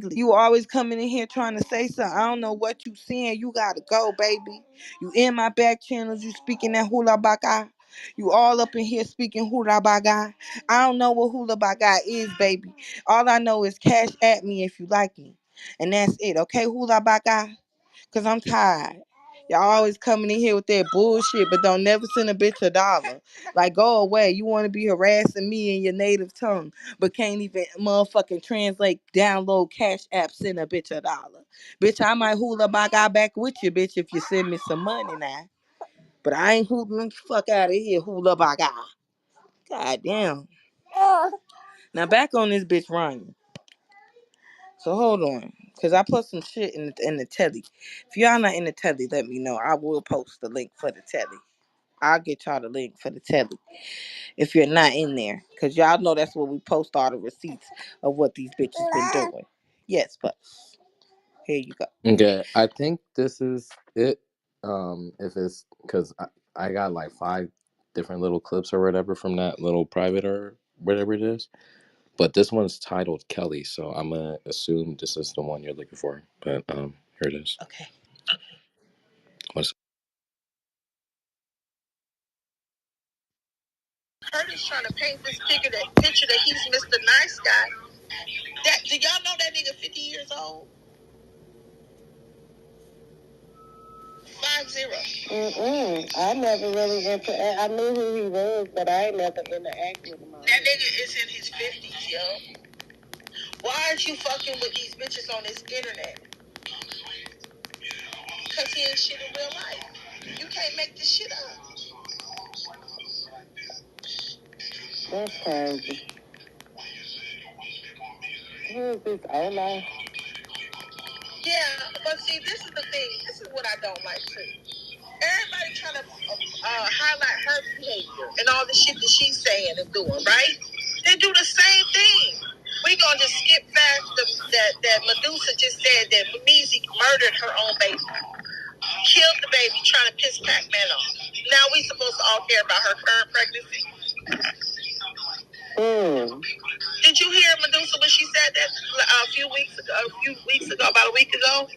You always coming in here trying to say something. I don't know what you saying. You gotta go, baby. You in my back channels. You speaking that hula baka. You all up in here speaking hula baka. I don't know what hula baka is, baby. All I know is cash at me if you like me. And that's it, okay, hula baka? Because I'm tired. Y'all always coming in here with that bullshit, but don't never send a bitch $1. Like, go away. You want to be harassing me in your native tongue, but can't even motherfucking translate, download Cash App, send a bitch $1. Bitch, I might hula back with you, bitch, if you send me some money now. But I ain't hooling. Fuck out of here, hula baga. God damn. Now back on this bitch Ronyä. So hold on, cause I put some shit in the telly. If y'all not in the telly, let me know. I will post the link for the telly. I'll get y'all the link for the telly if you're not in there, cause y'all know that's where we post all the receipts of what these bitches been doing. Yes, but here you go. Okay, I think this is it. If it's because I got like 5 different little clips or whatever from that little private or whatever it is. But this one's titled Kelly, so I'm gonna assume this is the one you're looking for. But here it is. Okay. What's Curtis trying to paint this picture that he's Mr. Nice Guy. Do y'all know that nigga 50 years old? 50. I never really I knew who he was, but I ain't never interacted with him. That nigga is in his 50s, yo. Why aren't you fucking with these bitches on this internet? Because he ain't shit in real life. You can't make this shit up. That's crazy. Who is this Ola? Yeah, but see, this is the thing. This is what I don't like too. Everybody trying to highlight her behavior and all the shit that she's saying and doing, right? They do the same thing. We gonna just skip past that Medusa just said that Meezy murdered her own baby, killed the baby, trying to piss Pac-Man off. Now we supposed to all care about her current pregnancy. Did you hear Medusa when she said that a few weeks ago, about a week ago?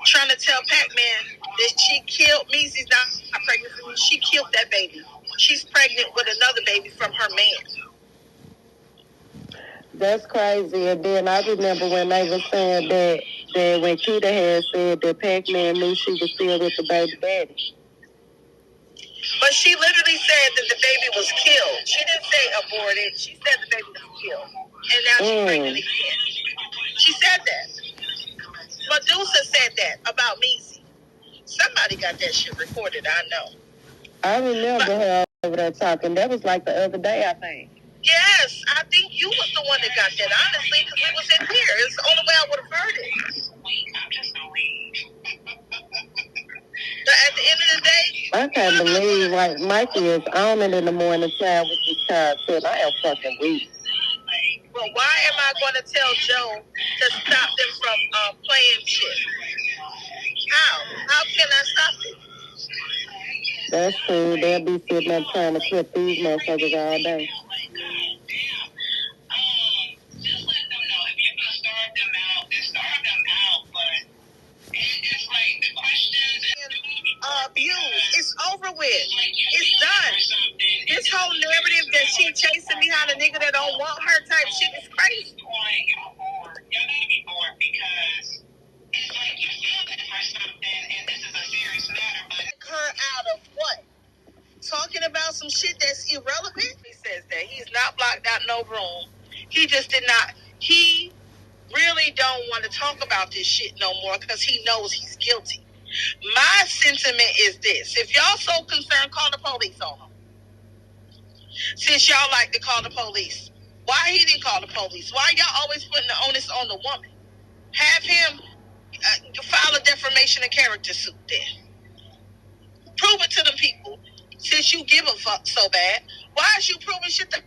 Trying to tell Pac-Man that she killed Meezy's not pregnant. She killed that baby. She's pregnant with another baby from her man. That's crazy. And then I remember when they were saying that when Keita had said that Pac-Man knew she was still with the baby daddy. But she literally said that the baby was killed. She didn't say aborted. She said the baby was killed. And now she's pregnant again. She said that. Medusa said that about Meezy. Somebody got that shit recorded, I know. I remember her over there talking. That was like the other day, I think. Yes, I think you was the one that got that, honestly, because we was in here. It's the only way I would have heard it. But at the end of the day, I can't believe like Mikey is on it in the morning time with this child said I am fucking weak. Well, why am I going to tell Joe to stop them from playing shit? How can I stop it? That's true. They'll be sitting there trying to clip these motherfuckers all day. Abuse. It's over with. It's done. This whole narrative that she chasing behind a nigga that don't want her type shit is crazy. Her out of what? Talking about some shit that's irrelevant? He says that he's not blocked out no room. He just did not. He really don't want to talk about this shit no more because he knows he's guilty. My sentiment is this: if y'all so concerned, call the police on him. Since y'all like to call the police, why he didn't call the police? Why y'all always putting the onus on the woman? Have him file a defamation of character suit then. Prove it to the people. Since you give a fuck so bad, why is you proving shit to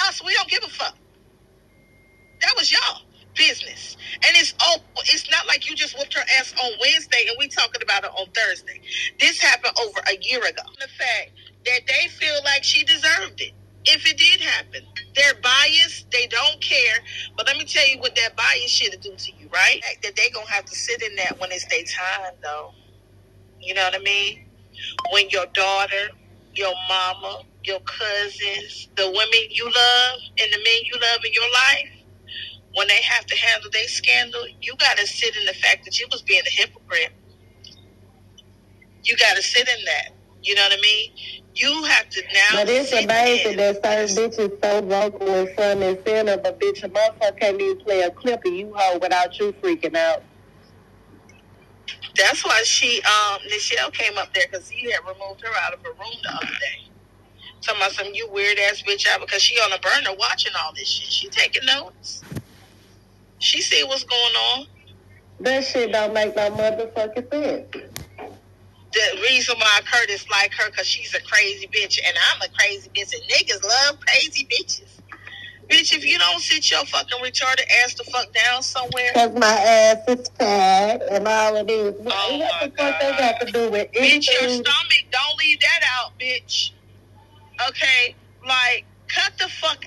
us? We don't give a fuck. That was y'all business. And it's not like you just whooped her ass on Wednesday and we talking about it on Thursday. This happened over a year ago. The fact that they feel like she deserved it. if it did happen. They're biased. They don't care. But let me tell you what that bias shit do to you, right? That they gonna have to sit in that when it's their time, though. You know what I mean? When your daughter, your mama, your cousins, the women you love, and the men you love in your life, when they have to handle their scandal, you gotta sit in the fact that you was being a hypocrite. You gotta sit in that. You know what I mean? You have to now. But it's amazing that certain bitches so vocal in front and center, but bitch, a motherfucker can't even play a clip of you hoe without you freaking out. That's why Nichelle came up there because he had removed her out of her room the other day. Talking about some you weird ass bitch out because she on a burner watching all this shit. She taking notes. She see what's going on. That shit don't make no motherfucking sense. The reason why Curtis like her because she's a crazy bitch and I'm a crazy bitch and niggas love crazy bitches. Bitch, if you don't sit your fucking retarded ass the fuck down somewhere. Because my ass is fat and all of this. Oh what the fuck they got to do with anything? Bitch, your stomach, don't leave that out, bitch. Okay? Like, cut the fuck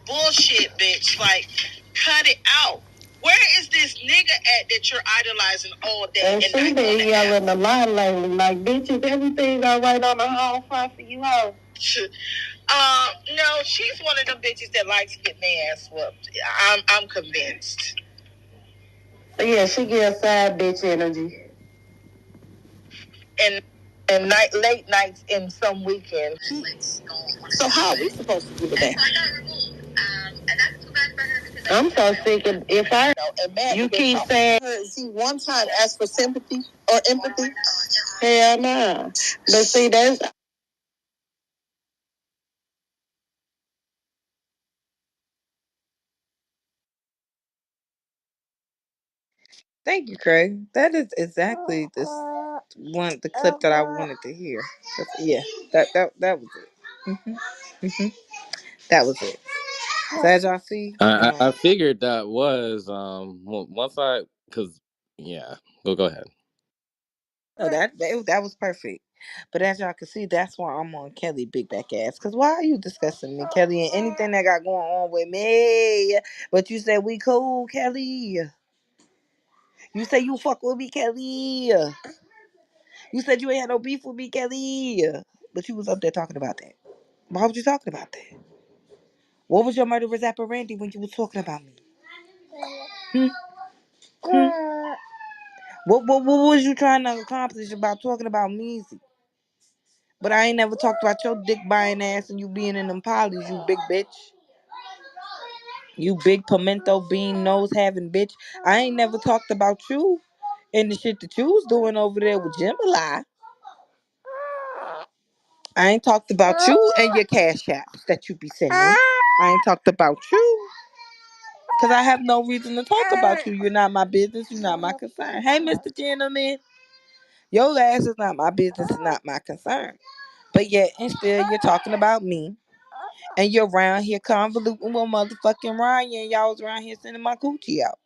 bullshit, bitch. Like, cut it out. Where is this nigga at that you're idolizing all day? And she been yelling a lot lately. Like, bitch, is everything all right on the home front for you, hoe? No, she's one of them bitches that likes to get their ass whooped. I'm convinced. Yeah, she gives side bitch energy. And late nights and some weekends. So how are we supposed to do with that? I'm so sick of if I you keep saying see one time ask for sympathy or empathy. Hell no. But see that's Thank you, Craig. That is exactly this the clip that I wanted to hear. Yeah, that was it. Hmm. That was it. So as y'all see, I figured that was once I because yeah. Go ahead. no, that was perfect. But as y'all can see, that's why I'm on Kelly big back ass. Cause why are you discussing me, Kelly, and anything that got going on with me? But you said we cool, Kelly. You say you fuck with me, Kelly. You said you ain't had no beef with me, Kelly. But you was up there talking about that. Why was you talking about that? What was your murderous apparenti when you was talking about me? Hmm? Hmm? What was you trying to accomplish about talking about me? But I ain't never talked about your dick buying ass and you being in them polys, you big bitch. You big pimento bean nose having bitch. I ain't never talked about you and the shit that you was doing over there with Jimmy. I ain't talked about you and your cash apps that you be sending. I ain't talked about you. Because I have no reason to talk about you. You're not my business. You're not my concern. Hey, Mr. Gentleman. Your ass is not my business. It's not my concern. But yet, and still, you're talking about me. And you're around here convoluting with motherfucking Ryan. And y'all was around here sending my coochie out.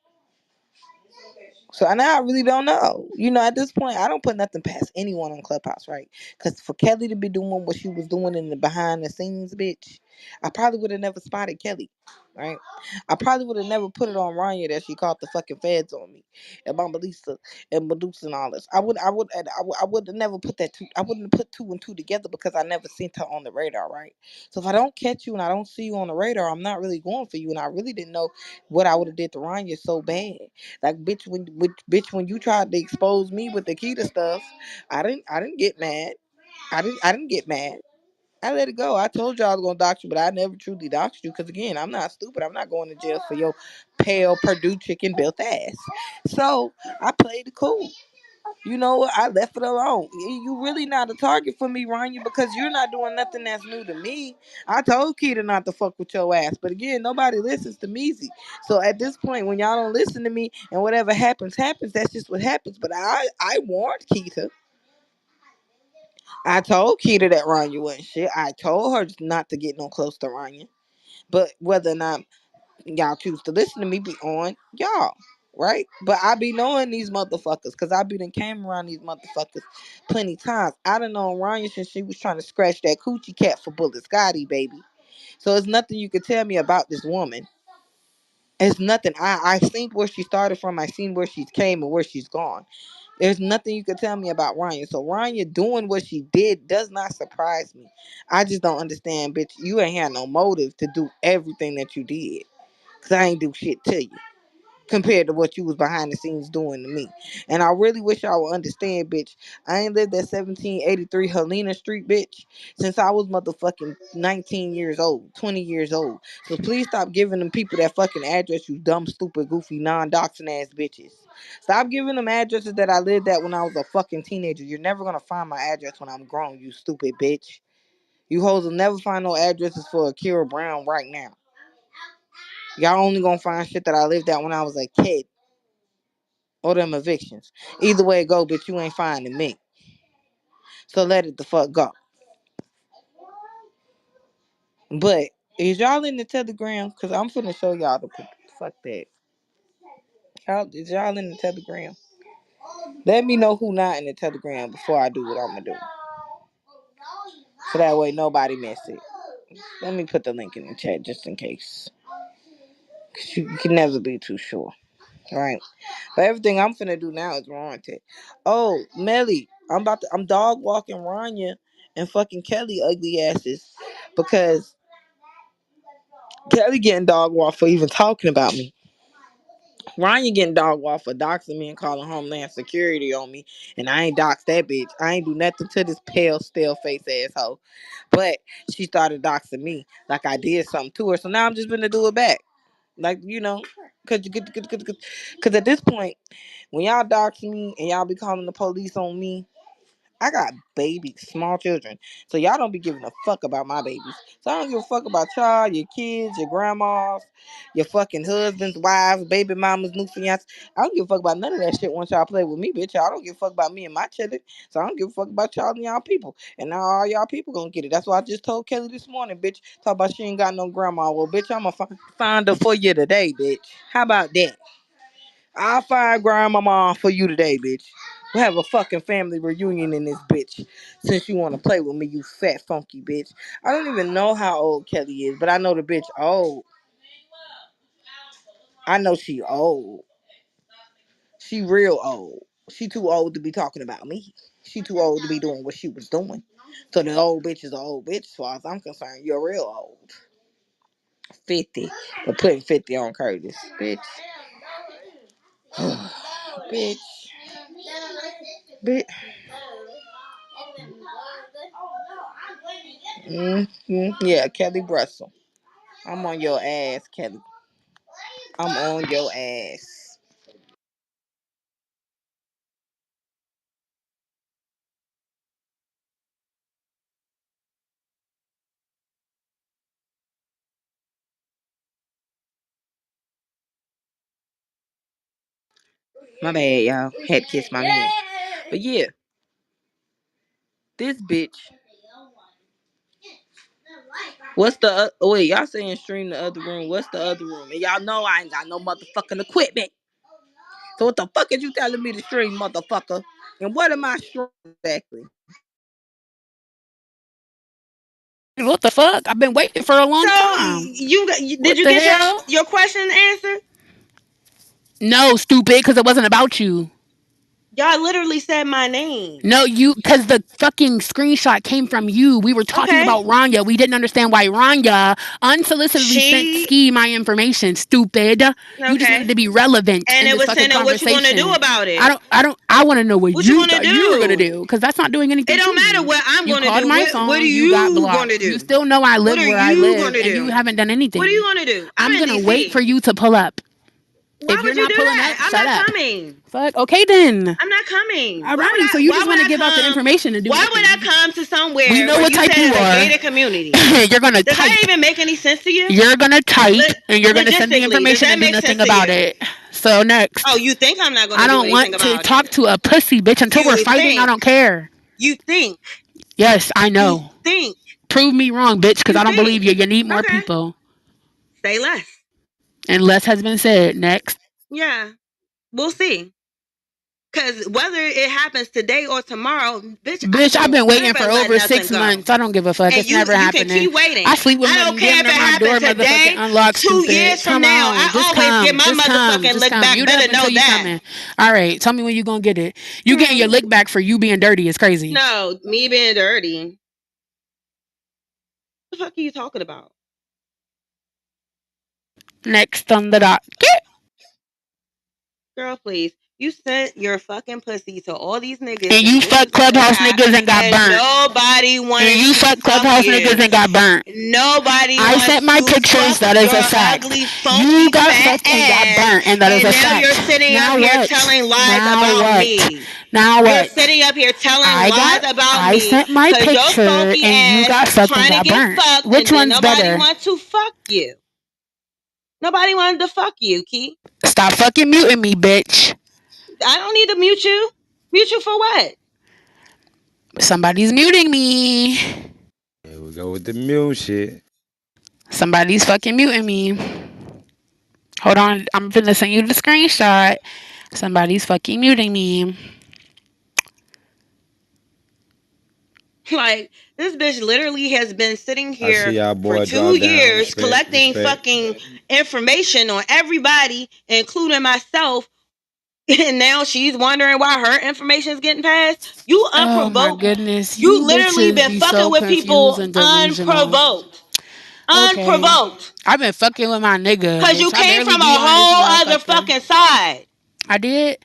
So now I really don't know. You know, at this point, I don't put nothing past anyone on Clubhouse, right? Because for Kelly to be doing what she was doing in the behind the scenes, bitch, I probably would have never spotted Kelly, right? I probably would have never put it on Rania that she called the fucking feds on me and Mama Lisa and Medusa and all this. I would have never put that two. I wouldn't have put two and two together because I never seen her on the radar, right? So if I don't catch you and I don't see you on the radar, I'm not really going for you, and I really didn't know what I would have did to Rania so bad. Like bitch, when you tried to expose me with the Keita stuff, I didn't get mad. I didn't get mad. I let it go. I told you I was gonna dox you, but I never truly doxed you because again, I'm not stupid. I'm not going to jail for your pale Purdue chicken built ass. So I played it cool. You know what? I left it alone. You really not a target for me, Ryan, because you're not doing nothing that's new to me. I told Keita not to fuck with your ass, but again, nobody listens to Measy. So at this point, when y'all don't listen to me and whatever happens, happens. That's just what happens. But I warned Keita. I told Keita that Ranya wasn't shit. I told her not to get no close to Ranya. But whether or not y'all choose to listen to me be on y'all. Right? But I be knowing these motherfuckers because I be done came around these motherfuckers plenty times. I done known Ryan since she was trying to scratch that coochie cat for Bullet Scotty, baby. So it's nothing you could tell me about this woman. It's nothing. I seen where she started from. I seen where she came and where she's gone. There's nothing you could tell me about Ronyä. So Ronyä doing what she did does not surprise me. I just don't understand, bitch. You ain't had no motive to do everything that you did. Cause I ain't do shit to you compared to what you was behind the scenes doing to me. And I really wish y'all would understand, bitch. I ain't lived at 1783 Helena Street, bitch, since I was motherfucking 19 years old, 20 years old. So please stop giving them people that fucking address, you dumb, stupid, goofy, non-doxing ass bitches. Stop giving them addresses that I lived at when I was a fucking teenager. You're never gonna find my address when I'm grown, you stupid bitch. You hoes will never find no addresses for Akira Brown right now. Y'all only gonna find shit that I lived at when I was a kid. Or them evictions. Either way it go, bitch, you ain't finding me. So let it the fuck go. But is y'all in the Telegram? Cause I'm finna show y'all the fuck that. Is y'all in the Telegram? Let me know who not in the Telegram before I do what I'm gonna do. So that way nobody miss it. Let me put the link in the chat just in case. Cause you can never be too sure. Right? But everything I'm finna do now is warranted. Oh, Melly, I'm dog walking Ronyä and fucking Kelly ugly asses because Kelly getting dog walked for even talking about me. Ronyä getting dog walked for doxing me and calling Homeland Security on me. And I ain't doxed that bitch. I ain't do nothing to this pale, stale face asshole. But she started doxing me like I did something to her. So now I'm just gonna do it back. Like, you know, cause at this point, when y'all dox me and y'all be calling the police on me, I got babies, small children. So y'all don't be giving a fuck about my babies. So I don't give a fuck about y'all, your kids, your grandmas, your fucking husbands, wives, baby mamas, new fiancés. I don't give a fuck about none of that shit once y'all play with me, bitch. Y'all don't give a fuck about me and my children. So I don't give a fuck about y'all and y'all people. And now all y'all people gonna get it. That's why I just told Kelly this morning, bitch. Talk about she ain't got no grandma. Well, bitch, I'ma find her for you today, bitch. How about that? I'll find grandmama for you today, bitch. We'll have a fucking family reunion in this bitch. Since you want to play with me, you fat funky bitch. I don't even know how old Kelly is, but I know the bitch old. I know she old. She real old. She too old to be talking about me. She too old to be doing what she was doing. So the old bitch is an old bitch as far as I'm concerned. You're real old. 50. But putting 50 on Curtis. Bitch. Bitch. Bitch. Yeah, Kelly Russell. I'm on your ass, Kelly. I'm on your ass. My bad, y'all. Had to kiss my man. But yeah, this bitch. What's the wait? Y'all saying stream the other room? What's the other room? And y'all know I ain't got no motherfucking equipment. So what the fuck is you telling me to stream, motherfucker? And what am I streaming exactly? What the fuck? I've been waiting for a long So time. did What you the get hell? your question answered? No, stupid, because it wasn't about you. Y'all literally said my name. No, because the fucking screenshot came from you. We were talking Okay. about Ronyä. We didn't understand why Ronyä unsolicitedly sent She Skii my information. Stupid. You just wanted okay. to be relevant And in it this was fucking saying, what you gonna do conversation. about it? I want to know what What you you gonna thought you were going to do? do, because that's not doing It anything don't to matter me. what I'm You gonna called do. my What are phone. You got you gonna blocked. You do? still know I What live are where I you live, gonna and you do? haven't done What are you anything. gonna do? I'm I'm in going to wait for DC. you to pull up. Why If you're would you not do pulling up, that? I'm shut not up. coming. Fuck. Okay, then. I'm not coming. All right. So you Why just would want to I give out the come? information and do Why would I nothing. come to We somewhere know where what you type said you is a are. gated community? You're gonna Does that type. even make any sense to you? You're gonna type, and you're gonna send the Logistically, does information that and do make nothing sense to about you? it. So Oh, next, you think I'm not I gonna do don't anything want to about talk it? to a pussy bitch until we're You fighting. I think. don't care. You think. Yes, I You know. think. Prove me wrong, bitch, because You I don't believe think. you. You need more Okay. people. Say less. And less has been said. Next. Yeah. We'll see. Cause whether it happens today or tomorrow, bitch, I've been waiting for ever let over nothing 6 go. months. I don't give a fuck. And It's never you can happening. keep waiting. I sleep with I my don't care damn if near it my door happens motherfucking today, unlocked, 2 stupid. years from Come now. on. Just I always come. get my Just come. motherfucking Just lick come. back. Mute up Better know until you that. coming. All right. Tell me when you gonna get it. You getting your lick back for you being dirty. It's crazy. No, me being dirty. What the fuck are you talking about? Next on the docket. Girl, please. You sent your fucking pussy to all these niggas And and you bitches fuck on your Clubhouse behalf, niggas and got and burnt. nobody And wanted you to fuck fuck Clubhouse niggas you. and got burnt. Nobody I sent wants my to pictures. fuck That is your a fact. ugly, You funky, got fat fucked and got ass, burnt, and that is and a now you're fact. sitting up Now here what? telling lies Now about what? me. Now You're what? sitting up here telling lies about I me sent my because your picture, funky and you ass got fucked and trying to got get burnt. fucked, Which and then one's nobody better? wants to fuck you. Nobody wanted to fuck you, Key. Stop fucking muting me, bitch. I don't need to mute you. Mute you for what? Somebody's muting me. Here we go with the mule shit. Somebody's fucking muting me. Hold on, I'm finna send you the screenshot. Somebody's fucking muting me. Like, this bitch literally has been sitting I see here y'all for boy drop 2 down. years Respect, collecting respect. fucking information on everybody, including myself. And now she's wondering why her information is getting passed. You Oh my unprovoked. goodness, You you literally bitches been be fucking so with confused people and delusional. unprovoked. Okay, Unprovoked. I've been fucking with my nigga, Cause you bitch. I came barely from a be on this whole other motherfucker. fucking side. I did.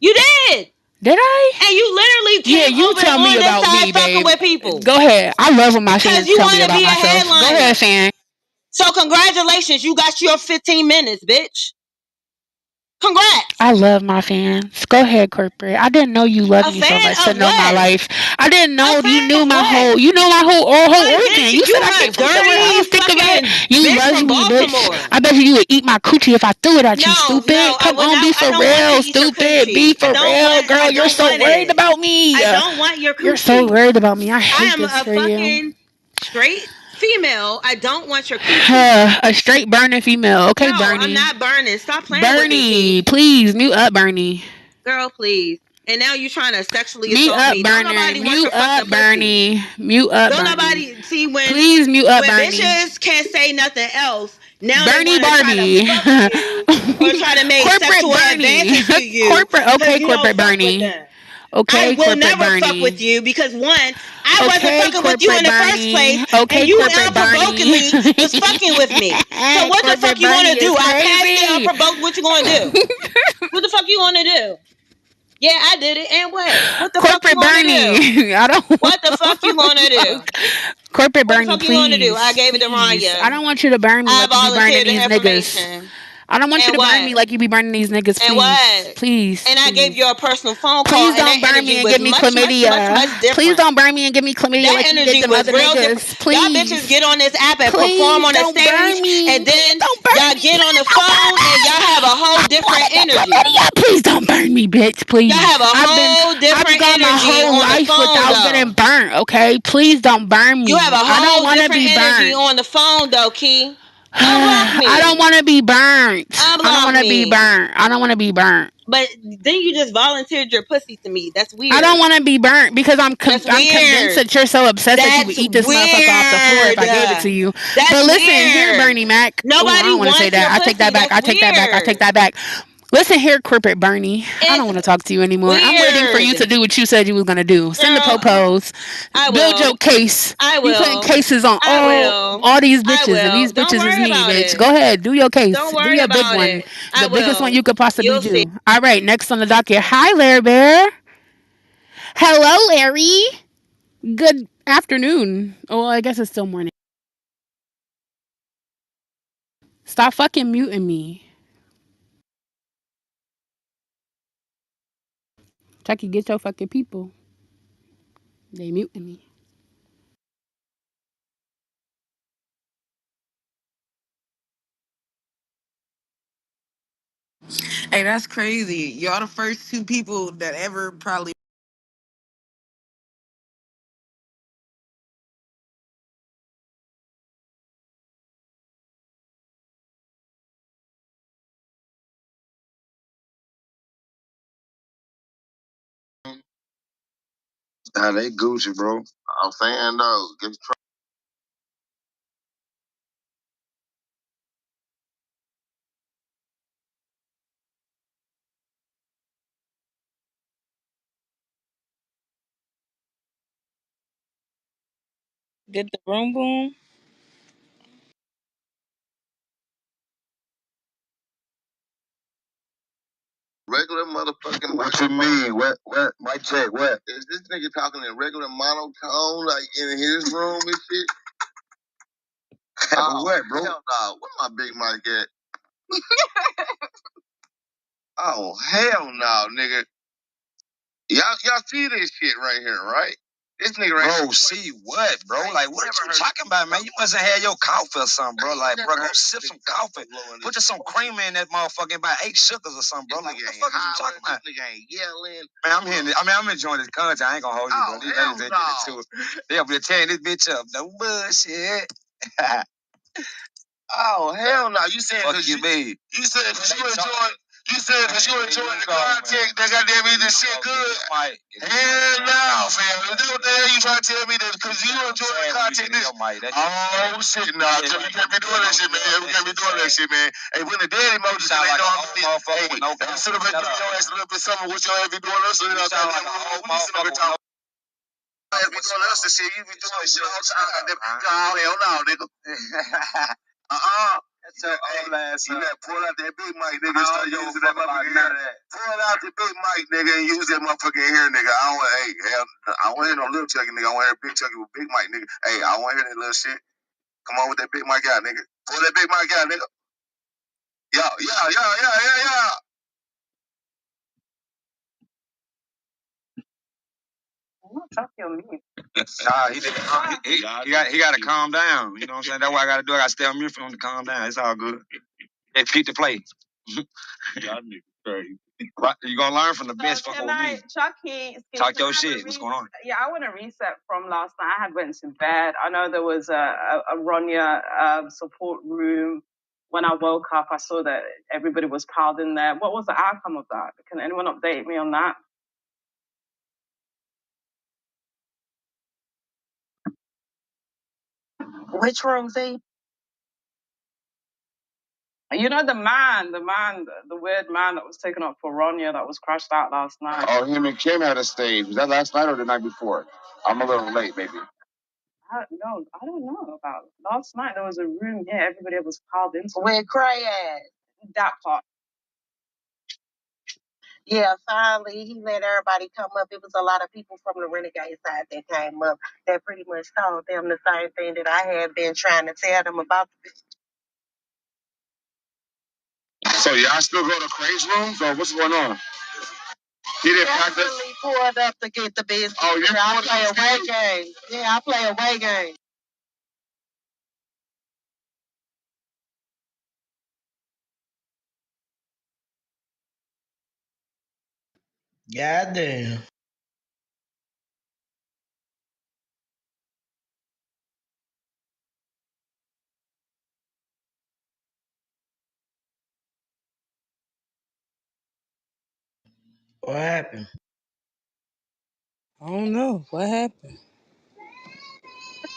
You did. Did I? And you literally Yeah, came you over tell me on this about side me, fucking babe. with people. Go ahead. I love when my Cause fans you tell me want to about be a myself. Go ahead, headliner. fan. So congratulations, you got your 15 minutes, bitch. Congrats. I love my fans. Go ahead, corporate. I didn't know you loved A me so fan much to of know my what? life. I didn't A know you fan knew of my what? whole Like, origin. bitch, You you said I are came a from somewhere dirty else. Think about it. fucking You bitch love from me, bitch. Baltimore. I bet you would eat my coochie if I threw it at you, No, stupid. I Come would on, not. be I for don't want to real, eat your stupid. Be coochie. for real, I girl. You're don't so want worried it. about me. I don't want your You're so coochie. worried about me. I I hate am this a for you. fucking straight female. I don't want your coochie. A straight burning female. Okay, No, I'm Bernie. not burning. Stop playing with me, Bernie, Key. please mute up, Bernie. Girl, please. And now you trying to sexually Mute assault up, me. Don't Bernie. nobody want Mute your up, fucking pussy. Bernie. Mute up, Don't Bernie. nobody see Please mute up, when Bernie. bitches can't say nothing else. Now they Bernie want to try to Barbie. fuck you or try to make Corporate sexual Bernie. advances to you Corporate, because okay, you don't corporate fuck with Bernie. them. I Okay, will corporate never fuck with Bernie. you because one, I wasn't Okay, fucking with you in corporate the first place, Bernie. and Okay, you corporate Bernie. unprovokingly was fucking with me. So what the fuck Corporate you Bernie gonna do? is I passed it crazy. unprovoked. What you gonna do? What the fuck you gonna do? Yeah, I did it. And what? What the fuck you Corporate gonna do? Bernie. I don't. What the fuck you gonna do? Corporate What the Bernie, fuck you gonna do? I please, gave it to please. I Ronyä. don't want you to burn me I like you be burning volunteered the these niggas. information. I don't want you And to burn what? me like you be burning these niggas, And please. what? Please, And I gave please. you a personal phone call, Please and don't that burn energy me and was give me much, much, much, chlamydia. much Please different. don't burn me and give me chlamydia That like you did energy them was other real different. niggas. Y'all bitches Please. get on this app and perform Please on a don't stage, burn me. and Please then don't burn y'all me. get on Please the don't burn phone and y'all me. have a whole I don't want different to get energy. chlamydia. Please don't burn me, bitch. Y'all have Please. a whole I've different gone my energy whole on the life phone, without getting though. burnt, okay? Please don't burn You have a me. I don't whole want to different be energy burnt. on the phone, though, Key. Unblock I don't me. want to be burnt. I don't Unblock want to be me. burnt. I don't want to be burnt. But then you just volunteered your pussy to me. That's I don't weird. want to be burnt because That's I'm convinced weird. that you're so obsessed that you would That's eat this motherfucker off the floor if weird. I gave it to you. That's But listen here, weird. Bernie Mac. Oh, I Nobody don't want to say wants your that. I take that pussy. back. That's I take that back. I take weird. that back. Listen here, corporate Bernie. I don't It's want to talk to you anymore. I'm waiting for you to weird. do what you said you was gonna do. Send the Girl, popos. I Build will. your case. I You putting will. cases on I will. all these I bitches, and will. these Don't bitches is worry me, about bitch. it. Go ahead, do your case. Don't Do worry your big about one, it. I the biggest one will. you could possibly You'll see. do. All right, next on the docket. Hi, Larry Bear. Hello, Larry. Good afternoon. Oh, well, I guess it's still morning. Stop fucking muting me. Chucky, get your fucking people. They muting me. Hey, that's crazy. Y'all the first two people that ever probably Nah, they Gucci, bro. I'm saying though, Did the room boom? regular motherfucking. What you mean? What? Mic check. What? Is this nigga talking in regular monotone, like in his room and shit? What, bro? Hell no. Where my big mic at? Oh, hell no, nigga. Y'all see this shit right here, right? This nigga right here. Bro, see what, bro? Like, what you talking about, man? You must have had your coffee or something, bro. Like, bro, go sip some coffee. Put just some cream in that motherfucking about 8 sugars or something, bro. Like, what the fuck is you talking about? This nigga ain't yelling. Man, I'm enjoying this content. I ain't gonna hold you, bro. These ladies ain't getting to it. They up here tearing this bitch up. No bullshit. Oh, hell no. You said because you said because you enjoying. You said because you enjoying the content, that goddamn me this shit good. Hell no, fam. You know what the hell you trying to tell me that because you enjoy the content? Oh shit, no. You can't be doing that shit, man. You can't be doing that shit, man. Hey, when the dead emoji, they know I'm hey, you sit up and give your ass a little bit something. What your ass be doing us? You know what I'm saying? You be doing us and shit. You be doing shit all the time. Oh, hell no, nigga. That's your old ass. You gotta pull out that big mic, nigga, and start using that motherfucking hair. Pull out the big mic, nigga, and use that motherfucking hair, nigga. I don't want, hey, hell, I want to hear no little chucky, nigga. I want to hear big chucky with big mic, nigga. Hey, I want to hear that little shit. Come on with that big mic out, nigga. Pull that big mic out, nigga. Yeah. Nah, he got to calm down. You know what I'm saying? That's what I got to do. I got to stay on mute for him to calm down. It's all good. Let's keep the play. Y'all niggas crazy. Right, you gonna learn from the best. Fuck with me. Chucky, Talk your shit. What's going on? Yeah, I want to reset from last night. I had went to bed. I know there was a Ronyä support room. When I woke up, I saw that everybody was piled in there. What was the outcome of that? Can anyone update me on that? Which room, Z? You know the weird man that was taken up for Ronyä that was crashed out last night. Oh, him and Kim had a stage. Was that last night or the night before? I'm a little late, baby. I don't know about last night. There was a room here. Everybody was piled into. Where Cray at? That part. Yeah, finally, he let everybody come up. It was a lot of people from the Renegade side that came up that pretty much told them the same thing that I had been trying to tell them about. So y'all still go to Cray's room? So what's going on? He didn't practice? Pulled up to get the business. Oh, you I play away game. Yeah, I play away game. Goddamn. What happened? I don't know. What happened?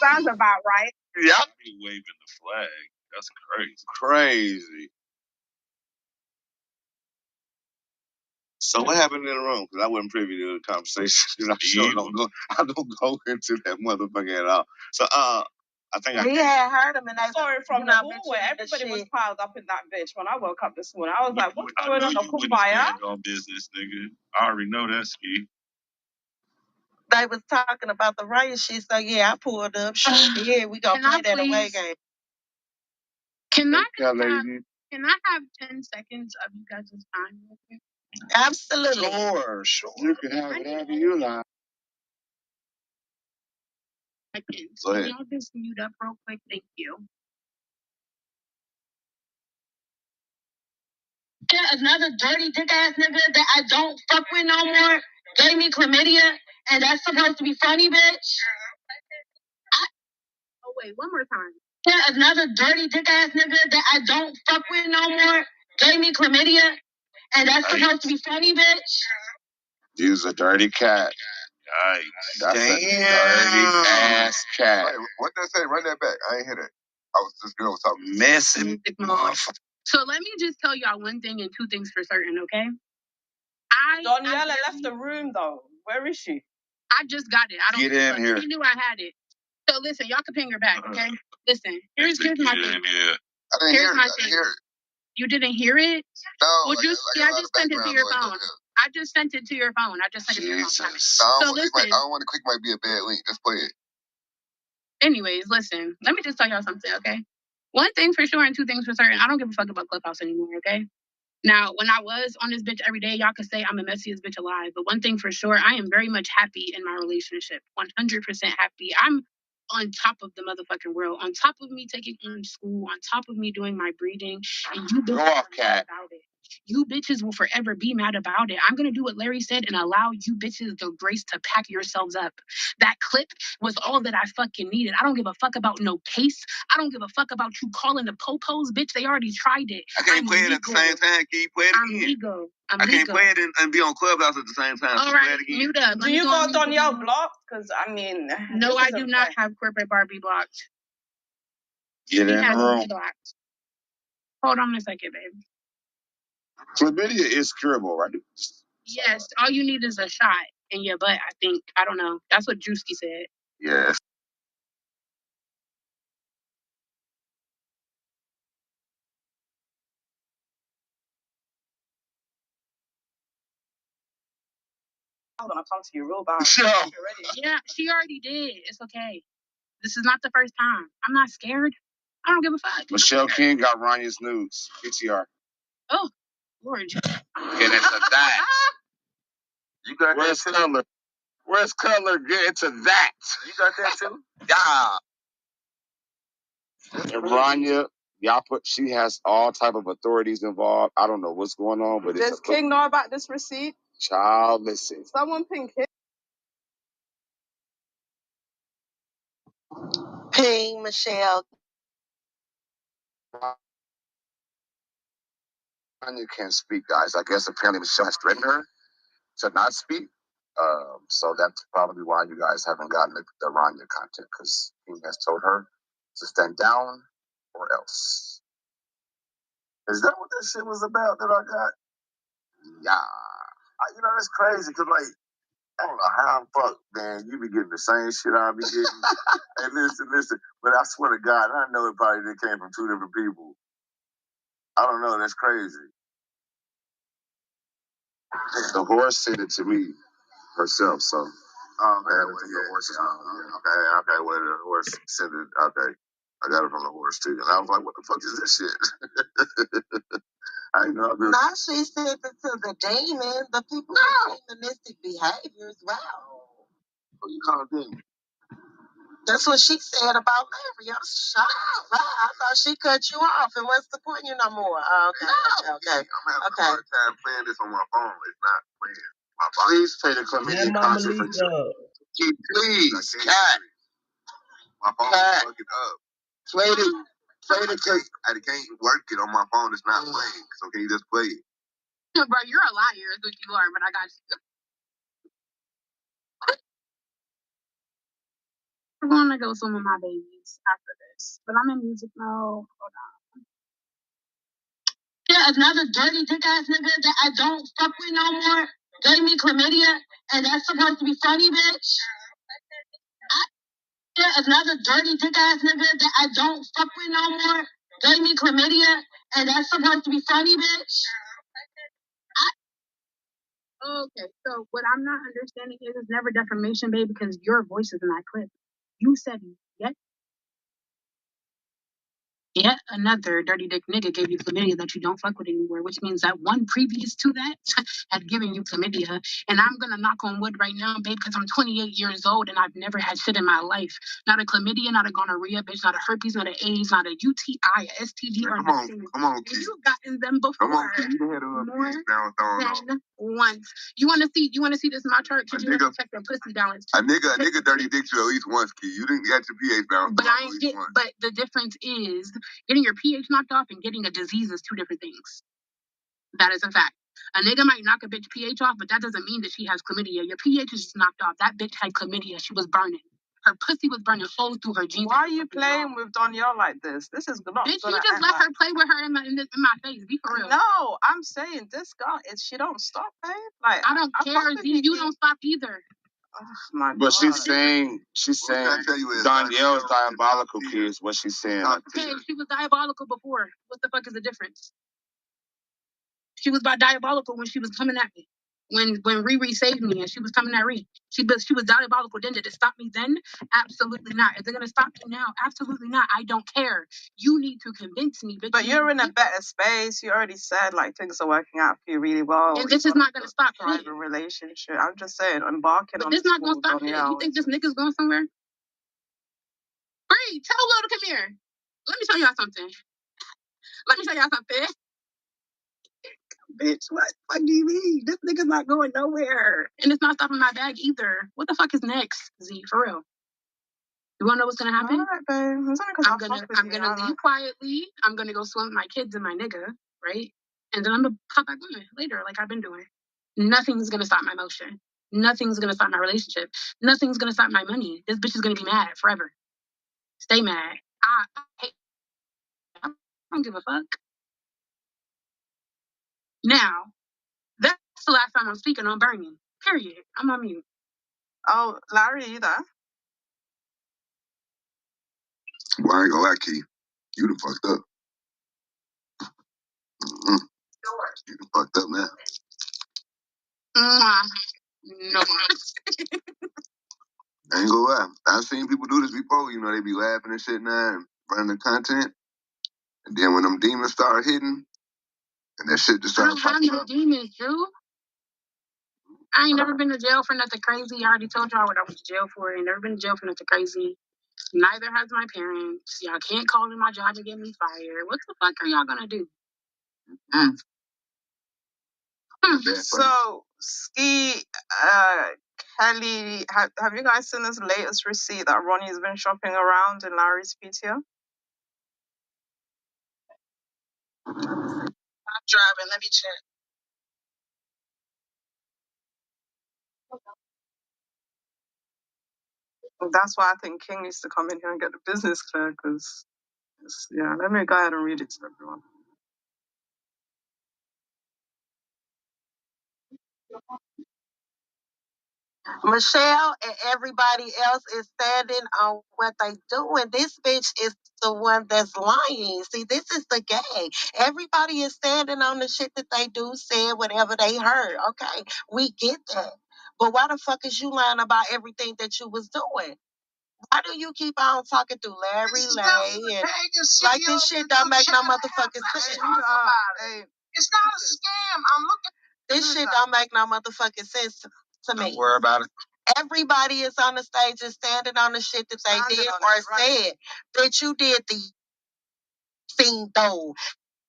Sounds about right. Y'all be waving the flag. That's crazy. Crazy. So what happened in the room? Because I wasn't privy to the conversation. I sure don't go. I don't go into that motherfucker at all. So I think he had heard him, and they Sorry, from the hallway, everybody was piled up in that bitch. When I woke up this morning, I was like, "What's going on?" On business, nigga. I already know that, Skii. They was talking about the riot shit, so yeah, I pulled up. Yeah, we gonna play that away game. Can can I have 10 seconds of you guys' time real quick? Absolutely. Sure. You can have whatever you like. Seconds. Go Can ahead. y'all just mute up real quick? Thank you. Another dirty dick ass nigga that I don't fuck with no more gave me chlamydia, and that's supposed to be funny, bitch. Oh wait, one more time. Another dirty dick ass nigga that I don't fuck with no more gave me chlamydia, and that's supposed to be funny, bitch. You's a dirty cat. That's a dirty ass cat. Wait, what did I say? Run that back. I ain't hear that. I was this girl was talking. Messing. So let me just tell y'all one thing and two things for certain, okay? Daniela left the room though. Where is she? I just got it. I don't Get in here. She knew I had it. So listen, y'all can ping her back, okay? Listen, here's my thing. I didn't hear it. I didn't hear it. You didn't hear it? No. Well, I just sent it to your phone. I just sent it to your phone. I just sent it to your phone. So listen. I don't want to click might be a bad link. Just play it. Anyways, listen. Let me just tell y'all something, okay? One thing for sure and two things for certain. I don't give a fuck about Clubhouse anymore, okay? Now, when I was on this bitch every day, y'all could say I'm the messiest bitch alive. But one thing for sure, I am very much happy in my relationship. 100% happy. I'm on top of the motherfucking world. On top of me taking English school. On top of me doing my breeding. And you bitches are mad about it. You bitches will forever be mad about it. I'm going to do what Larry said and allow you bitches the grace to pack yourselves up. That clip was all that I fucking needed. I don't give a fuck about no case. I don't give a fuck about you calling the popos, bitch. They already tried it. I can't play it at the same time. Can you play it again? I'm legal. I can't play it and be on Clubhouse at the same time. All right, mute up. Do you got Danielle blocked? Because I mean, no, I do not have corporate Barbie blocked. Get in the room. Blocked. Hold on a second, babe. Chlamydia is curable, right? Yes, all you need is a shot in your butt. I think. I don't know. That's what Drewski said. Yes. I'm gonna come to you real bad. Sure. Yeah, she already did. It's okay. This is not the first time. I'm not scared. I don't give a fuck. Michelle King got Ronyä's nudes. PTR. Oh, Lord. Get into that. You got Where's that too? Color? Where's Color? Get into that. You got that too? Yeah. And Ronyä, she has all type of authorities involved. I don't know what's going on, but does King know about this receipt? Child, listen. Someone ping him. Ping Michelle. Ronyä can't speak, guys. I guess apparently Michelle has threatened her to not speak. So that's probably why you guys haven't gotten the Ronyä content, because he has told her to stand down or else. Is that what this shit was about that I got? Yeah. That's crazy, because, like, I don't know how the fuck, man, you be getting the same shit I be getting. Hey, listen, but I swear to God, I know it probably came from two different people. I don't know, that's crazy. The horse sent it to me herself, so. Oh, man, the horse is okay, well, the horse sent it, okay. I got it from the horse, too. And I was like, what the fuck is this shit? I didn't know. Now she sent it to the demon, the people with demonistic behaviors. Wow. What you call it demon? That's what she said about Larry. I'm shocked. Wow, I thought she cut you off. And what's the point? You no more. Oh, okay. I'm having a hard time playing this on my phone. It's not playing. Please play the chlamydia concert for please, cat. My phone is fucking up. Play the cake. I can't work it on my phone. It's not playing. So can you just play it? Bro, you're a liar is what you are, but I got you. I'm gonna go swim with my babies after this. But I'm in music mode. Hold on. Yeah, another dirty dick ass nigga that I don't fuck with no more gave me chlamydia, and that's supposed to be funny, bitch. Yeah, another dirty dick ass nigga that I don't fuck with no more gave me chlamydia, and that's supposed to be funny, bitch. Okay, so what I'm not understanding is it's never defamation, babe, because your voice is in that clip. You said yet another dirty dick nigga gave you chlamydia that you don't fuck with anymore, which means that one previous to that had given you chlamydia. And I'm gonna knock on wood right now, babe, because I'm 28 years old and I've never had shit in my life. Not a chlamydia, not a gonorrhea, bitch, not a herpes, not an AIDS, not a UTI, a STD, or nothing. Come on, kid. You've gotten them before. Come on, kid. You More than once. You wanna see this my chart? Because you have to check your pussy balance. A nigga dirty dick you at least once, kid. You didn't get your pH balance. But I ain't get. But the difference is getting your pH knocked off and getting a disease is two different things. That is a fact. A nigga might knock a bitch pH off, but that doesn't mean that she has chlamydia. Your pH is just knocked off. That bitch had chlamydia. She was burning. Her pussy was burning holes through her jeans. Why are you playing with Danielle like this? This is not. Bitch, you just let her play with her in my face. Be for real. No, I'm saying this girl. She don't stop, babe. Like I don't care. Z, you don't stop either. Oh my But God. she's saying Danielle's diabolical, kids. What she's saying. Okay, she was diabolical before. What the fuck is the difference? She was diabolical when she was coming at me. When Riri saved me and she was coming at Riri. She was diabolical then. Did it stop me then? Absolutely not. Is it gonna stop me now? Absolutely not. I don't care. You need to convince me, bitch. But you're in a better space. You already said like things are working out for you really well. And this is not gonna stop shit. Private relationship. I'm just saying, embarking on this not gonna stop shit. You think this nigga's going somewhere? Bree, tell Will to come here. Let me show y'all something. Bitch, what the fuck do you mean? This nigga's not going nowhere. And it's not stopping my bag either. What the fuck is next, Z? For real. You wanna know what's gonna happen? All right, babe. I'm gonna leave quietly. I'm gonna go swim with my kids and my nigga, right? And then I'm gonna pop back on it later, like I've been doing. Nothing's gonna stop my motion. Nothing's gonna stop my relationship. Nothing's gonna stop my money. This bitch is gonna be mad forever. Stay mad. I don't give a fuck. Now, that's the last time I'm speaking on burning. Period. I'm on mute. Oh, Larry, are you there? Well, I ain't gonna lie, Key. You done fucked up. Mm-hmm. You done fucked up now. No. I ain't gonna lie. I've seen people do this before. You know, they be laughing and shit now and running the content. And then when them demons start hitting, and that shit just starts popping up. Demons, Drew. I ain't never been to jail for nothing crazy. I already told y'all what I went to jail for. I ain't never been to jail for nothing crazy. Neither has my parents. Y'all can't call me my job and get me fired. What the fuck are y'all gonna do? So, Skii, Kelly, have you guys seen this latest receipt that Ronnie's been shopping around in Larry's PTO? I'm driving. Let me check. That's why I think King needs to come in here and get the business clear, because, yeah, let me go ahead and read it to everyone. Michelle and everybody else is standing on what they doing. This bitch is the one that's lying. See, this is the game. Everybody is standing on the shit that they do, said whatever they heard. Okay, we get that. But why the fuck is you lying about everything that you was doing? Why do you keep on talking through Larry Lay and like this shit don't make no motherfucking sense? It's not a scam. I'm looking. This shit don't make no motherfucking sense to me. Don't worry about it. Everybody is on the stage and standing on the shit that they did or said that you did the thing though.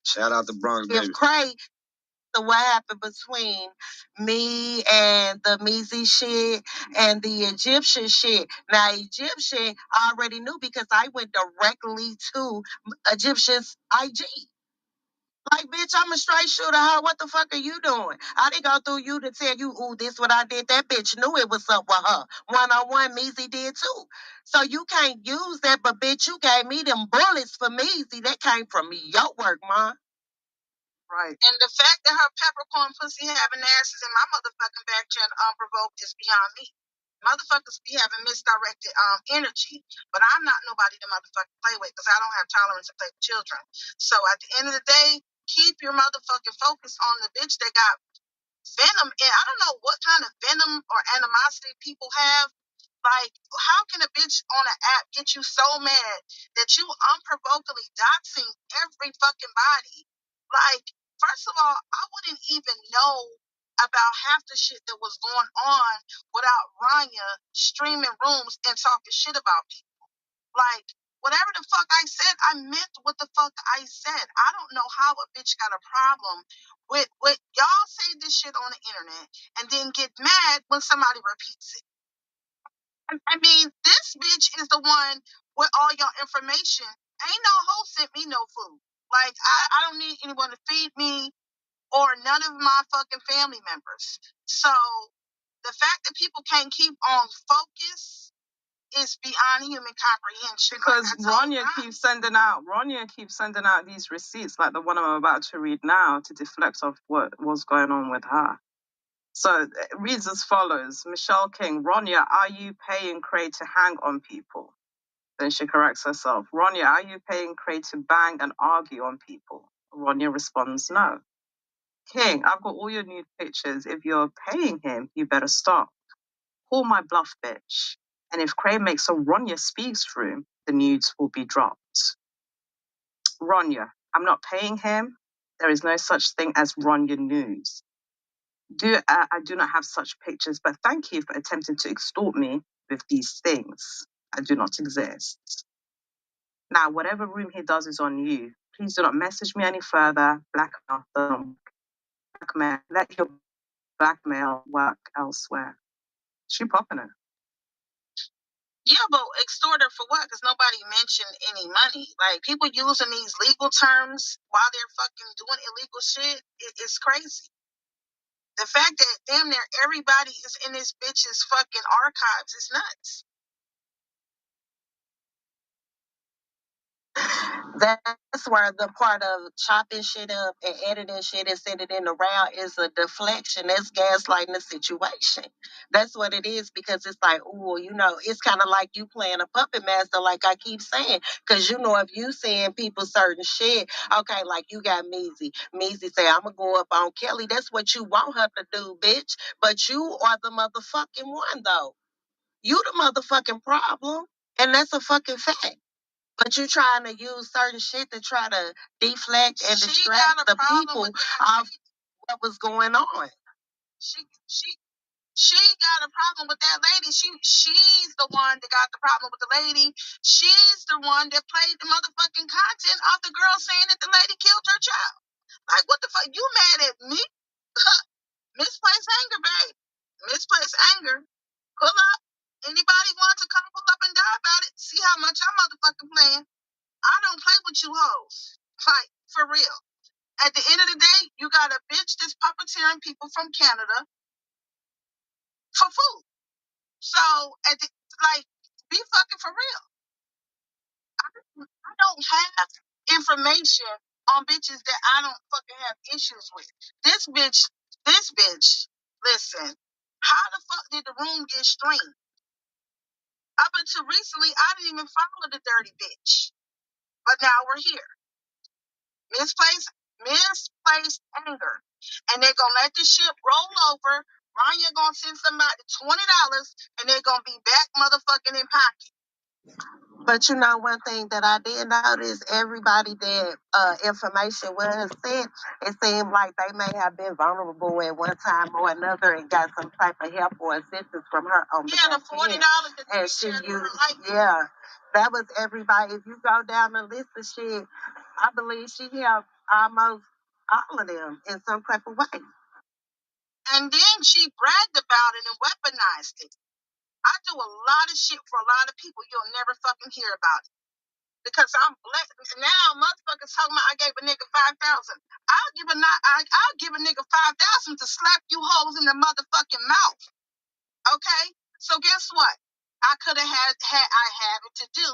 Shout out to Bronx, If baby. Craig, so what happened between me and the Measy shit and the Egyptian shit. Now Egyptian I already knew because I went directly to Egyptian's IG. Like, bitch, I'm a straight shooter. How? What the fuck are you doing? I didn't go through you to tell you, ooh, this what I did. That bitch knew it was up with her. One-on-one, Measy did too. So you can't use that, but bitch, you gave me them bullets for Measy. That came from your work, ma. Right. And the fact that her peppercorn pussy having asses in my motherfucking back channel unprovoked is beyond me. Motherfuckers be having misdirected energy, but I'm not nobody to motherfucking play with because I don't have tolerance to play with children. So at the end of the day, keep your motherfucking focus on the bitch that got venom. And I don't know what kind of venom or animosity people have. Like, how can a bitch on an app get you so mad that you unprovokedly doxing every fucking body? Like, first of all, I wouldn't even know about half the shit that was going on without Ronyä streaming rooms and talking shit about people. Like, whatever the fuck I said, I meant what the fuck I said. I don't know how a bitch got a problem with y'all say this shit on the internet and then get mad when somebody repeats it. I mean, this bitch is the one with all your information. Ain't no hoe sent me no food. Like, I don't need anyone to feed me. or none of my fucking family members. So the fact that people can't keep on focus is beyond human comprehension. Because Ronyä keeps sending out these receipts, like the one I'm about to read now, to deflect off what was going on with her. So it reads as follows: Michelle King, Ronyä, are you paying Cray to hang on people? Then she corrects herself. Ronyä, are you paying Cray to bang and argue on people? Ronyä responds, no. King, I've got all your nude pictures. If you're paying him, you better stop. Call my bluff, bitch. And if Cray makes a Ronyä speaks room, the nudes will be dropped. Ronyä, I'm not paying him. There is no such thing as Ronyä nudes. I do not have such pictures, but thank you for attempting to extort me with these things. I do not exist. Now, whatever room he does is on you. Please do not message me any further. Blackmail. Let your blackmail work elsewhere. She popping it. Yeah, but extorter for what? Because nobody mentioned any money. Like, people using these legal terms while they're fucking doing illegal shit, it's crazy. The fact that damn near everybody is in this bitch's fucking archives is nuts. That's where the part of chopping shit up and editing shit and sending it around is a deflection. That's gaslighting the situation. That's what it is, because it's like, oh, it's kind of like you playing a puppet master, like I keep saying. Because if you saying people certain shit, okay, like you got Measy. Measy say, I'm going to go up on Kelly. That's what you want her to do, bitch. But you are the motherfucking one, though. You the motherfucking problem. And that's a fucking fact. But you trying to use certain shit to try to deflect and distract the people of what was going on. She got a problem with that lady. She's the one that got the problem with the lady. She's the one that played the motherfucking content of the girl saying that the lady killed her child. Like, what the fuck? You mad at me? Misplaced anger, babe. Misplaced anger. Pull up. Anybody want to come pull up and die about it? See how much I'm motherfucking playing. I don't play with you hoes. Like, for real. At the end of the day, you got a bitch that's puppeteering people from Canada for food. So, be fucking for real. I don't have information on bitches that I don't fucking have issues with. This bitch, listen, how the fuck did the room get streamed? Up until recently, I didn't even follow the dirty bitch. But now we're here. Misplaced anger. And they're gonna let this shit roll over. Ronyä gonna send somebody $20 and they're gonna be back motherfucking in pocket. But one thing that I did notice, everybody that information was sent, it seemed like they may have been vulnerable at one time or another and got some type of help or assistance from her on the back end. $40 and she used, that was everybody. If you go down the list of shit, I believe she helped almost all of them in some type of way. And then she bragged about it and weaponized it. I do a lot of shit for a lot of people. You'll never fucking hear about it. Because I'm blessed. Now motherfuckers talking about I gave a nigga 5,000. I'll give a nigga 5,000 to slap you hoes in the motherfucking mouth. Okay? So guess what? I could have I have it to do,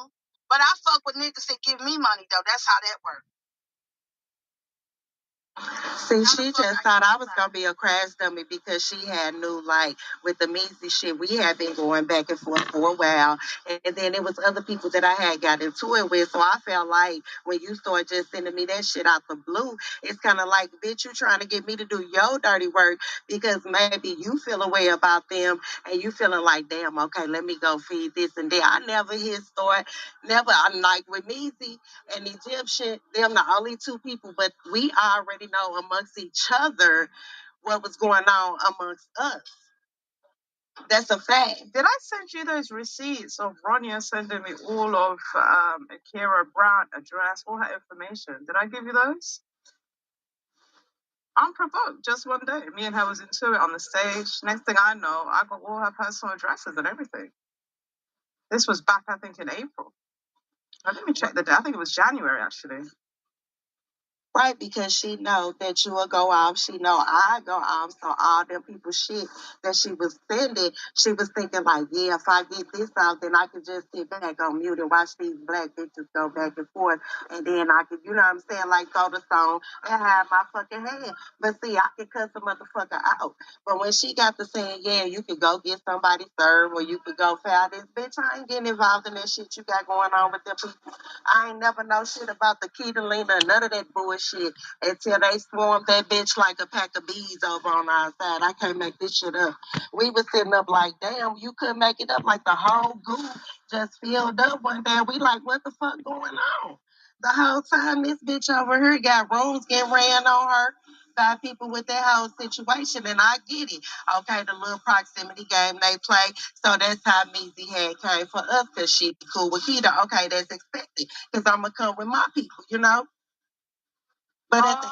but I fuck with niggas that give me money though. That's how that works. See, she just thought I was gonna be a crash dummy because she had knew, like, with the Measy shit, we had been going back and forth for a while, and then it was other people that I had got into it with. So I felt like when you start just sending me that shit out the blue, it's kind of like, bitch, you trying to get me to do your dirty work because maybe you feel a way about them and you feeling like, damn, okay, let me go feed this and that. I never hit start, never. I'm like with Measy and Egyptian, them the only two people, but we already know amongst each other what was going on amongst us. That's a fact. Did I send you those receipts of Ronyä sending me all of Akira Brown address, all her information? Did I give you those? Unprovoked, just one day. Me and her was into it on the stage. Next thing I know, I got all her personal addresses and everything. This was back, I think, in April. Now, let me check the date. I think it was January, actually. Right, because she know that you will go off. She know I go off. So all them people shit that she was sending, she was thinking like, yeah, if I get this out, then I could just sit back on mute and watch these black bitches go back and forth. And then I could, you know what I'm saying, like throw the song and have my fucking hand. But see, I could cut the motherfucker out. But when she got to saying, yeah, you could go get somebody served or you could go foul this bitch, I ain't getting involved in that shit you got going on with them people. I ain't never know shit about the Ketelina, none of that bullshit until they swarmed that bitch like a pack of bees over on our side. I can't make this shit up. We was sitting up like, damn, you couldn't make it up. Like the whole group just filled up one day. We like, what the fuck going on? The whole time this bitch over here got rooms getting ran on her by people with that whole situation, and I get it. Okay, the little proximity game they play, so that's how Measy had came for us, because she cool with Keita. Okay, that's expected, because I'm going to come with my people, you know? But at the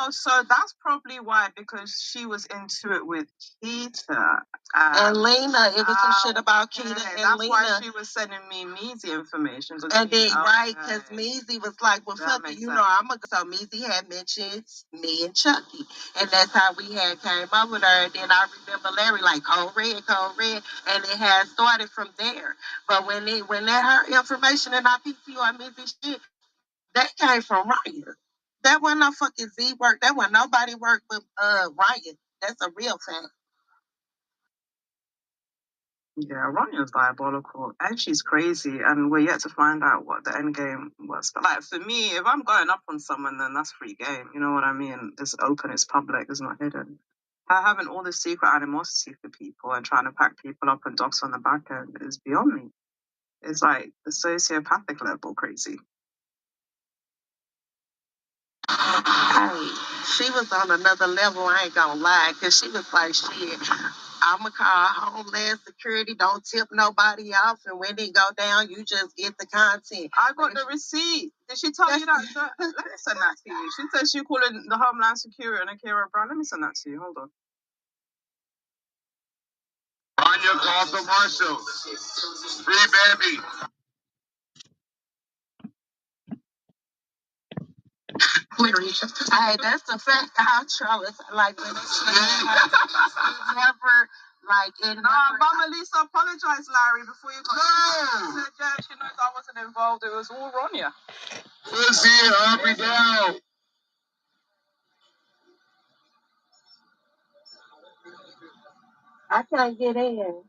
end, so that's probably why, because she was into it with Keita. And Lena, it was some shit about Keita and that's Lena. why she was sending me Measy information. And then, right, because Measy was like, well, fuck it, you know, I'm going to. So Measy had mentioned me and Chucky. And that's how we had came up with her. And then I remember Larry like, Code Red. And it had started from there. But when that her information and I PTO Measy shit, that came from Ryan. That wasn't no fucking Z work. That wasn't nobody work but Ryan. That's a real fact. Yeah, Ronya's diabolical. And she's crazy, and we're yet to find out what the end game was. But like for me, if I'm going up on someone, then that's free game. You know what I mean? It's open, it's public, it's not hidden. Having all this secret animosity for people and trying to pack people up and dogs on the back end is beyond me. It's like the sociopathic level crazy. Hey, she was on another level, I ain't gonna lie, because she was like, shit, I'ma call Homeland Security, don't tip nobody off, and when it go down, you just get the content. I got the receipt. Did she tell you that? Let me send that to you. She said she calling the Homeland Security and Akira Brown. Let me send that to you. Hold on. Ronyä called the marshals. Free baby. Hey, that's the fact how Charlotte, like, when it's never, like, it No, never. Mama Lisa apologized, Larry, before you got. No! She said, yeah, she knows I wasn't involved. It was all Ronyä. Pussy up and down. I can't get in.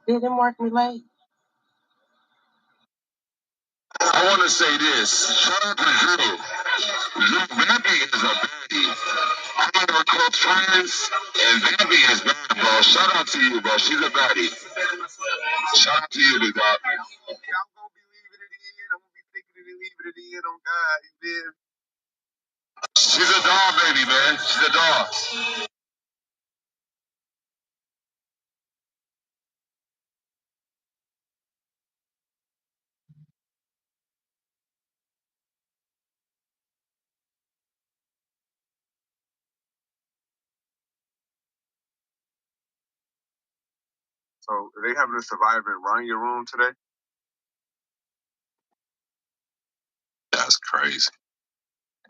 Didn't mark me late. I want to say this. Shout out to Drew. Drew Baby is a baddie. I know her close friends, and Baby is bad, bro. Shout out to you, bro. She's a baddie. Shout out to you, big dog. I'm gonna be leaving it in. I'm gonna be taking it and leaving it in on God. You feel? She's a dog, baby, man. She's a dog. So are they having a survivor in Ronyä room today? That's crazy.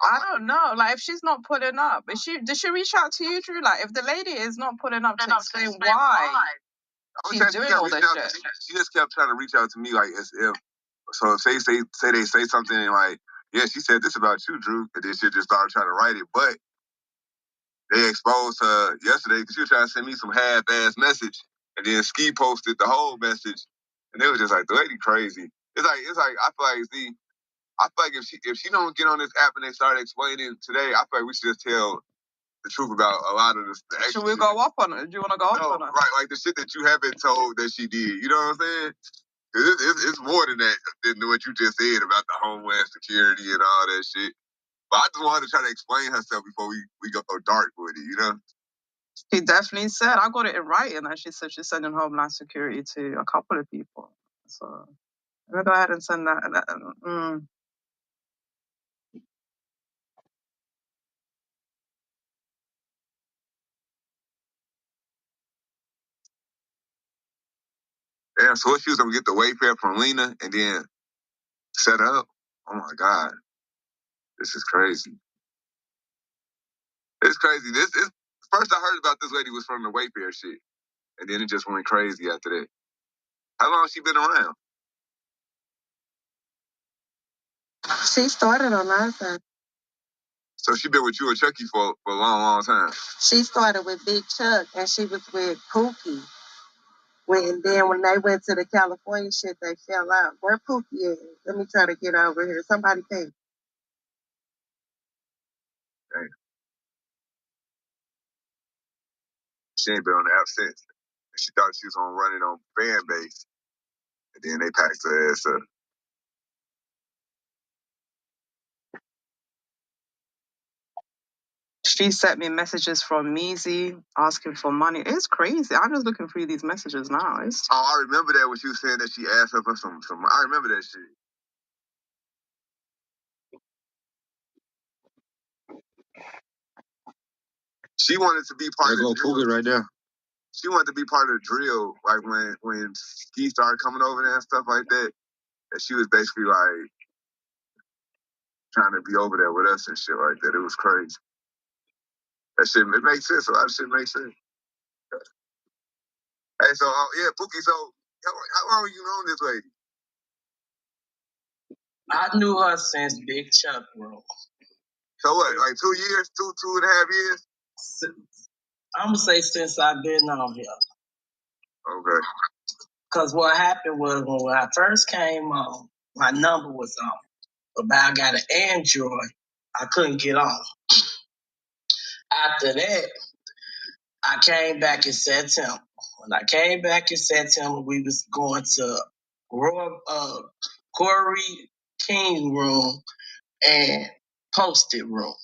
I don't know. Like, if she's not putting up, did she reach out to you, Drew? Like, if the lady is not putting up to explain why she's doing all this shit. She just kept trying to reach out to me like as if. So if they say something like, yeah, she said this about you, Drew, and then she just started trying to write it. But they exposed her yesterday because she was trying to send me some half-ass message, and then Skii posted the whole message, and they was just like, the lady crazy. It's like I feel like if she don't get on this app and they start explaining today, I feel like we should just tell the truth about a lot of this. Should we go up on it? Do you want to go up on it? Right, like the shit that you haven't told that she did. You know what I'm saying? 'Cause it's more than that than what you just said about the Homeland Security and all that shit. But I just wanted to try to explain herself before we go dark with it, you know? She definitely said, I got it in writing, and she said she's sending Homeland Security to a couple of people. So we'll go ahead and send that. Yeah, so what she was gonna get the Wayfair from Lena and then set up. Oh my God. This is crazy. It's crazy. This is first I heard about this lady was from the Wayfair shit, and then it just went crazy after that. How long has she been around? She started on our side. So she been with you and Chucky for a long, long time. She started with Big Chuck, and she was with Pookie. When they went to the California shit, they fell out. Where Pookie is? Let me try to get over here. Somebody pay. Dang. She ain't been on the app since. She thought she was on running on fan base, and then they packed her ass up. She sent me messages from Measy asking for money. It's crazy. I'm just looking through these messages now. Oh, I remember that when she was saying that she asked her for some. I remember that shit. She wanted to be part of the drill. Right there. She wanted to be part of the drill, like when Skii started coming over there and stuff like that. And she was basically like trying to be over there with us and shit like that. It was crazy. That shit, it makes sense. A lot of shit makes sense. Hey, so yeah, Pookie. So how long you known this lady? I knew her since Big Chuck room. So what? Like 2 years, two and a half years? I'm gonna say since I've been on here. Okay. Cause what happened was when I first came on, my number was on. But I got an Android, I couldn't get on. After that, I came back in September. When I came back in September, we was going to Corey King room and Posted room.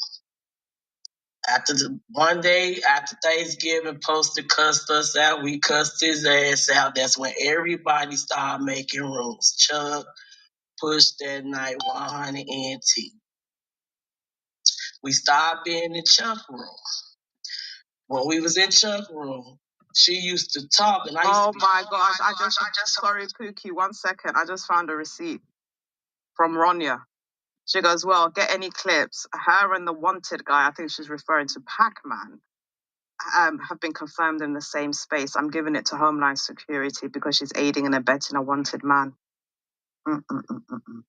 After one day after Thanksgiving, Posted cussed us out. We cussed his ass out. That's when everybody started making rooms. Chuck pushed that night 100 NT. We started being in Chuck room. When we was in Chuck room, she used to talk, and I used to. My gosh! I just sorry, Pookie. 1 second. I just found a receipt from Ronyä. She goes, well, get any clips. Her and the wanted guy, I think she's referring to Pac-Man, have been confirmed in the same space. I'm giving it to Homeland Security because she's aiding and abetting a wanted man. Mm-mm-mm-mm.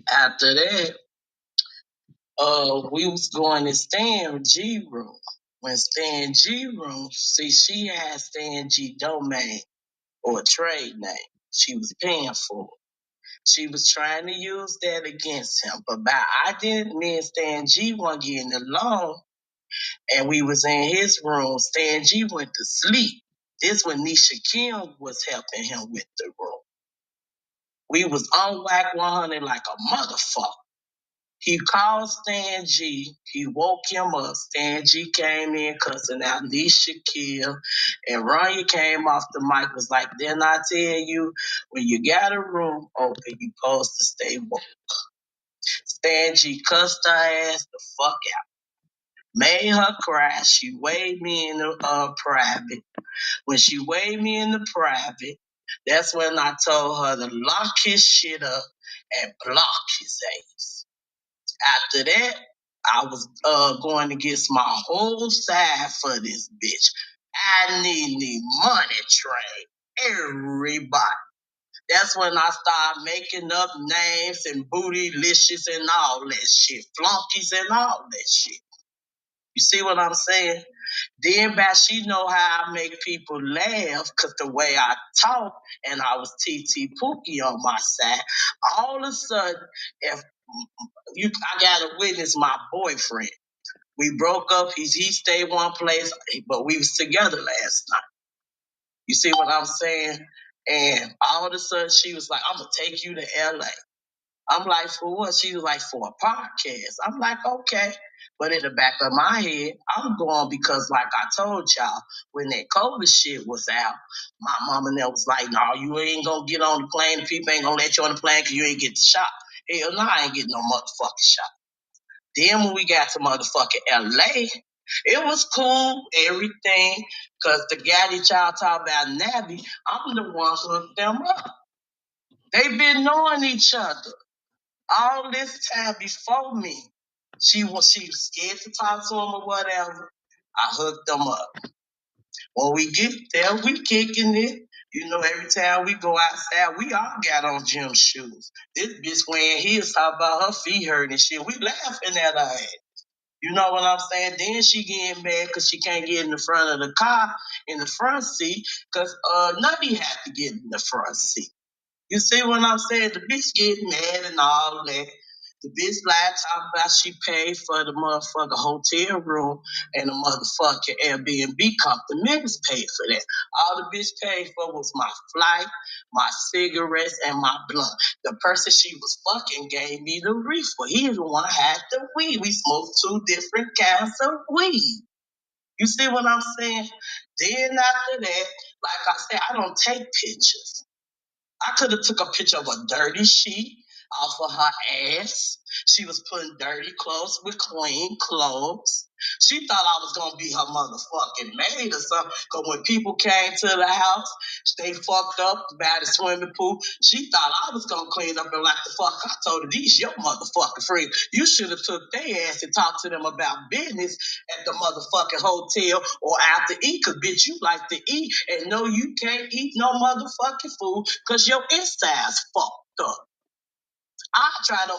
After that, we was going to Stan G room. When Stan G room, see, she had Stan G domain or a trade name. She was paying for it. She was trying to use that against him. But me and Stan G weren't getting along, and we was in his room. Stan G went to sleep. This when Nisha Kim was helping him with the room. We was on whack 100 like a motherfucker. He called Stan G. He woke him up. Stan G came in cussing out Nisha Kill. And Ronyä came off the mic, was like, didn't I tell you, when you got a room open, you supposed to stay woke. Stan G cussed her ass the fuck out. Made her cry. She waved me in the private. When she waved me in the private, that's when I told her to lock his shit up and block his ass. After that, I was going to get my whole side for this bitch. I need the money train. Everybody. That's when I started making up names and bootylicious and all that shit. Flunkies and all that shit. You see what I'm saying? Then back, she know how I make people laugh because the way I talk, and I was TT Pookie on my side. All of a sudden, if I gotta witness my boyfriend. We broke up. He stayed one place, but we was together last night. You see what I'm saying? And all of a sudden, she was like, "I'm gonna take you to LA." I'm like, "For what?" She was like, "For a podcast." I'm like, "Okay." But in the back of my head, I'm going because, like I told y'all, when that COVID shit was out, my mom and them was like, "No, you ain't gonna get on the plane. The people ain't gonna let you on the plane because you ain't get the shot." Hell no, I ain't getting no motherfucking shot. Then when we got to motherfucking LA, it was cool, everything, because the guy that y'all talk about, Navi, I'm the one who hooked them up. They been knowing each other. All this time before me, she was scared to talk to him or whatever. I hooked them up. When we get there, we kicking it. You know, every time we go outside, we all got on gym shoes. This bitch wearing heels, talking about her feet hurting and shit. We laughing at her ass. You know what I'm saying? Then she getting mad because she can't get in the front of the car in the front seat because Nutty had to get in the front seat. You see what I'm saying? The bitch get mad and all that. The bitch lied talking about she paid for the motherfucking hotel room and the motherfucking Airbnb comp. The niggas paid for that. All the bitch paid for was my flight, my cigarettes, and my blunt. The person she was fucking gave me the reefer. He the one had the weed. We smoked 2 different kinds of weed. You see what I'm saying? Then after that, like I said, I don't take pictures. I could have took a picture of a dirty sheet off of her ass. She was putting dirty clothes with clean clothes. She thought I was gonna be her motherfucking maid or something. Cause when people came to the house, they fucked up by the swimming pool. She thought I was gonna clean up and like the fuck. I told her, these your motherfucking friends. You should have took their ass and talked to them about business at the motherfucking hotel or out to eat. Cause bitch, you like to eat and no, you can't eat no motherfucking food cause your insides fucked up. I try to.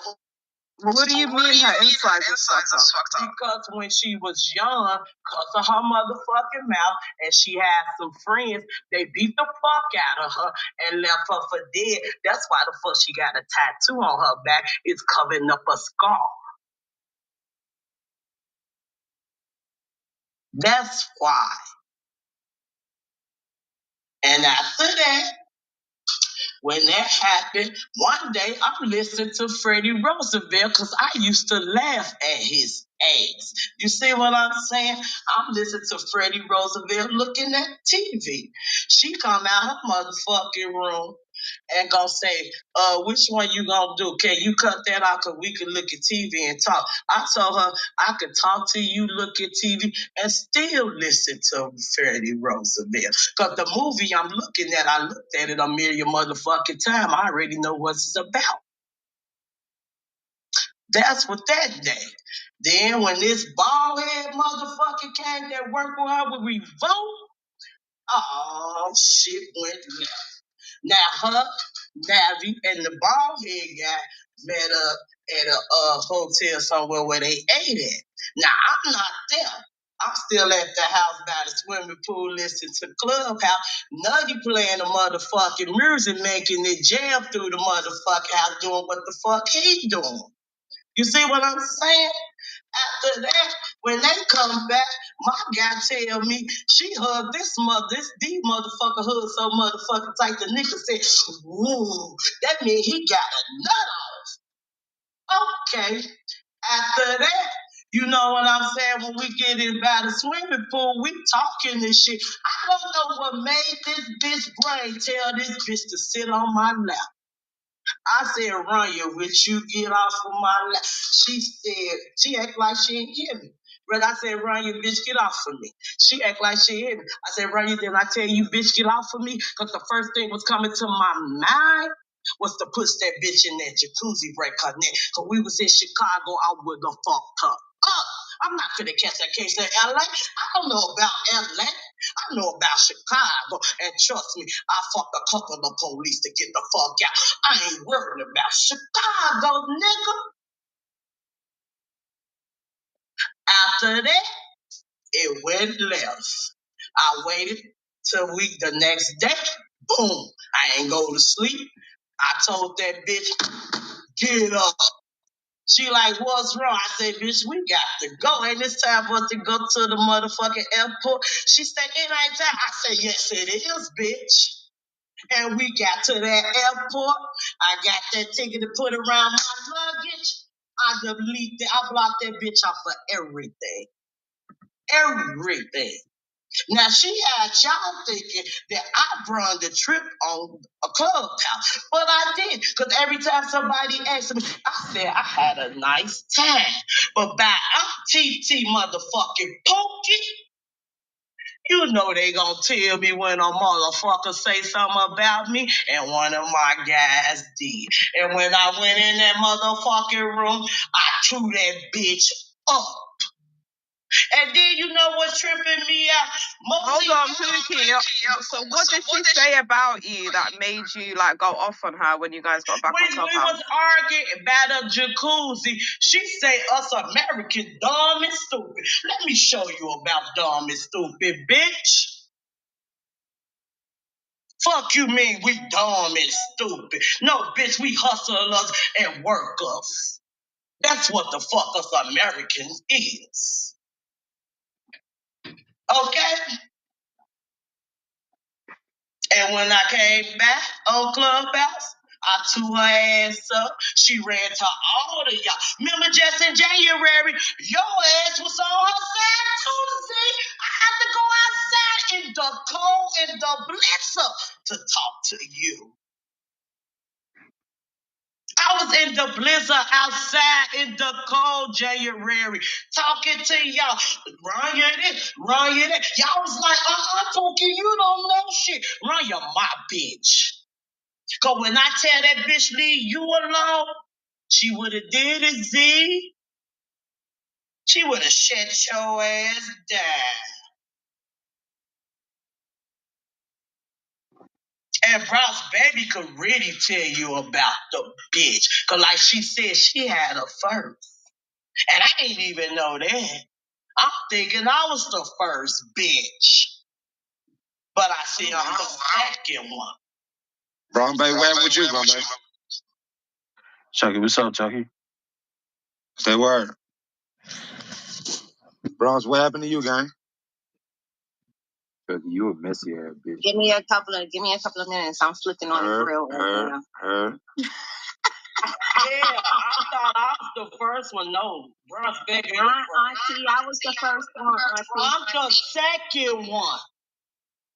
What do you mean her insides is fucked up? Because when she was young, because of her motherfucking mouth, and she had some friends, they beat the fuck out of her and left her for dead. That's why the fuck she got a tattoo on her back. It's covering up a scar. That's why. And after that, when that happened, one day I'm listening to Freddie Roosevelt because I used to laugh at his ass. You see what I'm saying? I'm listening to Freddie Roosevelt looking at TV. She come out her motherfucking room and gonna say, which one you gonna do? Can you cut that out cause we can look at TV and talk? I told her I could talk to you, look at TV, and still listen to Freddie Roosevelt. Cause the movie I'm looking at, I looked at it a million motherfucking time. I already know what it's about. That's what that day. Then when this bald head motherfucker came that worked with her with Revolt, oh shit went left. Now her, Navi, and the bald head guy met up at a hotel somewhere where they ate at. Now I'm not there. I'm still at the house by the swimming pool listening to Clubhouse. Nutty playing the motherfucking music, making it jam through the motherfucking house, doing what the fuck he doing. You see what I'm saying? After that, when they come back, my guy tell me she hugged these motherfucker hugged so motherfucking tight. The nigga said, "Ooh, that mean he got a nut off." Okay. After that, you know what I'm saying? When we get in by the swimming pool, we talking this shit. I don't know what made this bitch brain tell this bitch to sit on my lap. I said, Ronyä, would you get off of my lap? She said, she act like she ain't hear me. But I said, Ronyä, bitch, get off of me. She act like she hear me. I said, Ronyä, did I tell you, bitch, get off of me? Because the first thing was coming to my mind was to push that bitch in that jacuzzi, break her neck. Because we was in Chicago, I would have fucked her up. I'm not gonna catch that case in LA. I don't know about LA. I know about Chicago. And trust me, I fucked a couple of the police to get the fuck out. I ain't worried about Chicago, nigga. After that, it went left. I waited till the next day. Boom. I ain't go to sleep. I told that bitch, get up. She like, what's wrong? I said, bitch, we got to go. Ain't this time for us to go to the motherfucking airport? She said, it ain't time. I said, yes, it is, bitch. And we got to that airport. I got that ticket to put around my luggage. I blocked that bitch off for everything. Everything. Now she had y'all thinking that I brung the trip on a clubhouse, but I did. Because every time somebody asked me, I said I had a nice time. But by TT motherfucking Pookie, You know they gonna tell me when a motherfucker say something about me, and one of my guys did. And when I went in that motherfucking room, I threw that bitch up. And then you know what's tripping me out? Hold on, Pookie. So what did she say about you that made you like go off on her when you guys got back on We Clubhouse? was arguing about a jacuzzi. She say us Americans dumb and stupid. Let me show you about dumb and stupid, bitch. Fuck you mean we dumb and stupid? No, bitch, we hustlers and workers. That's what the fuck us Americans is. Okay? And when I came back on Clubhouse, I threw her ass up. She ran to all of y'all. Remember just in January, your ass was on her side too. See, I had to go outside in the cold and the blizzard to talk to you. I was in the blizzard outside in the cold January talking to y'all. Ronyä this, Ronyä that. Y'all was like, Pookie, you don't know shit. Ronyä my bitch. Cause when I tell that bitch leave you alone, she would have did it, Z. She would have shut your ass down. And Bronx Baby could really tell you about the bitch. Cause like she said, she had her first. And I didn't even know that. I'm thinking I was the first bitch. But I see I'm the second one. Wrong Bay, where would you, Wrong Bay? Chucky, what's up, Chucky? Say word. Bronx, what happened to you, gang? Chucky, you a messy ass bitch. Give me a couple of minutes. I'm flipping on the grill right now. Yeah, I thought I was the first one. No, Bronx Baby. Auntie, I was the first one, Auntie. I'm the second one.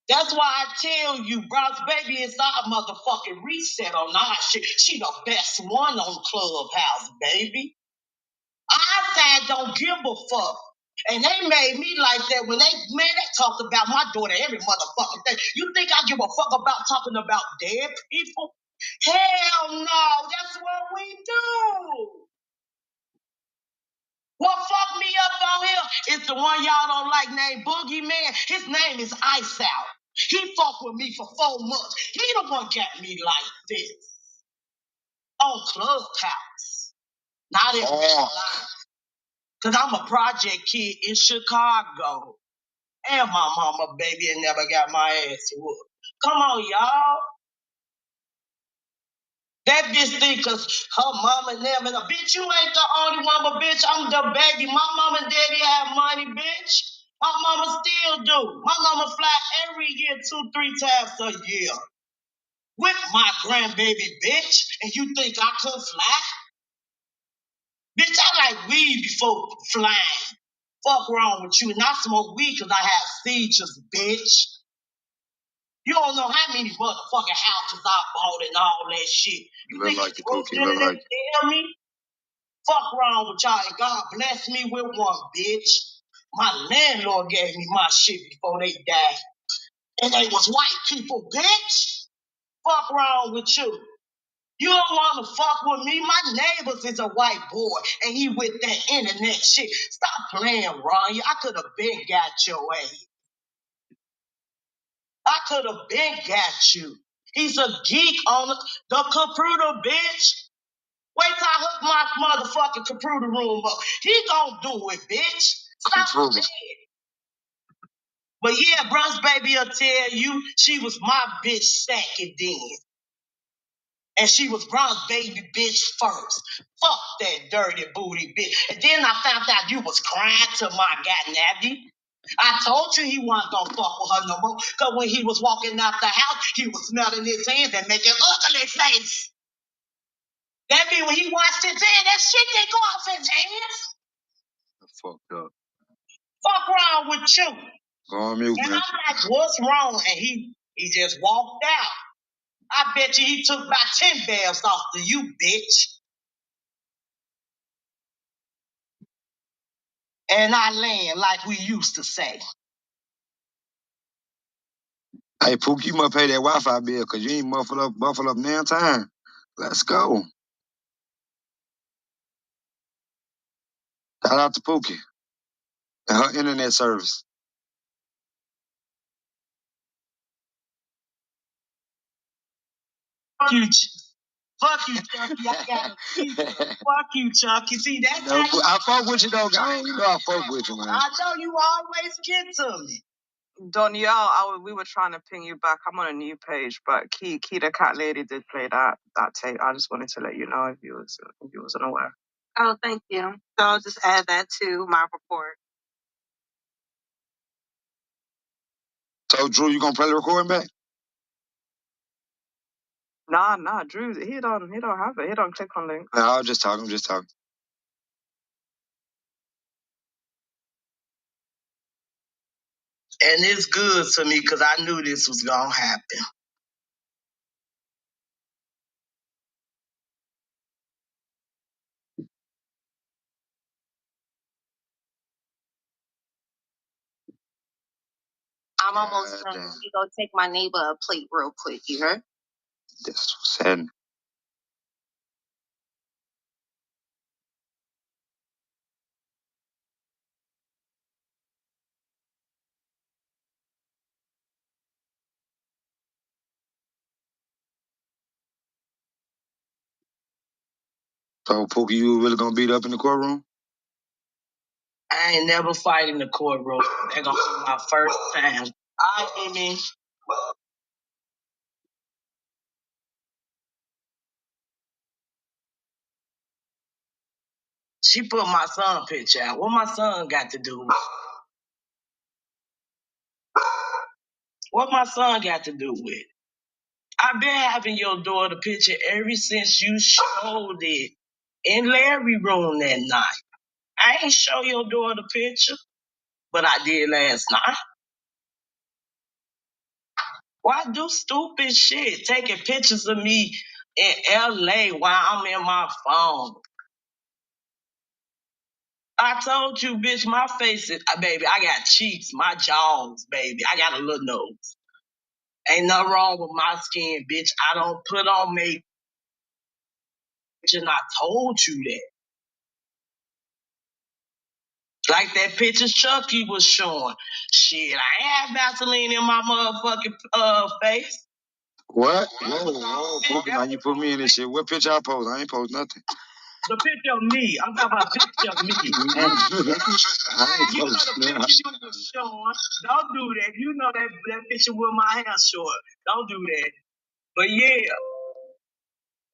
That's why I tell you, Bronx Baby is our motherfucking reset on our shit. She the best one on Clubhouse, baby. I said don't give a fuck. And they made me like that when they talked about my daughter every motherfucking thing. You think I give a fuck about talking about dead people? Hell no, that's what we do. What fucked me up on here is the one y'all don't like named Boogie Man. His name is Ice Out. He fucked with me for 4 months. He the one got me like this on Clubhouse. Not in real life. Because I'm a project kid in Chicago. And my mama, baby, and never got my ass whooped. Come on, y'all. That bitch think cause her mama and them and a bitch, you ain't the only one, but bitch, I'm the baby. My mama and daddy have money, bitch. My mama still do. My mama fly every year 2-3 times a year. With my grandbaby, bitch. And you think I could fly? Bitch, I like weed before flying. Fuck wrong with you. And I smoke weed cause I have seizures, bitch. You don't know how many motherfucking houses I bought and all that shit. You Look think like it's the worth cookie, them look to like tell me? Fuck wrong with y'all, and God bless me with one, bitch. My landlord gave me my shit before they died. And they was white people, bitch. Fuck wrong with you. You don't want to fuck with me. My neighbors is a white boy, and he with that internet shit. Stop playing, Ronyä. I could have been got your ass. I could have been got you. He's a geek on the computer, bitch. Wait till I hook my motherfucking computer room up. He gonna do it, bitch. Stop playing. But yeah, Bronx Baby will tell you she was my bitch second then. And she was Bronx Baby bitch first. Fuck that dirty booty bitch. And then I found out you was crying to my goddamn. I told you he wasn't gonna fuck with her no more. Cause when he was walking out the house, he was smelling his hands and making ugly face. That mean when he washed his hands, that shit didn't go off his hands. That's fucked up. Fuck wrong with you? Go on mute, And man. I'm like, what's wrong? And he just walked out. I bet you he took about 10 bells off to you, bitch. And I land like we used to say. Hey, Pookie, you must pay that Wi-Fi bill because you ain't muffled up now time. Let's go. Shout out to Pookie and her internet service. Fuck you, fuck you, Chucky. I got it. Fuck you, Chucky. See, that's no, I fuck with you, though, guy. You know I fuck with you, man. I know you always get to me. Danielle, we were trying to ping you back. I'm on a new page, but Key the cat lady did play that tape. I just wanted to let you know if you wasn't aware. Oh, thank you. So I'll just add that to my report. So, Drew, you gonna play the recording back? Nah, Drew, he don't have it. He don't click on link. No, I'm just talking. And it's good to me because I knew this was going to happen. I'm almost done. You go take my neighbor a plate real quick, you heard? This was sad. So, Pookie, you really gonna beat up in the courtroom? I ain't never fight in the courtroom. That's going to be my first time. All right, Mimi. She put my son picture out. What my son got to do with it? What my son got to do with it? I've been having your daughter picture ever since you showed it in Larry room that night. I ain't show your daughter picture, but I did last night. Why do stupid shit? Taking pictures of me in LA while I'm in my phone. I told you, bitch, my face is, baby, I got cheeks, my jaws, baby. I got a little nose. Ain't nothing wrong with my skin, bitch. I don't put on makeup. And I told you that. Like that picture Chucky was showing. Shit, I ain't have Vaseline in my motherfucking face. What? Whoa, Pookie, now you put me in this shit. What picture I post? I ain't post nothing. The picture of me. I'm talking about a picture of me. I ain't You know post the nothing. picture you was showing. Don't do that. You know that picture with my hair short. Don't do that. But yeah,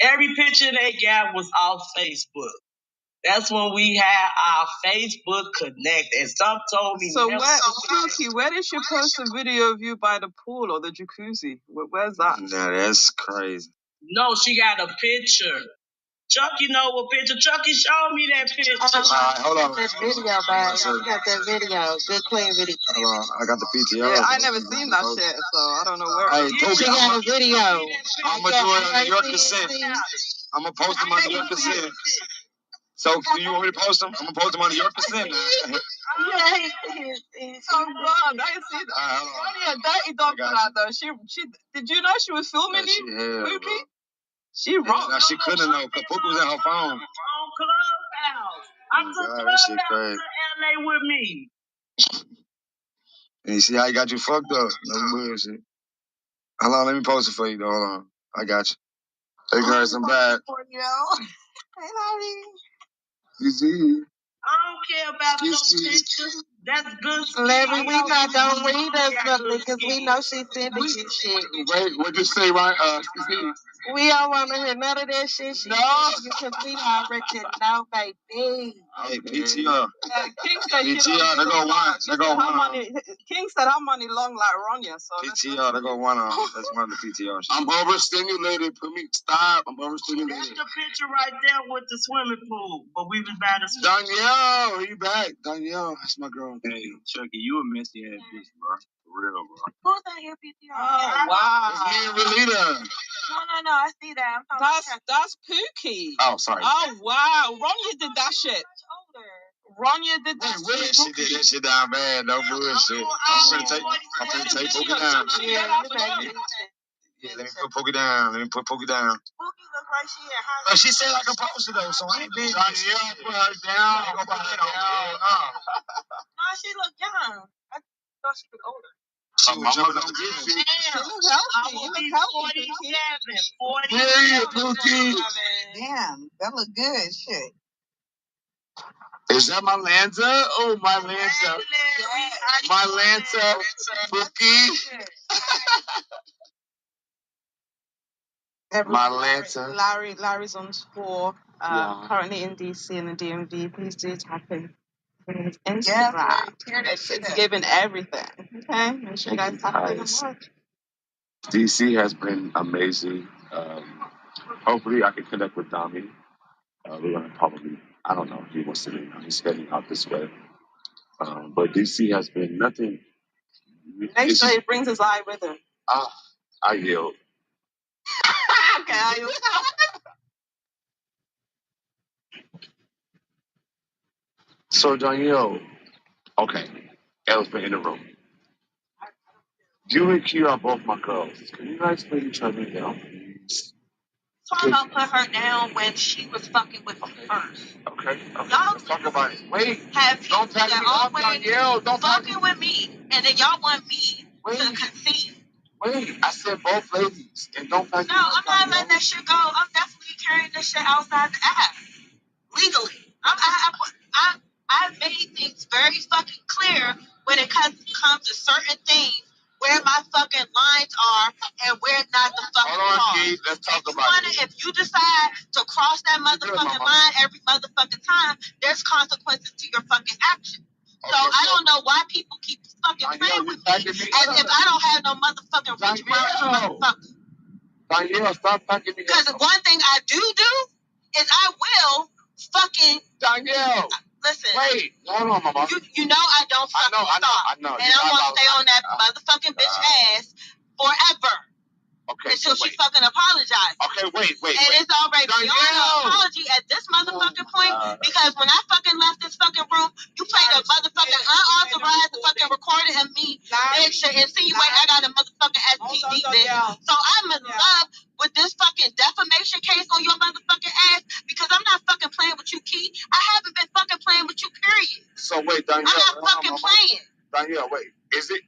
every picture they got was off Facebook. That's when we had our Facebook Connect. And some told me. So where did you post a video of you by the pool or the jacuzzi? Where's that? Nah, that's crazy. No, she got a picture. Chucky know what picture. Chucky showed me that picture. All right, hold on. That video, babe. You got that video. Good, clean video. Hold on. I got the PTR. Yeah, I never seen that shit, so I don't know where. Hey, Pookie, She got a video. I'm going to do it under your consent. I'm going to post them under your consent. So, do you want me to post them? I'm going to post them under your consent now. Oh God, I didn't see that. Ronyä, dirty dog for that though. She did you know she was filming you? Pookie? She wrong. No, she couldn't know because Pookie was in her phone. On Clubhouse. I took that shit Clubhouse crazy. to LA with me. And you see how he got you fucked up? No bullshit. Hold on, let me post it for you though. Hold on. I got you. Hey guys, I'm back. Hey, Lottie. You see? I don't care about those pictures. That's good. Larry, we not gonna read us nothing because we know she's sending you shit. Wait, what you say, right? We don't want to hear none of that shit. No, because we already know, baby. Hey, PTR. King said PTR, they go one. They go one. King said her money long like Ronyä, so PTR, they go one on. That's one of the PTRs. I'm overstimulated. Put me stop. I'm overstimulated. That's the picture right there with the swimming pool. But we was by the swim. Danielle, you back? Danielle, that's my girl. Hey, Chucky, you a messy ass bitch, bro. For real, bro. Who's that here, PTR? Oh wow. It's me and Relita. No, I see that. That's Pookie. Oh, sorry. Oh wow, Ronyä did that shit. Ronyä did that shit. She did that shit down bad, no bullshit. I'm finna take Pookie down. Yeah, let me put Pookie down. Pookie look like she had high. But she said I could post it though, so I ain't been. Yeah, put her down. Ain't gonna put that on. No, she look young. I thought she was older. She was jumping up the gym. She look healthy. You look healthy, Pookie. Yeah, Pookie. Damn, that look good. Shit. Is that my Lanta? Oh, my Lanta. My Lanta. Pookie. My Lanta. Larry's on tour, currently in DC and the DMV. Please do tap in on his Instagram. It's giving everything. Okay, make sure you guys tap in and watch. DC has been amazing. Hopefully, I can connect with Dami. We're gonna probably, I don't know, if he wants to be. He's heading out this way. But DC has been nothing. Make sure he brings his eye with him. I yield. Okay, I yield. So Danielle, okay, elephant in the room. You and Kia are both my girls. Can you guys put each other down, please? So I put her down when she was fucking with me first. Okay. Y'all Let's talk about it. Wait. have people Don't pack that me up, always Danielle. Don't pack me. fucking with me, and then y'all want me to concede. Wait. I said both ladies, and don't pack No, me up, I'm not Danielle. letting that shit go. I'm definitely carrying this shit outside the app legally. I made things very fucking clear when it comes to certain things where my fucking lines are and where not the fucking Hold on, cross. Skii. Let's talk about it. If you decide to cross that motherfucking line every motherfucking time, there's consequences to your fucking actions. So I don't know why people keep fucking playing with me as if I don't have no motherfucking reach around you motherfuckers. Danielle, stop packing me up. Because one thing I do is I will fucking Danielle. listen. Wait, hold on, mama. You know I don't fucking stop. I know. And I'm gonna stay on that motherfucking bitch ass forever. Okay, Until she fucking apologizes. Okay, wait. And it's already beyond an apology at this motherfucking point because when I fucking left this fucking room, you played a motherfucking unauthorized fucking recording of me, bitch, and insinuate I got a motherfucking STD, bitch. So I'm in love with this fucking defamation case on your motherfucking ass because I'm not fucking playing with you, Key. I haven't been fucking playing with you, period. So wait, Danielle. I'm not fucking playing. Danielle, wait.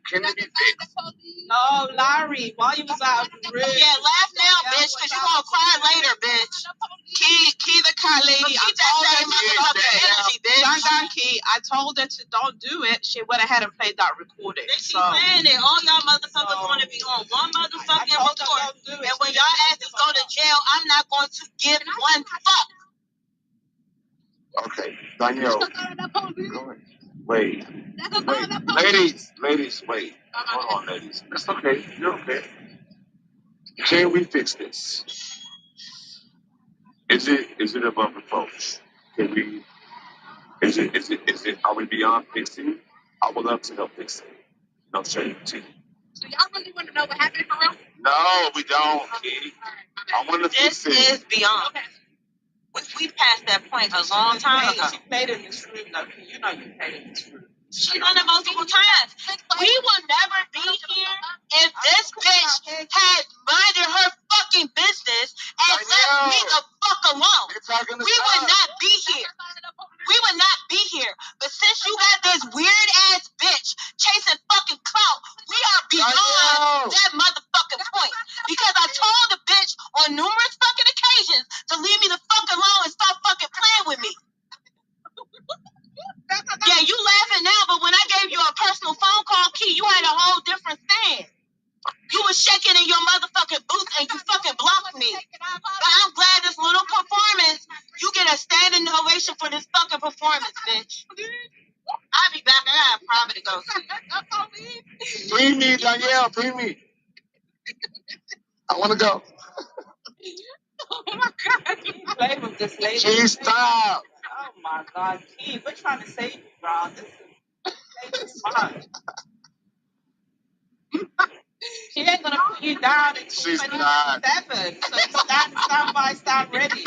Can it be fixed? No, Larry, while you was out, yeah, laugh now, bitch, because you gonna cry later, bitch. Key the car lady. Keep that same motherfucking energy, bitch. Young Key, I told her to don't do it. She went ahead and played that recording. They keep saying it. All y'all motherfuckers want to be on one motherfucking report. And when y'all asses go to jail, I'm not going to give one fuck. Okay, Danielle. Go ahead. Wait. Ladies, wait. Hold on, ladies. That's okay. You're okay. Can we fix this? Is it above reproach? Can we? Is it? Are we beyond fixing? I would love to help fix it. No shame to you. So y'all really want to know what happened for real? No, we don't, Key. I want to fix This it. is beyond. We passed that point a long time ago. She played in this room, though. You know you played in this room. She's done it multiple times. We will never be here if this bitch had minded her fucking business and left me the fuck alone. We would not be here. We would not be here. But since you got this weird ass bitch chasing fucking clout, we are beyond that motherfucking point. Because I told the bitch on numerous fucking occasions to leave me the fuck alone and stop fucking playing with me. Yeah, you laughing now, but when I gave you a personal phone call, Key, you had a whole different stand. You was shaking in your motherfucking boots and you fucking blocked me. But I'm glad this little performance, you get a standing ovation for this fucking performance, bitch. I'll be back. I got a private to go to. Free me, Danielle. Free me. I want to go. Oh my God, you play with this lady. Key, stop. Oh my God, Key, we're trying to save you, bro. This is smart. She ain't gonna put you down until She's 2027. So stand by, stand ready.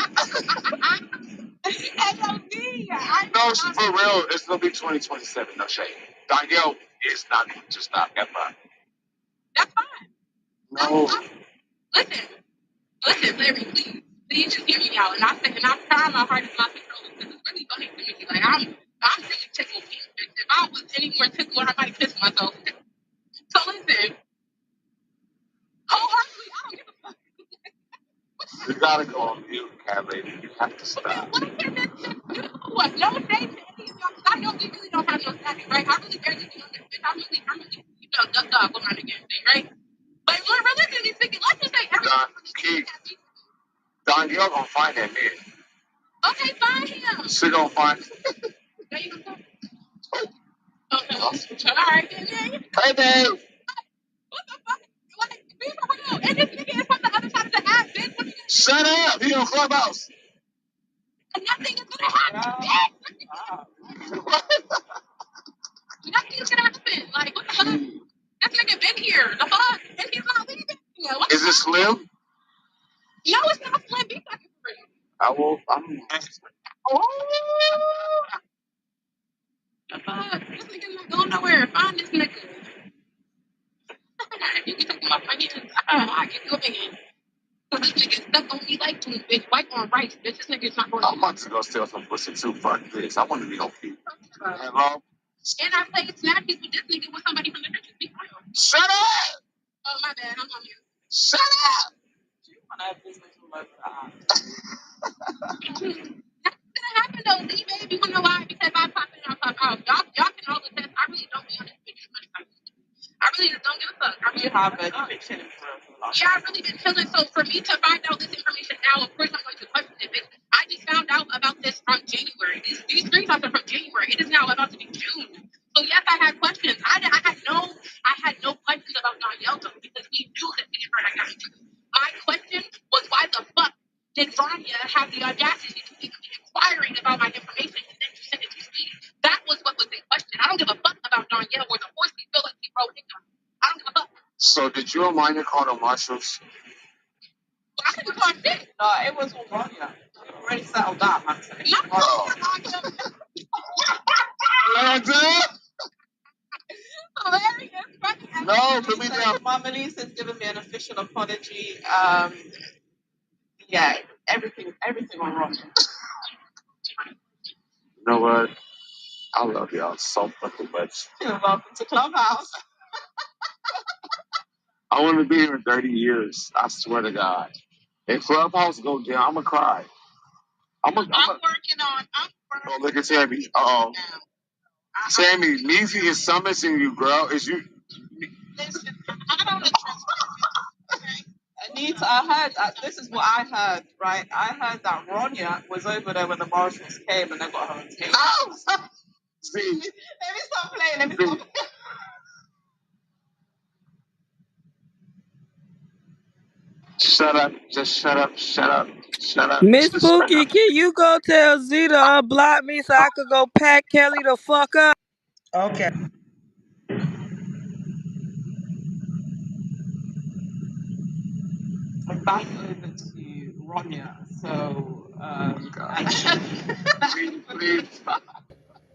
No, for real, it's gonna be 2027. No shade. Danielle is not just not hip hop. That's fine. No. Listen, Larry, please just hear me out. And I'm trying my hardest not to control it because it's really funny to me. Like I'm really tickled. If I was any more tickled, I might have kissed myself. So listen, wholeheartedly, I don't give a fuck. You gotta go on mute, cat lady. You have to stop. What can this bitch do? What? No shade to any of y'all, because I know we really don't have no static, right? I really barely be on this bitch. I'm really, dog on my nigga thing, right? But we're listening to thinking, let's just say everything. Danielle gonna find that man. Okay, find him. She gonna find. There you go. Okay. All right, then. Hey, babe. What the fuck? Like, be for real. And this nigga is from the other side of the app, bitch. What you Shut up. He on Clubhouse. nothing is gonna happen, bitch. Nothing is gonna happen. Like, what the fuck? This nigga been here. The fuck? And he's not leaving. What the Is it fuck? Slim? No, it's not Slim. Be fucking for real. I'm. Oh. The fuck? This nigga's not going nowhere. Find this nigga. If you can take him off my hands, I'll give you a hand. This nigga stuck on me like two, bitch. White on rice, bitch. This nigga's not going I'm about to go steal some pussy too. Fuck this. I want to be on feet. Hello? and I played snappies with this nigga with somebody from the church. Be real. Shut up! Oh, my bad. I'm on you. Shut up! You want to have business all over the app. That's gonna happen though, Lee, baby. You know why? Because I pop in, I pop out. Y'all can all attest. I really don't be on this bitch too much time. I really just don't give a fuck. You have it. You've been chilling for a long time. Yeah, I've really been chilling. So for me to find out this information now, of course I'm going to question it. Bitch. I just found out about this from January. These screenshots are from January. It is now about to be June. So yes, I had questions. I had no questions about Danielle though, because we knew that we heard I got into it. My question was why the fuck did Ronyä have the audacity to even be inquiring about my information and then you send it to Skii? That was what was in question. I don't give a fuck about Danielle or the horse he feel like he rode in on. I don't give a fuck. So did you and Minor call the marshals? I didn't call shit. No, it was all Ronyä. We already settled that, man. Oh. No, put me down. Mama Lisa's given me an official apology. Yeah, everything on Ronyä. You know what? I love y'all so fucking much. You're welcome to Clubhouse. I want to be here in 30 years. I swear to God. If Clubhouse go down, I'm going to cry. I'm working on. Oh, look at Tammy. Uh-oh. Tammy, Neezy is summoning you, girl. Is you? Listen, I don't trust okay? Anita, I heard, this is what I heard, right? I heard that Ronyä was over there when the marshals came and they got her on tape. Oh, see. Let me stop playing. Let me stop playing. Shut up. Just shut up. Shut up. Shut up. Miss Just shut Pookie, up. can you go tell Z to unblock me so I could go pack Kelly the fuck up? Okay. Back over to Ronyä. So, Please.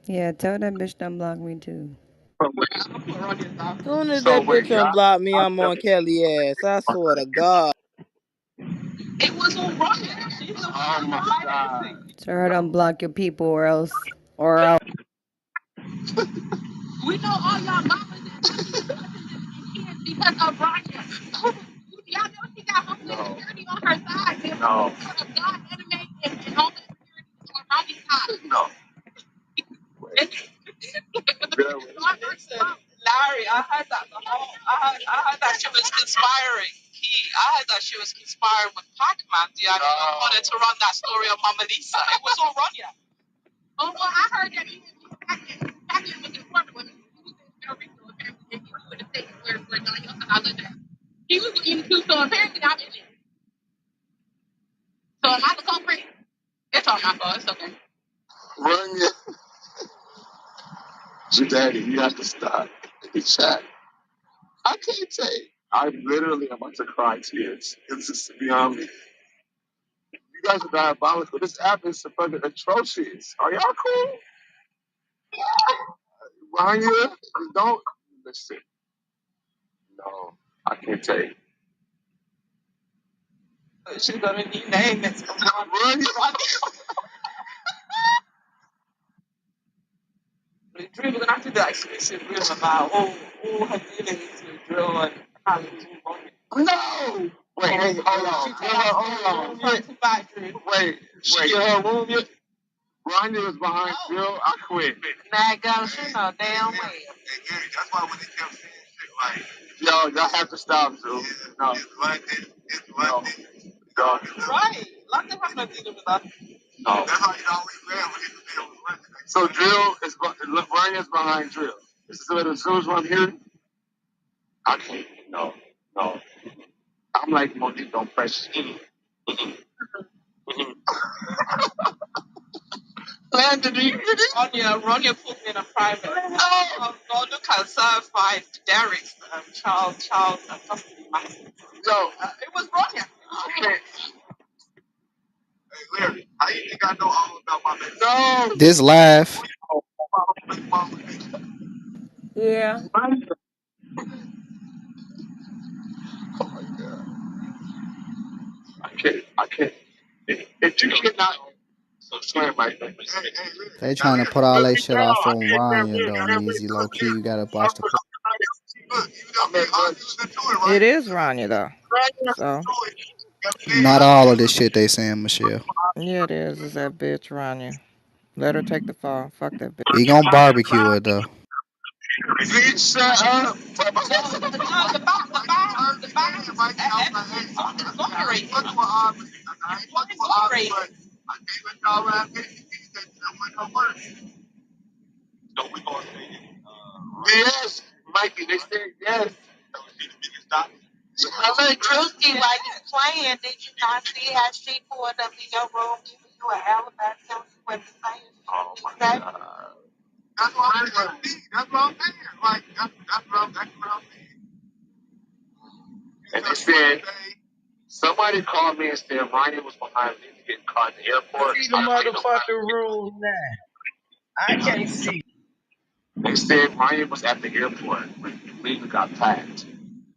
Yeah, tell that bitch to unblock me too. I'll put Ronyä down. Soon as So that wait, bitch y'all. unblock me, I'm on Kelly ass. I swear to God. It was all Ronyä. She's the Oh one my behind God. everything. Tell her to unblock your people or else. We know all y'all mamas and sisters and kids because of Ronyä. Y'all know she got Homeland Security on her side. Bitch. No. God, anime, and Homeland Security on Ronnie's side. No. Listen, Larry, I heard that I heard that she was conspiring. I heard that she was conspiring with Pac-Man. Yeah, I wanted to run that story on Mama Lisa. It was all Ronyä. Oh, well, I heard that Pac-Man was important with me. He was in Puerto Rico, apparently, and he was in the state where Danielle and I live at. He was with me too, so apparently I'm in it. So am I the culprit? It's all my fault. It's okay. Run your daddy. You have to stop. Chat. I can't take. I'm literally about to cry tears. It's just beyond me. You guys are diabolical. This app is fucking atrocious. Are y'all cool? Ryan, you don't listen. No, I can't take. She's got a new name. It's Run. Drew, we're gonna have to do an exclusive room about all her dealings with Drill and how it was all going. No. Wait, hey, hold on. Hold on. Front to back, Drew. Wait. Her room yet? Ryan was behind Jill. I quit. That goes, you know, damn well. Hey, Gary, that's why when they kept saying shit like, Yo, y'all have to stop, Drew. No. it's London, it's London. No. Right. London have no dealing with that. No. That's how you always laugh when they say it was London. So Drill is Ryan is behind Drill. This is as soon as I'm here. I can't. No. I'm like Monique on Fresh. Landon, do you get it? Ronyä put me in a private. Oh, no, look at certified Derek's child custody license. Yo, It was Ronyä. I can't. Hey, Larry, how you think I know all about my baby? No. This live. Yeah. I can't. If you cannot explain my thing. They Now, trying to Larry, put all look, they look, shit off on Ryan though, Measy. Low key, Larry, you gotta watch the clip. you got me all using to it, It right? is Ronyä though. So Not all of this shit they saying, Michelle. yeah, it is. It's that bitch Ronyä. Let her take the fall. Fuck that bitch. He gonna barbecue it though. Please shut up. Yes, Mikey, they said yes. I mean, Drewski, while you playing, did you not see how she pulled up in your room giving you an alibi, telling you what to say? Oh my Exactly. God. That's what I'm saying. That's what I'm saying. Like, that's what I'm saying. And they said, somebody called me and said Ryan was behind me to get caught at the airport. See the motherfucking rules now. I can't see. They said Ryan was at the airport when Lena got packed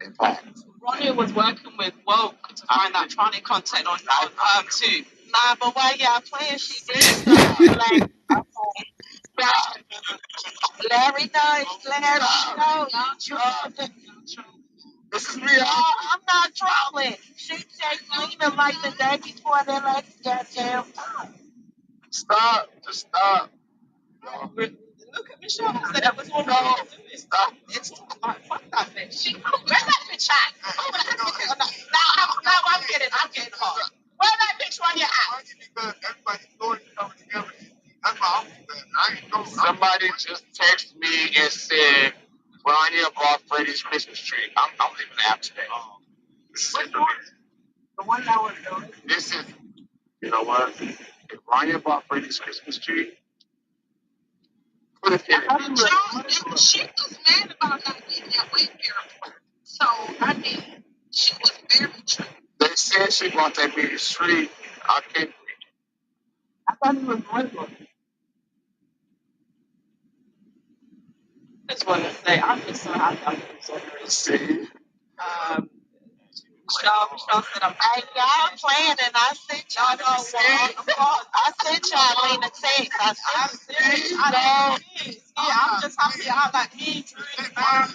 and packed. Ronyä was working with Woke to find that tranny content on too. Nah, but while y'all playing, she did start like, Larry knows, Larry knows. This is me. I'm not trolling. She said Lena like the day before they like goddamn time. Stop. Just stop. Look at Michelle said it was all wrong. Stop. It's like, fuck that bitch. Where's that bitch at? Now I'm getting hot. Where that bitch Ronyä at? Because everybody's story coming together. That's why I ain't know. Somebody just texted me and said Rania bought Freddie's Christmas tree. I'm leaving the app today. The one that was doing. This is, you know what? If Rania bought Freddie's Christmas tree, put it in it. She was mad about not getting that weight verified. So, I mean, she was very true. They said she bought that big tree. I can't. I thought he was Muslim. I just want to say, I'm just so happy I'm so very See? Michelle said I'm Hey, y'all playing and I sent y'all I sent y'all Lena text. I sent I'm just happy I like me, Drew, man.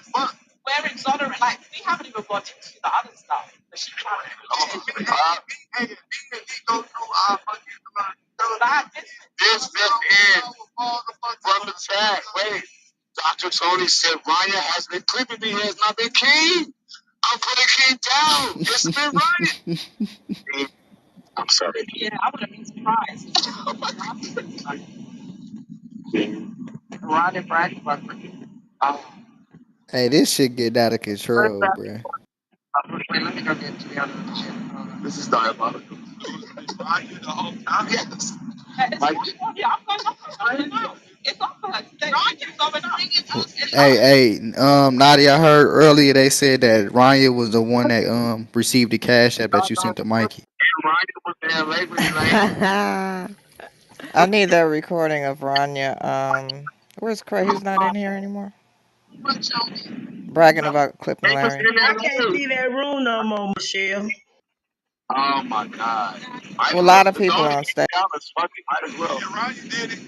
We're exonerate. Like, we haven't even got into the other stuff. But she can't. This in from the chat. Wait. Dr. Tony said Rania has been clipping me. He has not been King. I'm putting King down. It's been Rania. I'm sorry. Yeah, I would have been surprised. Ronnie Brady was Um, Hey, this shit getting out of control, bruh. Wait, let me go get to the other shit. this is diabolical. Rania the whole time. Yes. It's it's up for her. Ronnie's going up. Hey, Nadia, I heard earlier they said that Ryan was the one that received the cash app that you sent to Mikey. Ronyä was there Labor Day, I need that recording of Ronyä. Where's Cray? He's not in here anymore. What y'all mean? Bragging about clipping They was Larry. in I that can't room. see that room no more, Michelle. Oh my God. Might Well, a as well. lot of The people dog on stage. down is fucking. Might as well. Yeah, Ronyä did it.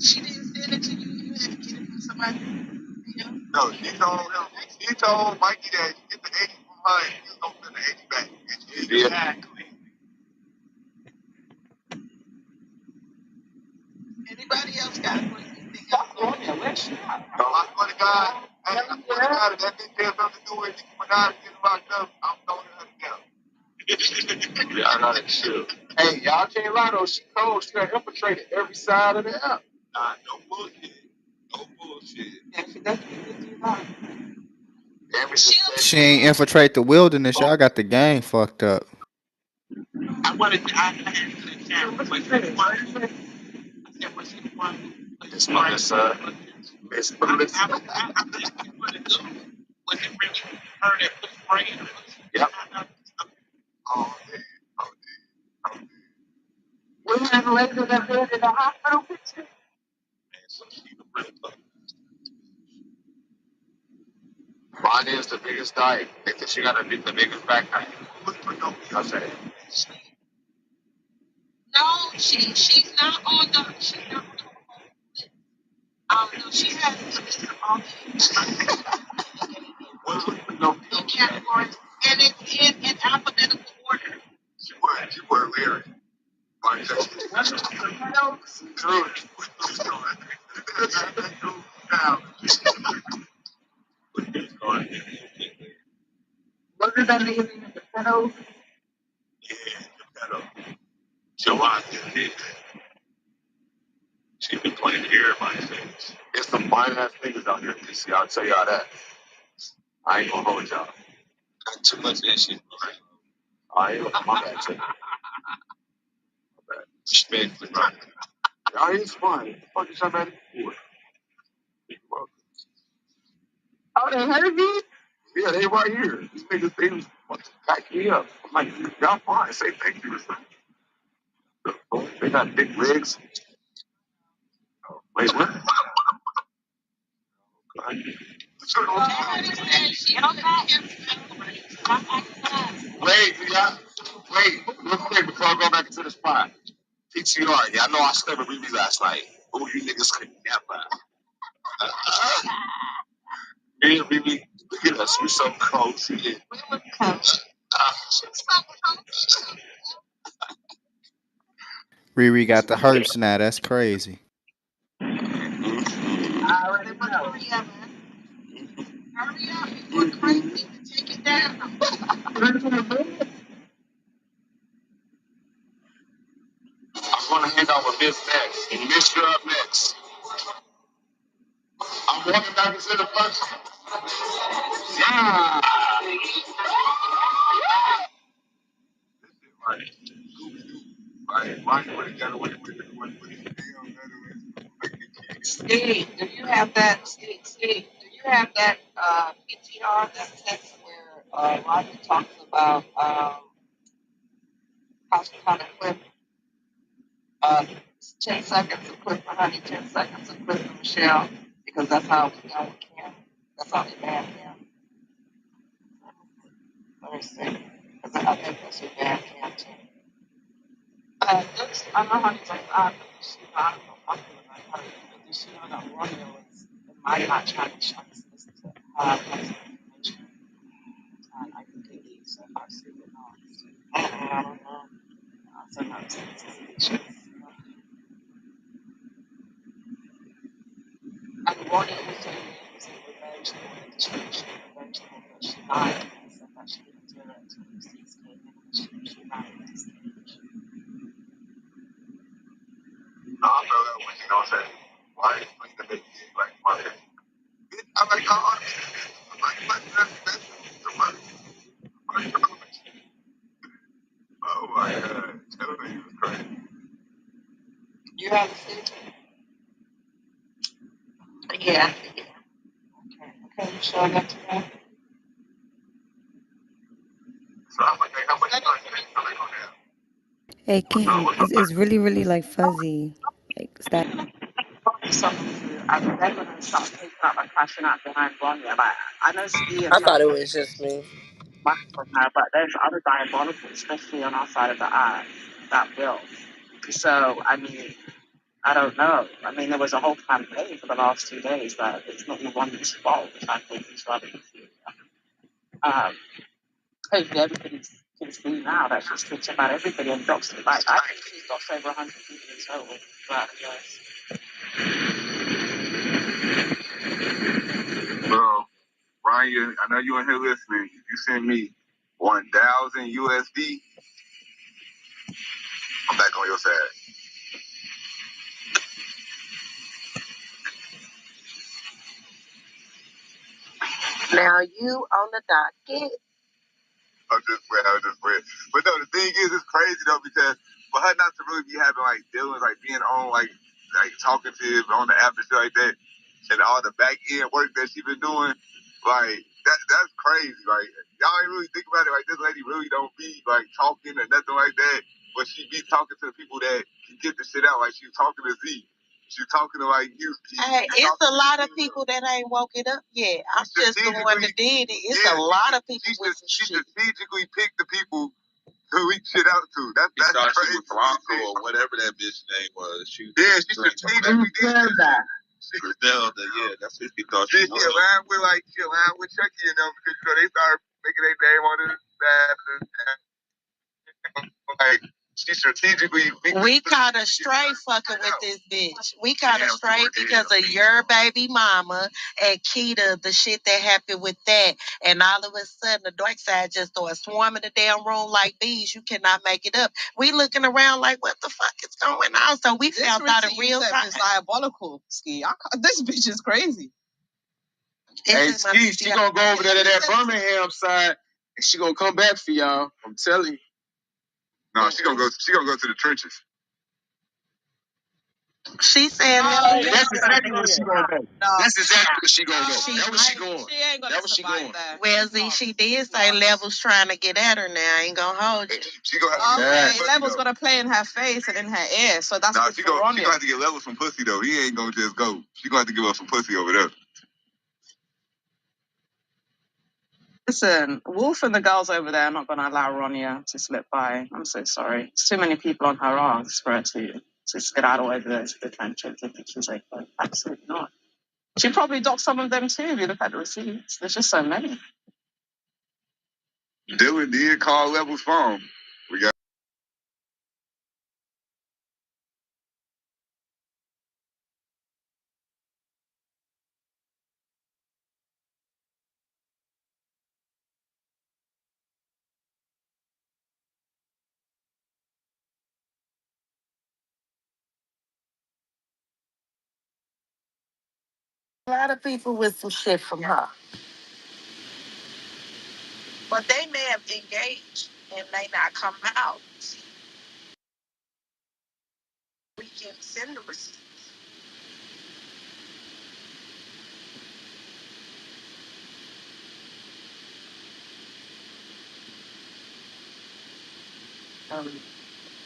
She didn't send it to you. You had to get it from somebody. Yeah. No, she told him. She told Mikey that she get the 80 from her and he was gonna send the 80 back. And she did. Exactly. Anybody else got anything else on there? Let's No, I swear to God, I swear to God, if that bitch has something to do with Nicki Minaj getting locked up, I'm throwing her down. Yeah, I got it too. Hey, y'all can't lie though. She cold. She got infiltrated every side of the app. Nah, no bullshit. No bullshit. Yeah, she definitely did that. Damn, She She ain't infiltrate the wilderness. Y'all got the game fucked up. I wanted to, I had to the chat. What you say? I said, what she want? It's my son. Miss Melissa. I'm just want to go. Was it really her that put spray in it? Yep. Oh, man. Oh, man. we have a lady that been in the hospital picture. Man, so she the real thug. Ronyä is the biggest dyke. They think she got the biggest backpack. Look for no. I said, No, she's not on the she's not on the no, she has all the categories and it's in alphabetical order. she were lyric. Like, true. Now, Wasn't that nigga in the photos? yeah, that Joanne did that. She been playing everybody's face. There's some fine ass niggas out here in DC. I'll tell y'all that. I ain't gonna hold y'all. Got too much of that shit. I ain't my bad too. My bad. Respectfully, right? Y'all is fun. What the fuck is y'all mad at me for? Oh, they heard me? Yeah, they right here. These niggas, they was fucking back me up. I'm like, y'all fine. Say thank you. They got big legs. Wait, what? Wait, y'all. Wait, real quick before I go back into the spot. PTR, y'all know I slept with Riri last night. Oh, you niggas could never. Me and Riri, look at us. We so close. Yeah. Riri got the herpes now. That's crazy. I already know. Hurry up before crazy to take it down. I'm going to hang out with Miss next. And Miss Girl up next. I'm walking back into the front. Yeah. Right. Right. Mine would have got away with it. Steve, do you have that? Steve, do you have that PTR, that text where Roger talks about how to clip 10 seconds of clip for Honey, 10 seconds of clip for Michelle, because that's how we know we can. That's how they ban him. Let me see. Because I think that's what ban him too. I know Honey's like, she's not fucking with her. But does she know that Romeo is, in my not trying to shut this listen to her information? I can do these, so I see it all. I don't know. Sometimes it's I mean, Romeo was saying it was a revenge for the church, revenge for what she lied and said that she didn't do it until the receipts came in and she lied at this stage. No, I feel that when you know what I'm saying. Why explain the big thing like my head? I like how honest it is. I'm like, oh my God. Tell me you was crazy. You haven't seen it? Yeah. Okay, you showing that to me? So I'm like, hey, I'm Hey, King, it's really, really like fuzzy. Like, stop. I'm never going to start taking out my crashing out behind Ronyä. Like, I know Skii and I stuff thought it was just me. much from her, but there's other diabolical, especially on our side of the aisle, that will. So, I mean, I don't know. I mean, there was a whole campaign for the last 2 days that it's not the one's fault. I think he's rather hopefully everybody can see now that she's bitching about everybody and drops it. Like, I think she's got over 100 people in total throughout the US. Well, Ryan, I know you in here listening. If you send me 1,000 USD, I'm back on your side. Now you on the docket. I was just playing. But no, the thing is, it's crazy though because for her not to really be having like dealings, like being on like talking to him on the app and shit like that, and all the back end work that she been doing, like that's crazy. Like y'all ain't really think about it. Like this lady really don't be like talking or nothing like that, but she be talking to the people that can get the shit out. Like she was talking to Z. She was talking to like you. Hey, it's a lot of people that ain't woke it up yet. I'm just the one that did it. It's a lot of people with some she shit. strategically picked the people to reach shit out to. That's crazy. She was Blanco or whatever that bitch name was. She strategically did that. Griselda, yeah, that's what she thought she was. She aligned with Chucky and them because you know they started making their name on this like she strategically. We caught her straight fucking with this bitch. We caught her straight because of your baby mama and Keita, the shit that happened with that. And all of a sudden, the dark side just started swarming the damn room like bees. You cannot make it up. We looking around like, what the fuck is going on? So we found out in real time. It's diabolical, Skii. This bitch is crazy. Hey, Skii, she gonna go over there to that Birmingham side, and she gonna come back for y'all. I'm telling you. No, she gonna go. She gonna go to the trenches. She said, That's exactly where she gonna go. That's exactly where she gonna go. That's where she going. She ain't gonna That's where she survive going. there. well, Z, she did say Levels trying to get at her now. I ain't gonna hold you. She gonna have to Okay, get Level's gonna play in her face and in her ear, so that's Nah, good she for gonna Ronyä. have to get levels from pussy though. He ain't gonna just go. She gonna have to give up some pussy over there. Listen, Wolf and the girls over there are not gonna allow Ronyä to slip by. I'm so sorry. It's too many people on her arms for her to skedaddle over there to the trenches. I think she's like, absolutely not. She probably docked some of them too if you look at the receipts. There's just so many. Dylan did call levels phone. We got. A lot of people with some shit from her. But they may have engaged and may not come out. We can send the receipts.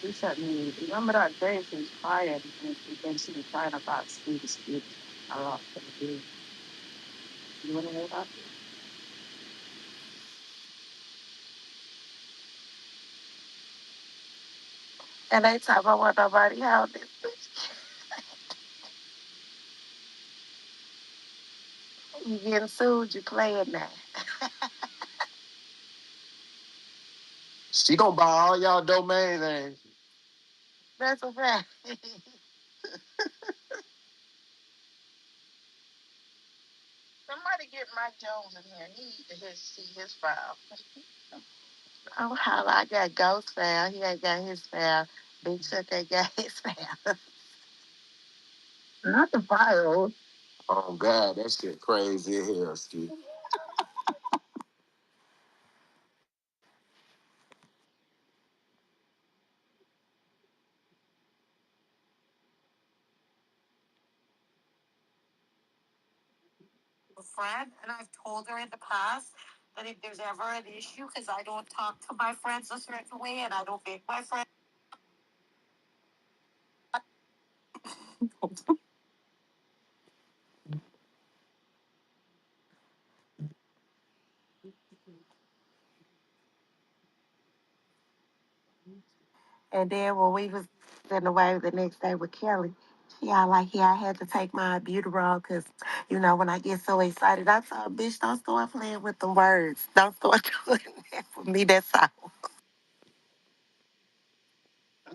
He said, me, remember that day she was crying and then she was crying about Skii. I lost it. You want to hear that? And they talk about what nobody held this bitch. You getting sued, you playing that. She gonna buy all y'all domain names. That's a fact. Somebody get Mike Jones in here. He need to see his file. Oh, holla, I got Ghost file. He ain't got his file. Big Chuck ain't got his file. Not the file. Oh God, that shit crazy as hell, Skii. A friend, and I've told her in the past that if there's ever an issue, because I don't talk to my friends a certain way and I don't make my friends. And then when we was sitting away the next day with Kelly, she all like, yeah, I had to take my albuterol because, you know, when I get so excited, I told her, bitch, don't start playing with the words. Don't start doing that for me. That's all.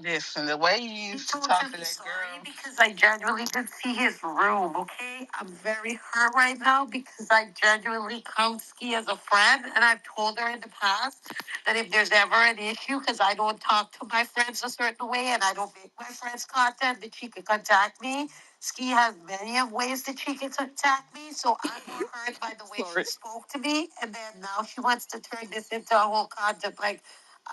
Listen, the way you used to talk to that girl. Because I genuinely did see his room, okay? I'm very hurt right now because I genuinely count Ski as a friend, and I've told her in the past that if there's ever an issue, because I don't talk to my friends a certain way and I don't make my friends content, that she could contact me. Ski has many of ways that she can contact me, so I'm more hurt by the way she spoke to me, and then now she wants to turn this into a whole content. Like,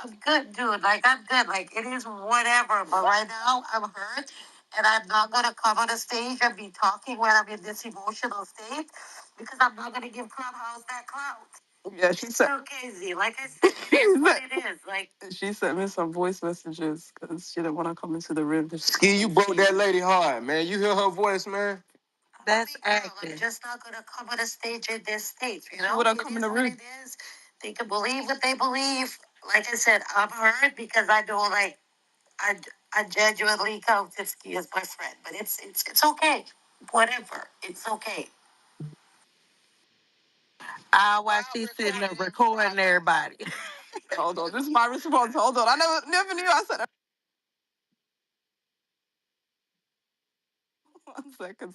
I'm good, dude. Like, I'm good. Like, it is whatever. But right now, I'm hurt. And I'm not going to come on a stage and be talking when I'm in this emotional state because I'm not going to give Clubhouse that clout. Yeah, she said. So crazy. Like I said, it's what it is. Like, She sent me some voice messages because she didn't want to come into the room. Ski, you broke that lady hard, man. You hear her voice, man? that's acting. I'm just not going to come on a stage in this state. You know, Wouldn't it come in is the what room. it is. They can believe what they believe. Like I said, I'm hurt because I know, like, I, I genuinely count Tipsky as my friend, but it's okay. Whatever. It's okay. While she's sitting there recording everybody. Hold on, this is my response. Hold on, I never knew. I said 1 second.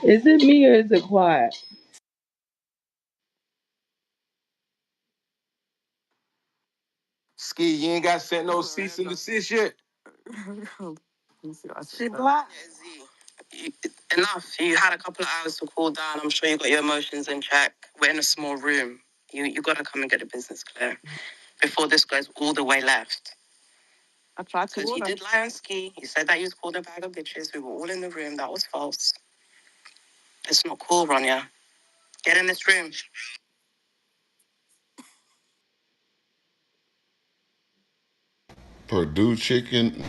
Is it me or is it quiet? Ski, you ain't got sent no cease and desist yet. She blocked. Enough. You had a couple of hours to cool down. I'm sure you got your emotions in check. We're in a small room. You got to come and get the business clear before this goes all the way left. I tried to Because you warn her. did lie on Ski. You said that you was called a bag of bitches. We were all in the room. That was false. It's not cool, Ronyä. Get in this room. Purdue chicken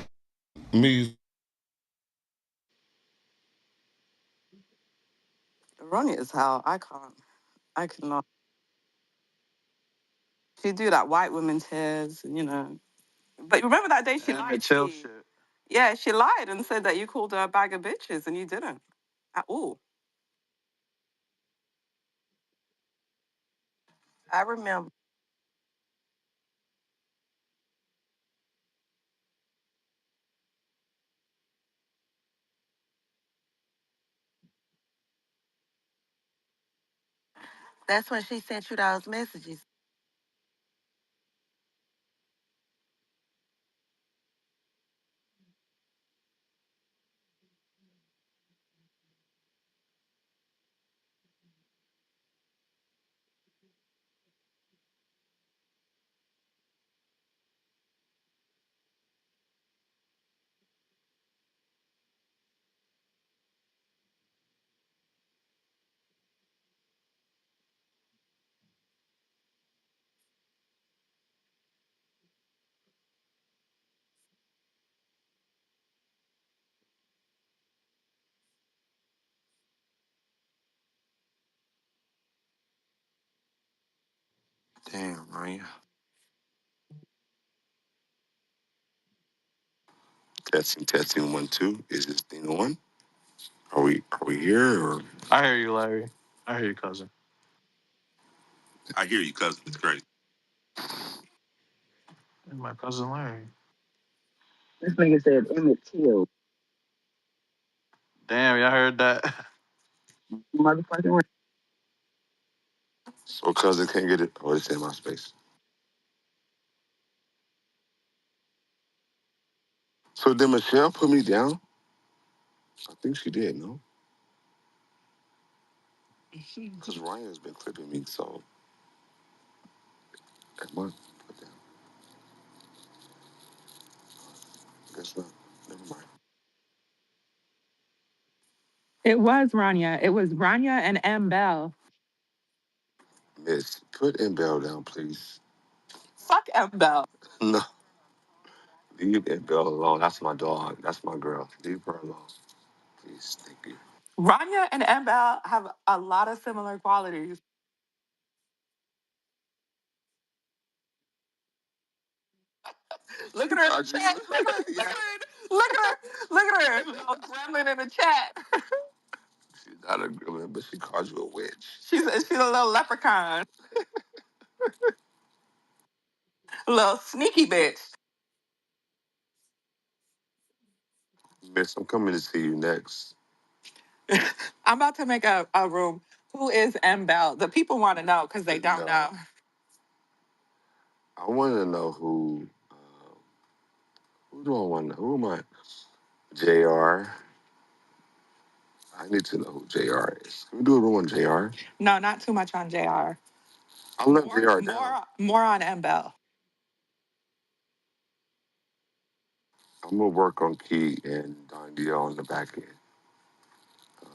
meat. Ronnie is hell. I can't. I cannot. She do that white woman tears, you know. But remember that day she lied. The chill shit. Yeah, she lied and said that you called her a bag of bitches and you didn't at all. I remember. That's when she sent you those messages. Damn, Ryan. Testing 1 2. Is this thing on? Are we here or? I hear you, Larry. I hear you, cousin. I hear you, cousin. It's great. My cousin Larry. This nigga said Emmett Till. Damn, y'all heard that? Motherfucking So cousin can't get it. Oh, it's in my space. So did Michelle put me down? I think she did, no? Because Ryan has been clipping me, so that must put down. Guess not. Never mind. It was Ronyä. It was Ronyä and M. Bell. Miss, put M Bell down, please. Fuck M. Bell. No, leave M Bell alone. That's my dog. That's my girl. Leave her alone, please. Thank you. Ronyä and M. Bell have a lot of similar qualities. Look at her in the chat. Look at her. Look at her. Look at her. Look at her. Little gremlin in the chat. She's not a gremlin, but she calls you a witch. She's a little leprechaun. A little sneaky bitch. Miss, I'm coming to see you next. I'm about to make a room. Who is M. Bell? The people want to know because they don't No. know. I want to know who do I want to know? Who am I? JR. I need to know who JR is. Can we do a room on JR? No, not too much on JR. I'll let JR down. More on M. Bell. I'm going to work on Key and Don Dio on the back end. Um,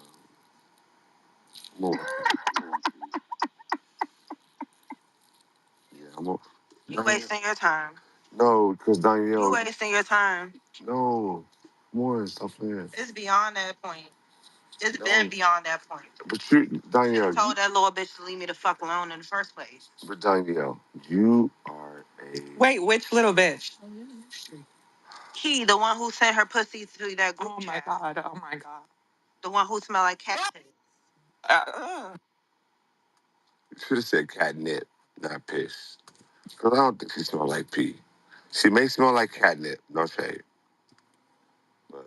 I'm gonna work yeah, I'm gonna, You wasting your time. no, because Danielle. You wasting your time. No. Come on, stop playing. It's beyond that point. It's No. been beyond that point. But you, Danielle. You told that little bitch to leave me the fuck alone in the first place. But Danielle, you are a. Wait, which little bitch? Key, the one who sent her pussy to that group Oh my chat. god. Oh my god. The one who smelled like cat piss. You should have said catnip, not piss. Because I don't think she smells like pee. She may smell like catnip, no shade. But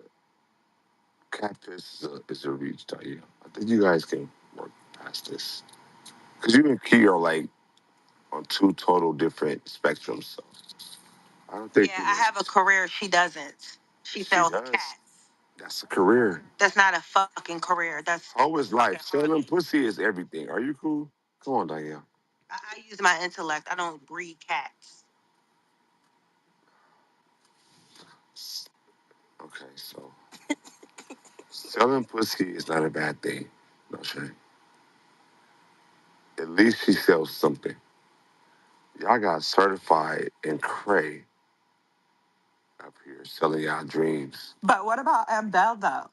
cat piss is a reach, Danielle. I think you guys can work past this. Because you and Key are like on two total different spectrums. So I don't think. Yeah, I have a career. She doesn't. She sells does. cats. That's a career. That's not a fucking career. That's How is life? fucking Selling money. pussy is everything. Are you cool? Come on, Danielle. I use my intellect. I don't breed cats. Okay, so selling pussy is not a bad thing. No shame. At least she sells something. Y'all got certified in Cray up here selling y'all dreams. But what about M. Bell though?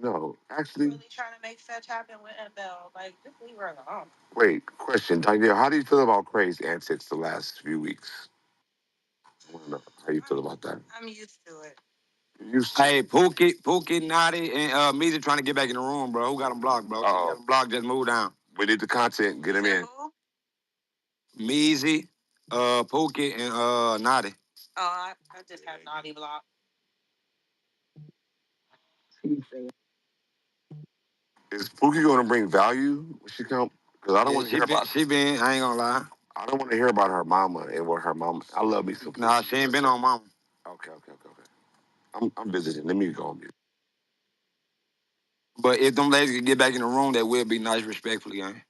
No, actually. Really trying to make fetch happen with Bell. Like, just leave her alone. Wait, question, Danielle. How do you feel about Cray's antics the last few weeks? I want to know how you feel about that. I'm used to it. Hey, Pookie, Naughty, and Measy trying to get back in the room, bro. Who got them blocked, bro? Oh, Got them blocked, just move down. we need the content. Get him in. Who? Measy, Pookie, and Naughty. Oh, I just have naughty block. Is Pookie going to bring value when she come? Because I don't Yeah, want to hear about. she been, I ain't gonna lie. I don't want to hear about her mama and what her mama. I love me some. Nah, Pookie. she ain't been on mama. Okay. I'm visiting. Let me go on mute. But if them ladies could get back in the room, that would be nice, respectfully, gang.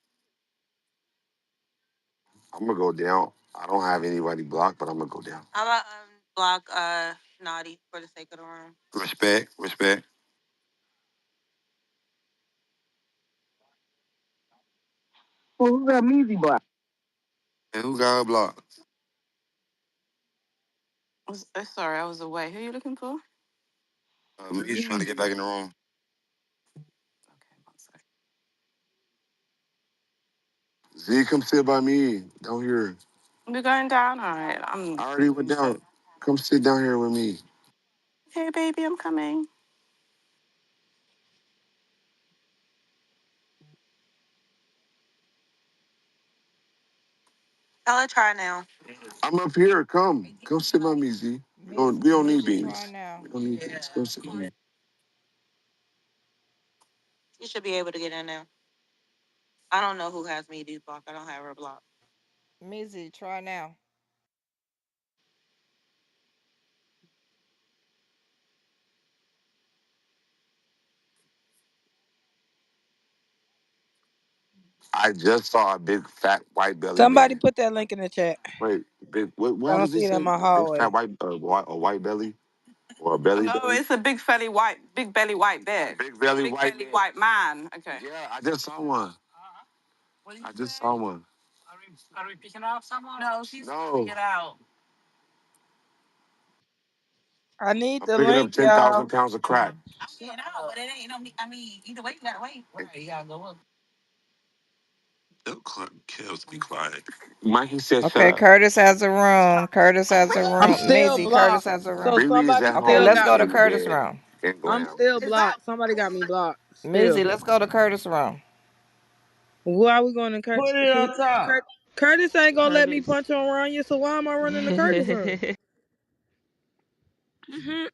I'm gonna go down. I don't have anybody blocked, but I'm gonna go down. I'm gonna unblock naughty for the sake of the room. Respect. Who got Measy blocked? And who got her blocked? Sorry, I was away. Who are you looking for? Measy trying to get back in the room. Okay, one second. Z, come sit by me down here. We're going down. All right. I already went down. Come sit down here with me. Hey, baby, I'm coming. Tell her try now. I'm up here. Come sit by me, Z. We don't need Mizzy, try beans. now. We don't need beans. Come sit by me. You should be able to get in there. I don't know who has me blocked. I don't have her blocked. Mizzy, try now. I just saw a big fat white belly Somebody man. put that link in the chat. Wait, big. I What don't did he see it in say? my Big hallway. fat white belly or a belly No, belly? it's a big belly white bear. Big belly Big white belly man. white man. Okay. Yeah, I just saw one. I just saw one. No, she's No. trying to get out. I need I'm the picking up link, 10,000 y'all. pounds of crack. I'm getting out, but it ain't no. I mean, either way, you gotta wait. Right, you gotta go up. Tell Kels to be quiet. Mikey said, "Shut Okay, up." Curtis has a room. Curtis has a I'm room. still Maisie, Curtis blocked. has a So room. Riri is somebody at Okay, still home let's got go to me. in the Curtis' bed room. in I'm glam. still blocked. Somebody got me blocked. Maisie, Still. let's go to Curtis' room. Why are we going to Curtis? Put it on top. Curtis ain't gonna let me Curtis. punch on Ronyä, so why am I running the Curtis room? Hmm.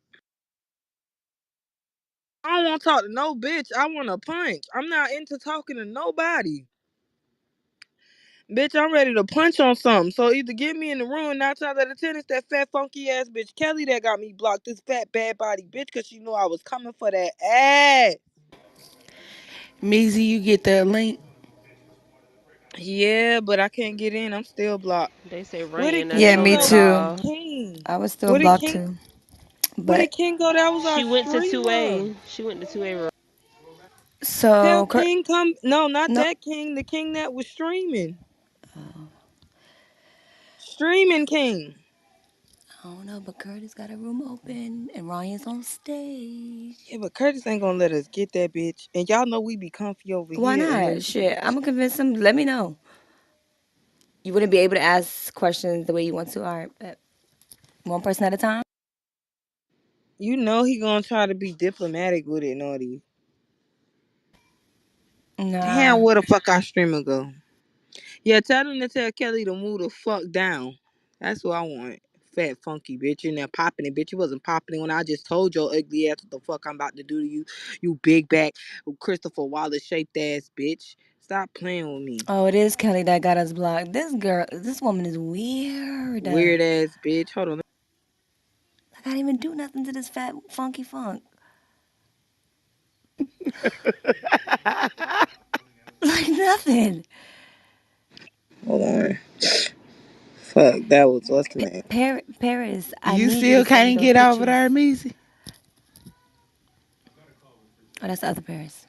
I don't want to talk to no bitch. I want to punch. I'm not into talking to nobody. Bitch, I'm ready to punch on something. So either get me in the room, 9 times out of 10, it's that fat, funky ass bitch Kelly that got me blocked. This fat, bad body bitch, because she knew I was coming for that ass. Measy, you get that link. Yeah, but I can't get in. I'm still blocked. They say Where Ronyä did not Yeah, King showing me go? at That was too. all. King. I was still Where did blocked King? too. Where But did King go? That was our She went to streamer. 2A. She went to 2A room. Tell so King come. No, not no, that King. The King that was streaming. Streaming King. I don't know, but Curtis got a room open and Ryan's on stage. Yeah, but Curtis ain't gonna let us get that bitch. And y'all know we be comfy over Why here in not? this Shit, I'm bitch. gonna convince him. Let me know. You wouldn't be able to ask questions the way you want to. All right, bet. One person at a time. You know he gonna try to be diplomatic with it, Naughty. Damn, Nah. where the fuck our streamer go? Yeah, tell them to tell Kelly to move the fuck down. That's what I want. Fat funky bitch in there popping it, bitch. You wasn't popping it when I just told your ugly ass what the fuck I'm about to do to you. You big back, Christopher Wallace shaped ass bitch. Stop playing with me. Oh, it is Kelly that got us blocked. This girl, this woman is weird. Weird ass bitch. Hold on. I can't even do nothing to this fat funky funk. Like nothing. Hold on. Fuck, that was what's the name? Paris, I You need you to still send me can't those get over pictures. there, Measy? Oh, that's the other Paris.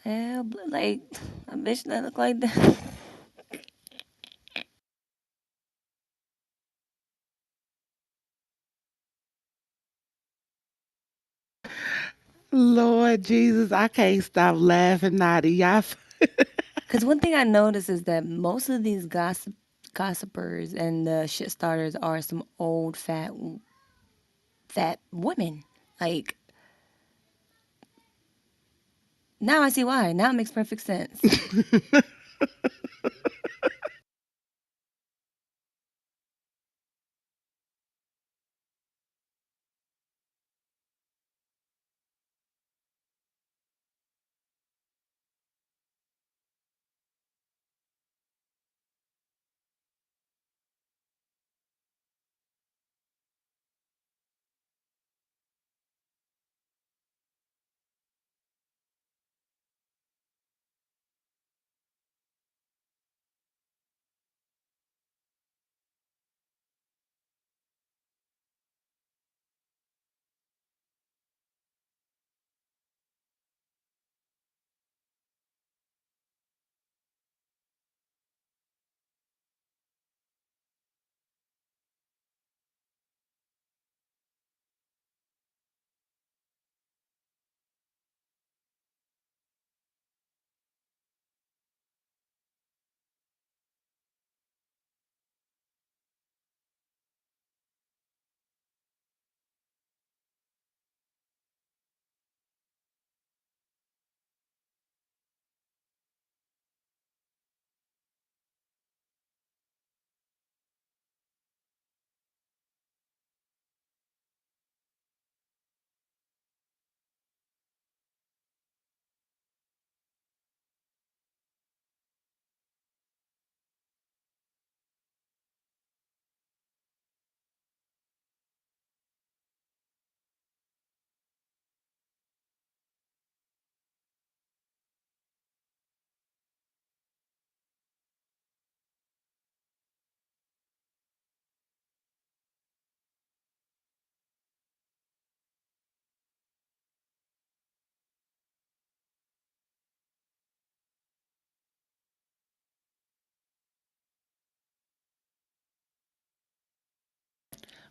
Yeah, like a bitch that look like that. Lord Jesus, I can't stop laughing, Naughty. Y'all. Because one thing I noticed is that most of these gossipers and the shit starters are some old fat women. Like now I see why. Now it makes perfect sense.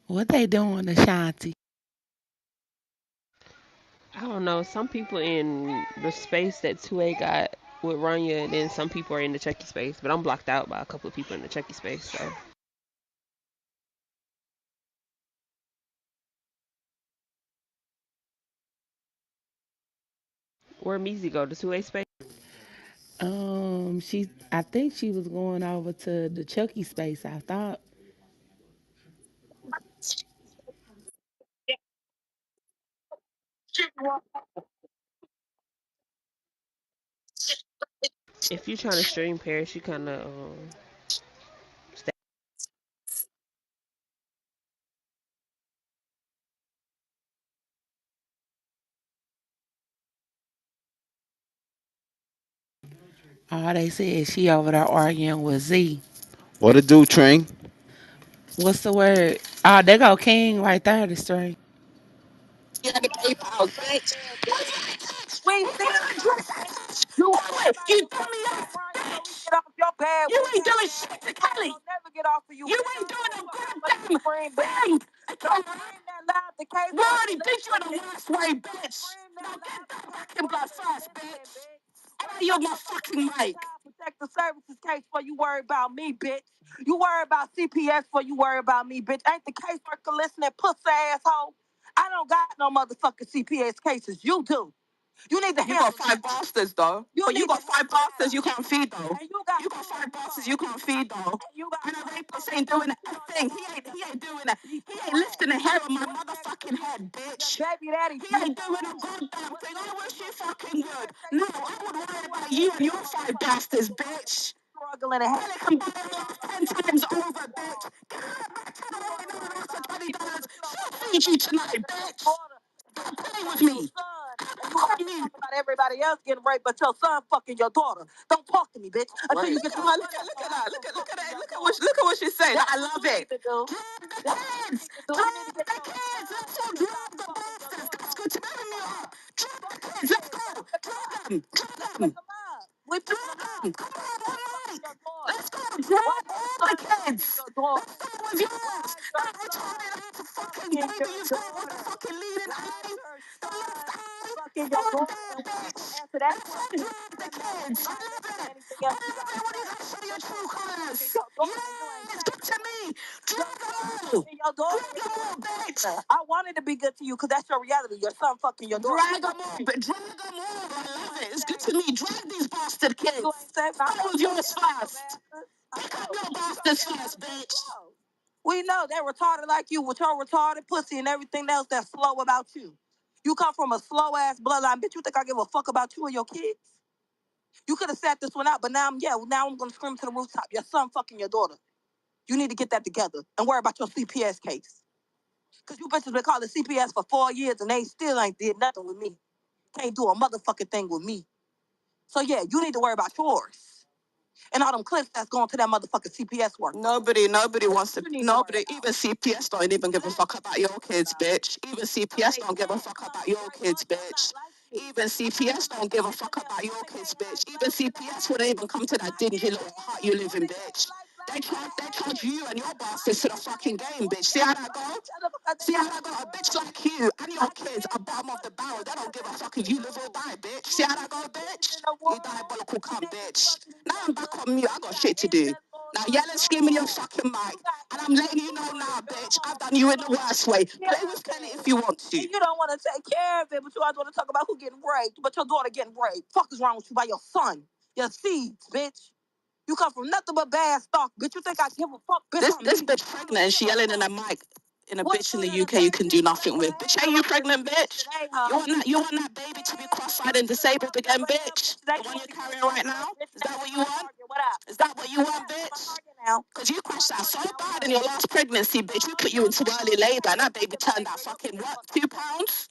What they doing, Ashanti? I don't know. Some people in the space that 2A got with Ronyä, and then some people are in the Chucky space. But I'm blocked out by a couple of people in the Chucky space. So where Measy go? The 2A space? I think she was going over to the Chucky space. I thought. If you're trying to stream Paris, you kind of stay. Oh, they said she over there arguing with Z. What it do, Train? What's the word? Oh, there go King right there. The string. We still you quit. You threw me off. Get off your bed. You ain't doing shit to Kelly. I'll never get off of you. You ain't doing a goddamn thing. You already beat you in the worst way, bitch. Now get that fucking blood first, bitch. And I use my fucking mic. Protect the services case for you worry about me, bitch. You worry about CPS for you worry about me, bitch. Ain't the caseworker listening, pussy asshole? I don't got no motherfucking CPS cases. You do. You need to You got five bastards though. But you got five bastards you can't feed though. You got five bastards you can't feed though. And a rapist ain't doing a thing. He ain't doing it. He ain't lifting a hair on my motherfucking head, bitch. Baby daddy. He ain't doing a goddamn thing. I wish you fucking would. No, I would worry about you and your five bastards, bitch. Struggling ahead. Kelly can buy it off 10 times over, bitch. Get her back to the right now and ask for $20. She'll feed you tonight, bitch. Don't play with me. You heard me about everybody else getting raped, but your son fucking your daughter. Don't talk to me, bitch. Until you get to look at that. Look at what she said. I love it. Drop the kids. Drop the kids. Let's all drop the bastards. That's good to me up. Drop the kids. Let's go. Drop them. Drop them. We drop them. Come on, all right. Let's go. Drop all the kids. Let's go with yours. That retarded ass fucking baby you've got with the fucking leading eye. The left eye. Fucking your daughter. Answer that question. Drop the kids. I love it. I love it when you guys show your true colors. Yes, good to me. Drop them all. Drop them all, bitch. I wanted to be good to you because that's your reality. Your son fucking your daughter. Drag them all, but drag them all. I love it. It's good to me. Drag these bastard kids. Go with yours first. Pick up your bastards first, bitch. We know they're retarded like you with your retarded pussy and everything else that's slow about you. You come from a slow ass bloodline. Bitch, you think I give a fuck about you and your kids? You could have sat this one out, but now I'm gonna scream to the rooftop. Your son fucking your daughter. You need to get that together and worry about your CPS case. Cause you bitches been calling CPS for 4 years and they still ain't did nothing with me. Can't do a motherfucking thing with me. So yeah, you need to worry about yours. And all them clips that's going to that motherfucking CPS work. Nobody wants to. Nobody, even CPS don't even give a fuck about your kids, bitch. Even CPS don't give a fuck about your kids, bitch. Even CPS don't give a fuck about your kids, bitch. Even CPS wouldn't even come to that dingy little hut you live in, bitch. They charge you and your bastards to the fucking game, bitch. See how that go? See how that go? A bitch like you and your kids are bottom of the barrel. They don't give a fuck if you live or die, bitch. See how that go, bitch? You diabolical cunt, bitch. Now I'm back on mute. I got shit to do. Now yell and scream in your fucking mic. And I'm letting you know now, bitch. I've done you in the worst way. Play with Kelly if you want to. You don't want to take care of it, but you always want to talk about who getting raped. But your daughter getting raped. Fuck is wrong with you by your son? Your seeds, bitch. You come from nothing but bad stock, bitch. You think I give a fuck, bitch? This bitch pregnant and she yelling in a mic. In a bitch in the UK you can do nothing with. Bitch, ain't you pregnant, bitch? You want that baby to be cross-eyed and disabled again, bitch? The one you're carrying right now? Is that what you want? Is that what you want, bitch? Because you crashed out so bad in your last pregnancy, bitch. We put you into early labor and that baby turned out fucking what? 2 pounds?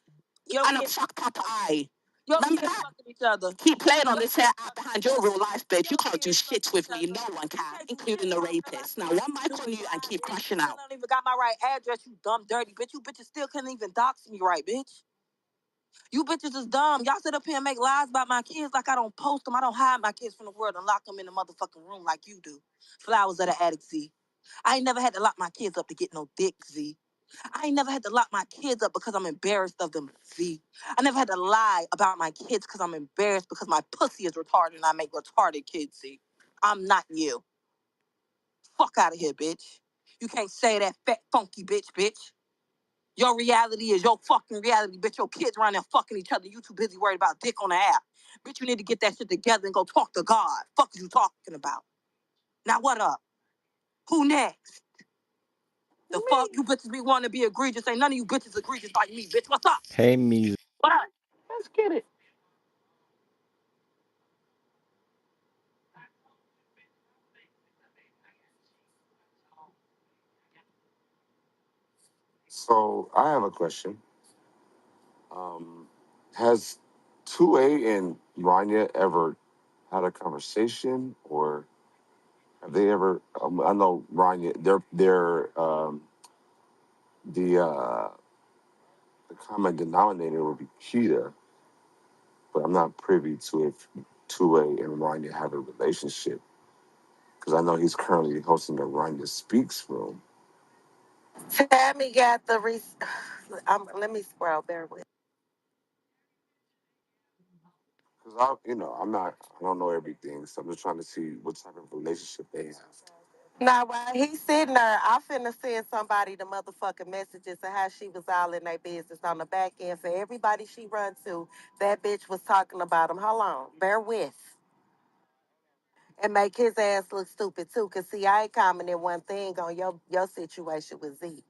And a fucked up eye. Remember that? Each other. Keep playing on this hair out behind your real life, bitch. You can't do shit with me. No one can, including the rapist. Now, one mic on you and keep crashing out. I don't even got my right address, you dumb, dirty bitch. You bitches still couldn't even dox me right, bitch. You bitches is dumb. Y'all sit up here and make lies about my kids like I don't post them. I don't hide my kids from the world and lock them in the motherfucking room like you do. Flowers of the attic, Z. I ain't never had to lock my kids up to get no dick, Z. I ain't never had to lock my kids up because I'm embarrassed of them, Z. I never had to lie about my kids because I'm embarrassed because my pussy is retarded and I make retarded kids, Z. I'm not you. Fuck out of here, bitch. You can't say that fat, funky bitch. Your reality is your fucking reality, bitch. Your kids around there fucking each other. You too busy worried about dick on the app. Bitch, you need to get that shit together and go talk to God. Fuck is you talking about? Now what up? Who next? The fuck you bitches be wanting to be egregious. Ain't none of you bitches egregious like me, bitch. What's up? Hey, Measy. What up? Let's get it. So I have a question. Has 2A and Ranya ever had a conversation, or have they ever? I know Ranya. The uh, the common denominator would be Cheetah, but I'm not privy to if 2A and Ranya have a relationship because I know he's currently hosting the Ranya Speaks room. Tammy got the let me scroll. Bear with. Because I don't know everything, so I'm just trying to see what type of relationship they have. Now, while he's sitting there, I finna send somebody the motherfucking messages of how she was all in their business on the back end. For everybody she run to, that bitch was talking about him. Hold on. Bear with. And make his ass look stupid, too. Because, see, I ain't commenting one thing on your situation with Z.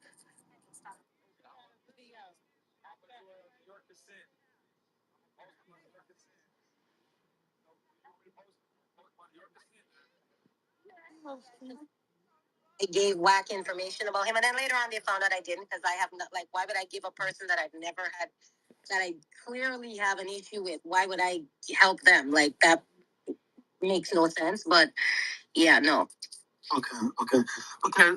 I gave whack information about him, and then later on they found out I didn't because I have not, like, why would I give a person that I've never had, that I clearly have an issue with? Why would I help them? Like, that makes no sense, but yeah, no. Okay, okay, okay.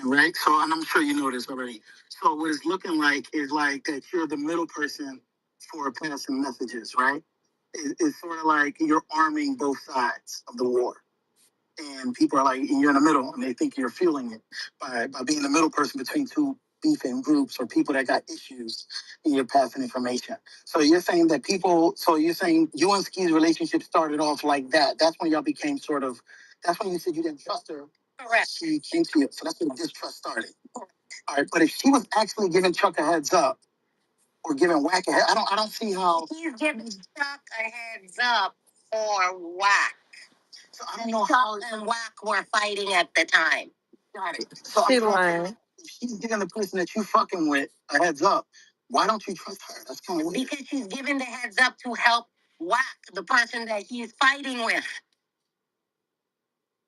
Right. So, and I'm sure you know this already. So, what it's looking like is like that you're the middle person for passing messages, right? It's sort of like you're arming both sides of the war. And people are like, and you're in the middle, and they think you're fueling it by being the middle person between two beefing groups or people that got issues, and you're passing information. So you're saying that so you're saying you and Ski's relationship started off like that. That's when y'all became sort of, that's when you said you didn't trust her. Correct. She came to you. So that's when the distrust started. All right, but if she was actually giving Chuck a heads up or giving Whack a head, I don't see how. He's giving Chuck a heads up or Whack. So I don't know how and Whack were fighting at the time. Got it. So she lying. If she's giving the person that you fucking with a heads up, why don't you trust her? That's kind of weird. Because she's giving the heads up to help Whack, the person that he's fighting with.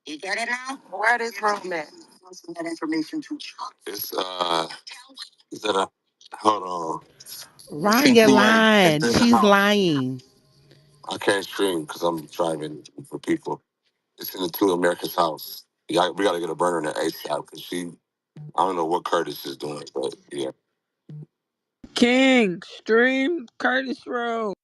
You get it now? Where this room at? That information to Chuck. It's is that a hold on? See Ranya 2A. It's lying. in the She's house. lying. I can't stream because I'm driving for people. It's in the Two America's house. Yeah, we got to get a burner in the ASAP because I don't know what Curtis is doing, but yeah. King, stream Curtis Road.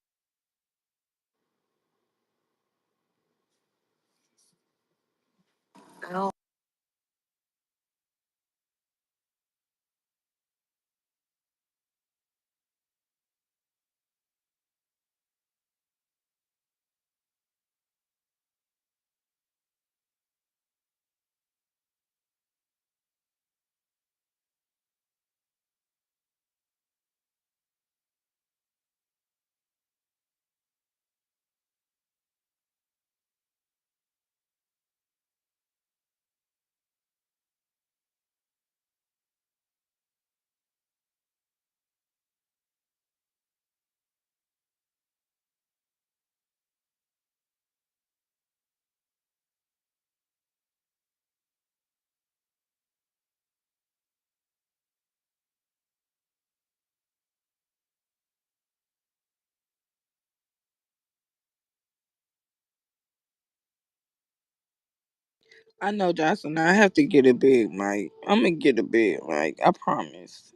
I know, Jocelyn. I have to get a big mic. I'm gonna get a big mic. I promise.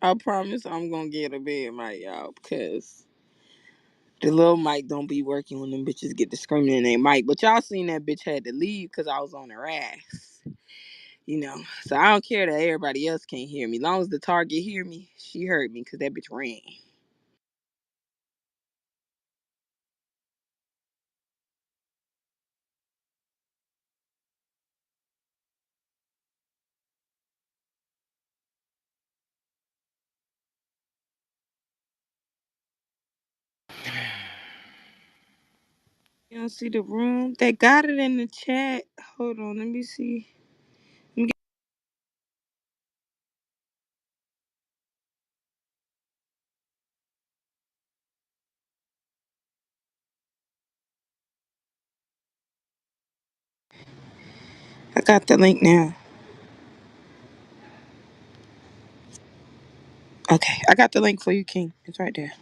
I promise I'm gonna get a big mic, y'all, because the little mic don't be working when them bitches get to screaming in their mic. But y'all seen that bitch had to leave because I was on her ass. You know, so I don't care that everybody else can't hear me. Long as the target hear me, she heard me because that bitch ran. You don't see the room? They got it in the chat. Hold on, let me see. I got the link now. Okay, I got the link for you, King. It's right there.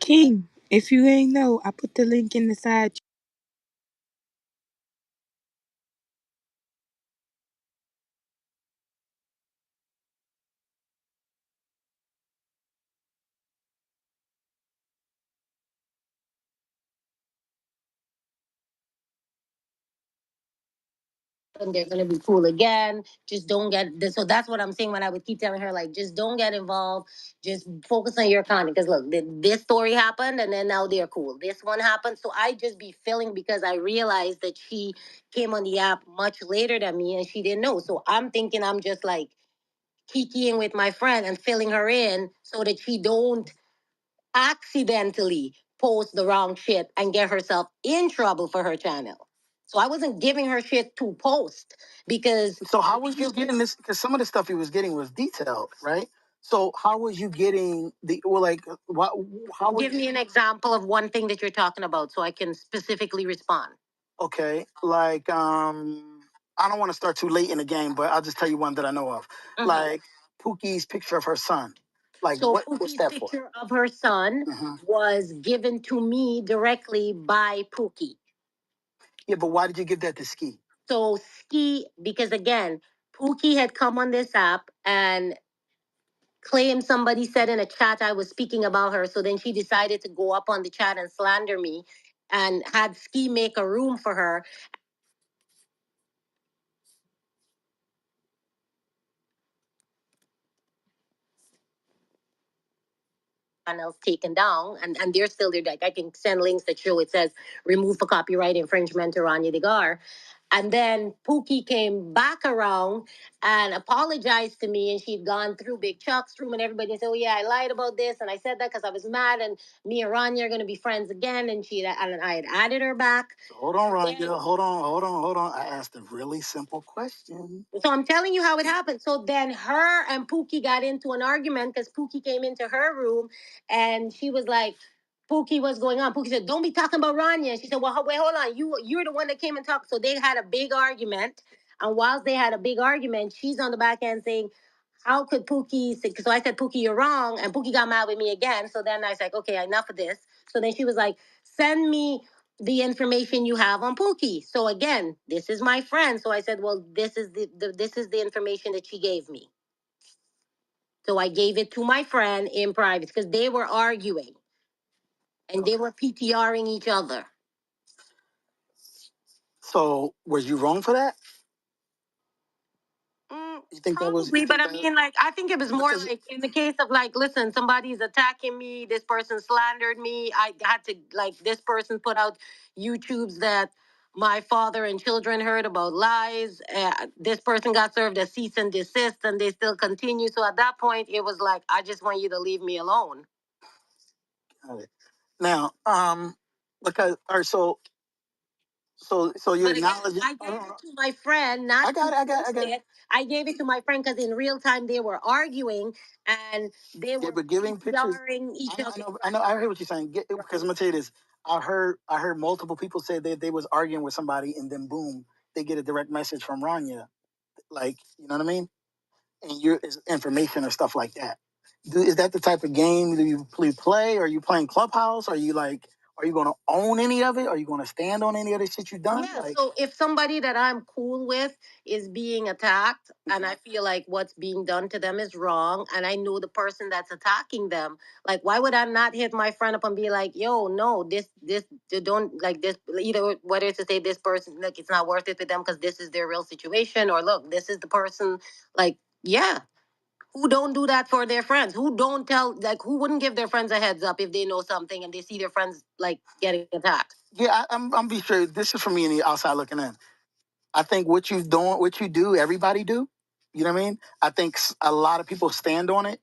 King, if you ain't know, I put the link in the side. And they're gonna be cool again. Just don't get this. So that's what I'm saying when I would keep telling her, like, just don't get involved. Just focus on your content. Because look, this story happened, and then now they're cool. This one happened, so I just be feeling because I realized that she came on the app much later than me, and she didn't know. So I'm thinking I'm just like kikiing with my friend and filling her in so that she don't accidentally post the wrong shit and get herself in trouble for her channel. So I wasn't giving her shit to post because. So how was you getting this? Because some of the stuff he was getting was detailed, right? So how was you getting the well, like what? How was, give me an example of one thing that you're talking about so I can specifically respond. Okay, like I don't want to start too late in the game, but I'll just tell you one that I know of. Like Pookie's picture of her son. Like so what's that for? Picture of her son was given to me directly by Pookie. Yeah, but why did you give that to Skii? So Skii, because again, Pookie had come on this app and claimed somebody said in a chat I was speaking about her. So then she decided to go up on the chat and slander me and had Skii make a room for her. Channels taken down, and they're still there. Like I can send links that show it says remove for copyright infringement to Ronyä Degar. And then Pookie came back around and apologized to me, and she'd gone through Big Chuck's room and everybody said, "Oh yeah, I lied about this, and I said that because I was mad, and me and Ronyä are gonna be friends again." And I had added her back. So hold on, Ronyä. Then, hold on. I asked a really simple question. So I'm telling you how it happened. So then her and Pookie got into an argument because Pookie came into her room and she was like, Pookie, what's going on? Pookie said, don't be talking about Ronyä. And she said, well, wait, hold on. You're the one that came and talked. So they had a big argument. And whilst they had a big argument, she's on the back end saying, how could Pookie say, so I said, Pookie, you're wrong. And Pookie got mad with me again. So then I was like, okay, enough of this. So then she was like, send me the information you have on Pookie. So again, this is my friend. So I said, well, this is this is the information that she gave me. So I gave it to my friend in private because they were arguing and they were PTRing each other. So was you wrong for that? You think that was? Probably, but I mean, like, I think it was more like in the case of like, listen, somebody's attacking me. This person slandered me. I had to like this person put out YouTubes that my father and children heard about lies. This person got served a cease and desist, and they still continue. So at that point, it was like, I just want you to leave me alone. Got it. Now, because all right, so So you acknowledge it? I gave it to my friend, not I got it. I gave it to my friend because in real time they were arguing and they were giving pictures. Each other. I know. I hear what you're saying. Because I'm gonna tell you this. I heard multiple people say that they was arguing with somebody, and then boom, they get a direct message from Ronyä. Like, you know what I mean? And your information or stuff like that. Is that the type of game that you play? Or are you playing Clubhouse? Are you like, are you going to own any of it? Are you going to stand on any of the shit you've done? Yeah. Like, so if somebody that I'm cool with is being attacked, and I feel like what's being done to them is wrong, and I know the person that's attacking them, like, why would I not hit my friend up and be like, yo, no, this, you don't like this, either whether it's to say this person, like, it's not worth it for them because this is their real situation, or look, this is the person, like, yeah. Who don't do that for their friends? Who don't tell, like, who wouldn't give their friends a heads up if they know something and they see their friends, like, getting attacked? Yeah, I'm be sure this is for me and the outside looking in. I think what you do, everybody do. You know what I mean? I think a lot of people stand on it.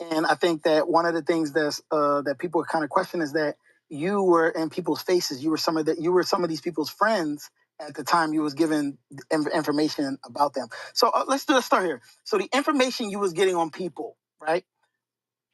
And I think that one of the things that people kind of question is that you were in people's faces. You were some of these people's friends at the time you was given information about them. So let's start here. So the information you was getting on people, right?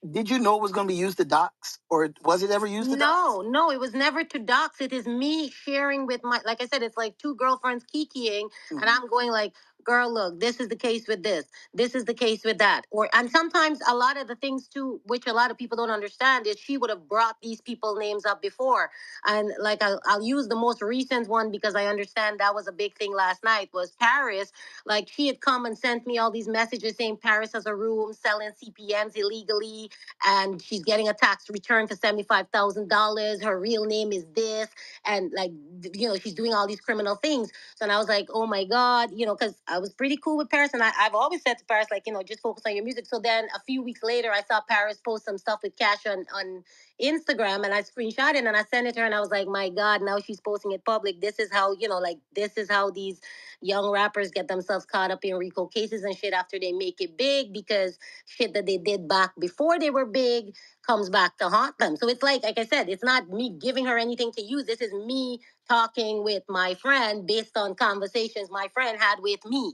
Did you know it was going to be used to dox, or was it ever used to dox? No, it was never to dox. It is me sharing with my, like I said, it's like two girlfriends kikiing, and I'm going like, girl, look, this is the case with this. This is the case with that. Or, and sometimes a lot of the things too, which a lot of people don't understand, is she would have brought these people names up before. And like, I'll use the most recent one because I understand that was a big thing last night, was Paris. Like, she had come and sent me all these messages saying Paris has a room selling CPMs illegally, and she's getting a tax return for $75,000. Her real name is this, and like, you know, she's doing all these criminal things. So, and I was like, oh my god, you know, because I was pretty cool with Paris, and I've always said to Paris, like, you know, just focus on your music. So then a few weeks later, I saw Paris post some stuff with Cash on Instagram, and I screenshot it and I sent it to her, and I was like, my god, now she's posting it public. This is how, you know, like, this is how these young rappers get themselves caught up in RICO cases and shit after they make it big, because shit that they did back before they were big comes back to haunt them. So it's like I said, it's not me giving her anything to use. This is me talking with my friend based on conversations my friend had with me.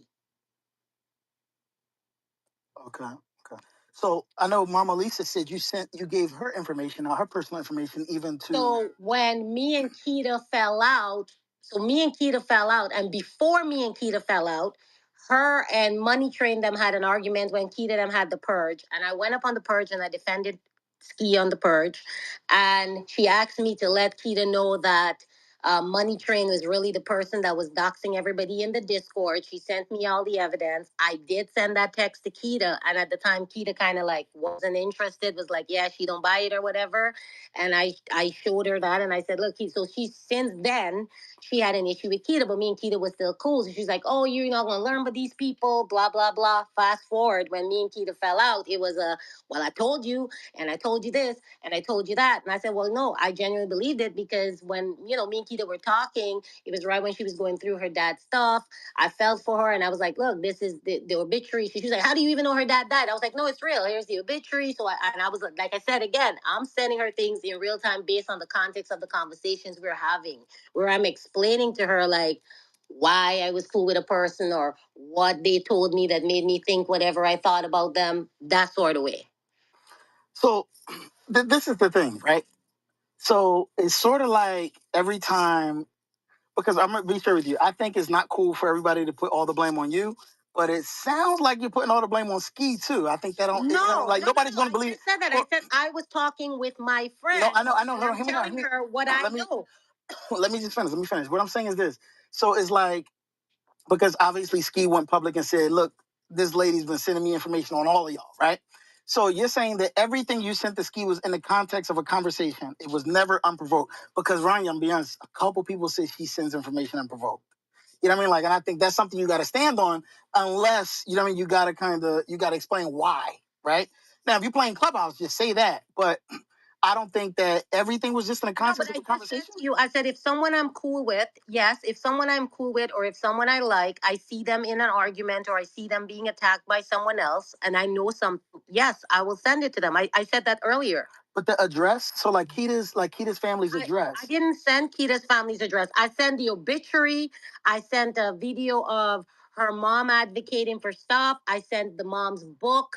Okay. Okay. So I know Mama Lisa said you gave her information, her personal information, even to. So when me and Keita fell out, and before me and Keita fell out, her and Money Train them had an argument when Keita them had the purge, and I went up on the purge and I defended Skii on the purge, and she asked me to let Keita know that Money Train was really the person that was doxing everybody in the Discord. She sent me all the evidence. I did send that text to Keita, and at the time, Keita kind of like wasn't interested. Was like, yeah, she don't buy it or whatever. And I showed her that, and I said, look, so she since then she had an issue with Keita, but me and Keita was still cool. So she's like, oh, you're not gonna learn with these people, blah blah blah. Fast forward, when me and Keita fell out, it was well, I told you, and I told you this, and I told you that. And I said, well, no, I genuinely believed it because when, you know, me and Keita were talking, it was right when she was going through her dad's stuff. I felt for her and I was like, look, this is the obituary. She was like, how do you even know her dad died? I was like, no, it's real. Here's the obituary. So I was like I said, again, I'm sending her things in real time based on the context of the conversations we're having, where I'm explaining to her, like, why I was cool with a person or what they told me that made me think whatever I thought about them, that sort of way. So this is the thing, right? So it's sort of like every time, because I'm gonna be sure with you, I think it's not cool for everybody to put all the blame on you, but it sounds like you're putting all the blame on Skii too. I think that don't, no, you know, like nobody's gonna believe. I said that. Well, I said I was talking with my friend. No, I know. Hold on, I'm telling her what I know. Let me just finish. Let me finish. What I'm saying is this. So it's like, because obviously Skii went public and said, look, this lady's been sending me information on all of y'all, right? So you're saying that everything you sent to Skii was in the context of a conversation. It was never unprovoked. Because Ronyä, I'm be honest, a couple people say she sends information unprovoked. You know what I mean? Like, and I think that's something you got to stand on, unless, you know what I mean, you got to explain why, right? Now, if you're playing Clubhouse, just say that. But I don't think that everything was just in the context of the conversation. I said, if someone I'm cool with, yes, if someone I'm cool with, or if someone I like, I see them in an argument or I see them being attacked by someone else and I know some, yes, I will send it to them. I said that earlier. But the address, so like Kita's family's address. I didn't send Kita's family's address. I sent the obituary. I sent a video of her mom advocating for stuff. I sent the mom's book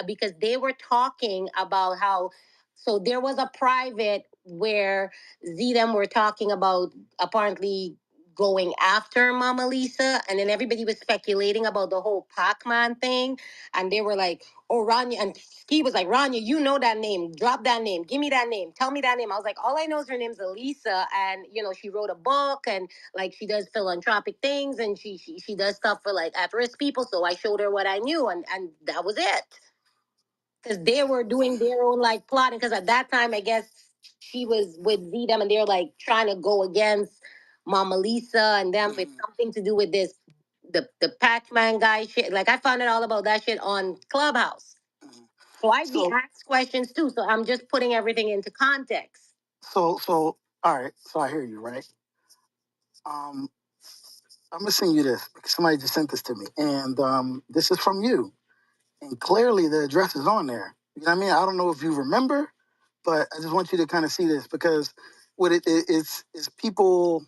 because they were talking about how. So there was a private where them were talking about apparently going after Mama Lisa, and then everybody was speculating about the whole Pac-Man thing, and they were like, "Oh, Ronyä," and Skii was like, "Ronyä, you know that name. Drop that name. Give me that name. Tell me that name." I was like, "All I know is her name's Elisa, and she wrote a book, and like she does philanthropic things, and she does stuff for like at-risk people." So I showed her what I knew, and that was it. Because they were doing their own like plotting. Because at that time, I guess she was with them, and they're like trying to go against Mama Lisa and them with something to do with this the Pac-Man guy shit. Like I found out all about that shit on Clubhouse. So I'd be asked questions too. So I'm just putting everything into context. So all right. So I hear you, right? Um, I'm gonna send you this because somebody just sent this to me, and this is from you, and clearly the address is on there. You know what I mean? I don't know if you remember, but I just want you to kind of see this because what it's people.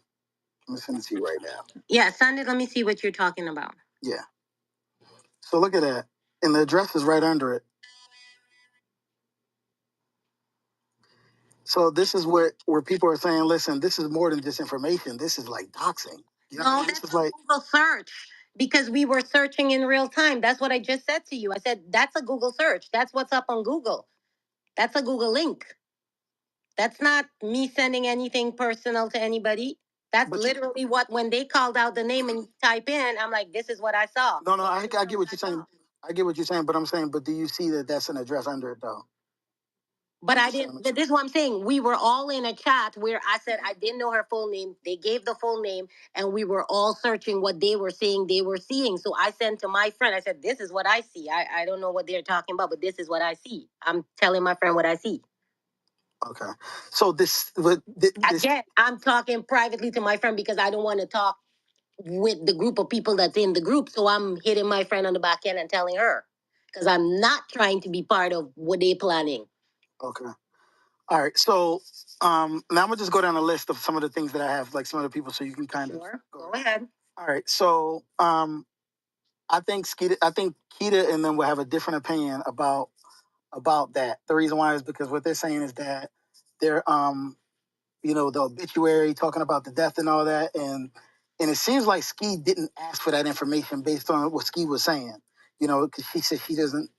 I'm gonna send it to you right now. Yeah, send it. Let me see what you're talking about. Yeah. So look at that, and the address is right under it. So this is where people are saying, listen, this is more than just information. This is like doxing. You know what I mean? That's this is like Google search because we were searching in real time. That's what I just said to you. I said that's a Google search. That's what's up on Google. That's a Google link. That's not me sending anything personal to anybody. That's literally what when they called out the name and you type in, I'm like, this is what I saw. No, I get what you're saying. I get what you're saying, but I'm saying, but do you see that that's an address under it though? But I didn't. But this is what I'm saying. We were all in a chat where I said I didn't know her full name. They gave the full name, and we were all searching what they were saying they were seeing. So I sent to my friend. I said, "This is what I see. I don't know what they're talking about, but this is what I see. I'm telling my friend what I see." Okay. So again, I'm talking privately to my friend because I don't want to talk with the group of people that's in the group. So I'm hitting my friend on the back end and telling her because I'm not trying to be part of what they're planning. Okay. All right. So now I'm gonna just go down a list of some of the things that I have, like some of the people, so you can kind of go ahead. All right. So I think Keita and them will have a different opinion about that. The reason why is because what they're saying is that they're the obituary talking about the death and all that, and it seems like Skii didn't ask for that information based on what Skii was saying. Because she said she doesn't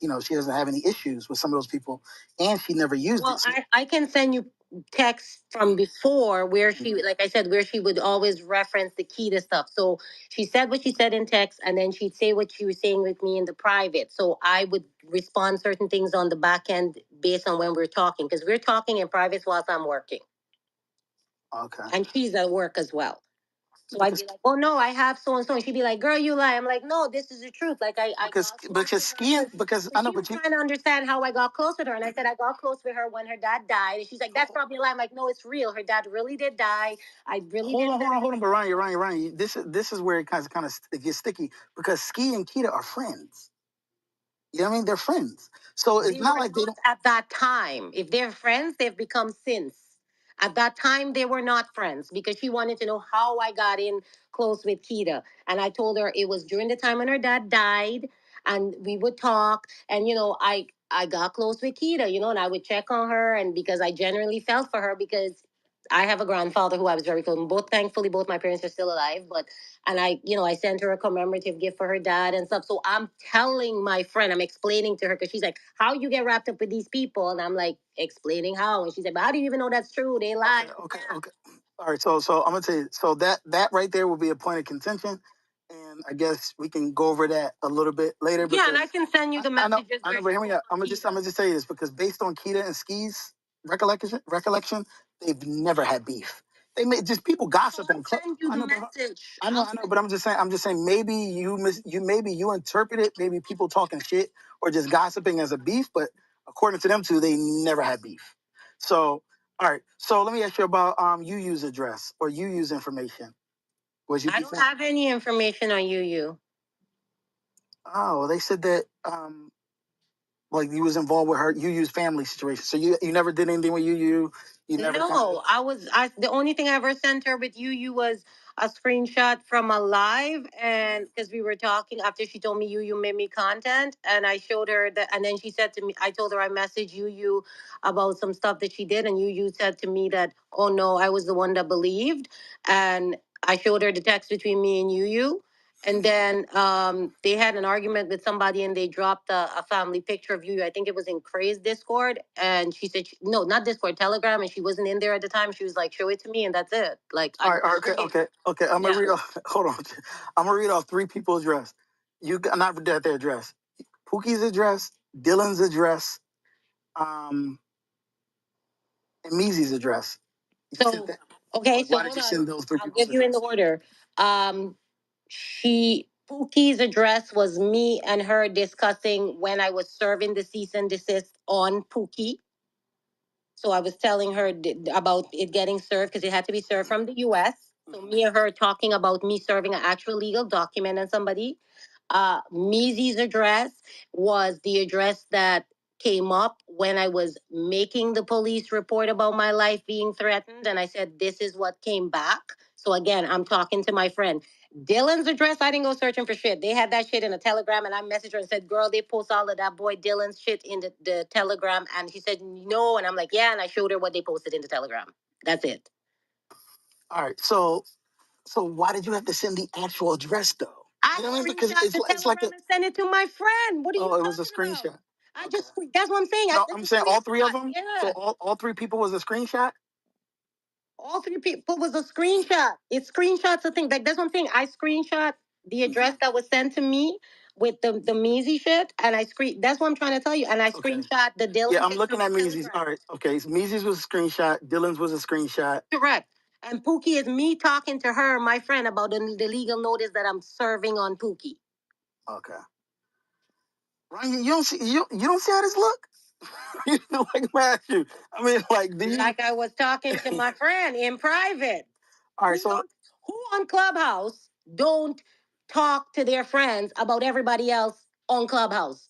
have any issues with some of those people, and she never used it. I can send you texts from before where she, like I said, where she would always reference the key to stuff. So she said what she said in text, and then she'd say what she was saying with me in the private. So I would respond certain things on the back end based on when we're talking, because we're talking in private whilst I'm working. Okay. And she's at work as well. So I'd be like, "Oh no, I have so and so," and she'd be like, "Girl, you lie." I'm like, "No, this is the truth." Like because skiing because I know, but you trying to understand how I got close with her, and I said I got close with her when her dad died, and she's like, "That's probably a lie." I'm like, "No, it's real. Her dad really did die. I really hold on, but Ryan, this is where it kind of it gets sticky because Skii and Keita are friends. You know what I mean? They're friends. So it's not like they don't. At that time, if they're friends, they've become since. At that time, they were not friends because she wanted to know how I got in close with Keita. And I told her it was during the time when her dad died and we would talk. And, I got close with Keita, and I would check on her. And because I generally felt for her because I have a grandfather who I was very close. Thankfully, both my parents are still alive. And I sent her a commemorative gift for her dad and stuff. So I'm telling my friend, I'm explaining to her because she's like, "How you get wrapped up with these people?" And I'm like, explaining how. And she's like, "But how do you even know that's true? They lie." Okay. All right. So I'm gonna tell you. So that right there will be a point of contention. And I guess we can go over that a little bit later. Yeah, and I can send you the messages. I know, but hear me out. I'm gonna just tell you this because based on Keita and Ski's recollection, they've never had beef. They may just people gossip and send you the message. I know, but I'm just saying maybe maybe you interpret it, maybe people talking shit or just gossiping as a beef, but according to them two, they never had beef. So all right. So let me ask you about you use address or you use information. I don't have any information on UU. Oh, they said that Like you was involved with her Yu's family situation. So you never did anything with Yu. You never. No, the only thing I ever sent her with Yu was a screenshot from a live, and because we were talking after she told me Yu made me content, and I showed her that, and then she said to me, I told her I messaged Yu about some stuff that she did, and Yu said to me that, oh no, I was the one that believed, and I showed her the text between me and Yu. And then they had an argument with somebody and they dropped a family picture of you. I think it was in Craze Discord. And she said, no, not Discord, Telegram. And she wasn't in there at the time. She was like, show it to me. And that's it. Like, all right, okay. I'm going to read off, hold on. I'm going to read off three people's address. You got, not their address. Pookie's address, Dylan's address, and Meezy's address. So, okay, so why did you send those three people's address? I'll give you in the order. Pookie's address was me and her discussing when I was serving the cease and desist on Pookie. So I was telling her about it getting served because it had to be served from the US. So me and her talking about me serving an actual legal document on somebody. Mizi's address was the address that came up when I was making the police report about my life being threatened. And I said, this is what came back. So again, I'm talking to my friend. Dylan's address, I didn't go searching for shit. They had that shit in a telegram, and I messaged her and said, girl, they post all of that boy Dylan's shit in the telegram. And she said, no. And I'm like, yeah. And I showed her what they posted in the telegram. That's it. All right. So why did you have to send the actual address though? I mean, because it's like and send it to my friend. What are you? Oh, it was a screenshot. About? I just that's what I'm saying. No, I'm saying all three of them. Yeah. So all three people was a screenshot. All three people was a screenshot. It's screenshots of things. Like that's what I'm saying. I screenshot the address that was sent to me with the Meezy shit, and I screen. That's what I'm trying to tell you. And I screenshot the Dylan. Yeah, I'm looking at Meezy's. All right, okay. So Meezy's was a screenshot. Dylan's was a screenshot. Correct. And Pookie is me talking to her, my friend, about the legal notice that I'm serving on Pookie. Okay. Ryan, you don't see how this look? Like, Matthew. I mean, like these. Like I was talking to my friend in private. All right, so who on Clubhouse don't talk to their friends about everybody else on Clubhouse?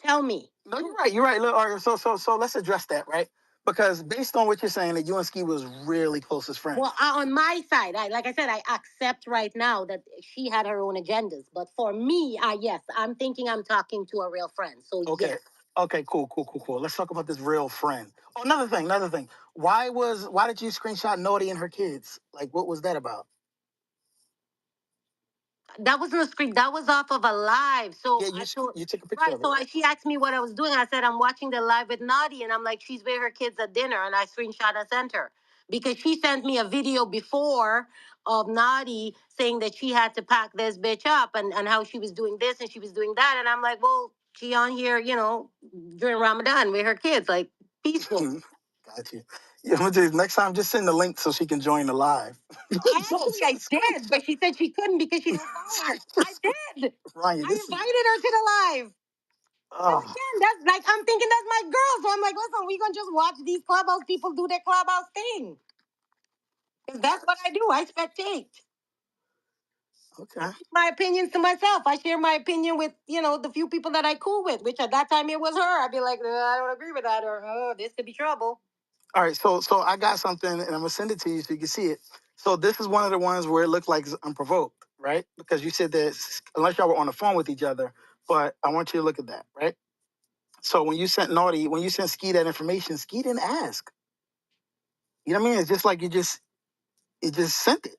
Tell me. No, you're right. You're right. Look, all right, so let's address that, right? Because based on what you're saying, that you and Skii was really close as friends. Well, on my side, like I said, I accept right now that she had her own agendas. But for me, yes, I'm thinking I'm talking to a real friend. So okay. Yes. Okay, cool. Let's talk about this real friend. Oh, another thing. Why did you screenshot Naughty and her kids? Like, what was that about? That wasn't a screen. That was off of a live. So yeah, you took a picture of it. So she asked me what I was doing. I said I'm watching the live with Naughty, and I'm like, she's with her kids at dinner, and I screenshot and sent her because she sent me a video before of Naughty saying that she had to pack this bitch up and how she was doing this and she was doing that, and I'm like, well, she on here, during Ramadan with her kids, like peaceful. Got you. Yeah, I'm gonna do this. Next time, just send the link so she can join the live. Actually, I did, but she said she couldn't because she don't follow her. I did. Ryan, I invited her to the live. And again, that's like I'm thinking that's my girl, so I'm like, listen, we gonna just watch these clubhouse people do their clubhouse thing. Because that's what I do. I spectate. Okay. I keep my opinions to myself. I share my opinion with, the few people that I cool with, which at that time it was her. I'd be like, I don't agree with that, or this could be trouble. All right, so I got something, and I'm gonna send it to you so you can see it. So this is one of the ones where it looked like it's unprovoked, right? Because you said that unless y'all were on the phone with each other, but I want you to look at that, right? So when you sent Skii that information, Skii didn't ask. You know what I mean? It's just like you just sent it.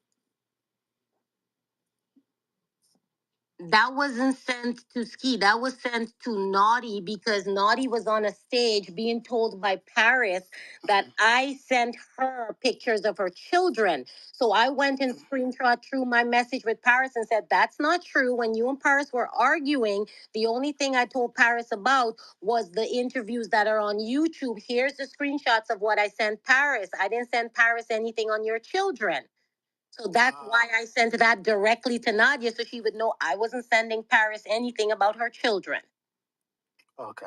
That wasn't sent to Skii. That was sent to Naughty because Naughty was on a stage being told by Paris that I sent her pictures of her children. So I went and screenshot through my message with Paris and said, that's not true. When you and Paris were arguing, the only thing I told Paris about was the interviews that are on YouTube. Here's the screenshots of what I sent Paris. I didn't send Paris anything on your children. So that's why I sent that directly to Nadia so she would know I wasn't sending Paris anything about her children. Okay.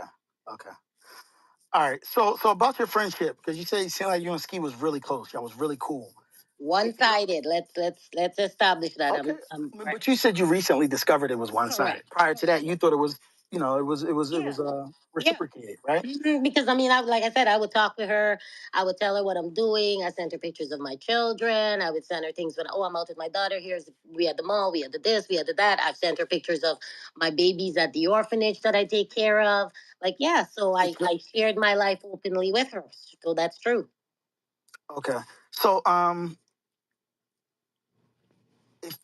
All right. So about your friendship, because you say it seemed like you and Skii was really close. Y'all was really cool. One-sided. Let's establish that. Okay. But you said you recently discovered it was one-sided. Correct. Prior to that, you thought it was reciprocated, right? Because I mean, like I said, I would talk to her. I would tell her what I'm doing. I sent her pictures of my children. I would send her things when, oh, I'm out with my daughter. We had the mall, we had the this, we had the that. I've sent her pictures of my babies at the orphanage that I take care of. Like, yeah, so I shared my life openly with her. So that's true. Okay. So,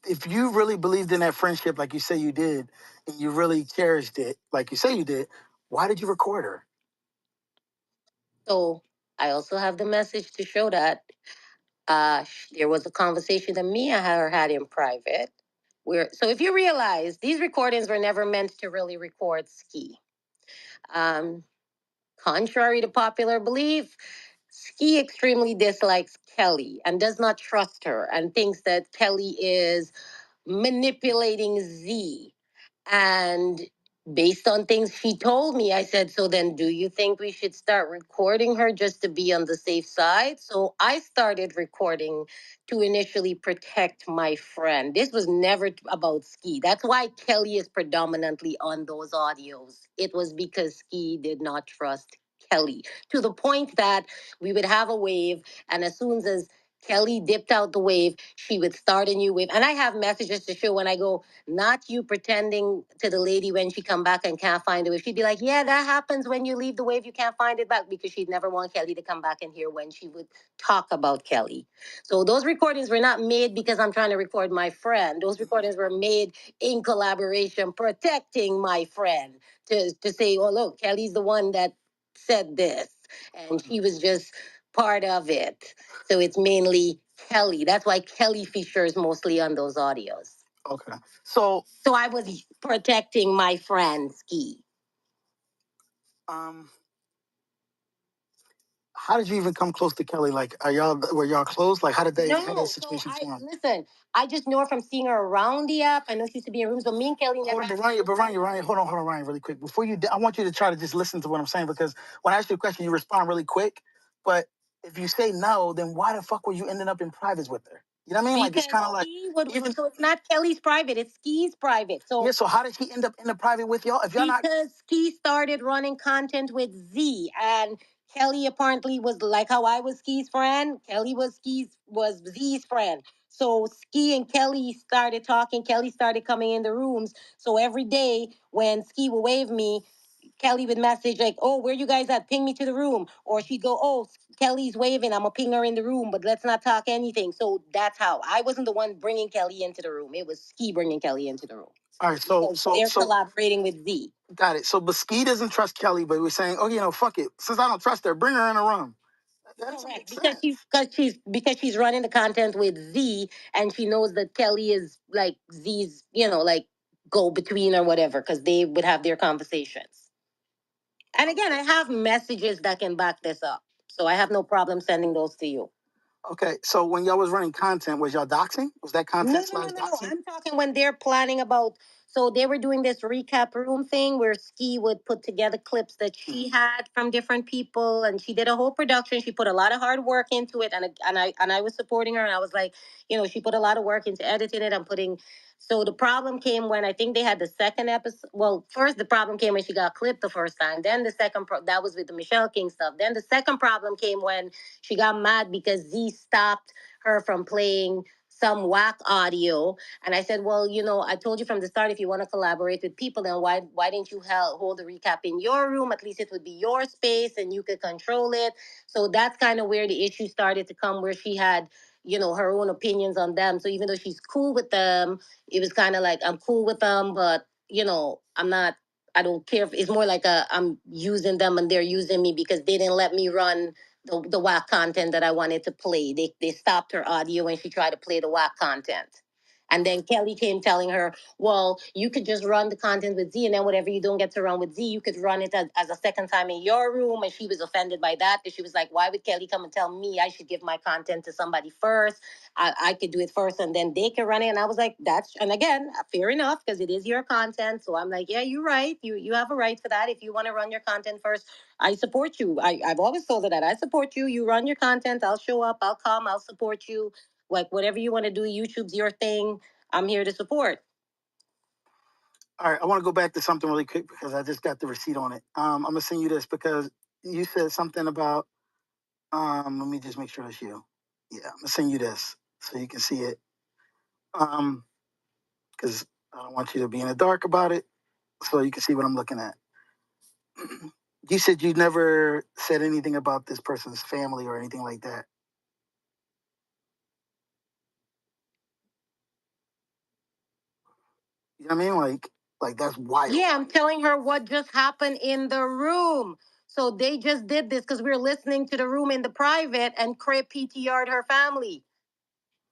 if you really believed in that friendship, like you say you did, and you really cherished it, like you say you did, why did you record her? So I also have the message to show that there was a conversation that me and her had in private. So if you realize these recordings were never meant to really record Skii. Um, Contrary to popular belief, Skii extremely dislikes Kelly and does not trust her and thinks that Kelly is manipulating Z. And based on things she told me, I said, so then do you think we should start recording her just to be on the safe side? So I started recording to initially protect my friend. This was never about Skii. That's why Kelly is predominantly on those audios. It was because Skii did not trust Kelly to the point that we would have a wave, and as soon as Kelly dipped out the wave, she would start a new wave. And I have messages to show when I go, not you pretending to the lady when she come back and can't find the wave. She'd be like, yeah, that happens when you leave the wave, you can't find it back, because she'd never want Kelly to come back and hear when she would talk about Kelly. So those recordings were not made because I'm trying to record my friend. Those recordings were made in collaboration, protecting my friend, to say, oh, look, Kelly's the one that said this. And she was just part of it. So it's mainly Kelly. That's why Kelly features mostly on those audios. Okay. So I was protecting my friend Skii. Um, how did you even come close to Kelly? Like, were y'all close? Like, how did they? How that situation form? Listen. I just know her from seeing her around the app. I know she used to be in rooms, but me and Kelly never. Ryan, hold on, Ryan, really quick. Before you, I want you to try to just listen to what I'm saying, because when I ask you a question, you respond really quick. But if you say no, then why the fuck were you ending up in privates with her? You know what I mean? Like, it's kind of like even so, it's not Kelly's private; it's Ski's private. So yeah. So how did she end up in the private with y'all? If y'all not, because Ski started running content with Z, and Kelly apparently was like how I was Ski's friend. Kelly was Z's friend. So Skii and Kelly started talking. Kelly started coming in the rooms. So every day when Skii would wave me, Kelly would message like, "Oh, where you guys at? Ping me to the room." Or she'd go, "Oh, Kelly's waving. I'm gonna ping her in the room, but let's not talk anything." So that's how I wasn't the one bringing Kelly into the room. It was Skii bringing Kelly into the room. All right, so they're collaborating with Z. Got it. So, but Skii doesn't trust Kelly, but we're saying, oh, fuck it. Since I don't trust her, bring her in the room. That's correct, because she's running the content with Z, and she knows that Kelly is like Z's, like go between or whatever, because they would have their conversations. And again, I have messages that can back this up, so I have no problem sending those to you. Okay, so when y'all was running content, was y'all doxing? Was that content? No. I'm talking when they're planning about. So they were doing this recap room thing where Skii would put together clips that she had from different people, and she did a whole production. She put a lot of hard work into it, and I was supporting her, and I was like, she put a lot of work into editing it and putting. So the problem came when I think they had the second episode. Well, first the problem came when she got clipped the first time. Then the second that was with the Michelle King stuff. Then the second problem came when she got mad because Z stopped her from playing some whack audio. And I said, well, I told you from the start, if you want to collaborate with people, then why didn't you hold the recap in your room? At least it would be your space and you could control it. So that's kind of where the issue started to come, where she had, her own opinions on them. So even though she's cool with them, it was kind of like, I'm cool with them, but, I'm not. I don't care if it's more like I'm using them and they're using me because they didn't let me run the whack content that I wanted to play. They stopped her audio when she tried to play the whack content. And then Kelly came telling her, well, you could just run the content with Z, and then whatever you don't get to run with Z, you could run it as a second time in your room. And she was offended by that because she was like, why would Kelly come and tell me I should give my content to somebody first? I could do it first and then they can run it. And I was like, and again, fair enough, because it is your content. So I'm like, yeah, you're right. You have a right for that. If you want to run your content first, I support you. I've always told her that I support you. You run your content. I'll show up. I'll come. I'll support you. Like, whatever you want to do, YouTube's your thing. I'm here to support. All right, I want to go back to something really quick because I just got the receipt on it. I'm gonna send you this because you said something about. Let me just make sure that's you. Yeah, I'm gonna send you this so you can see it. Because I don't want you to be in the dark about it, so you can see what I'm looking at. You said you never said anything about this person's family or anything like that. You know what I mean? Like that's wild. Yeah, I'm telling her what just happened in the room. So they just did this because we were listening to the room in the private, and Crip PTR'd her family.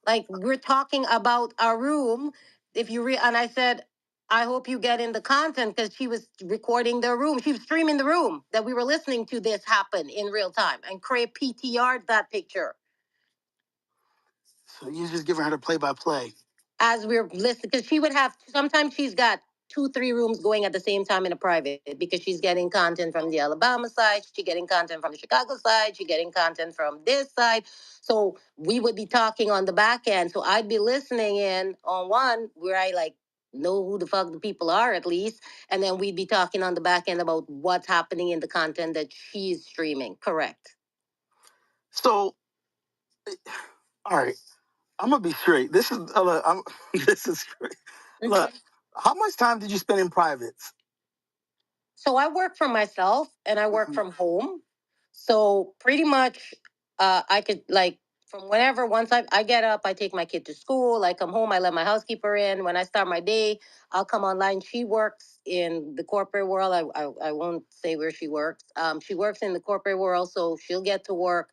Like, we're talking about a room. If you and I said, I hope you get in the content because she was recording the room. She was streaming the room that we were listening to this happen in real time. And Crip PTR'd that picture. So you're just giving her the play by play. As we're listening, because she would have, sometimes she's got 2, 3 rooms going at the same time in a private because she's getting content from the Alabama side, she's getting content from the Chicago side, she's getting content from this side. So we would be talking on the back end. So I'd be listening in on one where I like know who the fuck the people are at least. And then we'd be talking on the back end about what's happening in the content that she's streaming. Correct. So, all right, I'm gonna be straight. This is this is straight. Look, how much time did you spend in privates? So I work for myself and I work from home. So pretty much I could like from whenever once I get up, I take my kid to school, I come home, I let my housekeeper in. When I start my day, I'll come online. She works in the corporate world. I won't say where she works. She works in the corporate world, so she'll get to work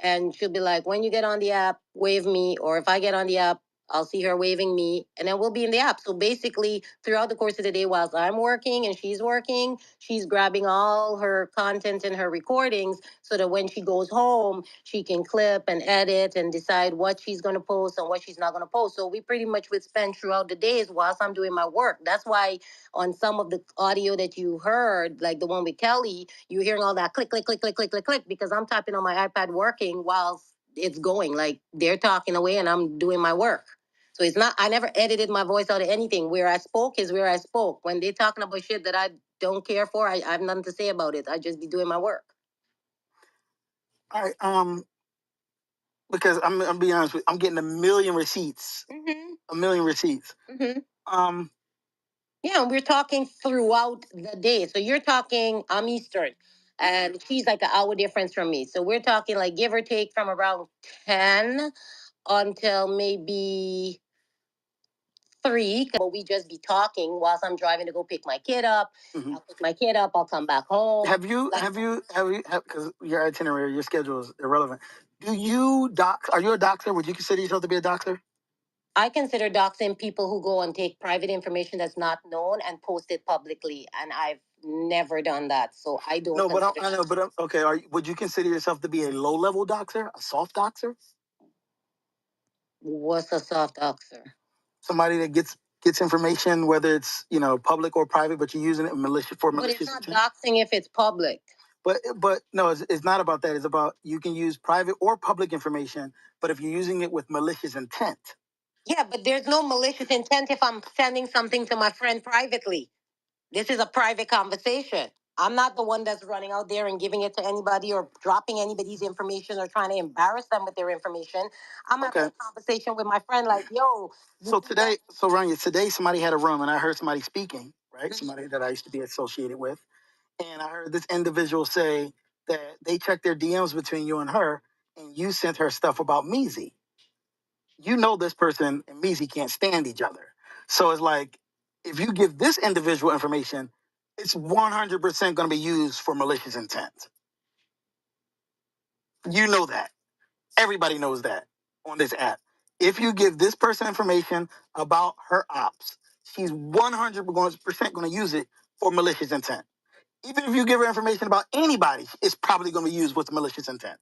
and she'll be like, when you get on the app, wave me. Or if I get on the app, I'll see her waving me, and then we'll be in the app. So basically, throughout the course of the day, whilst I'm working and she's working, she's grabbing all her content and her recordings so that when she goes home, she can clip and edit and decide what she's going to post and what she's not going to post. So we pretty much would spend throughout the days whilst I'm doing my work. That's why on some of the audio that you heard, like the one with Kelly, you're hearing all that click, click, click, click, click, click, click, because I'm typing on my iPad working whilst it's going. Like they're talking away and I'm doing my work. So it's not, I never edited my voice out of anything. Where I spoke is where I spoke. When they're talking about shit that I don't care for, I have nothing to say about it. I just be doing my work. All right, because I'm being honest with you, I'm getting a million receipts. Mm-hmm. A million receipts. Mm-hmm. Yeah, we're talking throughout the day. So you're talking, I'm Eastern, and she's like an hour difference from me. So we're talking like give or take from around 10 until maybe 3, but we just be talking whilst I'm driving to go pick my kid up. Mm-hmm. I'll pick my kid up. I'll come back home. Because your itinerary, your schedule is irrelevant. Do you doc? Are you a doxer? Would you consider yourself to be a doxer? I consider doxing people who go and take private information that's not known and post it publicly, and I've never done that, so I don't. No, but I know. But okay, would you consider yourself to be a low-level doxer, a soft doxer? What's a soft doxer? Somebody that gets information, whether it's public or private, but you're using it malicious for malicious. But it's not doxing if it's public. But no, it's not about that. It's about you can use private or public information, but if you're using it with malicious intent. Yeah, but there's no malicious intent if I'm sending something to my friend privately. This is a private conversation. I'm not the one that's running out there and giving it to anybody or dropping anybody's information or trying to embarrass them with their information. I'm having a conversation with my friend like, yo. So Ronyä, today somebody had a room and I heard somebody speaking, right? Mm-hmm. Somebody that I used to be associated with. And I heard this individual say that they checked their DMs between you and her and you sent her stuff about Measy. You know this person and Measy can't stand each other. So it's like, if you give this individual information, it's 100% going to be used for malicious intent. You know that. Everybody knows that on this app. If you give this person information about her ops, she's 100% going to use it for malicious intent. Even if you give her information about anybody, it's probably going to be used with malicious intent.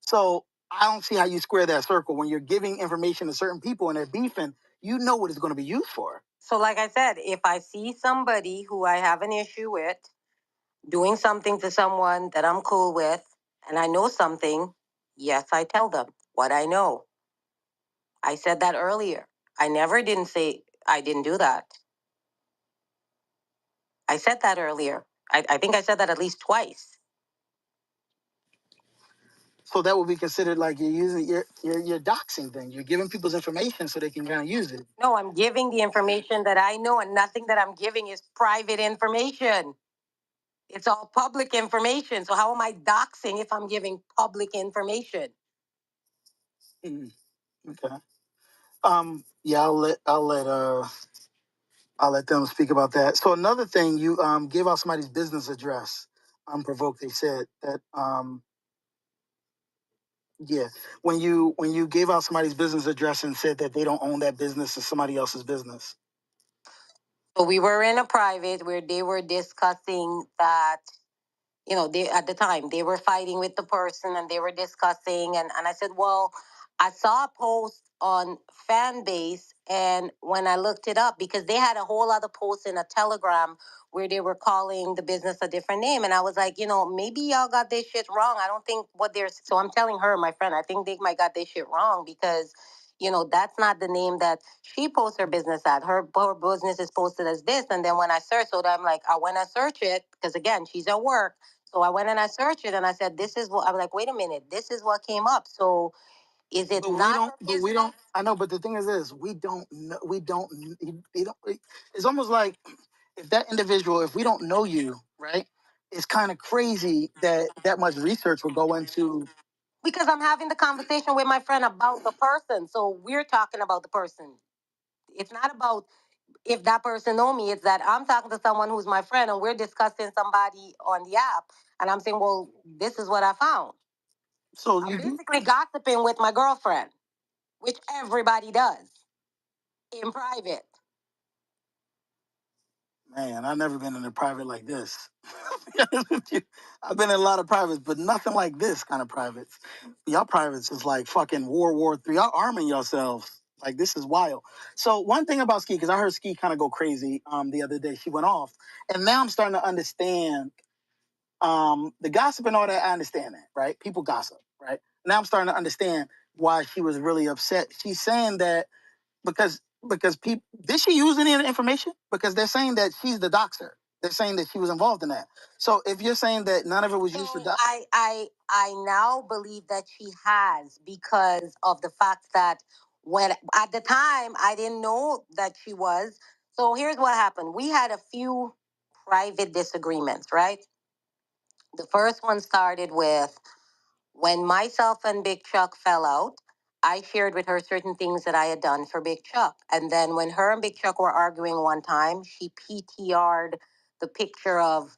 So I don't see how you square that circle. When you're giving information to certain people and they're beefing, you know what it's going to be used for. So like I said, if I see somebody who I have an issue with doing something to someone that I'm cool with and I know something, yes, I tell them what I know. I said that earlier. I never didn't say I didn't do that. I said that earlier. I think I said that at least twice. So that would be considered like you're using you're doxing things. You're giving people's information so they can kind of use it. No, I'm giving the information that I know, and nothing that I'm giving is private information. It's all public information. So how am I doxing if I'm giving public information? Mm, okay. Yeah, I'll let them speak about that. So another thing, you gave out somebody's business address. Unprovoked, they said that yeah, when you gave out somebody's business address and said that they don't own that business, it's somebody else's business. So we were in a private where they were discussing that, you know, they at the time they were fighting with the person and they were discussing, and I said, well, I saw a post on fan base, and when I looked it up, because they had a whole other post in a telegram where they were calling the business a different name, and I was like, you know, maybe y'all got this shit wrong. I don't think what they're, so I'm telling her, my friend, I think they might got this shit wrong, because you know, that's not the name that she posts her business at. Her business is posted as this. And then when I search, so I'm like, I when I search it, because again, she's at work. So I went and I searched it and I said, this is what, I'm like, wait a minute, this is what came up. So is it But we not don't. her But we business? don't. I know. But the thing is this: we don't. Know, we don't. We don't. It's almost like if that individual, if we don't know you, right? It's kind of crazy that that much research will go into. Because I'm having the conversation with my friend about the person. So we're talking about the person. It's not about if that person know me. It's that I'm talking to someone who's my friend and we're discussing somebody on the app. And I'm saying, well, this is what I found. So I'm you do. basically gossiping with my girlfriend, which everybody does in private. Man, I've never been in a private like this. To be honest with you. I've been in a lot of privates, but nothing like this kind of privates. Y'all privates is like fucking World War III. Y'all arming yourselves. Like this is wild. So one thing about Ski, because I heard Ski kind of go crazy the other day. She went off. And now I'm starting to understand the gossip and all that. I understand that, right? People gossip, right? Now I'm starting to understand why she was really upset. She's saying that because people did she use any of the information? Because they're saying that she's the doxer. They're saying that she was involved in that. So if you're saying that none of it was used to So dox, I now believe that she has, because of the fact that when at the time I didn't know that she was. So here's what happened. We had a few private disagreements, right? The first one started with when myself and Big Chuck fell out. I shared with her certain things that I had done for Big Chuck. And then when her and Big Chuck were arguing one time, she PTR'd the picture of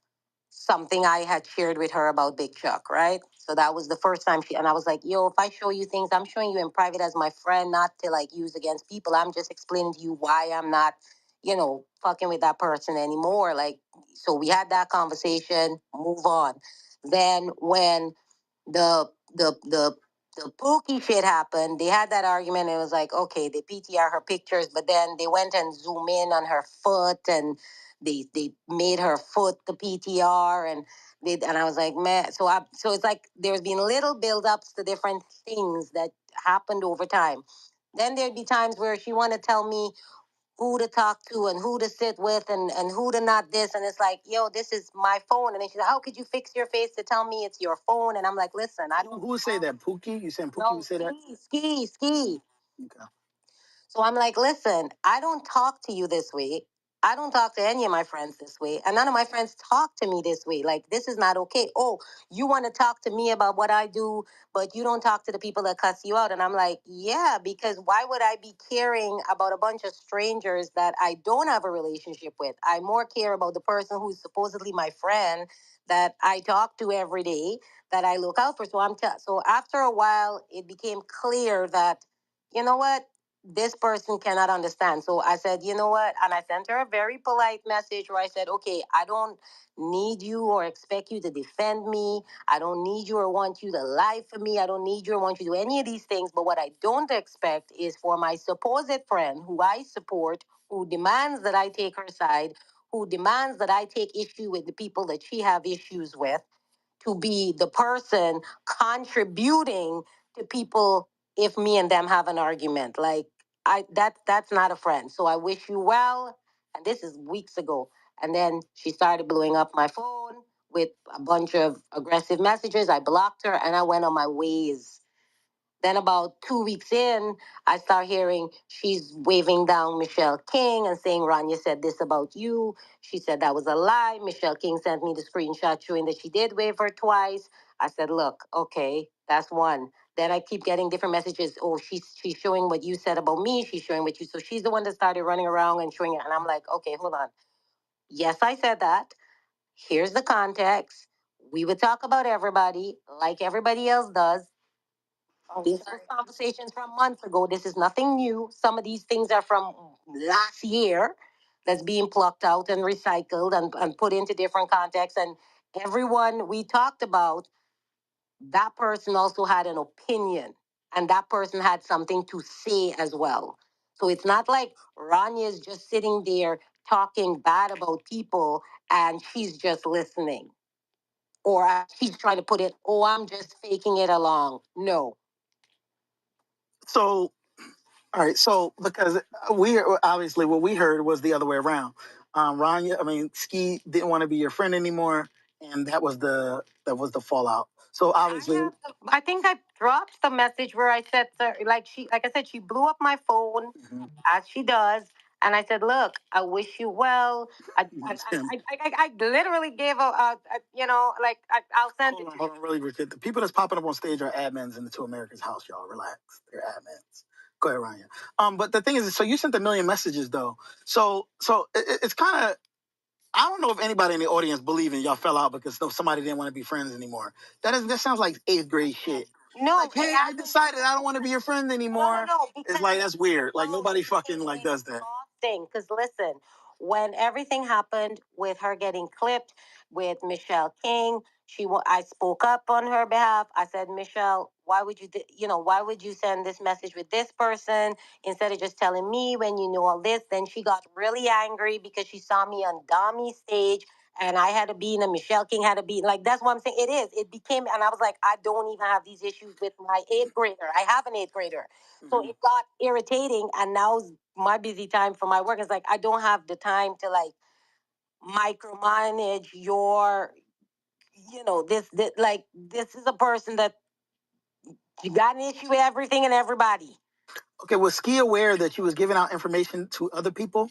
something I had shared with her about Big Chuck, right? So that was the first time and I was like, yo, if I show you things, I'm showing you in private as my friend, not to like use against people. I'm just explaining to you why I'm not, you know, fucking with that person anymore. Like, so we had that conversation, move on. Then when the the the the Pookie shit happened, they had that argument. And it was like, okay, they PTR her pictures, but then they went and zoom in on her foot, and they made her foot the PTR, and I was like, man. So it's like there's been little build-ups to different things that happened over time. Then there'd be times where she want to tell me who to talk to and who to sit with, and who to not this. And it's like, yo, this is my phone. And then she's like, how could you fix your face to tell me it's your phone? And I'm like, listen, I don't. who would say that? Pookie? You saying Pookie No, would say that? ski. Okay. So I'm like, listen, I don't talk to you this way. I don't talk to any of my friends this way. And none of my friends talk to me this way. Like, this is not okay. Oh, you want to talk to me about what I do, but you don't talk to the people that cuss you out. And I'm like, yeah, because why would I be caring about a bunch of strangers that I don't have a relationship with? I more care about the person who's supposedly my friend that I talk to every day, that I look out for. So after a while, it became clear that, you know what? This person cannot understand. So I said, you know what? And I sent her a very polite message where I said, okay, I don't need you or expect you to defend me. I don't need you or want you to lie for me. I don't need you or want you to do any of these things. But what I don't expect is for my supposed friend who I support, who demands that I take her side, who demands that I take issue with the people that she have issues with, to be the person contributing to people if me and them have an argument. Like, that's not a friend. So I wish you well. And this is weeks ago. And then she started blowing up my phone with a bunch of aggressive messages. I blocked her and I went on my ways. Then about 2 weeks in, I start hearing she's waving down Michelle King and saying Ronyä said this about you. She said that was a lie. Michelle King sent me the screenshot showing that she did wave her twice. I said, look, okay, that's one. Then I keep getting different messages. Oh, she's showing what you said about me. She's showing what you. So she's the one that started running around and showing it. And I'm like, okay, hold on. Yes, I said that. Here's the context. We would talk about everybody like everybody else does. These are conversations from months ago. This is nothing new. Some of these things are from last year that's being plucked out and recycled and put into different contexts. And everyone we talked about, that person also had an opinion and that person had something to say as well. So it's not like Ranya is just sitting there talking bad about people and she's just listening. Or she's trying to put it, oh, I'm just faking it along. No. So, all right. So, because we obviously what we heard was the other way around. Ranya, I mean, Skii didn't want to be your friend anymore, and that was the fallout. So obviously, I think I dropped the message where I said, like I said, she blew up my phone as she does. And I said, look, I wish you well. I literally gave I'll send it to you. Hold on, really quick. The people that's popping up on stage are admins in the Two Americans house, y'all. Relax. They're admins. Go ahead, Ryan. But the thing is, so you sent a million messages though. So it's kind of, I don't know if anybody in the audience believing y'all fell out because somebody didn't want to be friends anymore. That sounds like eighth grade shit. No, like, hey, I decided I don't want to be your friend anymore. No, it's like that's weird. Like nobody fucking like does that. Because listen, when everything happened with her getting clipped with Michelle King, I spoke up on her behalf. I said, Michelle, why would why would you send this message with this person instead of just telling me when you knew all this? Then she got really angry because she saw me on Dami's stage and I had to be in a Michelle King had to be like, that's what I'm saying. It is. It became, and I was like, I don't even have these issues with my eighth grader. I have an eighth grader. So it got irritating, and now's my busy time for my work. It's like I don't have the time to like micromanage your, this like this is a person that you got an issue with everything and everybody. Okay, was Skii aware that she was giving out information to other people?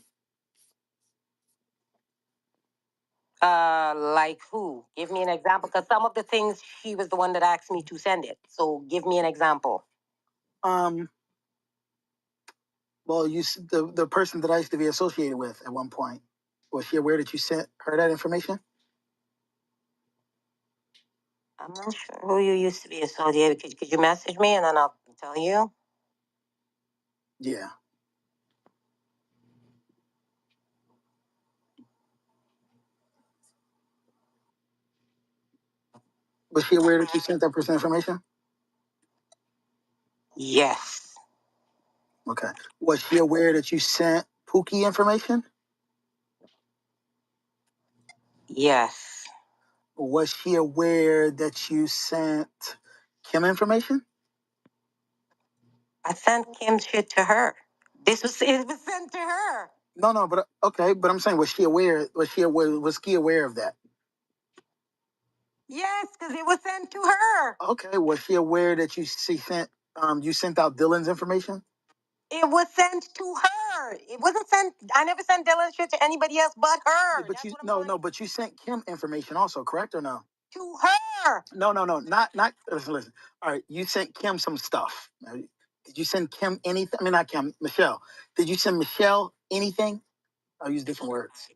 Like who? Give me an example, because some of the things she was the one that asked me to send it. So give me an example. Well, the person that I used to be associated with at one point, was she aware that you sent her that information? I'm not sure who you used to be associated. Could you message me and then I'll tell you? Yeah. Was she aware that you sent that person information? Yes. Okay. Was she aware that you sent Pookie information? Yes. Was she aware that you sent Kim information? I sent Kim's shit to her. It was sent to her. No, but okay, but I'm saying, was she aware? Was Skii aware of that? Yes, because it was sent to her. Okay. Was she aware that you sent out Dylan's information? It was sent to her. It wasn't sent. I never sent Dylan shit to anybody else but her. Yeah, but but you sent Kim information also, correct or no? To her. No, not. Listen. All right, you sent Kim some stuff. Did you send Kim anything? I mean, not Kim, Michelle. Did you send Michelle anything? I'll use different words.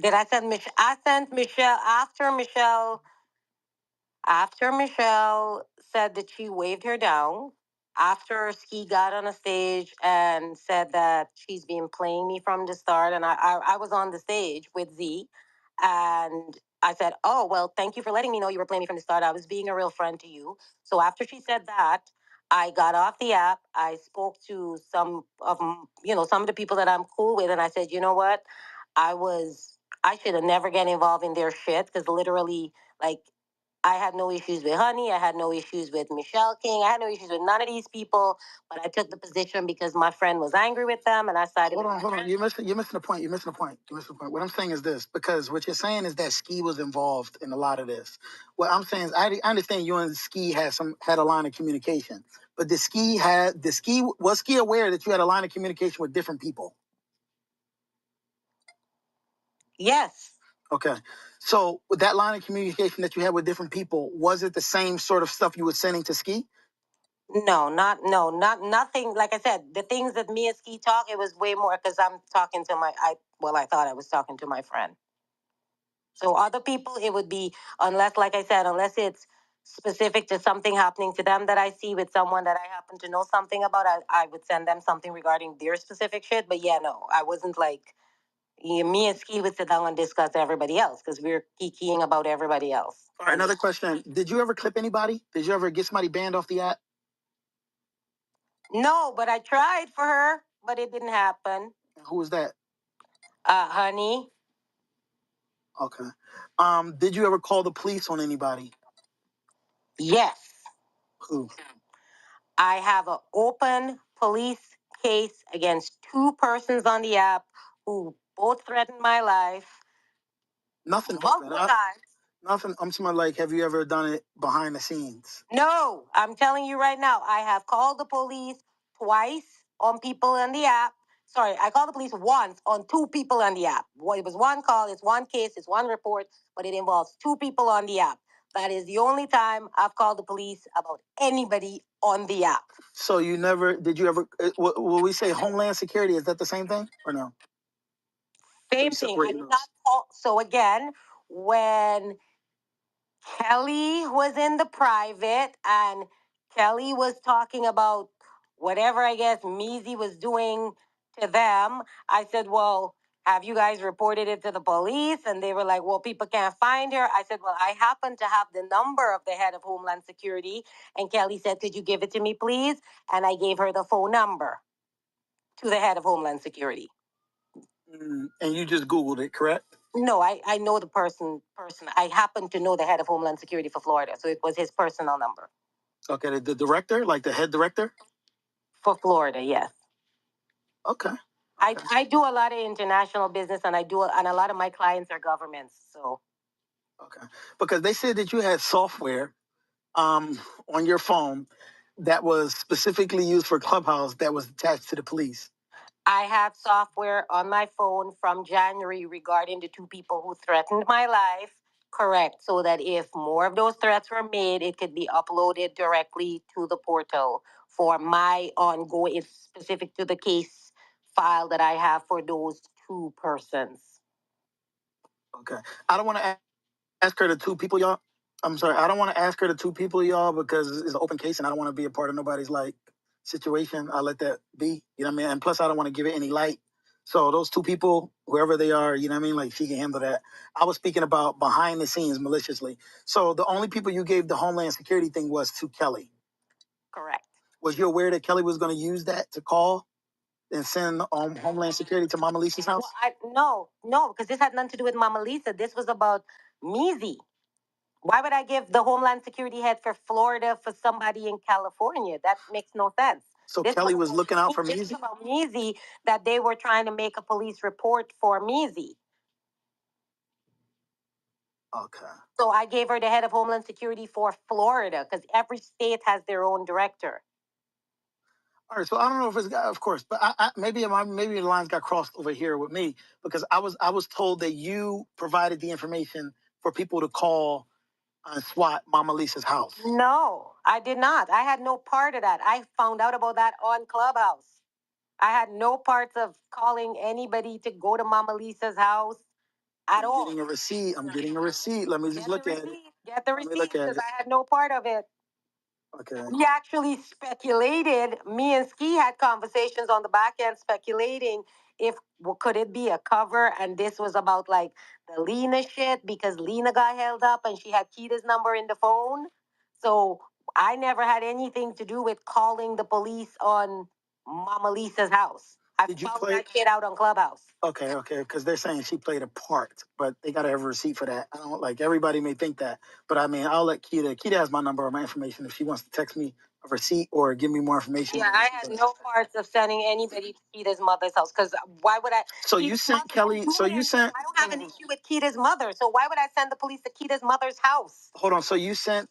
Did I send Michelle? I sent Michelle after Michelle said that she waved her down, after Ski got on a stage and said that she's been playing me from the start, and I was on the stage with Z, and I said, oh, well, thank you for letting me know you were playing me from the start. I was being a real friend to you. So after she said that, I got off the app. I spoke to some of the people that I'm cool with, and I said, you know what? I should have never get involved in their shit because literally, like, I had no issues with Honey. I had no issues with Michelle King. I had no issues with none of these people. But I took the position because my friend was angry with them, and I sided with. Hold on. You're missing the point. You're missing the point. You're missing the point. What I'm saying is this, because what you're saying is that Ski was involved in a lot of this. What I'm saying is, I understand you and Ski had a line of communication, but was Ski aware that you had a line of communication with different people? Yes. Okay. So with that line of communication that you had with different people, was it the same sort of stuff you were sending to Ski? Not nothing. Like I said, the things that me and Ski talk, it was way more because I'm talking to I thought I was talking to my friend. So other people, it would be, unless, like I said, unless it's specific to something happening to them that I see with someone that I happen to know something about, I would send them something regarding their specific shit. But yeah, no, I wasn't like, me and Ski would sit down and discuss everybody else because we were kikiing about everybody else. All right, another question. Did you ever clip anybody? Did you ever get somebody banned off the app? No, but I tried for her, but it didn't happen. Who was that? Honey. Okay. Did you ever call the police on anybody? Yes. Who? I have an open police case against 2 persons on the app who both threatened my life. Nothing Multiple times. Nothing. I'm talking like, have you ever done it behind the scenes? No, I'm telling you right now, I have called the police twice on people on the app. Sorry, I called the police once on 2 people on the app. Well, it was one call, it's one case, it's one report, but it involves 2 people on the app. That is the only time I've called the police about anybody on the app. So did you ever, will we say Homeland Security? Is that the same thing or no? Same thing. I did not call. So again, when Kelly was in the private and Kelly was talking about whatever I guess Measy was doing to them, I said, well, have you guys reported it to the police? And they were like, well, people can't find her. I said, well, I happen to have the number of the head of Homeland Security. And Kelly said, could you give it to me, please? And I gave her the phone number to the head of Homeland Security. And you just Googled it, correct? No, I know the person. I happen to know the head of Homeland Security for Florida, so it was his personal number. Okay, the director, like the head director? For Florida, yes. Okay. I do a lot of international business, and and a lot of my clients are governments. So. Okay. Because they said that you had software on your phone that was specifically used for Clubhouse that was attached to the police. I have software on my phone from January regarding the 2 people who threatened my life. Correct. So that if more of those threats were made, it could be uploaded directly to the portal for my ongoing, it's specific to the case file that I have for those 2 persons. Okay. I don't want to ask her the 2 people, y'all. I'm sorry. I don't want to ask her the 2 people, y'all, because it's an open case and I don't want to be a part of nobody's like situation. I'll let that be. You know what I mean? And plus, I don't want to give it any light. So those 2 people, whoever they are, you know what I mean? Like she can handle that. I was speaking about behind the scenes maliciously. So the only people you gave the Homeland Security thing was to Kelly. Correct. Was you aware that Kelly was going to use that to call and send Homeland Security to Mama Lisa's house? Well, no, because this had nothing to do with Mama Lisa. This was about Measy. Why would I give the Homeland Security head for Florida for somebody in California? That makes no sense. So this Kelly was looking out for Measy? This was about Measy, that they were trying to make a police report for Measy. Okay. So I gave her the head of Homeland Security for Florida because every state has their own director. All right, so I don't know if it's of course, but maybe the lines got crossed over here with me because I was told that you provided the information for people to call and SWAT Mama Lisa's house. No, I did not. I had no part of that. I found out about that on Clubhouse. I had no parts of calling anybody to go to Mama Lisa's house at all. I'm getting a receipt. Let me just look at it. Get the receipt because I had no part of it. Okay. We actually speculated. Me and Skii had conversations on the back end speculating if could it be a cover, and this was about like the Lena shit because Lena got held up and she had Keita's number in the phone. So I never had anything to do with calling the police on Mama Lisa's house. I found that shit out on Clubhouse. Okay, because they're saying she played a part, but they gotta have a receipt for that. I don't like everybody may think that, but I mean, I'll let Keita. Keita has my number or my information if she wants to text me a receipt or give me more information. Yeah, I had no parts of sending anybody to Kita's mother's house because why would I? So you Kita's sent mother Kelly. didn't do So you anything. sent. I don't have an issue with Kita's mother, so why would I send the police to Kita's mother's house? Hold on. So you sent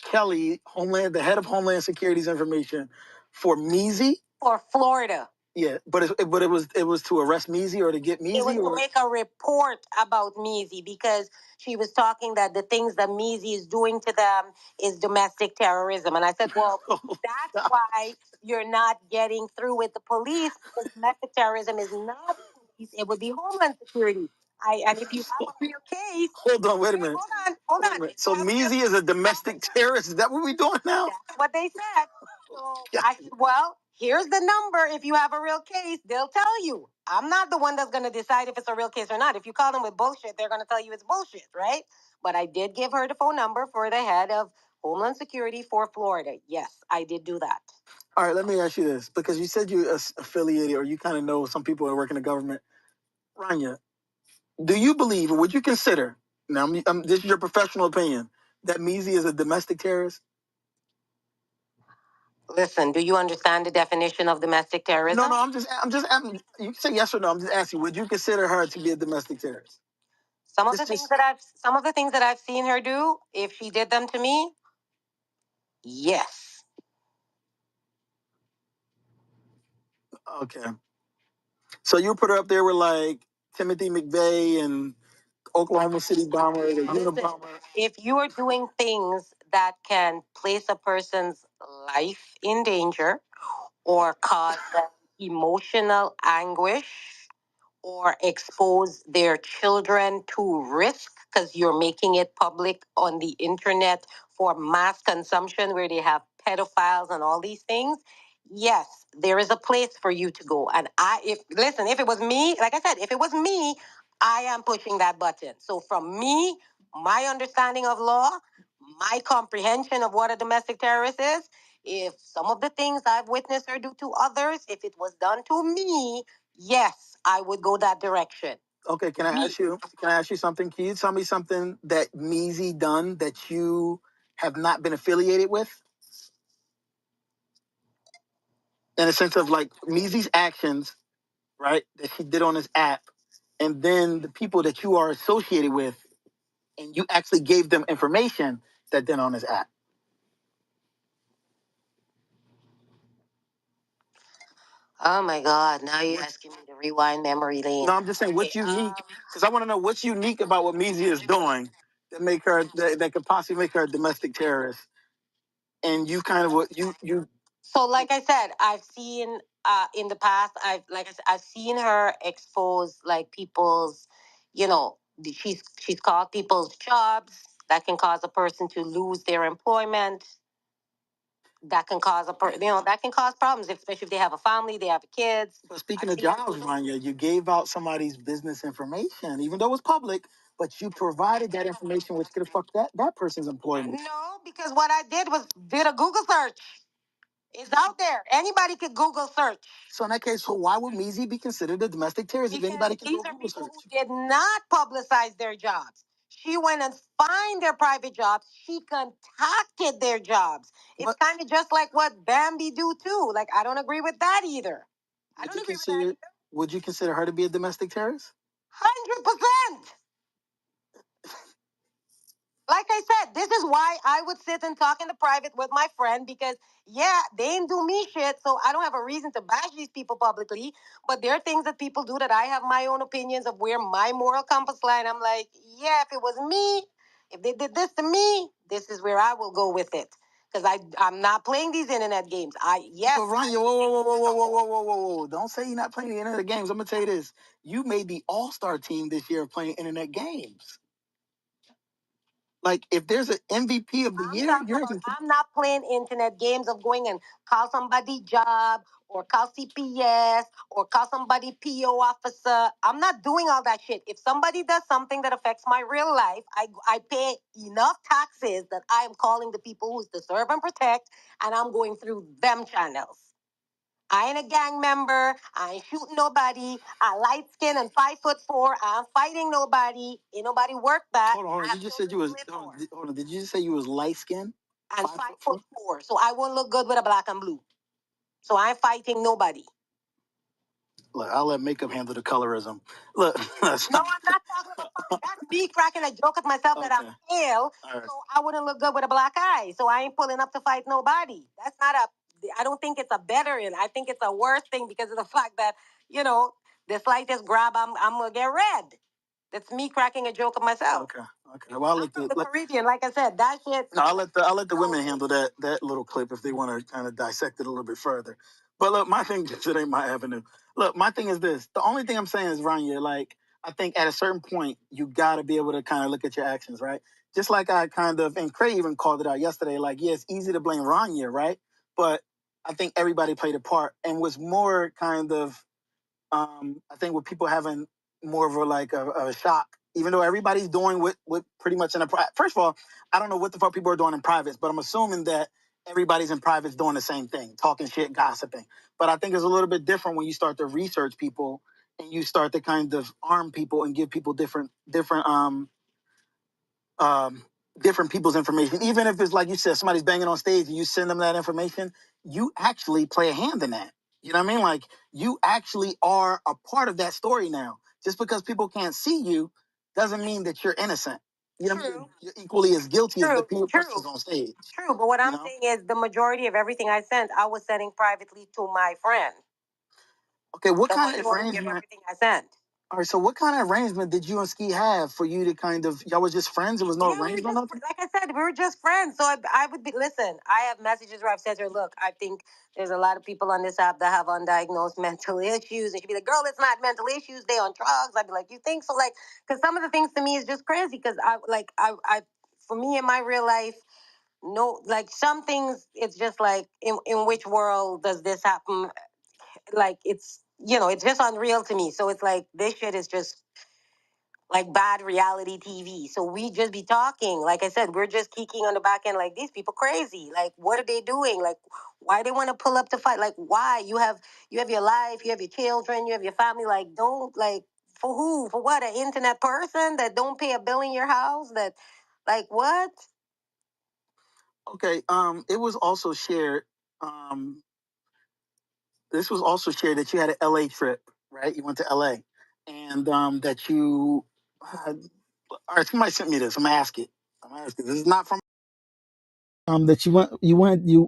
Kelly Homeland, the head of Homeland Security's information for Measy. For Florida. Yeah, but it was to arrest Measy or to get Measy. It was to make a report about Measy because she was talking that the things that Measy is doing to them is domestic terrorism. And I said, well, that's why you're not getting through with the police because domestic terrorism is not police. It would be Homeland Security. And if you have a real case. Hold on, wait a minute. Hold on. So Measy is a domestic terrorist. Is that what we're doing now? That's what they said. So I said, well, here's the number. If you have a real case, they'll tell you. I'm not the one that's going to decide if it's a real case or not. If you call them with bullshit, they're going to tell you it's bullshit, right? But I did give her the phone number for the head of Homeland Security for Florida. Yes, I did do that. All right, let me ask you this, because you said you affiliated or you kind of know some people that work in the government. Ronyä, do you believe or would you consider, now this is your professional opinion, that Measy is a domestic terrorist? Listen, do you understand the definition of domestic terrorism? No, you can say yes or no. I'm just asking, would you consider her to be a domestic terrorist? Some of the things that I've seen her do, if she did them to me, yes. Okay. So you put her up there with like Timothy McVeigh and Oklahoma City bomber, the Unabomber. If you are doing things that can place a person's life in danger or cause them emotional anguish or expose their children to risk because you're making it public on the internet for mass consumption where they have pedophiles and all these things, yes, there is a place for you to go. And if it was me, like I said, if it was me, I am pushing that button. So from me, my understanding of law, my comprehension of what a domestic terrorist is, if some of the things I've witnessed her do to others, if it was done to me, yes, I would go that direction. Okay, can I ask you? Can I ask you something? Can you tell me something that Measy done that you have not been affiliated with? In a sense of like Measy's actions, right, that she did on this app, and then the people that you are associated with, and you actually gave them information that did on this app. Oh my God! Now you're asking me to rewind memory lane. No, I'm just saying what's unique, because I want to know what's unique about what Measy is doing that could possibly make her a domestic terrorist. And you kind of what you. So, like I said, I've seen in the past. I've seen her expose like people's, she's called people's jobs that can cause a person to lose their employment. That can cause that can cause problems, especially if they have a family, they have kids. But speaking of jobs, Ronyä, you gave out somebody's business information, even though it was public, but you provided that information which could have fucked that person's employment. No, because what I did a Google search. It's out there. Anybody could Google search. So in that case, so why would Measy be considered a domestic terrorist if anybody can These go are Google people search? who did not publicize their jobs. She went and find their private jobs. She contacted their jobs. It's kind of just like what Bambi do too. Like I don't agree with that either. Would you consider her to be a domestic terrorist? 100%. Like I said, this is why I would sit and talk in the private with my friend because, yeah, they ain't do me shit, so I don't have a reason to bash these people publicly. But there are things that people do that I have my own opinions of where my moral compass line. I'm like, yeah, if it was me, if they did this to me, this is where I will go with it. Because I'm not playing these internet games. But Ryan, whoa. Don't say you're not playing the internet games. I'm going to tell you this. You made the all-star team this year playing internet games. Like, if there's an MVP of the year, I'm not playing internet games of going and call somebody job or call CPS or call somebody PO officer. I'm not doing all that shit. If somebody does something that affects my real life, I pay enough taxes that I am calling the people who's to serve and protect, and I'm going through them channels. I ain't a gang member. I ain't shooting nobody. I light skin and 5'4". I'm fighting nobody. Ain't nobody work that. Hold on. I You have just said children you was to live hold for. on, hold on. Did you just say you was light skinned? And 5'4"? 5'4". So I won't look good with a black and blue. So I ain't fighting nobody. Look, I'll let makeup handle the colorism. Look, that's No, I'm not talking about color. That's me cracking a joke at myself that I'm okay. pale, All right. so I wouldn't look good with a black eye. So I ain't pulling up to fight nobody. That's not a. I don't think it's a better. I think it's a worse thing because of the fact that you know the slightest grab, I'm gonna get red. That's me cracking a joke at myself. Okay. Okay. Well, I'll I'm let from the the Caribbean, like I said. That shit. no, I'll let the women handle that little clip if they want to kind of dissect it a little bit further. But look, my thing just it ain't my avenue. Look, my thing is this. The only thing I'm saying is, Ranya, like I think at a certain point you got to be able to kind of look at your actions, right? Just like I kind of and Craig even called it out yesterday. Like, yeah, it's easy to blame Ranya, right? But I think everybody played a part and was more kind of I think with people having more of a like a shock, even though everybody's doing what pretty much in a first of all, I don't know what the fuck people are doing in privates, but I'm assuming that everybody's in privates doing the same thing, talking shit, gossiping. But I think it's a little bit different when you start to research people and you start to kind of arm people and give people um, different people's information. Even if it's like you said, somebody's banging on stage and you send them that information, you actually play a hand in that. You know what I mean? Like you actually are a part of that story now. Just because people can't see you doesn't mean that you're innocent. You know what I mean? True. You're equally as guilty as the True. persons True. on stage. True. But what You I'm know? saying is the majority of everything I sent, I was sending privately to my friend. Okay, what The kind of majority of arrangement? everything I sent. All right, so what kind of arrangement did you and Ski have for you to kind of y'all was just friends? There was no Yeah, we were arrangement, just nothing? like I said, we were just friends. So I would be listen. I have messages where I've said to her, "Look, I think there's a lot of people on this app that have undiagnosed mental issues," and she'd be like, "Girl, it's not mental issues. They on drugs." I'd be like, "You think so?" Like, because some of the things to me is just crazy. Because for me in my real life, no, like some things, it's just like, in which world does this happen? Like, it's it's just unreal to me. So it's like this shit is just like bad reality TV. So we just be talking. Like I said, we're just kicking on the back end like these people crazy. Like what are they doing? Like why they want to pull up to fight? Like why? You have your life, you have your children, you have your family. Like don't like for who? For what? An internet person that don't pay a bill in your house? That like what? Okay, it was also shared. Um, this was also shared that you had an LA trip, right? You went to LA, and that you. All right, somebody sent me this. I'm gonna ask it. I'm gonna ask it. This is not from. That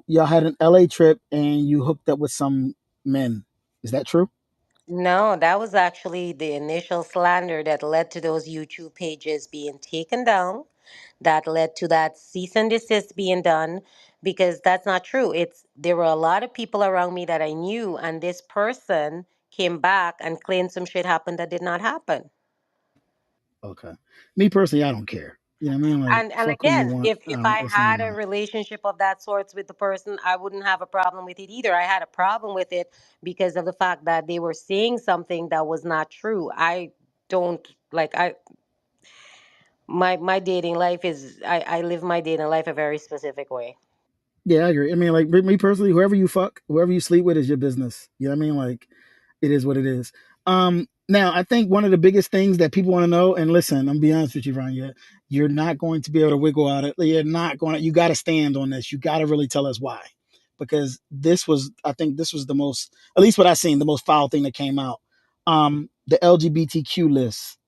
y'all had an LA trip and you hooked up with some men. Is that true? No, that was actually the initial slander that led to those YouTube pages being taken down, that led to that cease and desist being done, because that's not true. It's there were a lot of people around me that I knew, and this person came back and claimed some shit happened that did not happen. Okay. Me personally, I don't care. You know what I mean? Like, And fuck who you again, want. if I It's none of had a mine. relationship of that sorts with the person, I wouldn't have a problem with it either. I had a problem with it because of the fact that they were saying something that was not true. I don't like I my dating life is I live my dating life a very specific way. Yeah, I agree. I mean, like me personally, whoever you fuck, whoever you sleep with is your business. You know what I mean? Like, it is what it is. Now I think one of the biggest things that people want to know, and listen, I'm be honest with you, Ron, you're not going to be able to wiggle out it. You're not going to, you got to stand on this. You got to really tell us why. Because I think this was the most, at least what I seen, the most foul thing that came out. The LGBTQ list,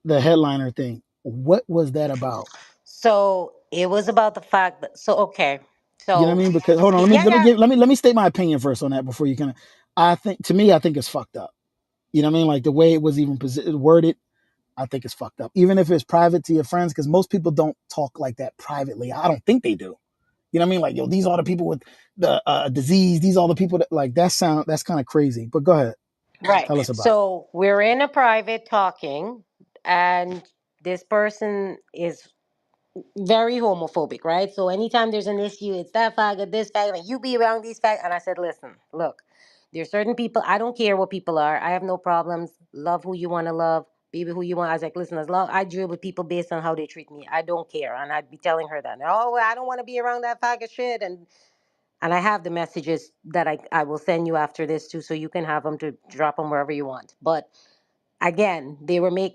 the headliner thing. What was that about? So it was about the fact that okay. You know what So I mean? Because hold on, yeah, yeah. let me state my opinion first on that before you can. I think to me, I think it's fucked up. You know what I mean? Like the way it was even worded, I think it's fucked up. Even if it's private to your friends, because most people don't talk like that privately. I don't think they do. You know what I mean? Like, yo, these are the people with the disease. These are the people that like that's kind of crazy. But go ahead, Right. tell us about it. So we're in a private talking, and this person is very homophobic, right? So anytime there's an issue, it's that faggot, this faggot, and you be around these faggots. And I said, listen, look, there's certain people, I don't care what people are. I have no problems. Love who you want to love. Be with who you want. I was like, listen, as long I deal with people based on how they treat me, I don't care. And I'd be telling her that. Oh, well, I don't want to be around that faggot shit. And And I have the messages that I will send you after this too, so you can have them to drop them wherever you want. But again,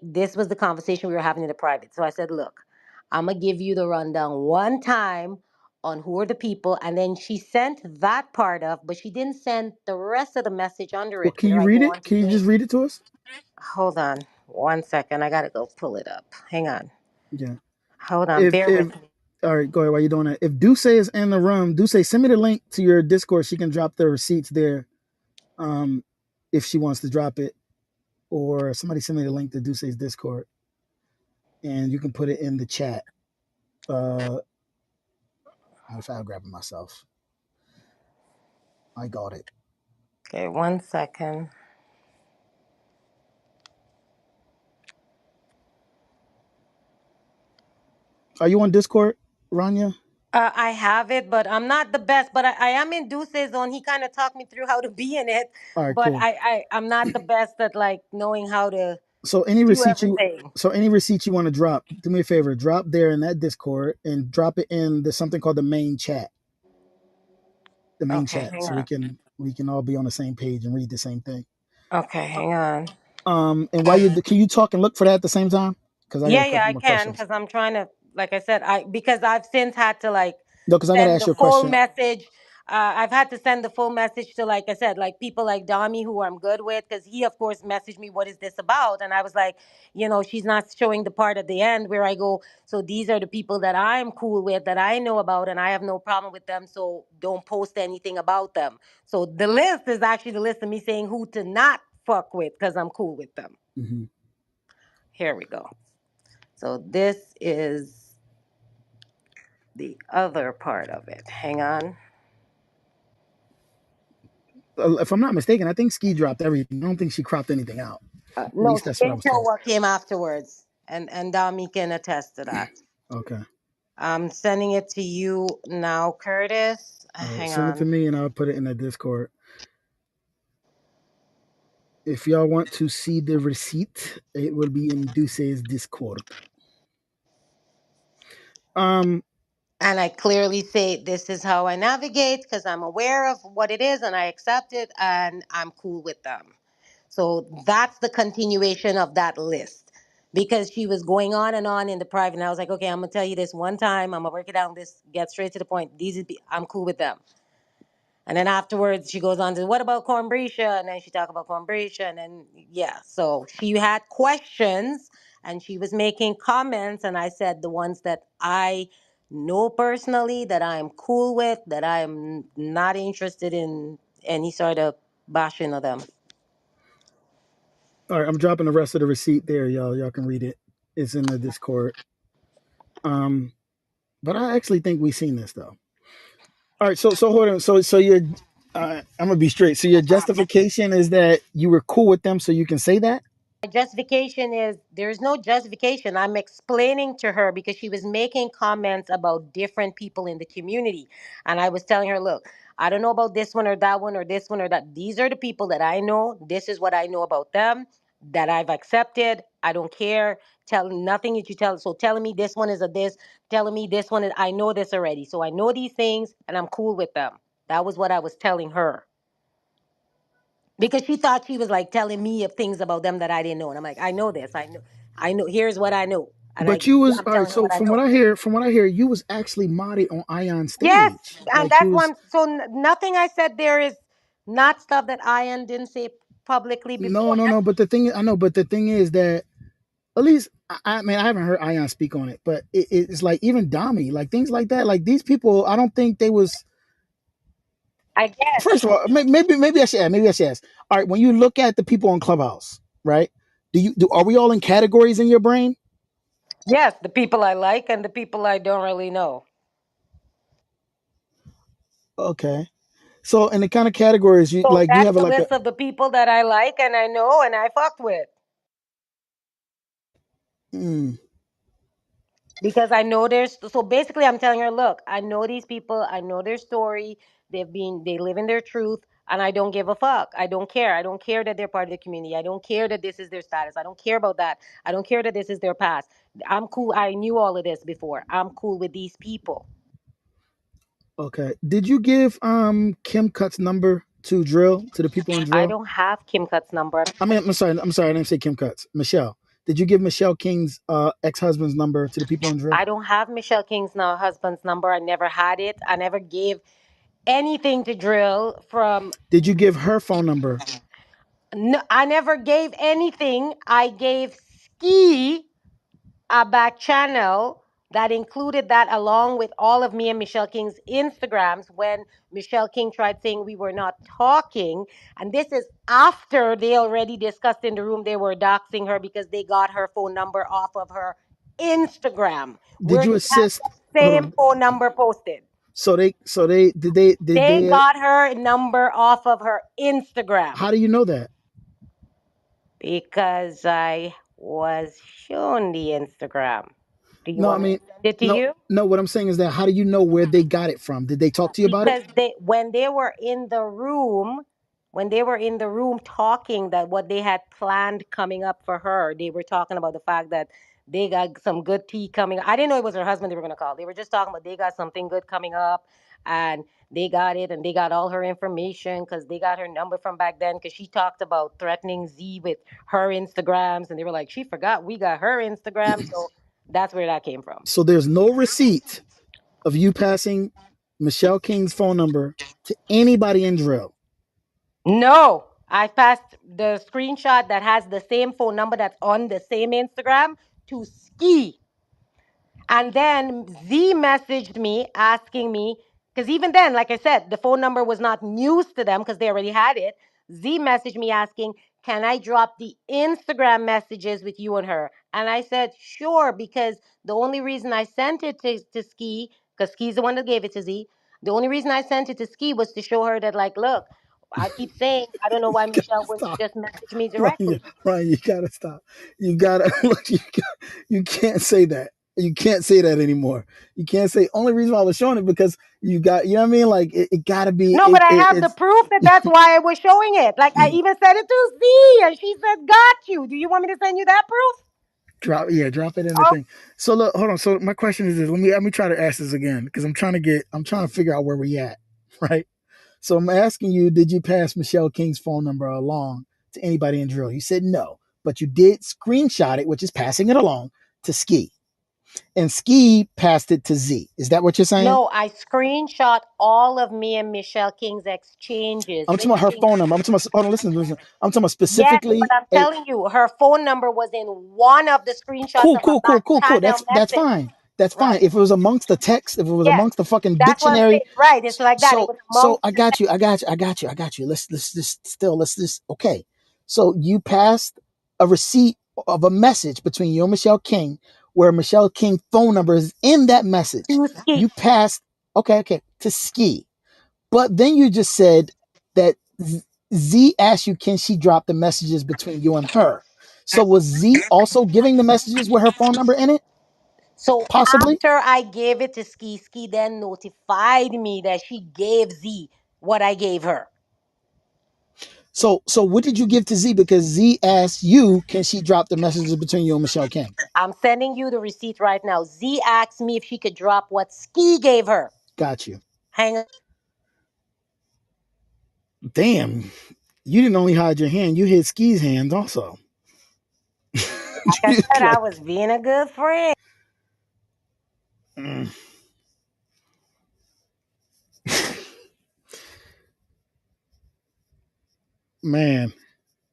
this was the conversation we were having in the private. So I said, look, I'm gonna give you the rundown one time on who are the people, and then she sent that part of, but she didn't send the rest of the message under Well, it can where you I read go it? on to Can you say, just read it to us? hold on one second, I gotta go pull it up. Hang on. Yeah. Hold on, If bear if with me. all right, go ahead. While you're doing that, if Duce is in the room, Duce, send me the link to your Discord. She can drop the receipts there, um, if she wants to drop it, or somebody send me the link to Duce's Discord, and you can put it in the chat. If I'll grab it myself, I got it. Okay, one second. Are you on Discord, Ranya? I have it, but I'm not the best. But I am in Deuce's zone. He kind of talked me through how to be in it, All right, but cool. I'm not the best at like knowing how to So any do receipt you everything. so any receipt you want to drop, do me a favor, drop there in that Discord and drop it in the something called the main chat. The main Okay, chat, hang so on. we can all be on the same page and read the same thing. Okay, hang on. And while you can you talk and look for that at the same time? Because I got a Yeah, couple I more can questions. because I'm trying to, like I said, because I've since had to like No, because I got to send ask the you a full question. message. I've had to send the full message to, like I said, like people like Dami who I'm good with, because he of course messaged me, what is this about? And I was like, she's not showing the part at the end where I go, so these are the people that I'm cool with, that I know about, and I have no problem with them, so don't post anything about them. So the list is actually the list of me saying who to not fuck with because I'm cool with them. Mm-hmm. Here we go. So this is the other part of it. Hang on. If I'm not mistaken, I think Ski dropped everything. I don't think she cropped anything out. At No, least she that's what I didn't was show told. what came afterwards, and Dami can attest to that. Okay. I'm sending it to you now, Curtis. All right. Hang Send it to on. me and I'll put it in the Discord. If y'all want to see the receipt, it will be in Duce's Discord. Um, And I clearly say this is how I navigate because I'm aware of what it is and I accept it and I'm cool with them. So that's the continuation of that list. Because she was going on in the private, and I was like, okay, I'm gonna tell you this one time. I'm gonna break it down. This get straight to the point. I'm cool with them. And then afterwards, she goes on to, what about Cornbretia? And then she talked about Cornbretia. And then, yeah, so she had questions and she was making comments. And I said the ones that I know personally, that I'm cool with, that I'm not interested in any sort of bashing of them. all right, I'm dropping the rest of the receipt there, y'all. Y'all can read it. It's in the Discord. But I actually think we've seen this though. All right, so hold on. So your I'm gonna be straight. So your justification is that you were cool with them, so you can say that. My justification is there's no justification. I'm explaining to her because she was making comments about different people in the community. And I was telling her, look, I don't know about this one or that one or this one or that. These are the people that I know. This is what I know about them that I've accepted. I don't care. Tell nothing that you tell. So telling me this one is a this, telling me this one is, I know this already. So I know these things and I'm cool with them. That was what I was telling her. Because she thought she was like telling me of things about them that I didn't know, and I'm like, I know this, I know. Here's what I know, and But you was I'm all right. telling her So what I know. from what I hear, you was actually modded on Ion Yes, stage. and Like you that's was one. So nothing I said there is not stuff that Ian didn't say publicly no, before. no, no. But the thing I know, but the thing is that at least I mean I haven't heard Ion speak on it, but it's like even Dami, like things like that. Like these people, I don't think they was. I guess First of all, maybe I should ask. Maybe I should ask. All right, when you look at the people on Clubhouse, right? Do are we all in categories in your brain? yes, the people I like and the people I don't really know. Okay. So in the kind of categories you So like, do you that's have a the like a? list of the people that I like and I know and I fucked with. Mm, Because I know there's, so basically I'm telling her, look, I know these people, I know their story, they live in their truth, and I don't give a fuck. I don't care. I don't care that they're part of the community. I don't care that this is their status. I don't care about that. I don't care that this is their past. I'm cool. I knew all of this before. I'm cool with these people. Okay. Did you give Kim Cut's number to Drill, to the people in I Drill? don't have Kim Cut's number. I mean, I'm sorry, I didn't say Kim Cut's. Michelle. Did you give Michelle King's ex-husband's number to the people in Drill? I don't have Michelle King's now husband's number. I never had it. I never gave anything to Drill from. Did you give her phone number? No, I never gave anything. I gave Skii a back channel that included that along with all of me and Michelle King's Instagrams when Michelle King tried saying we were not talking. And this is after they already discussed in the room they were doxing her because they got her phone number off of her Instagram Did where you she has assist? the Hold same on. phone number posted. So they did They they got her number off of her Instagram how do you know that? because I was shown the Instagram. Do you No, I want me to mean, send it to no, you? no. What I'm saying is that how do you know where they got it from? Did they talk to you about it? Because they when they were in the room when they were in the room talking that what they had planned coming up for her, they were talking about the fact that they got some good tea coming. I didn't know it was her husband they were going to call. They were just talking about they got something good coming up and they got it and they got all her information because they got her number from back then because she talked about threatening Z with her Instagrams and they were like she forgot we got her Instagram, so that's where that came from. So there's no receipt of you passing Michelle King's phone number to anybody in drill. No, I passed the screenshot that has the same phone number that's on the same Instagram to Ski. And then Z messaged me asking me, because even then, like I said, the phone number was not news to them because they already had it. Z messaged me asking, can I drop the Instagram messages with you and her? And I said, sure, because the only reason I sent it to Ski, because Ski's the one that gave it to Z, the only reason I sent it to Ski was to show her that, like, look, I keep saying, I don't know why You Michelle gotta wouldn't stop, just message me Ryan. directly. Ryan, you gotta stop. You gotta look. You can't say that. You can't say that anymore. You can't say only reason why I was showing it because you got. You know what I mean? Like it gotta be. No, but I have the It's proof that that's why I was showing it. Like I even said it to Z, and she said, "Got you." Do you want me to send you that proof? drop it in the Oh, thing. So look, hold on. So my question is this. Let me try to ask this again because I'm trying to figure out where we at, right? So I'm asking you, did you pass Michelle King's phone number along to anybody in drill? You said no, but you did screenshot it, which is passing it along to Ski, and Ski passed it to Z. Is that what you're saying? no, I screenshot all of me and Michelle King's exchanges, I'm talking about her listing. phone number. I'm talking about. Hold on, listen. I'm talking about Yes, but specifically I'm a telling you, her phone number was in one of the screenshots cool, of a cool, cool, back cool, cool. channel That's message. fine. That's fine. Right. If it was amongst the text, if it was Yes. amongst the fucking That's what I'm dictionary, saying. Right. It's like that. It was so amongst I the got you. text. Let's just still let's just okay. So you passed a receipt of a message between you and Michelle King, where Michelle King phone number is in that message. To Ski. You passed okay to Ski, but then you just said that Z asked you, can she drop the messages between you and her? So was Z also giving the messages with her phone number in it? So Possibly. after I gave it to Ski, Ski then notified me that she gave Z what I gave her. So what did you give to Z? Because Z asked you, can she drop the messages between you and Michelle King? I'm sending you the receipt right now. Z asked me if she could drop what Ski gave her. Got you. Hang on. Damn, you didn't only hide your hand, you hid Ski's hands also. Like I said, I Like, was being a good friend. mm, man.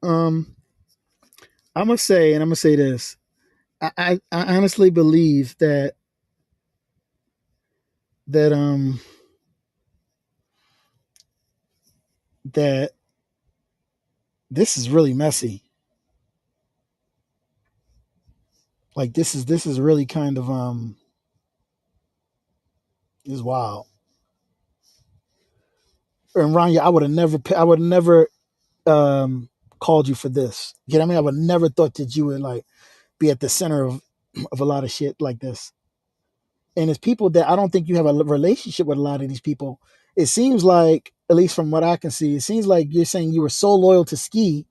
Um, I'm gonna say, and I'm gonna say this. I honestly believe that that this is really messy. Like this is really kind of is wild. And Rania, I would have never called you for this. You know what I mean? I would never thought that you would like be at the center of a lot of shit like this. And it's people that I don't think you have a relationship with a lot of these people. It seems like, at least from what I can see, it seems like you're saying you were so loyal to Ski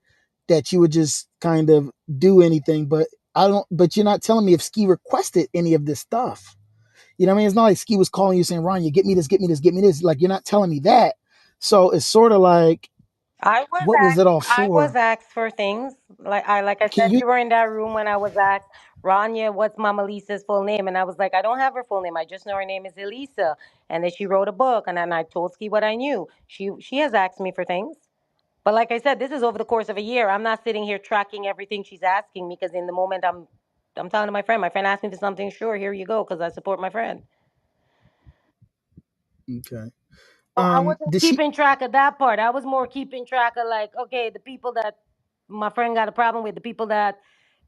that you would just kind of do anything. But I don't. But you're not telling me if Ski requested any of this stuff. You know what I mean? It's not like Ski was calling you saying, Ron, you get me this, get me this, get me this. Like, you're not telling me that. So it's sort of like, what was it all I was for? asked for things. Like I Can said, you? you were in that room when I was asked, Ranya, what's Mama Lisa's full name? And I was like, I don't have her full name. I just know her name is Elisa. And then she wrote a book, and then I told Ski what I knew. She has asked me for things. But like I said, this is over the course of a year. I'm not sitting here tracking everything she's asking me because in the moment I'm telling my friend asked me for something, sure, here you go, because I support my friend. Okay. So I wasn't Did she? keeping track of that part. I was more keeping track of like, okay, the people that my friend got a problem with, the people that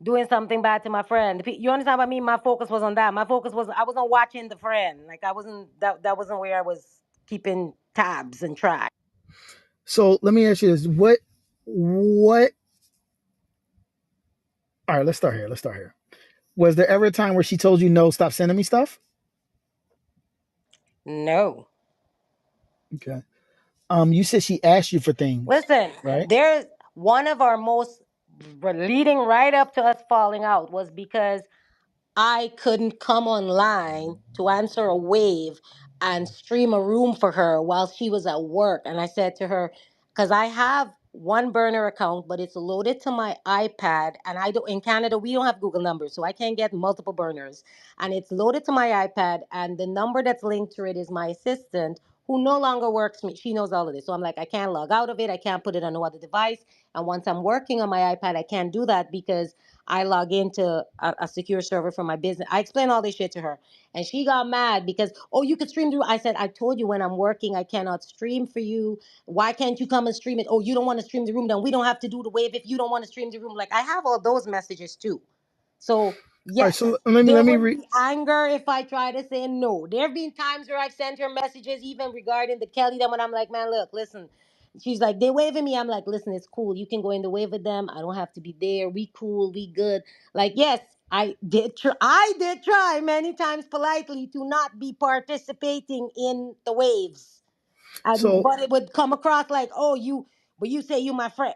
doing something bad to my friend. You understand what I mean? My focus was on that. My focus was I wasn't watching the friend. Like I wasn't that wasn't where I was keeping tabs and track. So let me ask you this: what? All right, let's start here. Let's start here. Was there ever a time where she told you no, stop sending me stuff? No. Okay. You said she asked you for things, Listen, right? there's one of our most leading right up to us falling out was because I couldn't come online to answer a wave and stream a room for her while she was at work. And I said to her, because I have one burner account, but it's loaded to my iPad. And I don't in Canada, we don't have Google numbers, so I can't get multiple burners. And it's loaded to my iPad, and the number that's linked to it is my assistant who no longer works me. She knows all of this. So I'm like, I can't log out of it. I can't put it on no other device. And once I'm working on my iPad, I can't do that because I log into a secure server for my business. I explained all this shit to her. And she got mad because, oh, you could stream through. I said, I told you when I'm working, I cannot stream for you. Why can't you come and stream it? Oh, you don't want to stream the room. Then we don't have to do the wave if you don't want to stream the room. Like, I have all those messages too. So, All right. yes, So let me there let me would read. be anger if I try to say no. There have been times where I've sent her messages, even regarding the Kelly, that when I'm like, man, look, listen. She's like, they waving me. I'm like, listen, it's cool. You can go in the wave with them. I don't have to be there. We cool. We good. Like, yes, I did. I did try many times politely to not be participating in the waves, and So but it would come across like, oh, but you say you my friend,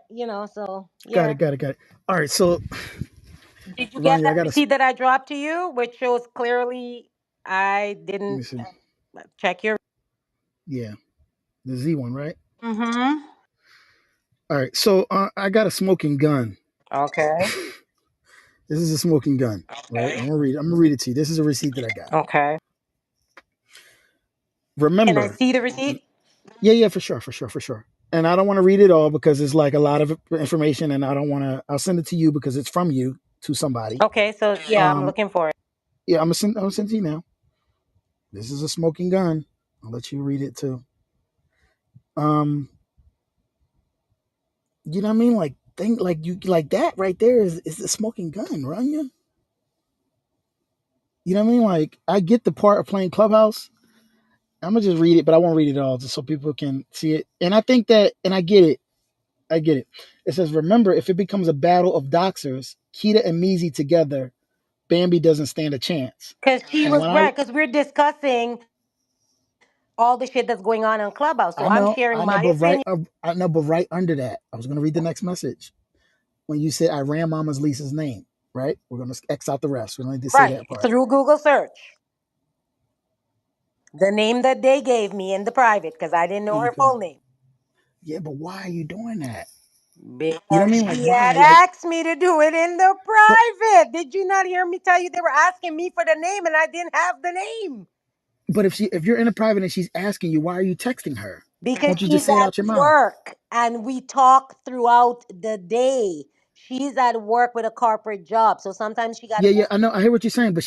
So got yeah. it, got it, got it. All right. So Did you get Ronnie, I that got to receipt that I dropped to you, which shows clearly I let didn't me see. check your? Yeah, the Z one, right? Mm-hmm. All right. So I got a smoking gun. Okay. This is a smoking gun, right? Okay. I'm gonna read it to you. This is a receipt that I got. Okay. Can I Remember, see the receipt? yeah, yeah, for sure, for sure, for sure. And I don't want to read it all because it's like a lot of information, and I don't want to. I'll send it to you because it's from you to somebody. Okay, so yeah, I'm Um, looking for it. yeah, I'm gonna send it to you now. This is a smoking gun. I'll let you read it too. Um, you know what I mean? Like think like you like that right there is the smoking gun, Ranya. You know what I mean? Like I get the part of playing Clubhouse. I'm gonna just read it, but I won't read it all just so people can see it. And I think that, and I get it. I get it. It says, remember, if it becomes a battle of doxers, Kita and Mizi together, Bambi doesn't stand a chance. Because she And was when right, because we're discussing all the shit that's going on Clubhouse. So I'm sharing I know, my but opinion. I know, but right under that, I was gonna read the next message when you said I ran Mama's Lisa's name. Right? We're gonna X out the rest. We don't need to say Right, that part. through Google search. The name that they gave me in the private, because I didn't know her Okay. full name. Yeah, but why are you doing that? You know what Because I mean? Like she why? had Like, asked me to do it in the but private. Did you not hear me tell you they were asking me for the name and I didn't have the name? if you're in a private and she's asking you, why are you texting her? Why Because don't you just she's say it at out your mouth? work and we talk throughout the day. She's at work with a corporate job. So sometimes she got to Yeah, go. yeah, I know. I hear what you're saying, but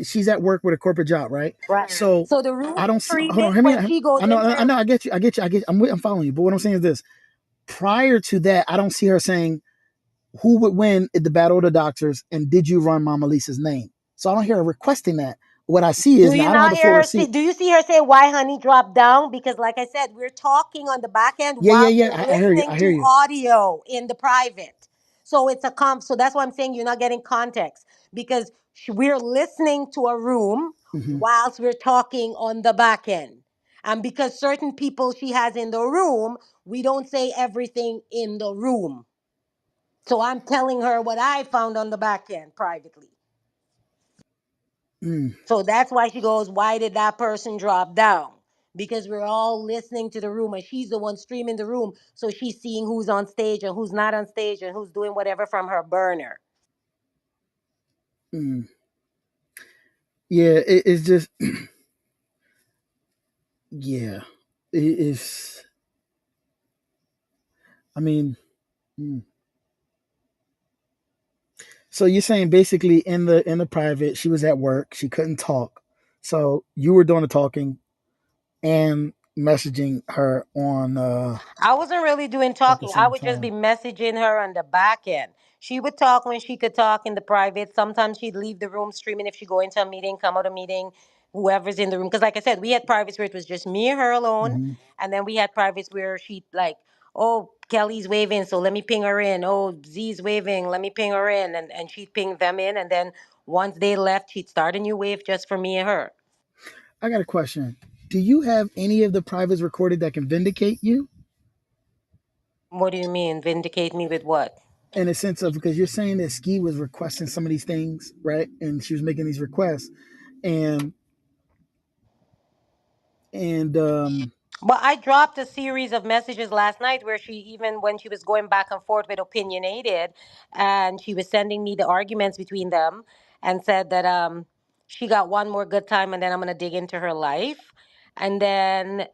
she's at work with a corporate job, right? Right. So So the room I is don't see. Hold streaming on, hear me. when she goes I know, in I there. know. I get you. I get you. I get. I'm following you. But what I'm saying is this: prior to that, I don't see her saying who would win at the battle of the doctors, and did you run Mama Lisa's name? So I don't hear her requesting that. What I see Do is you now I don't have not the full hear her see? receipt. Do you see her say why honey dropped down? Because like I said, we're talking on the back end Yeah, yeah, while yeah. we're I hear you. listening I hear to you. audio in the private. So it's a so that's why I'm saying you're not getting context because we're listening to a room Hmm. whilst we're talking on the back end. And because certain people she has in the room, we don't say everything in the room. So I'm telling her what I found on the back end privately. Mm, So that's why she goes, why did that person drop down? Because we're all listening to the room and she's the one streaming the room. So she's seeing who's on stage and who's not on stage and who's doing whatever from her burner. mm. Yeah, it's just yeah. It's. I mean, mm. So you're saying basically in the private, she was at work, she couldn't talk, so you were doing the talking and messaging her on I wasn't really doing at the talking. I same would just be time. messaging her on the back end. She would talk when she could talk in the private. Sometimes she'd leave the room streaming if she go into a meeting, come out of a meeting, whoever's in the room. Because like I said, we had privates where it was just me and her alone. Hmm. And then we had privates where she'd like, oh, Kelly's waving, so let me ping her in. Oh, Z's waving, let me ping her in. And she'd ping them in. And then once they left, she'd start a new wave just for me and her. I got a question. Do you have any of the privates recorded that can vindicate you What do you mean? Vindicate me with what? in a sense of because you're saying that Ski was requesting some of these things, right? And she was making these requests, and and Well, I dropped a series of messages last night where she, even when she was going back and forth with Opinionated, and she was sending me the arguments between them and said that she got one more good time and then I'm going to dig into her life. And then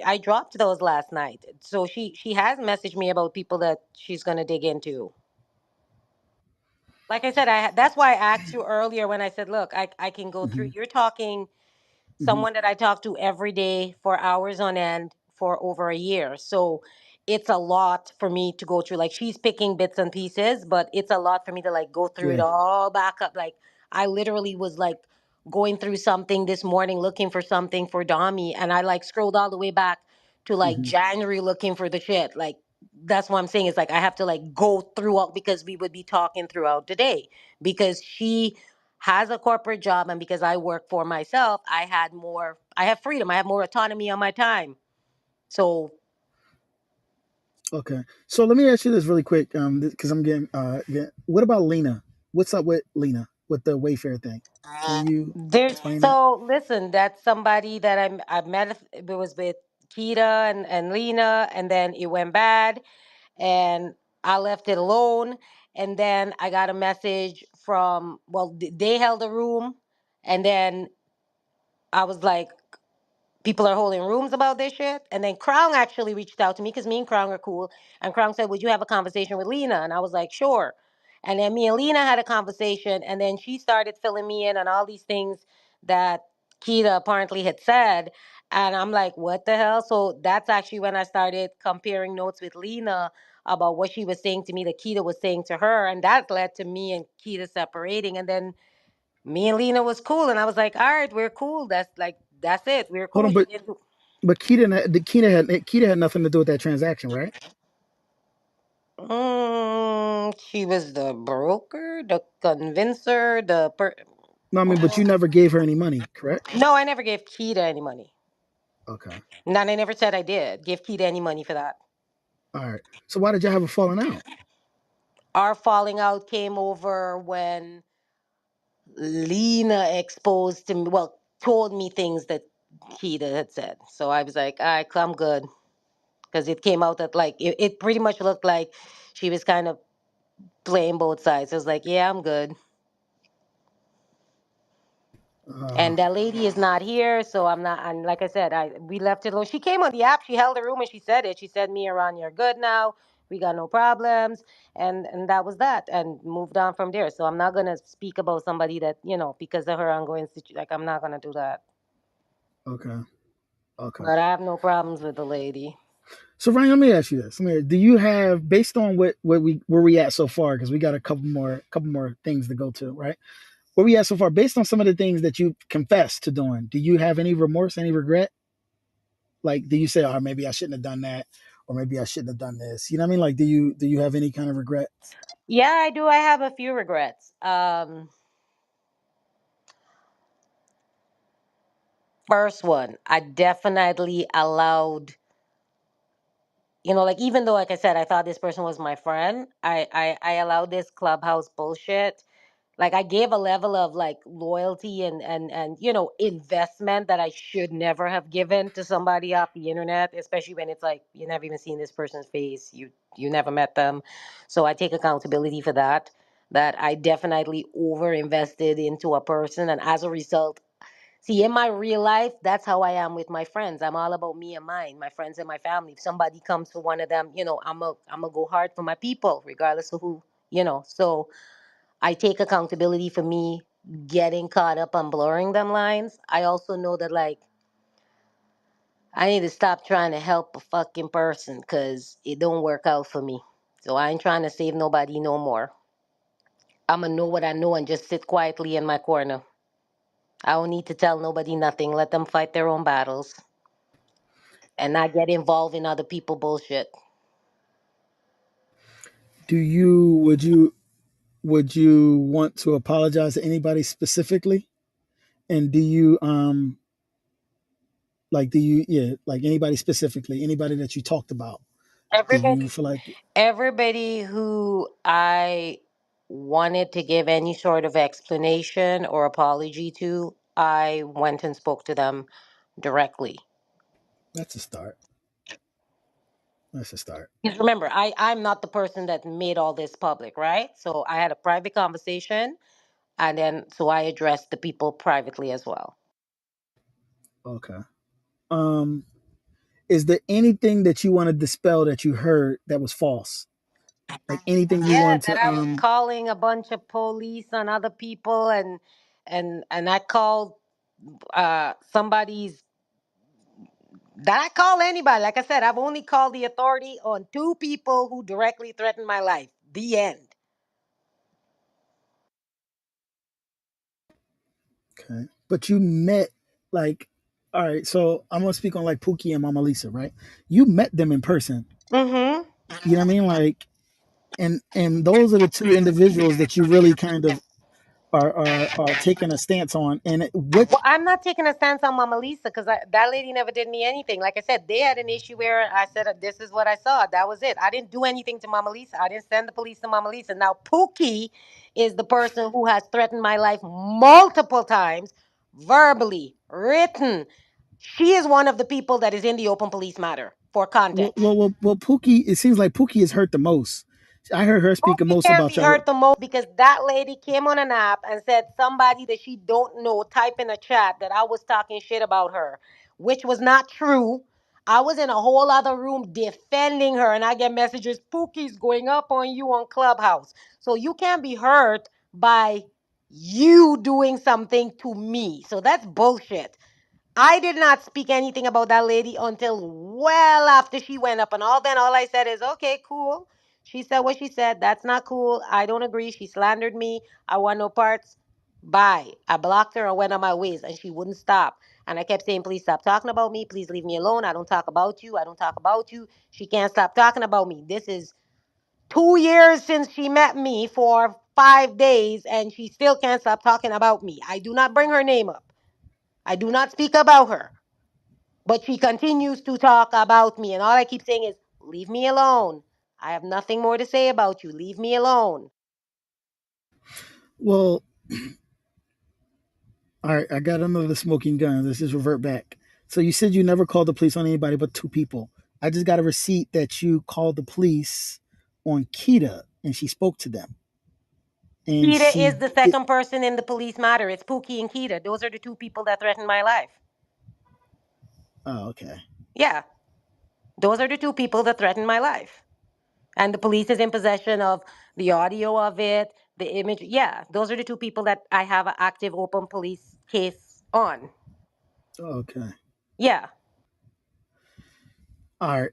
I dropped those last night. So she has messaged me about people that she's going to dig into. Like I said, that's why I asked you earlier when I said, look, I can go through. hmm You're talking hmm someone that I talk to every day for hours on end for over a year. So it's a lot for me to go through. Like she's picking bits and pieces, but it's a lot for me to like go through it yeah. all back up. Like I literally was like going through something this morning looking for something for Dami and I like scrolled all the way back to like Hmm. January looking for the shit. Like that's what I'm saying. It's like I have to like go throughout because we would be talking throughout the day because she has a corporate job and because I work for myself, I have freedom. I have more autonomy on my time. So Okay, so let me ask you this really quick, because I'm what about Lena? What's up with Lena with the Wayfair thing? Can you there's explain that? so listen, that's somebody that I met it was with Kita and Lena and then it went bad and I left it alone and then I got a message from they held a room and then I was like people are holding rooms about this shit. And then Crown actually reached out to me because me and Crown are cool. And Crown said, would you have a conversation with Lena? And I was like, sure. And then me and Lena had a conversation. And then she started filling me in on all these things that Keita apparently had said. And I'm like, what the hell? So that's actually when I started comparing notes with Lena about what she was saying to me that Keita was saying to her. And that led to me and Keita separating. And then me and Lena was cool, and I was like, "All right, we're cool. That's it. We're Hold cool." on, She didn't do. but Keita had nothing to do with that transaction, right? She was the broker, the convincer, No, I mean, but you never gave her any money, correct? No, I never gave Keita any money. Okay, No, I never said I did give Keita any money for that. all right. So why did y'all have a falling out? Our falling out came over when Lena exposed to me, told me things that Keita had said. So I was like, "All right, I'm good," because it came out that like it pretty much looked like she was kind of playing both sides. I was like, yeah, I'm good. Uh, And that lady is not here, so I'm not. And like I said, we left it alone. She came on the app. She held the room and she said it. She said, "Me and Ron, you're good now. We got no problems," and that was that. And moved on from there. So I'm not gonna speak about somebody that because of her ongoing situation. Like I'm not gonna do that. okay, okay. But I have no problems with the lady. So Ryan, let me ask you this: do you have, based on where we at so far, because we got a couple more things to go to, right? Where we at so far, based on some of the things that you confessed to doing, do you have any remorse, any regret? Like, do you say, "Oh, maybe I shouldn't have done that," or maybe I shouldn't have done this? You know what I mean? Like, do you have any kind of regret? Yeah, I do. I have a few regrets. First one, I definitely allowed like even though like I said I thought this person was my friend, I allowed this clubhouse bullshit Like I gave a level of like loyalty and investment that I should never have given to somebody off the internet, especially when it's like you never even seen this person's face, you never met them. So I take accountability for that. That I definitely over invested into a person, and as a result, see, in my real life, that's how I am with my friends. I'm all about me and mine, my friends and my family. If somebody comes for one of them, I'm a go hard for my people, regardless of who. So I take accountability for me getting caught up on blurring them lines. I also know that like I need to stop trying to help a fucking person because it don't work out for me. So I ain't trying to save nobody no more. I'ma know what I know and just sit quietly in my corner. I don't need to tell nobody nothing. Let them fight their own battles and not get involved in other people bullshit. Do you would you want to apologize to anybody specifically? And do you like do you yeah like anybody specifically, anybody that you talked about? Do you Everybody feel like everybody who I wanted to give any sort of explanation or apology to, I went and spoke to them directly. that's a start? That's a start. Because remember, I'm not the person that made all this public, right? So I had a private conversation and then so I addressed the people privately as well. Okay. Um, is there anything that you want to dispel that you heard that was false? Like anything you Yeah, want that to I was calling a bunch of police on other people and I called somebody's that I call anybody. Like I said, I've only called the authority on two people who directly threatened my life. The end. okay. But you met like all right, so I'm gonna speak on like Pookie and Mama Lisa, right? You met them in person. Mm-hmm. You know what I mean? Like and those are the two individuals that you really kind of are taking a stance on. And Well, which I'm not taking a stance on Mama Lisa because that lady never did me anything. Like I said, they had an issue where I said, this is what I saw. That was it. I didn't do anything to Mama Lisa. I didn't send the police to Mama Lisa. Now, Pookie is the person who has threatened my life multiple times, verbally, written. She is one of the people that is in the open police matter for context. Pookie, it seems like Pookie is hurt the most. I heard her speak the Pookie most can about be y'all. hurt the most because that lady came on an app and said somebody that she don't know type in a chat that I was talking shit about her, which was not true. I was in a whole other room defending her, and I get messages, Pookie's going up on you on Clubhouse. So you can't be hurt by you doing something to me. So that's bullshit. I did not speak anything about that lady until well after she went up and all. Then all I said is, okay, cool. She said what she said. That's not cool. I don't agree. She slandered me. I want no parts. Bye. I blocked her and went on my ways, and she wouldn't stop. And I kept saying, please stop talking about me. Please leave me alone. I don't talk about you. I don't talk about you. She can't stop talking about me. This is 2 years since she met me for 5 days, and she still can't stop talking about me. I do not bring her name up. I do not speak about her. But she continues to talk about me, and all I keep saying is, leave me alone. I have nothing more to say about you. Leave me alone. Well, all right, I got another smoking gun. Let's just revert back. So you said you never called the police on anybody but two people. I just got a receipt that you called the police on Kita and she spoke to them. And Keita she is the did. second person in the police matter. It's Pookie and Keita. Those are the two people that threatened my life. Oh, okay. Yeah, those are the two people that threatened my life. And the police is in possession of the audio of it, the image. Yeah, those are the two people that I have an active open police case on. Okay. Yeah. All right.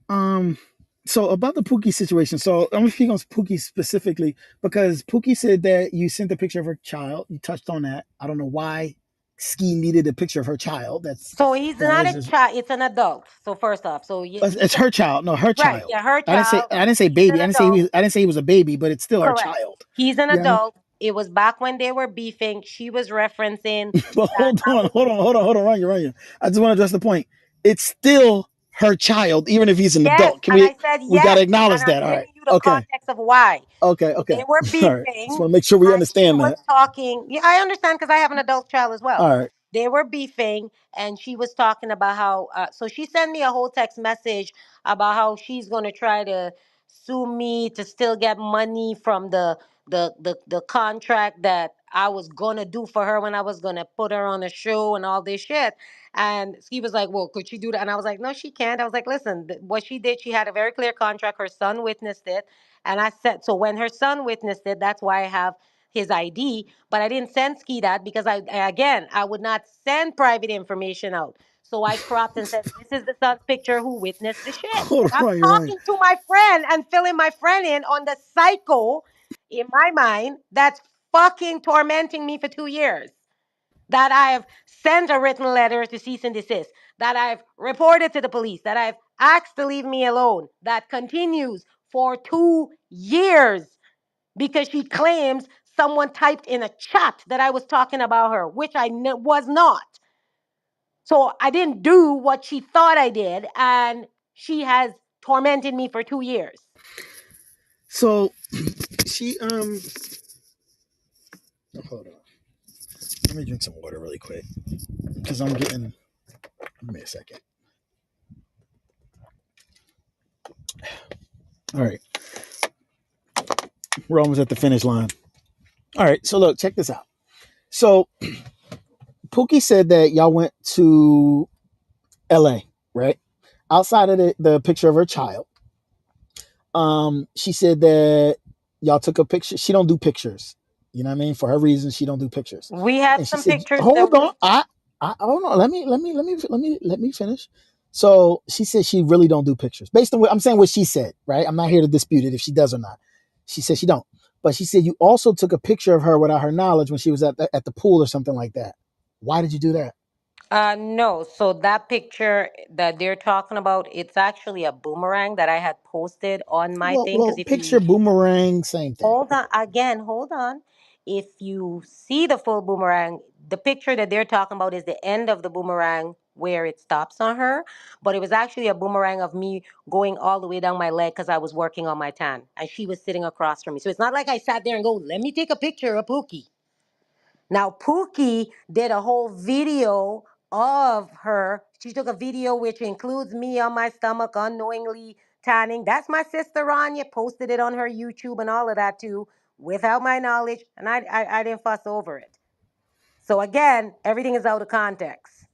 So about the Pookie situation. So I'm gonna speak on Pookie specifically because Pookie said that you sent a picture of her child. You touched on that. I don't know why Skii needed a picture of her child. So he's not That's a just child. It's an adult. So first off, so it's her child. No, her right, child. yeah, her I didn't say child. I didn't say He's an baby. adult. I didn't say he was a baby, but it's still her Correct. child. He's an You know what I mean? adult. It was back when they were beefing. She was referencing But that I was. hold on, Ronyä. I just want to address the point. It's still her child, even if he's an Yes, adult. Can and I we said we gotta yes, and acknowledge I'm that. All giving right. you the Okay. context of why. Okay. So they Okay. were All right. Just beefing, want to make sure we and she understand was that. talking. Yeah, I understand because I have an adult child as well. All right. They were beefing, and she was talking about how. So she sent me a whole text message about how she's going to try to sue me to still get money from the contract that I was gonna do for her when I was gonna put her on a show and all this shit. And he was like, "Well, could she do that?" And I was like, "No, she can't." I was like, "Listen, what she did, she had a very clear contract. Her son witnessed it, and I said so. When her son witnessed it, that's why I have his ID. But I didn't send Ski that because again, I would not send private information out. So I cropped and said, "This is the son's picture who witnessed the shit." Hold And I'm on, you're right. talking to my friend and filling my friend in on the cycle in my mind that's fucking tormenting me for 2 years. That I've sent a written letter to cease and desist, that I've reported to the police, that I've asked to leave me alone, that continues for 2 years because she claims someone typed in a chat that I was talking about her, which I was not. So I didn't do what she thought I did, and she has tormented me for 2 years. So she hold on. Let me drink some water really quick because I'm getting. Give me a second. All right, we're almost at the finish line. All right, so look, check this out. So Pookie said that y'all went to L.A. right? Outside of the picture of her child, she said that y'all took a picture. She don't do pictures. You know what I mean? For her reasons, she don't do pictures. We have And she some said, pictures that "Hold on, we I hold on. Let me finish." So she said she really don't do pictures. Based on what I'm saying, what she said, right? I'm not here to dispute it if she does or not. She said she don't, but she said you also took a picture of her without her knowledge when she was at the pool or something like that. Why did you do that? No, so that picture that they're talking about, it's actually a boomerang that I had posted on my thing. Because Well, if picture you boomerang, same thing. hold on, again, hold on. If you see the full boomerang, the picture that they're talking about is the end of the boomerang where it stops on her. But it was actually a boomerang of me going all the way down my leg because I was working on my tan. And she was sitting across from me. So it's not like I sat there and go, let me take a picture of Pookie. Now, Pookie did a whole video of her. She took a video which includes me on my stomach unknowingly tanning. That's my sister Ronyä, posted it on her YouTube and all of that too, without my knowledge, and I didn't fuss over it. So again, everything is out of context.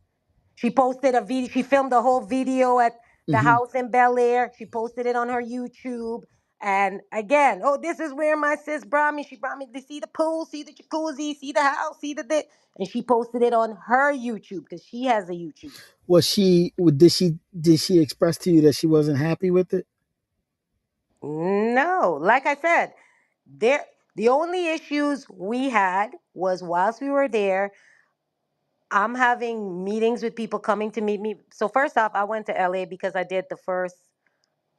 She posted a video. She filmed a whole video at the Mm-hmm. house in Bel Air. She posted it on her YouTube. And again, oh, this is where my sis brought me. She brought me to see the pool, see the jacuzzi, see the house, see the this. And she posted it on her YouTube because she has a YouTube. Was she? Did she express to you that she wasn't happy with it? No, like I said, there the only issues we had was whilst we were there, I'm having meetings with people coming to meet me. So first off, I went to LA because I did the first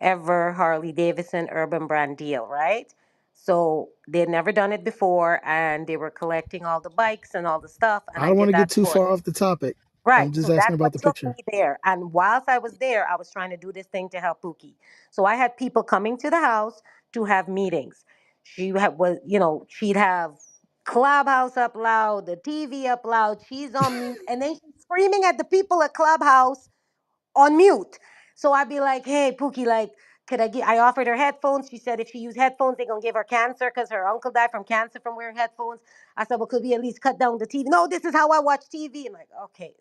ever Harley Davidson urban brand deal, right? So they'd never done it before and they were collecting all the bikes and all the stuff. And I I don't want did to get that too tour. far off the topic. I'm Right. just So asking that's about what the took me picture. there. And whilst I was there, I was trying to do this thing to help Pookie. So I had people coming to the house to have meetings. She'd have Clubhouse up loud, the TV up loud, she's on mute, and then she's screaming at the people at Clubhouse on mute. So I'd be like, hey, Pookie, like, could I get, I offered her headphones. She said if she used headphones, they're going to give her cancer because her uncle died from cancer from wearing headphones. I said, well, could we at least cut down the TV? No, this is how I watch TV. I'm like, okay,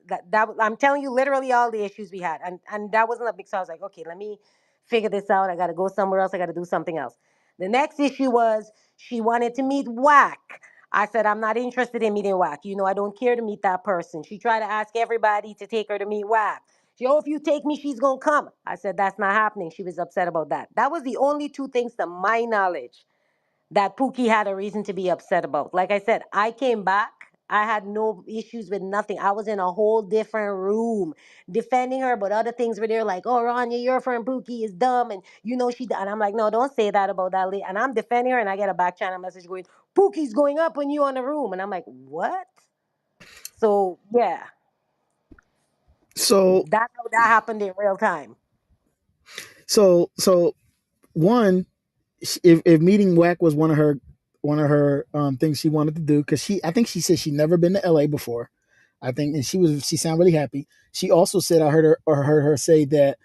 I'm telling you literally all the issues we had. And that wasn't a big, so I was like, okay, let me figure this out. I got to go somewhere else. I got to do something else. The next issue was she wanted to meet Whack. I said, I'm not interested in meeting Whack. You know, I don't care to meet that person. She tried to ask everybody to take her to meet Whack. Yo, if you take me, she's gonna come. I said, that's not happening. She was upset about that. That was the only two things, to my knowledge, that Pookie had a reason to be upset about. Like I said, I came back. I had no issues with nothing. I was in a whole different room defending her, but other things were there like, oh, Ronyä, your friend Pookie is dumb. And you know she, and I'm like, no, don't say that about that lady. And I'm defending her, and I get a back channel message going, Pookie's going up when you on the room. And I'm like, what? So, yeah, So, that's how that happened in real time. so one, if meeting Wack was one of her things she wanted to do, because I think she said she never been to LA before. I think, and she sounded really happy. She also said I heard her say that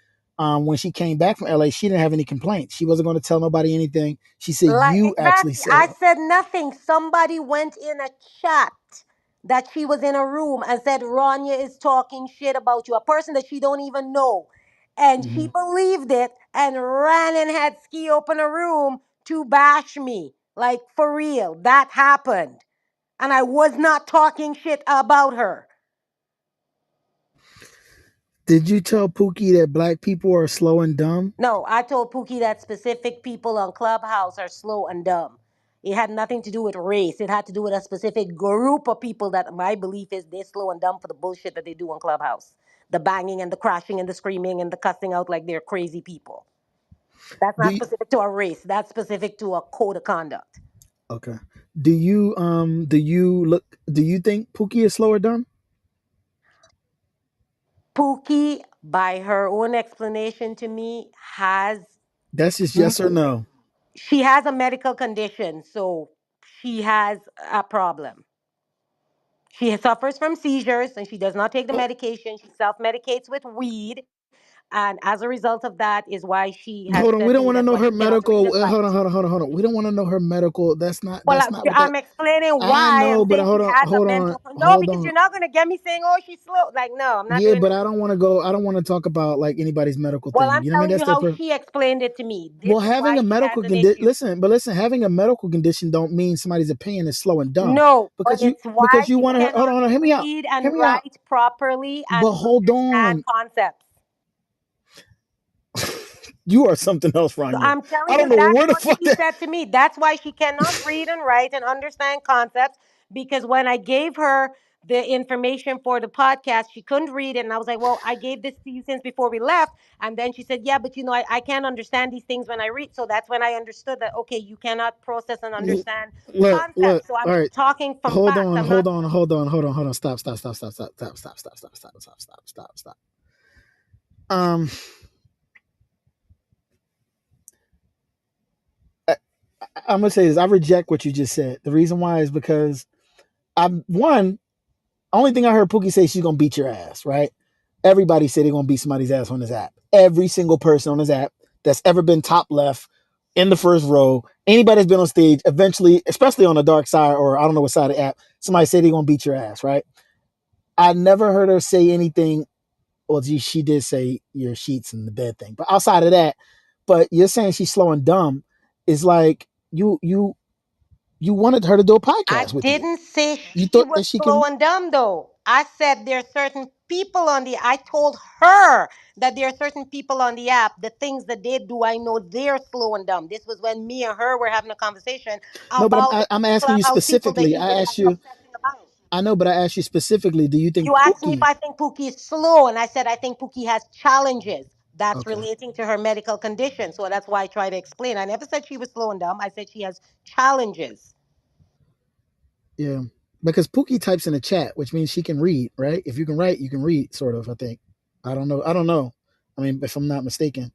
when she came back from LA, she didn't have any complaints. She wasn't going to tell nobody anything. She said Like you actually exactly. said I said nothing. Somebody went in a chat that she was in a room and said Ronyä is talking shit about you, a person that she don't even know. And she Mhm. believed it and ran and had Skii open a room to bash me. Like for real. That happened. And I was not talking shit about her. Did you tell Pookie that black people are slow and dumb? No, I told Pookie that specific people on Clubhouse are slow and dumb. It had nothing to do with race. It had to do with a specific group of people that my belief is they're slow and dumb for the bullshit that they do on Clubhouse. The banging and the crashing and the screaming and the cussing out like they're crazy people. That's Do not you, specific to a race. That's specific to a code of conduct. okay. Do you think Pookie is slow or dumb? Pookie, by her own explanation to me, has That's just yes or no. she has a medical condition, so she has a problem. She suffers from seizures and she does not take the Oh, medication. She self medicates with weed. And as a result of that, is why she has hold on, we said to don't me want to that's know why her she cannot read medical. and write. Hold on. We don't want to know her medical. Well, That's not what that. I'm explaining I why I'm know, but saying she has a mental. No, hold because on. you're not going to get me saying, oh, she's slow. Like, no, I'm not Yeah, doing but that. I don't want to go. I don't want to talk about like anybody's medical Well, thing. I'm You know what I mean? telling That's you their how she explained it to me. This well, is having why a she medical has an condition. issue. Listen, having a medical condition don't mean somebody's opinion is slow and dumb. No, but Because it's why you she want to hold cannot on, hear me out. read Hear and me out. write properly and But hold understand on. concepts. You are something else, So Ranya. I'm telling I don't you, know that's where the what fuck she that. said to me. That's why she cannot read and write and understand concepts. Because when I gave her the information for the podcast, she couldn't read it. And I was like, well, I gave this to you since before we left. And then she said, yeah, but I can't understand these things when I read. So that's when I understood that, okay, you cannot process and understand Look. concepts. So I'm All right. talking from facts. I'm not. Hold on. Stop. Um, I, I'm gonna say this. I reject what you just said. The reason why is because I'm one. Only thing I heard Pookie say she's gonna beat your ass, right? Everybody said they're gonna beat somebody's ass on this app. Every single person on this app that's ever been top left in the first row, anybody that's been on stage, eventually, especially on the dark side or I don't know what side of the app, somebody said they're gonna beat your ass, right? I never heard her say anything. Well, she did say your sheets and the bed thing, but outside of that, but you're saying she's slow and dumb is like you wanted her to do a I podcast with you. didn't say You she thought was that she slow can. and dumb though. I said there are certain people on the I told her that there are certain people on the app, the things that they do, I know they're slow and dumb. This was when me and her were having a conversation No, but about I'm asking you clubhouse people that specifically. she was I like asked you. obsessing about. I know, but I asked you specifically. Do you think You asked me if Pookie? I think Pookie is slow, and I said I think Pookie has challenges. That's Okay, relating to her medical condition. So that's why I try to explain. I never said she was slow and dumb. I said she has challenges. yeah, because Pookie types in the chat, which means she can read, right? If you can write, you can read, sort of. I think. I don't know. I don't know. I mean, if I'm not mistaken,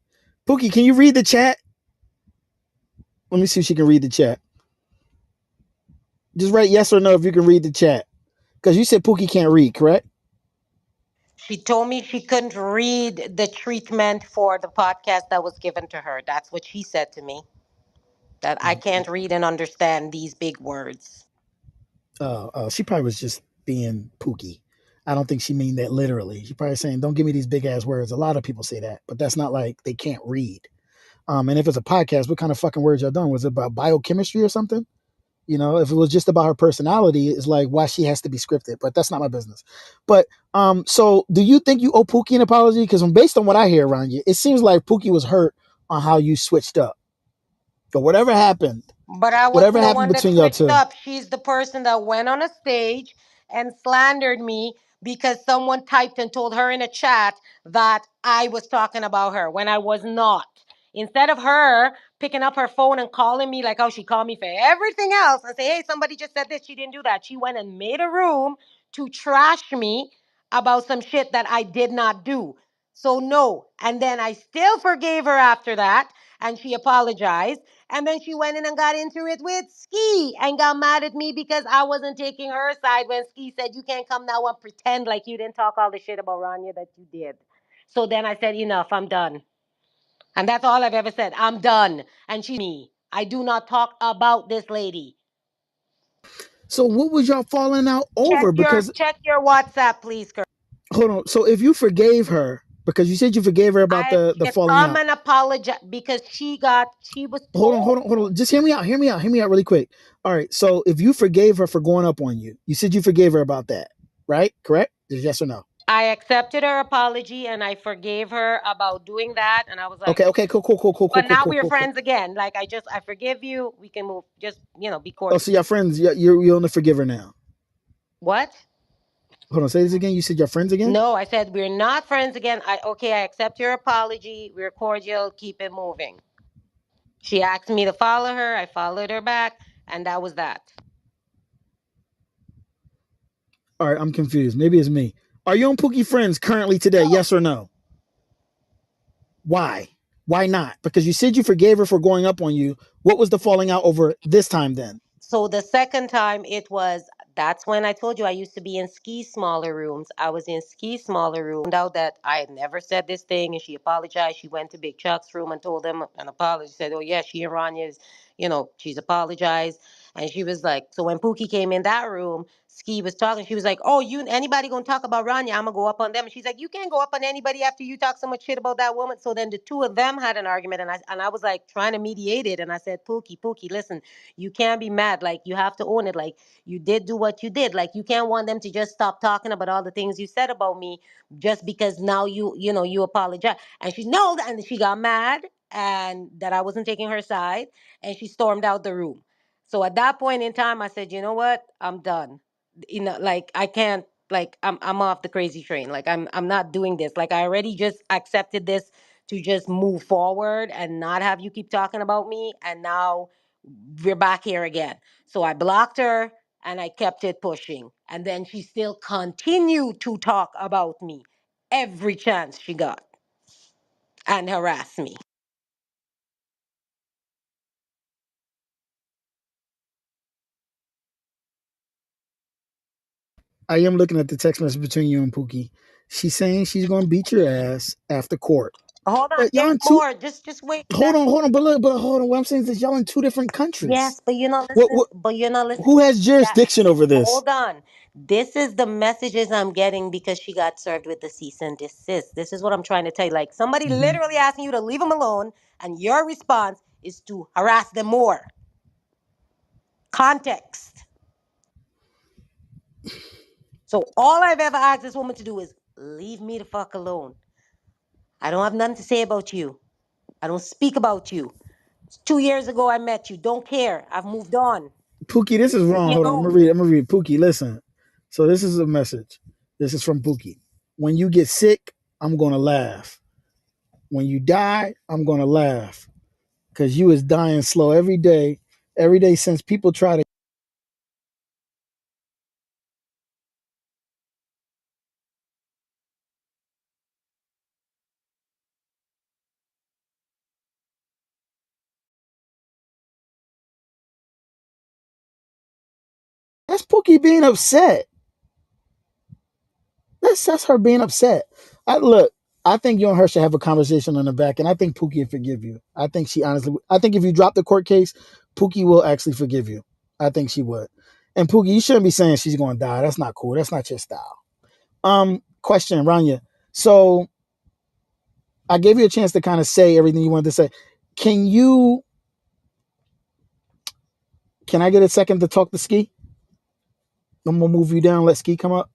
Pookie, can you read the chat? Let me see if she can read the chat. Just write yes or no if you can read the chat. Because you said Pookie can't read, correct? She told me she couldn't read the treatment for the podcast that was given to her. That's what she said to me. That I can't read and understand these big words. She probably was just being Pookie. I don't think she mean that literally. She probably saying, "Don't give me these big ass words." A lot of people say that, but that's not like they can't read. And if it's a podcast, what kind of fucking words y'all doing? Was it about biochemistry or something? You know, if it was just about her personality, it's like why she has to be scripted. But that's not my business. But so do you think you owe Pookie an apology? Because based on what I hear around you, it seems like Pookie was hurt on how you switched up. But But I whatever wasn't the happened one that between y'all switched two. up. She's the person that went on a stage and slandered me because someone typed and told her in a chat that I was talking about her when I was not. Instead of her picking up her phone and calling me like how she called me for everything else and say, hey, somebody just said this, she didn't do that. She went and made a room to trash me about some shit that I did not do. So, no. And then I still forgave her after that. and she apologized. And then she went in and got into it with Skii and got mad at me because I wasn't taking her side when Skii said, you can't come now and pretend like you didn't talk all the shit about Ranya that you did. So then I said, enough, I'm done. And that's all I've ever said. I'm done. And she's me. I do not talk about this lady. So what was y'all falling out over? Because Check your WhatsApp, please, Kurt. hold on. So if you forgave her, because you said you forgave her about the It's falling out. common apology because she was told. Hold on. Just hear me out really quick. All right. So if you forgave her for going up on you, you said you forgave her about that, right? Correct? Just yes or no? I accepted her apology and I forgave her about doing that. And I was like, Okay. but now we're Cool. friends again. Like I forgive you. We can move. Just be Oh, cordial. so your friends, you're on the forgiver now. What? Hold on. Say this again. You said your friends again. No, I said we're not friends again. I accept your apology. We're cordial. Keep it moving. She asked me to follow her. I followed her back, and that was that. All right. I'm confused. Maybe it's me. Are you on Pookie Friends currently today? No. Yes or no? Why? Why not? Because you said you forgave her for going up on you. What was the falling out over this time then? So the second time it was, that's when I told you I used to be in Ski smaller rooms. I was in Ski smaller room. Found out that I had never said this thing and she apologized. She went to Big Chuck's room and told him an apology. Said, oh yeah, she and Ronya's, she's apologized. And she was like, so when Pookie came in that room, Ski was talking. She was like, oh, anybody gonna talk about Ronya, I'm gonna go up on them. And she's like, you can't go up on anybody after you talk so much shit about that woman. So then the two of them had an argument and I was like trying to mediate it. And I said, Pookie, listen, you can't be mad. Like, you have to own it. Like, you did do what you did. Like, you can't want them to just stop talking about all the things you said about me just because now you apologize. And she knows, and she got mad and that I wasn't taking her side, and she stormed out the room. So at that point in time, I said, you know what? I'm done. Like, I can't. Like, I'm off the crazy train. Like, I'm not doing this. Like, I already just accepted this to just move forward and not have you keep talking about me. And now we're back here again. So I blocked her and I kept it pushing. And then she still continued to talk about me every chance she got and harass me. I am looking at the text message between you and Pookie. She's saying she's going to beat your ass after court. Hold on, But y'all there's in two. more. Just wait. Hold on. But hold on. What I'm saying is that y'all in two different countries. Yes, but you're not What? listening. But you're not listening. Who has That jurisdiction over this? hold on. This is the messages I'm getting because she got served with the cease and desist. This is what I'm trying to tell you. Like, somebody Mm-hmm. literally asking you to leave them alone, and your response is to harass them more. Context. So all I've ever asked this woman to do is leave me the fuck alone. I don't have nothing to say about you. I don't speak about you. 2 years ago I met you. Don't care. I've moved on. Pookie, this is Leave wrong. me Hold on. alone. I'm gonna read. Pookie, listen. So this is a message. This is from Pookie. When you get sick, I'm gonna laugh. When you die, I'm gonna laugh. Cause you is dying slow every day. Every day since people try to. That's Pookie being upset. That's her being upset. I look. I think you and her should have a conversation on the back, and I think Pookie will forgive you. I think she honestly. I think if you drop the court case, Pookie will actually forgive you. I think she would. And Pookie, you shouldn't be saying she's going to die. That's not cool. That's not your style. Question, Ranya. So I gave you a chance to kind of say everything you wanted to say. Can you? Can I get a second to talk to Ski? I'm gonna move you down. Let Ski come up,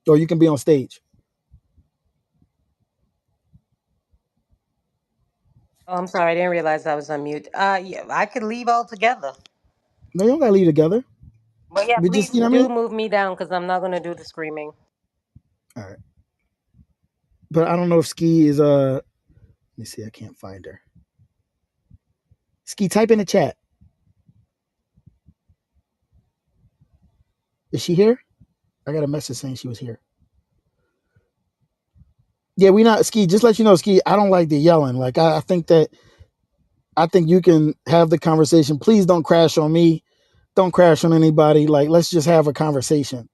or you can be on stage. Oh, I'm sorry. I didn't realize I was on mute. Yeah, I could leave altogether. No, you don't gotta leave together. But yeah, We just, please you know what I do mean? move me down because I'm not going to do the screaming. All right. But I don't know if Ski is let me see, I can't find her. Ski, type in the chat. Is she here? I got a message saying she was here. Yeah, we not Ski. Just let you know, Ski. I don't like the yelling. Like I think you can have the conversation. Please don't crash on me. Don't crash on anybody. Like let's just have a conversation.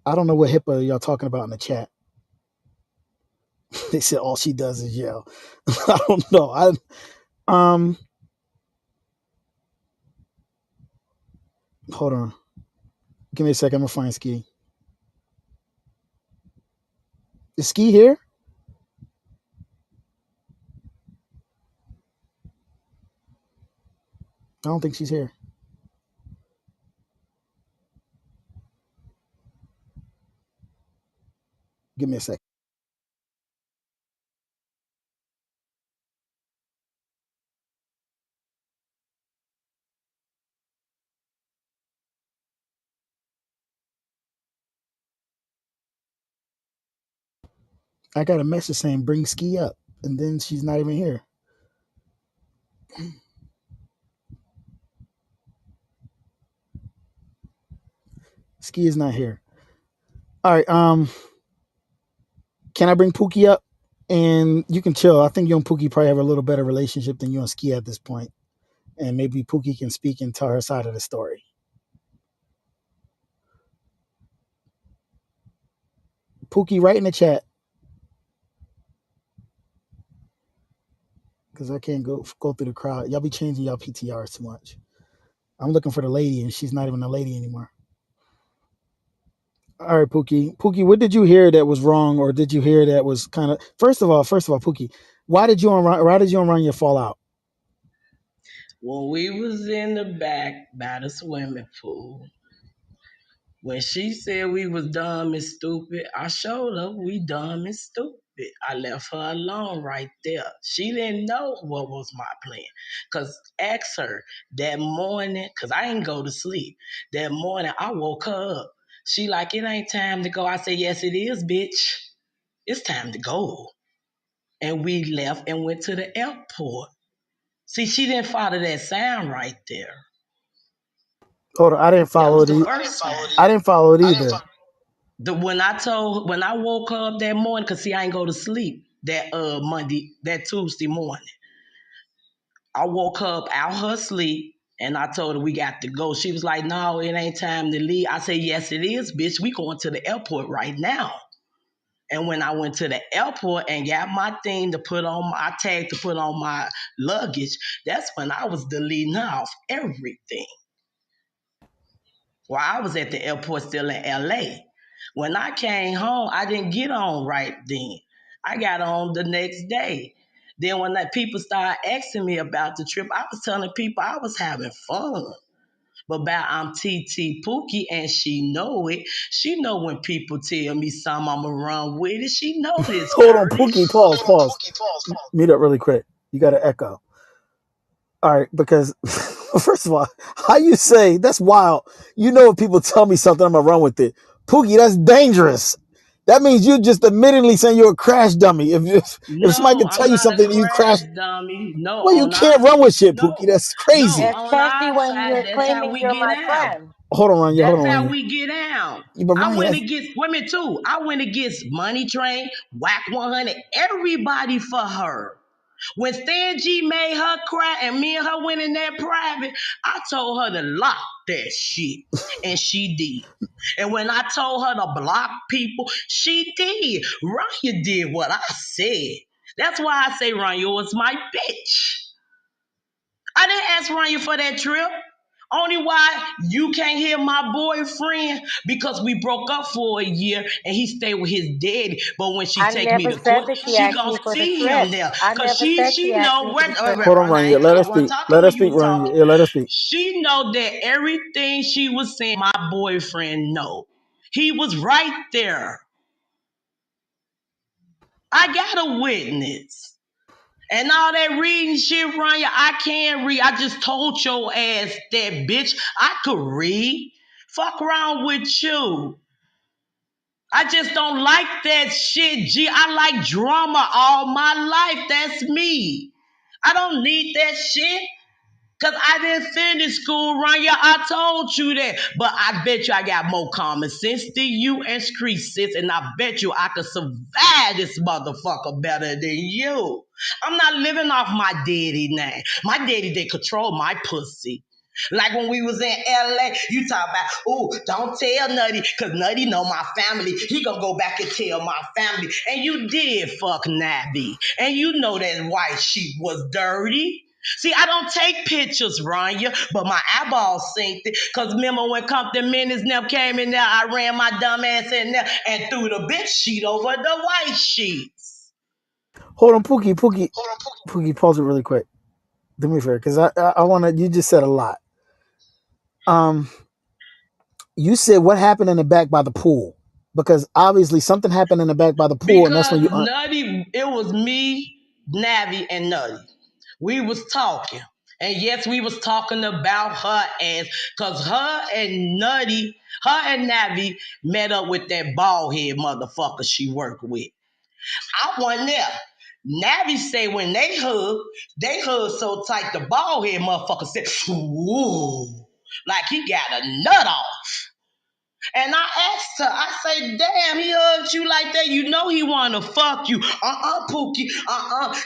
I don't know what HIPAA y'all talking about in the chat. They said all she does is yell. I don't know. Um hold on. Give me a second. I'm gonna find Ski. Is Ski here? I don't think she's here. Give me a second. I got a message saying bring Ski up, and then she's not even here. Ski is not here. All right. Can I bring Pookie up? And you can chill. I think you and Pookie probably have a little better relationship than you and Ski at this point. And maybe Pookie can speak and tell her side of the story. Pookie, right in the chat, because I can't go through the crowd. Y'all be changing y'all PTRs too much. I'm looking for the lady, and she's not even a lady anymore. All right, Pookie. Pookie, what did you hear that was wrong, or did you hear that was kind of? First of all, Pookie, why did you and Ronyä fall out? When we was in the back by the swimming pool, when she said we was dumb and stupid, I showed her we dumb and stupid. I left her alone right there. She didn't know what was my plan. Cause ask her that morning, cause I didn't go to sleep. That morning I woke her up. She like, it ain't time to go. I said, yes it is, bitch. It's time to go. And we left and went to the airport. See, she didn't follow that sound right there. Hold on, I didn't That follow was it. the first time. I didn't follow it either. When I woke her up that morning, cause see I ain't go to sleep that Tuesday morning. I woke her up out her sleep and I told her we got to go. She was like, no, it ain't time to leave. I said, yes, it is, bitch. We going to the airport right now. And when I went to the airport and got my thing to put on my tag to put on my luggage, that's when I was deleting off everything. While I was at the airport still in LA. When I came home, I didn't get on right then. I got on the next day. Then when people started asking me about the trip, I was telling people I was having fun. But about I'm TT Pookie and she know it. She know when people tell me something, I'ma run with it. She know this, Hold on, Curtis. Pookie. Pause. Mute up really quick. You got to echo. All right, because first of all, how you say that's wild. You know, if people tell me something, I'm gonna run with it. Pookie, that's dangerous. That means you just admittedly saying you're a crash dummy. If somebody No, can tell I'm you not a something and you crash crash, dummy. No, well, you on our can't run with shit, Pookie. no, That's no, crazy. on Especially our when side, you're that's how claiming we you're get my out. friend. Hold on, Ronyä. Hold That's on, how Ronyä. we get out. Yeah, but I Ronyä, went that's, against women too. I went against Money Train, Whack 100, everybody for her. When Stan G made her cry and me and her went in there private, I told her to lock that shit. And she did. And when I told her to block people, she did. Ranya did what I said. That's why I say Ranya was my bitch. I didn't ask Ranya for that trip. Only why you can't hear my boyfriend because we broke up for a year and he stayed with his daddy. But when she I take me never to said court, that she she asked gonna me for the see trip. him there I because never she said she she asked know me for where. the trip. hold on, I Ronyä. Let her wasn't speak. talking Let her when you speak, was Ronyä. talking. Yeah, let her speak. She know that everything she was saying, my boyfriend know. He was right there. I got a witness. And all that reading shit, Ranya, I can't read. I just told your ass that, bitch. I could read. Fuck around with you. I just don't like that shit, G. I like drama all my life. That's me. I don't need that shit. Cause I didn't finish school, Ronyä. I told you that. But I bet you I got more common sense than you and street sense, and I bet you I could survive this motherfucker better than you. I'm not living off my daddy now. My daddy they control my pussy. Like when we was in LA, you talk about, oh, don't tell Nutty, cause Nutty know my family. He gonna go back and tell my family. And you did fuck Navi. And you know that white sheep was dirty. See, I don't take pictures, Ronyä, but my eyeballs synced it. Cause remember when Compton Menace never came in there, I ran my dumb ass in there and threw the bitch sheet over the white sheets. Hold on, Pookie, pause it really quick. Do me a favor, because I want to. You just said a lot. Um, you said what happened in the back by the pool, because obviously something happened in the back by the pool, and that's when you. Because Nutty, it was me, Navi, and Nutty. We was talking. And yes, we was talking about her ass, cause her and Navi met up with that bald head motherfucker she worked with. I wasn't there. Navi say when they hug so tight the bald head motherfucker said, ooh, like he got a nut off. And I asked her, I say, damn, he hugged you like that. You know he wanna fuck you. Pookie,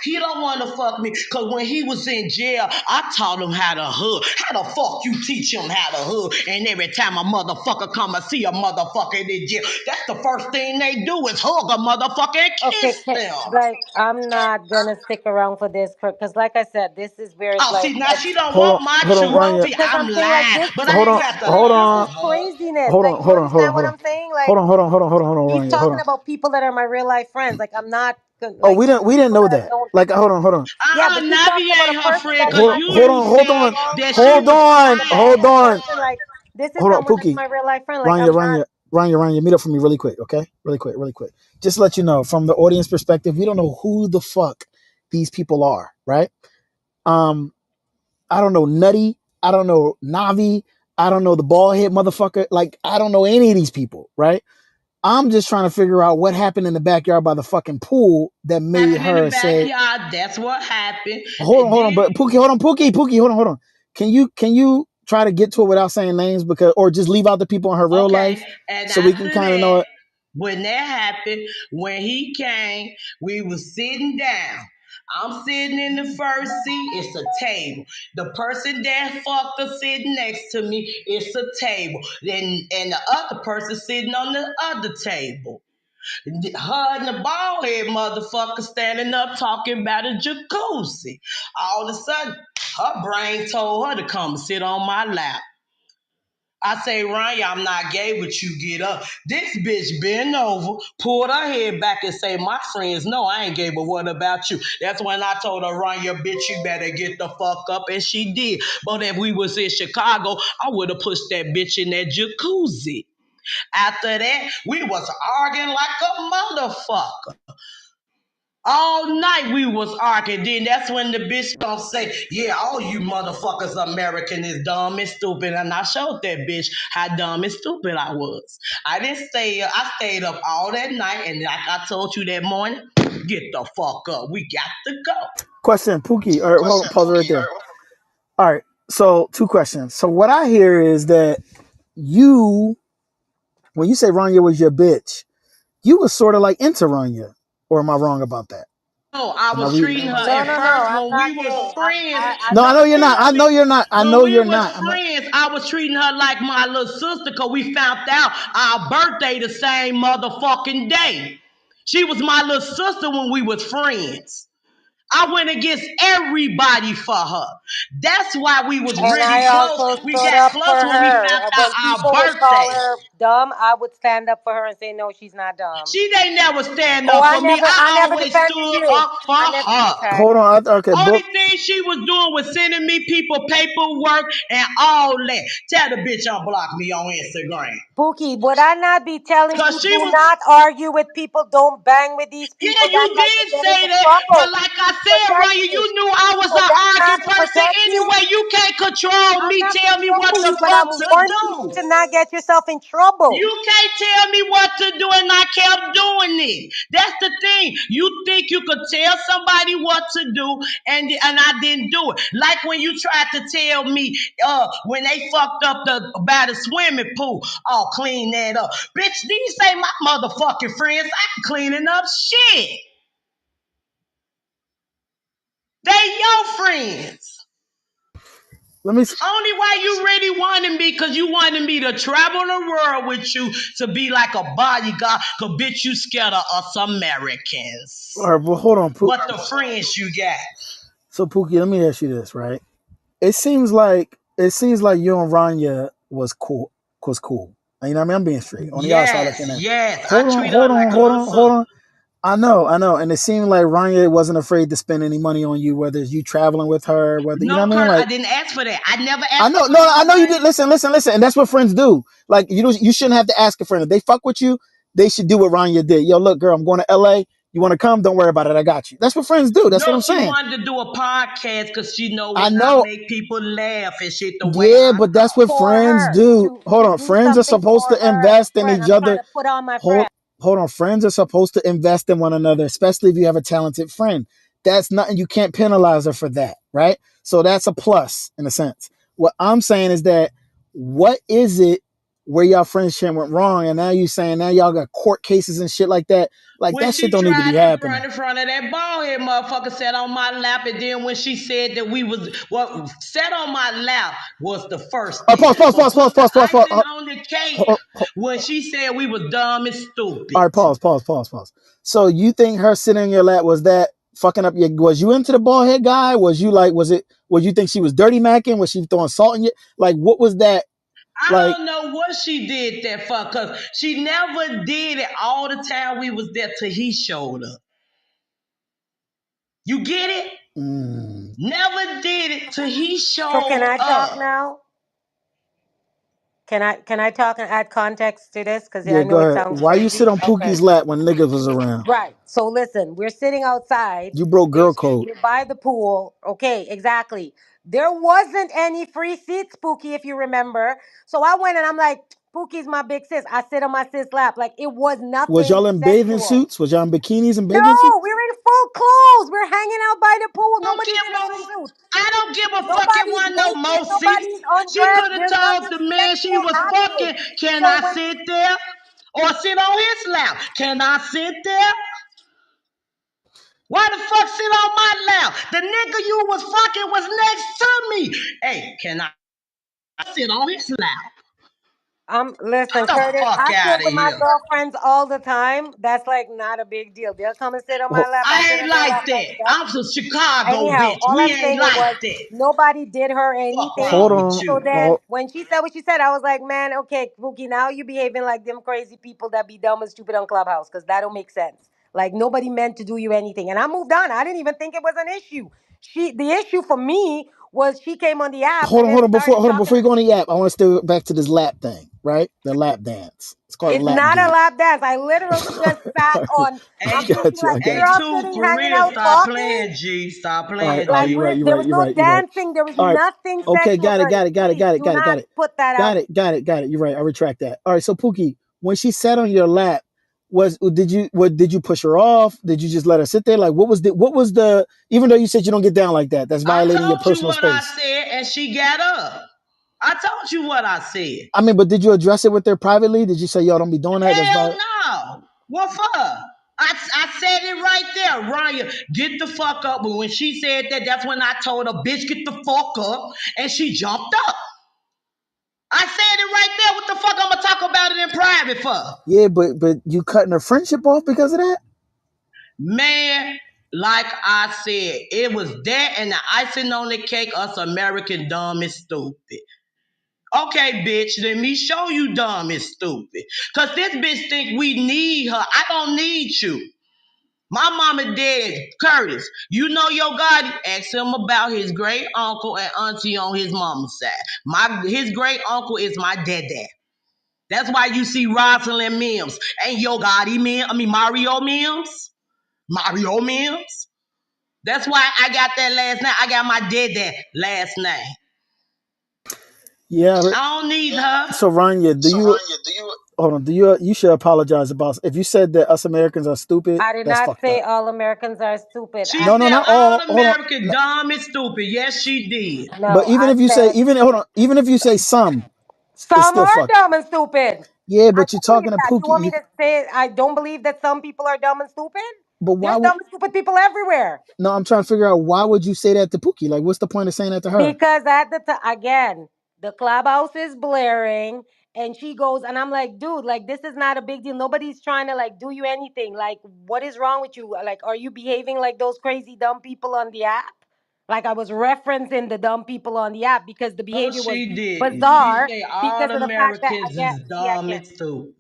he don't wanna fuck me. Cause when he was in jail, I taught him how to hug. How the fuck you teach him how to hug? And every time a motherfucker come and see a motherfucker in jail, that's the first thing they do is hug a motherfucker and Okay, kiss them. like I'm not gonna stick around for this because, like I said, this is where it's Oh, like, see, now she don't hold on, want my hold on, truth. no, Rania. See, because I'm I'm saying like lying, this. but This I Hold ain't on, is got to hold this hug on, is her. craziness. hold Like, on, you hold on, hold on, understand what hold on, I'm saying? hold Like, on, hold on, hold on, hold on, hold on, he's Rania. Hold talking on. about people that are my real life friends. Like, I'm not Oh, like we didn't people know that I that. don't. Like, hold on. Yeah, but you Navi talking about a ain't her person friend, that because is Hold my you hold friend. knew on, You hold take the said on, wrong that she hold was person. on, You take fine. the hold wrong on, person. Like, this is hold on, someone that's Pookie. my real life friend. Like, Rania, I'm not. Rania, meet up for me really quick, okay? Really quick. Just to let you know, from the audience perspective, we don't know who the fuck these people are, right? Um, I don't know Nutty, I don't know Navi, I don't know the bald head motherfucker. Like, I don't know any of these people, right? I'm just trying to figure out what happened in the backyard by the fucking pool that made Happened in the her say, backyard. That's what happened. hold on, And then, but Pookie, hold on, Pookie, hold on. Can you try to get to it without saying names, because, or just leave out the people in her real life okay, and so we can after kind of that, know it? when that happened, when he came, we was sitting down. I'm sitting in the first seat. It's a table. The person that fucked her sitting next to me, it's a table. Then and the other person sitting on the other table. Her and the bald head motherfucker standing up talking about a jacuzzi. All of a sudden, her brain told her to come and sit on my lap. I say, Ryan, I'm not gay, but you get up. This bitch bend over, pulled her head back and say, my friends know I ain't gay, but what about you? That's when I told her, Ryan, bitch, you better get the fuck up. And she did. But if we was in Chicago, I would have pushed that bitch in that jacuzzi. After that, we was arguing like a motherfucker. All night we was arguing. Then that's when the bitch gonna say, yeah, all you motherfuckers American is dumb and stupid. And I showed that bitch how dumb and stupid I was. I didn't stay up. I stayed up all that night. And like I told you that morning, get the fuck up. We got to go. Question, Pookie, or hold on, pause it right there. All right, so two questions. So what I hear is that you, when you say Rania was your bitch, you was sort of like into Rania, or am I wrong about that? No, I Am I was reading? treating her No, at no, no. first I'm when not we was gay. friends. I No, I know No, you're not. I know you're not. I when know we you're was not. I'm not. friends, I was treating her like my little sister because we found out our birthday the same motherfucking day. She was my little sister when we was friends. I went against everybody for her. That's why we was And really I close. also We stood got up for close when we her. found When out people our would call birthday. her dumb, I would stand up for her and say, no, she's not dumb. She ain't never stand Oh, up for me. I I never always defended stood you. up for I never, her. okay. Hold on. Okay, Only book. thing she was doing was sending me people paperwork and all that. Tell the bitch unblock me on Instagram. Pookie, would I not be telling Cause you she do was, not argue with people, don't bang with these yeah, people? you That's how you did get say into that. But trouble like I to said, protect Ryan, you. you knew I was For an that not arguing to person protect you, anyway. You can't control I'm me. not Tell me what controlling the you, but fuck I'm to warning you do. to not get yourself in trouble. trouble. You can't tell me what to do, and I kept doing it. That's the thing. You think you could tell somebody what to do, and I didn't do it. Like when you tried to tell me, when they fucked up by the swimming pool, oh, clean that up, bitch. These ain't my motherfucking friends. I'm cleaning up shit. They your friends. Let me. Only why you really wanted me, because you wanted me to travel the world with you to be like a bodyguard, because bitch, you scared of us All Americans. right, well, hold on. But the friends you got. So Pookie, let me ask you this, right? It seems like you and Ranya was cool. Was cool. You know what I mean? I'm being straight. On the outside Yes, looking in. yes. I Hold on, treat her hold like on, a hold little on, hold sister. on. I know. And it seemed like Ranya wasn't afraid to spend any money on you, whether it's you traveling with her, whether you know No, what I mean? I Like didn't ask for that. I never I asked her know, for no, I no know you did. money. Listen, and that's what friends do. Like you shouldn't have to ask a friend if they fuck with you. They should do what Ranya did. Yo, look, girl, I'm going to L.A. You want to come? Don't worry about it. I got you. That's what friends do. That's what No, I'm she saying. wanted to do a podcast because she know I when I know. make people laugh and shit the way Yeah, I but that's talk. what For friends her do. Hold to on, do friends are something supposed for to her as a invest in friend. each I'm trying other. to put on my friend. Hold on, friends are supposed to invest in one another, especially if you have a talented friend. That's nothing, you can't penalize her for that, right? So that's a plus in a sense. What I'm saying is that what is it where y'all friendship went wrong, and now you saying now y'all got court cases and shit like that? Like When that shit she don't need to be tried to happening. run in front of that bald head motherfucker sat on my lap, and then when she said that we was what sat on my lap was the first All right, thing. pause, pause, But pause, pause, put the pause, pause, pause. icing on the cake when she said we was dumb and All stupid. right, pause. So you think her sitting in your lap was that fucking up your? Was you into the bald head guy? Was you like? Was it? Was you think she was dirty macking? Was she throwing salt in you? Like, what was that? I Like, don't know what she did that for, cause she never did it all the time we was there till he showed up. You get it? mm, Never did it till he So can showed I talk up. now? Can I talk and add context to this? Because yeah, I go know it ahead. sounds Why you sit crazy. on Okay. Pookie's lap when niggas was around? Right. So listen, we're sitting outside. You broke girl code. We're by the pool. Okay, exactly. There wasn't any free seats, Pookie, if you remember. So I went and I'm like, Pookie's my big sis. I sit on my sis lap. Like it was Was nothing y'all in bathing sexual. suits? Was y'all in bikinis and No, bathing suits? we were in full clothes. We're hanging out by the pool. Don't Nobody's give in a no. suit. I don't give a fuck. It Nobody's wasn't no naked. more seats. Nobody's She undressed. could have There's told nothing the man she sexual was happening. fucking, can So I when sit there? Or sit on his lap. Can I sit there? Why the fuck sit on my lap? The nigga you was fucking was next to me. Hey, can I sit on his lap? listen, Get the Curtis, fuck I sit out of with my here. girlfriends all the time. That's like not a big deal. They'll come and sit on my Ho- lap. I I sit ain't on their like lap like that. that. I'm from Chicago, Anyhow, bitch. all We I'm ain't saying like was that. nobody did her Fuck anything. hold wrong with on. So you? then when she said what she said, I was like, man, okay, Pookie, now you behaving like them crazy people that be dumb and stupid on Clubhouse, because that don't make sense. Like nobody meant to do you anything. And I moved on. I didn't even think it was an issue. The issue for me was she came on the app and then started Hold on. talking. Before you go on the app, I want to stay back to this lap thing, right? The lap dance. It's called It's lap not a dance. lap dance. I literally just sat on. I I'm Hey, thinking got you. I like we're hey, got all you. two, sitting, for hanging real, out, stop talking. playing, G. Stop All playing, right. Like You're G. right. You're there right. was You're no right. You're right. dancing. There was All right. nothing Okay. sexual, Got it. Curtis. Got it. Got it. Please Got it. do Got it. not Got it. put that Got out. it. Got it. Got it. You're right. I retract that. All right. So Pookie, when she sat on your lap, did you push her off? Did you just let her sit there? Like what was the even though you said you don't get down like that, that's I violating your told you personal what I space. said, and she got up. I told you what I said. I mean, but did you address it with her privately? Did you say, yo, don't be doing that? That's Hell violent. no. What for? I said it right there. Ryan, get the fuck up. But when she said that, that's when I told her, bitch, get the fuck up. And she jumped up. I said it right there. What the fuck I'm going to talk about it in private for? Yeah, but you cutting her friendship off because of that? Man, like I said, it was that and the icing on the cake, us American dumb and stupid. Okay, bitch, let me show you dumb and stupid. Cause this bitch think we need her. I don't need you. My mama dead, Curtis. You know your God. Ask him about his great uncle and auntie on his mama's side. His great uncle is my dad. That's why you see Rosalind Mims. Ain't your Gotti Mims? I mean Mario Mims? Mario Mims? That's why I got that last name. I got my dad last name. Yeah, but I don't need her. so Ranya, do you hold on? Do you should apologize about if you said that us Americans are stupid? I did That's not fucked say up. all Americans are stupid. She No, no, said not all all. Hold on. American dumb and stupid. Yes, she did. But No, even I if you say said even hold on, even if you say some, it's some still are fucked. dumb and stupid. Yeah, I but you're don't believe talking to that. You want me Pookie. to say I don't believe that some people are dumb and stupid? But why There's would dumb and stupid people everywhere. no? I'm trying to figure out why would you say that to Pookie? Like, what's the point of saying that to her? Because at the time, again, the clubhouse is blaring, and she goes, and I'm like, dude, like this is not a big deal. Nobody's trying to like do you anything. Like, what is wrong with you? Like, are you behaving like those crazy dumb people on the app? Like I was referencing the dumb people on the app because the No, behavior was she didn't. She bizarre said all because of the fact that Americans again, is see dumb again. and stupid.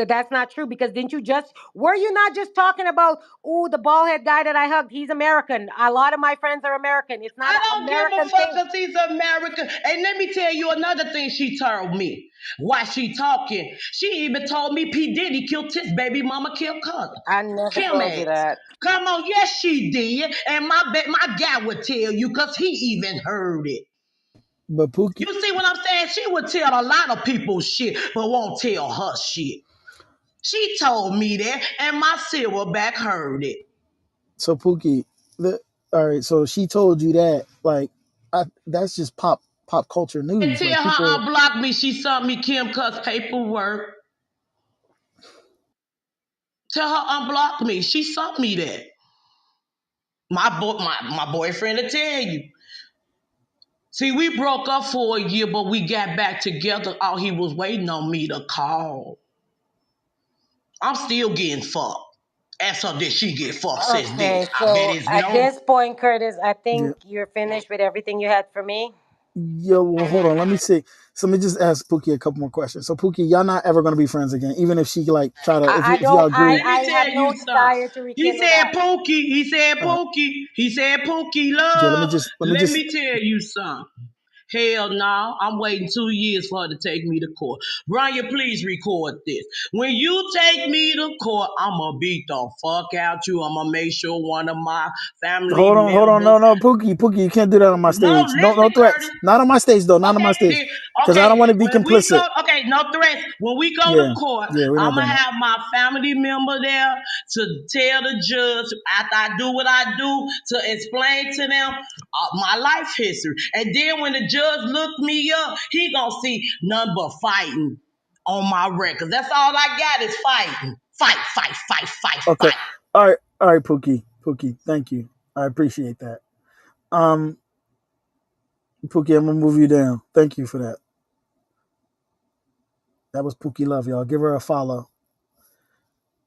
That's not true because didn't you just were you not just talking about oh the bald head guy that I hugged, he's American. A lot of my friends are American. It's not I an don't give a American fuck thing. because he's American. And let me tell you another thing she told me. Why she talking? She even told me P. Diddy killed his baby mama, Kim cousin. I never Kim told you ass. that. Come on, yes she did. And my guy would tell you because he even heard it. But Pookie, You see what I'm saying? She would tell a lot of people shit, but won't tell her shit. She told me that, and my silverback heard it. so Pookie, the all right. So she told you that, like, that's just pop culture And news. Like tell her people, unblock me. She sent me Kim Cuss paperwork. Tell her unblock me. She sent me that. My boyfriend will tell you. See, we broke up for a year, but we got back together. All he was waiting on me to call. I'm still getting fucked. Ask her did she get fucked since then. Okay, I bet so it's at no. this point, Curtis, I yeah, think you're finished with everything you had for me. yo, well, hold on. Let me see. So let me just ask Pookie a couple more questions. So Pookie, y'all not ever gonna be friends again, even if she like try to, I if y'all don't. agree. Let me I have tell no you something. desire to He rekindle said that. Pookie. He said All right, Pookie. He said Pookie yeah, love. let me Let just me tell you something. Hell no, I'm waiting 2 years for her to take me to court. Ryan, please record this. When you take me to court, I'ma beat the fuck out you. I'ma make sure one of my family hold on, no, members. no, Pookie, you can't do that on my No, stage. No, no listen, threats. Curtis. Not on my stage though. Not on my Okay, stage, then, because I don't okay. want to be When we go, complicit. okay, no threats. When we go to Yeah, court, yeah, we're not I'ma doing that. have my family member there to tell the judge after I do what I do to explain to them my life history. And then when the judge look me up, he gonna see none but fighting on my record. That's all I got is fighting. Fight, fight, fight, fight, Okay, fight. all right, Pookie, thank you. I appreciate that. Um, Pookie, I'm gonna move you down. Thank you for that. That was Pookie Love, y'all. Give her a follow.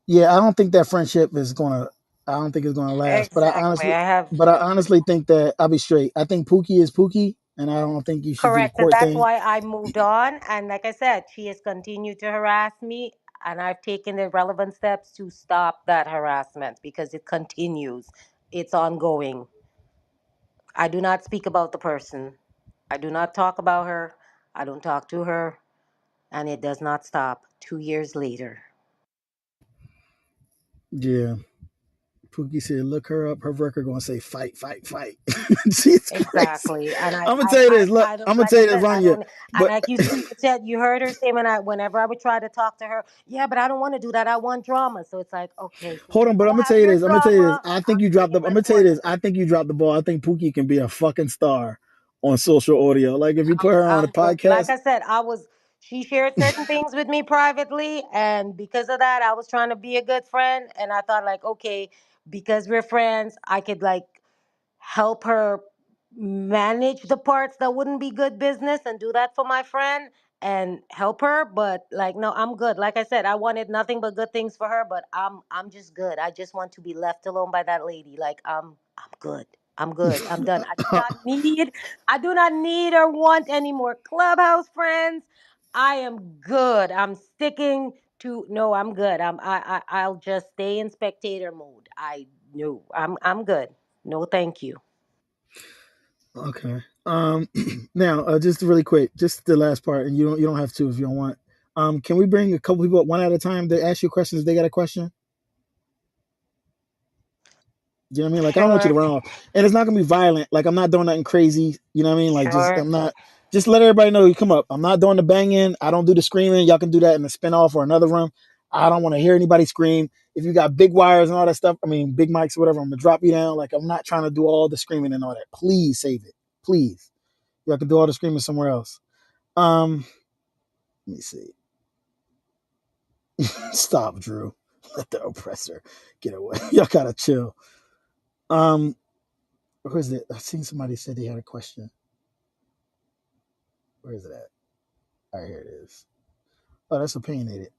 Yeah, I don't think that friendship is gonna. I don't think it's gonna last. Exactly. I have But I honestly think that I'll be straight. I think Pookie is Pookie, and I don't think you should do the correct, and court that's thing. why I moved on. And like I said, she has continued to harass me, and I've taken the relevant steps to stop that harassment because it continues. It's ongoing. I do not speak about the person. I do not talk about her. I don't talk to her, and it does not stop 2 years later. Yeah, Pookie said, look her up. Her record gonna say fight, fight, fight. She's crazy. Exactly. And I'm gonna tell you this. Look, I don't, I'm gonna like tell I you this, said, I Ranya. don't, and But like you said, you heard her say whenever I would try to talk to her, yeah, but I don't want to do that. I want drama. So it's like, okay, so hold you on. But go I'm gonna tell have you your this. I'm gonna tell you this. drama. I think I'm you dropped the. sitting I'm gonna tell you this. recording. I think you dropped the ball. I think Pookie can be a fucking star on social audio. Like if you put her on a I'm good. Like podcast. I said, she shared certain things with me privately, and because of that, I was trying to be a good friend, and I thought like, okay, because we're friends, I could like help her manage the parts that wouldn't be good business and do that for my friend and help her, but like no, I'm good. Like I said, I wanted nothing but good things for her, but I'm just good. I just want to be left alone by that lady. Like I'm good. I'm good. I'm done. I do not need or want any more clubhouse friends. I am good. I'm sticking to no, I'm good. I'll just stay in spectator mode. I no, I'm good. No, thank you. Okay. Now, just really quick, just the last part, and you don't have to if you don't want. Can we bring a couple people up one at a time to ask you questions if they got a question? You know what I mean? Like I don't want you to Sure, run off, and it's not gonna be violent. Like I'm not doing nothing crazy. You know what I mean? Like just sure. I'm not. Just let everybody know you come up. I'm not doing the banging. I don't do the screaming. Y'all can do that in the spinoff or another room. I don't want to hear anybody scream. If you got big wires and all that stuff, I mean, big mics or whatever, I'm going to drop you down. Like, I'm not trying to do all the screaming and all that. Please save it. Please. Y'all can do all the screaming somewhere else. Let me see. Stop, Drew. Let the oppressor get away. Y'all gotta chill. Um, where is it? I seen somebody said they had a question. Where is it at? All right, here it is. Oh, that's opinionated.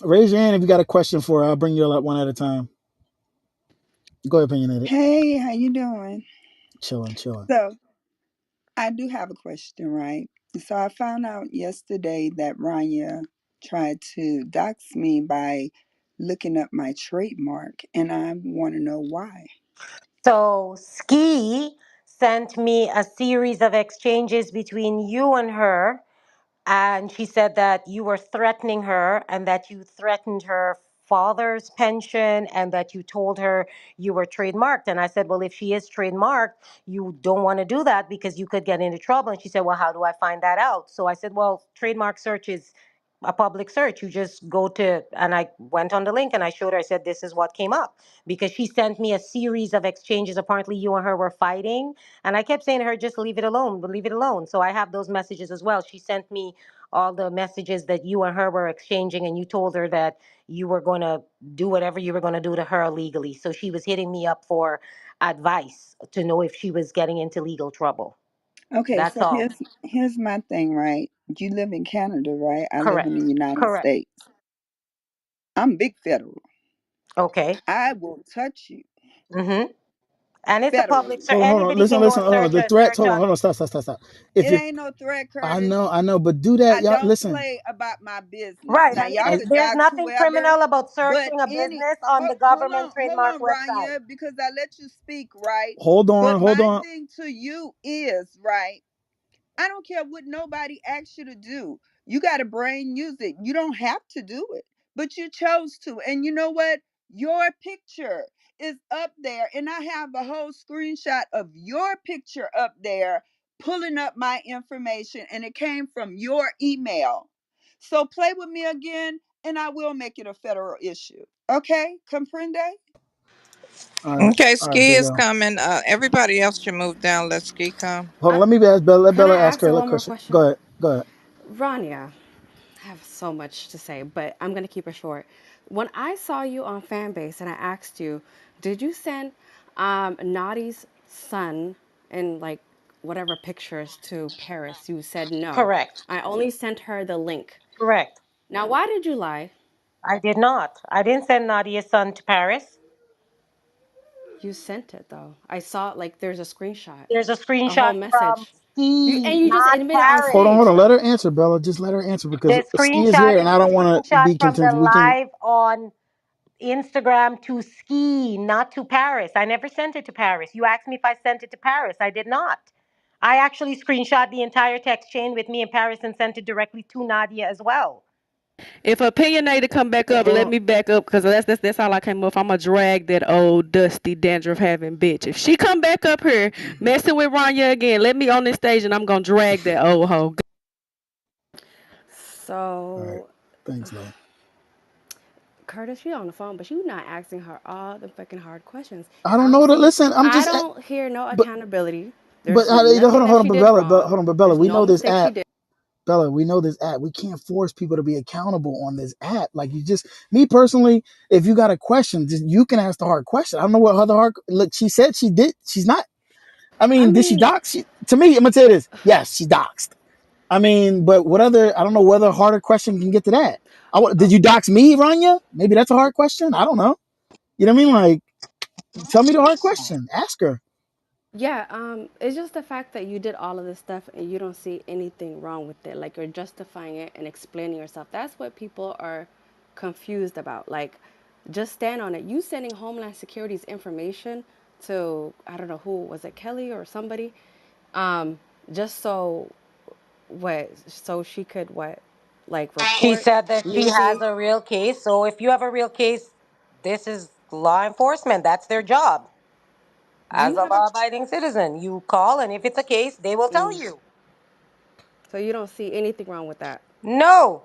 Raise your hand if you got a question for her. I'll bring you up one at a time. Go ahead, opinionated. Hey, how you doing? Chilling, chilling. So, I do have a question, right? So, I found out yesterday that Rania tried to dox me by looking up my trademark, and I want to know why. So Skii sent me a series of exchanges between you and her, and she said that you were threatening her and that you threatened her father's pension and that you told her you were trademarked. And I said, well, if she is trademarked, you don't want to do that because you could get into trouble. And she said, well, how do I find that out? So I said, well, trademark search is a public search. You just go to, and I went on the link and I showed her, I said, this is what came up, because she sent me a series of exchanges. Apparently you and her were fighting, and I kept saying to her, just leave it alone, leave it alone. So I have those messages as well. She sent me all the messages that you and her were exchanging, and you told her that you were going to do whatever you were going to do to her legally. So she was hitting me up for advice to know if she was getting into legal trouble. Okay, That's so all. here's my thing, right? You live in Canada, right? I live in Correct. the United Correct. States. I'm big federal. Okay. I will touch you Mm-hmm. And it's a public federally. search. Hold on. Anybody Listen, can go listen. and Hold on. search The threats. search Hold on. on. Hold on. Stop, stop, stop, stop. If It you, ain't no threat, I Curtis. know, I know, but do that, I y'all. don't Listen. play about my business. Right. Now And y'all could there's dox nothing whoever, criminal about but searching a any business on the government hold trademark on, website. Rania, because I let you speak, right? Hold But on. Hold my on. thing to you is, right, I don't care what nobody asks you to do. You got to brain music. You don't have to do it, but you chose to. And you know what? Your picture is up there, and I have a whole screenshot of your picture up there pulling up my information, and it came from your email. So play with me again, and I will make it a federal issue. Okay? Comprende? Okay, All right, Ski big is L. coming. Everybody else should move down. Let Ski come. Hold on. I, Let me ask Bella. Let can I Bella ask ask her. her Let one more question. question? Go ahead. Go ahead. Rania, I have so much to say, but I'm going to keep it short. When I saw you on Fanbase and I asked you, did you send Naughty's son in like whatever pictures to Paris? You said no. Correct. I only sent her the link. Correct. Now, why did you lie? I did not. I didn't send Nadia's son to Paris. You sent it though. I saw like there's a screenshot, There's a a whole screenshot from message. You Ski, and you just not admitted on Paris. Hold stage on. Let though. her answer, Bella. Just let her answer because The Ski is screenshot, here, it and I was a don't want to screenshot be from the contentious. We can. live on Instagram to Ski, not to Paris. I never sent it to Paris. You asked me if I sent it to Paris. I did not. I actually screenshot the entire text chain with me in Paris and sent it directly to Nadia as well. If opinionated come back up, Hold let on. me back up because that's all I came up. I'ma drag that old dusty dandruff having bitch. If she come back up here messing with Ranya again, let me on this stage and I'm gonna drag that old hoe. All right. So Thanks, Lo. Curtis, you're on the phone, but you're not asking her all the fucking hard questions. I And don't I don't know that. see, Listen, I'm I just. don't hear no But accountability. but There's hold nothing on, that hold on. she But did Bella, wrong. hold on. But Bella, There's we no know this mistake she app. did. Bella, we know this app. We can't force people to be accountable on this app. Like you just, me personally, if you got a question, just you can ask the hard question. I don't know what other hard. Look, she said she did. She's not. I I mean, did she mean, dox? To me, I'm gonna tell you this. Yes, she doxed. I mean, but what other? I don't know whether harder question can get to that. Did oh, you dox me, Rania? Maybe that's a hard question. I don't know. You know what I mean? Like, tell me the hard question. Ask her. yeah, it's just the fact that you did all of this stuff and you don't see anything wrong with it. Like you're justifying it and explaining yourself. That's what people are confused about. Like, just stand on it. You sending Homeland Security's information to, I don't know who, was it Kelly or somebody? Um, just so what? So she could what? Like She report said that she has Measy. a real case. So if you have a real case, this is law enforcement. That's their job. Do As you a have? law-abiding citizen, you call, and if it's a case, they will tell you. So you don't see anything wrong with that? No.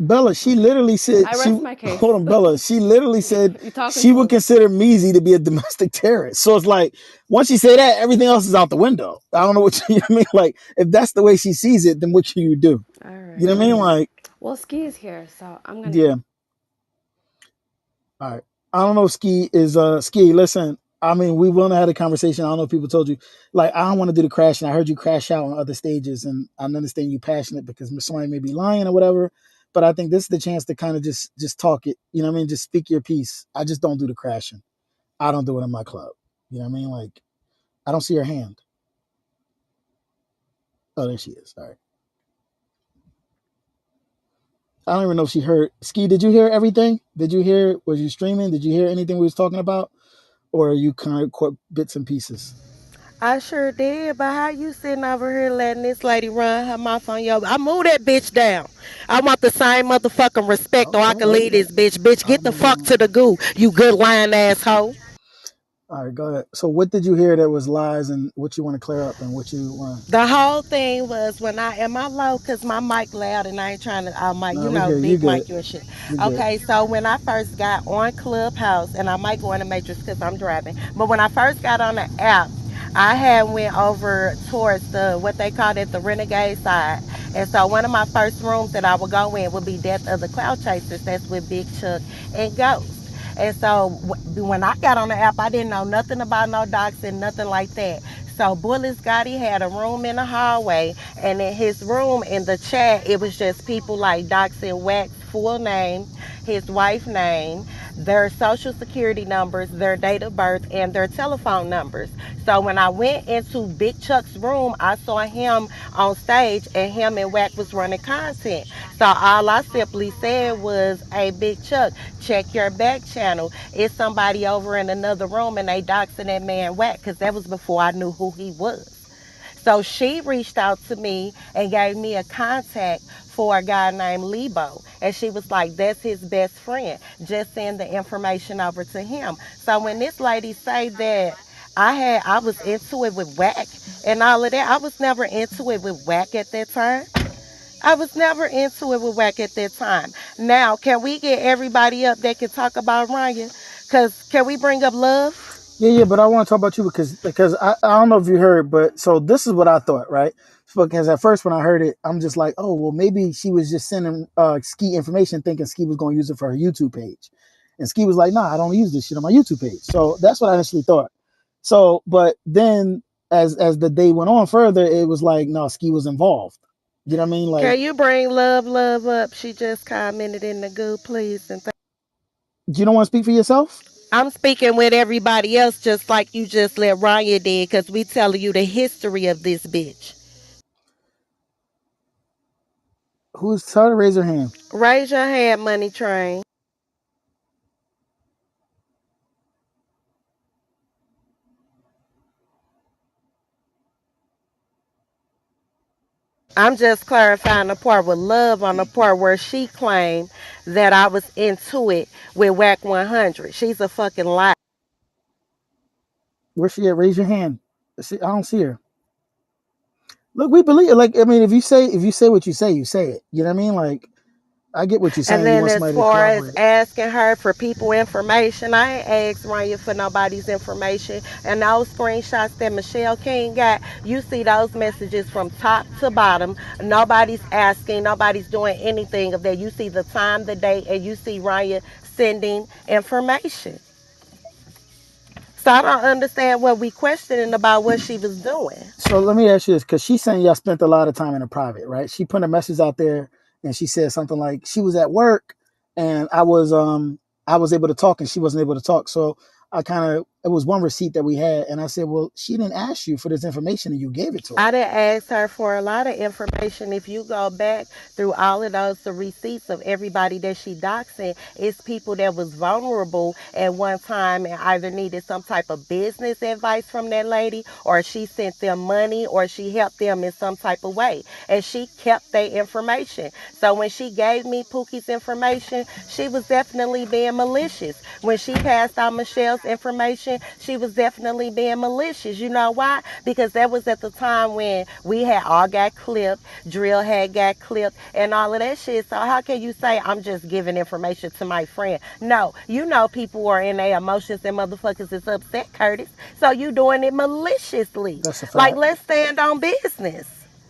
Bella, she literally said I she rest my hold case. on, Bella. She literally said You talking she too would much. consider Measy to be a domestic terrorist. So it's like once you say that, everything else is out the window. I don't know what you know what I mean. Like if that's the way she sees it, then what can you do? All You right. know what I mean? Like Well, Ski is here, so I'm gonna. yeah. All right. I don't know if Ski is Ski, listen. I mean, we wouldn't have had a conversation. I don't know if people told you. Like, I don't want to do the crashing. I heard you crash out on other stages, and I understand you passionate because somebody may be lying or whatever. But I think this is the chance to kind of just talk it. You know what I mean? Just speak your piece. I just don't do the crashing. I don't do it in my club. You know what I mean? Like, I don't see her hand. Oh, there she is. All right. I don't even know if she heard. Ski, did you hear everything? Did you hear? Was you streaming? Did you hear anything we was talking about? Or are you kind of caught bits and pieces? I sure did, but how you sitting over here letting this lady run her mouth on your? I move that bitch down. I want the same motherfucking respect, or I Okay, can leave okay. this bitch. Bitch, I'll get the move you fuck down. to the goo, you good lying asshole. All right, go ahead. So, what did you hear that was lies, and what you want to clear up, and what you want? The whole thing was when I am I low because my mic loud and I ain't trying to mic, No, we good. You big good. mic you and shit. You good. Okay, so when I first got on Clubhouse, and I might go in the matrix because I'm driving, but when I first got on the app, I had went over towards the what they called it the renegade side, and so one of my first rooms that I would go in would be Death of the Cloud Chasers. That's with Big Chuck and Ghost. And so when I got on the app, I didn't know nothing about no docs and nothing like that. So Bullis Gotti had a room in the hallway, and in his room in the chat, it was just people like Docs and Wax full name, his wife name, their social security numbers, their date of birth, and their telephone numbers. So when I went into Big Chuck's room, I saw him on stage, and him and Wack was running content. So all I simply said was, "Hey, Big Chuck, check your back channel. It's somebody over in another room, and they doxing that man Wack," because that was before I knew who he was. So she reached out to me and gave me a contact for a guy named Lebo. And she was like, "That's his best friend. Just send the information over to him." So when this lady say that I was into it with Whack and all of that, I was never into it with Whack at that time. I was never into it with Whack at that time. Now, can we get everybody up that can talk about Ryan? Cause can we bring up Love? Yeah, yeah, but I want to talk about you because I don't know if you heard, but so this is what I thought, right? Because at first when I heard it, I'm just like, oh well, maybe she was just sending Ski information, thinking Ski was going to use it for her YouTube page, and Ski was like, nah, I don't use this shit on my YouTube page. So that's what I initially thought. So, but then as the day went on further, it was like, no, Ski was involved. You know what I mean? Like, Can you bring Love up? She just commented in the goo, please. And do you don't want to speak for yourself? I'm speaking with everybody else, just like you just let Ryan did, because we telling you the history of this bitch. Who's trying to raise her hand? Raise your hand, Money Train. I'm just clarifying the part with Love on the part where she claimed that I was into it with Whack 100. She's a fucking lie. Where's she at? Raise your hand. I don't see her. Look, we believe. Like, I mean, if you say what you say it. You know what I mean? Like, I get what you're And saying. You then want as somebody to far as corroborate it. asking her for people information, I ain't asked Rania for nobody's information. And those screenshots that Michelle King got, you see those messages from top to bottom. Nobody's asking, nobody's doing anything of that. You see the time, the date, and you see Rania sending information. So I don't understand what we questioning about what she was doing. So let me ask you this, because she's saying y'all spent a lot of time in a private, right? She put a message out there, and she said something like she was at work, and I was able to talk, and she wasn't able to talk. So I kind of it was one receipt that we had, and I said, well, she didn't ask you for this information, and you gave it to her. I didn't ask her for a lot of information. If you go back through all of those the receipts of everybody that she doxing, it's people that was vulnerable at one time and either needed some type of business advice from that lady, or she sent them money, or she helped them in some type of way. And she kept their information. So when she gave me Pookie's information, she was definitely being malicious. When she passed out Michelle's information, information, she was definitely being malicious. You know why? Because that was at the time when we had all got clipped, Drill had got clipped, and all of that shit. So how can you say I'm just giving information to my friend? No, you know people are in their emotions and motherfuckers is upset, Curtis. So you doing it maliciously. That's a Like, fact. let's stand on business.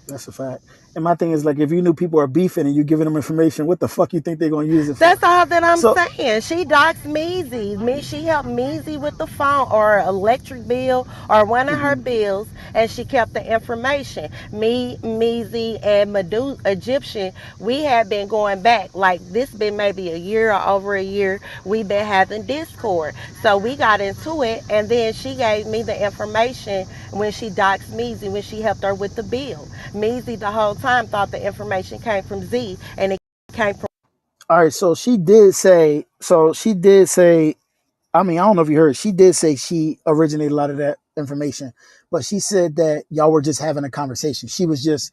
That's a fact. And my thing is like, if you knew people are beefing and you giving them information, what the fuck you think they're gonna use it That's for? all that I'm So saying. She doxed Measy. She helped Measy with the phone or electric bill or one of her bills, and she kept the information. Me, Measy, and Medu Egyptian, we had been going back. Like, this been maybe a year or over a year. We've been having Discord. So we got into it, and then she gave me the information when she doxed Measy, when she helped her with the bill. Measy the whole time thought the information came from Z, and it came from. all right, so she did say. So she did say. I mean, I don't know if you heard. She did say she originated a lot of that information, but she said that y'all were just having a conversation. She was just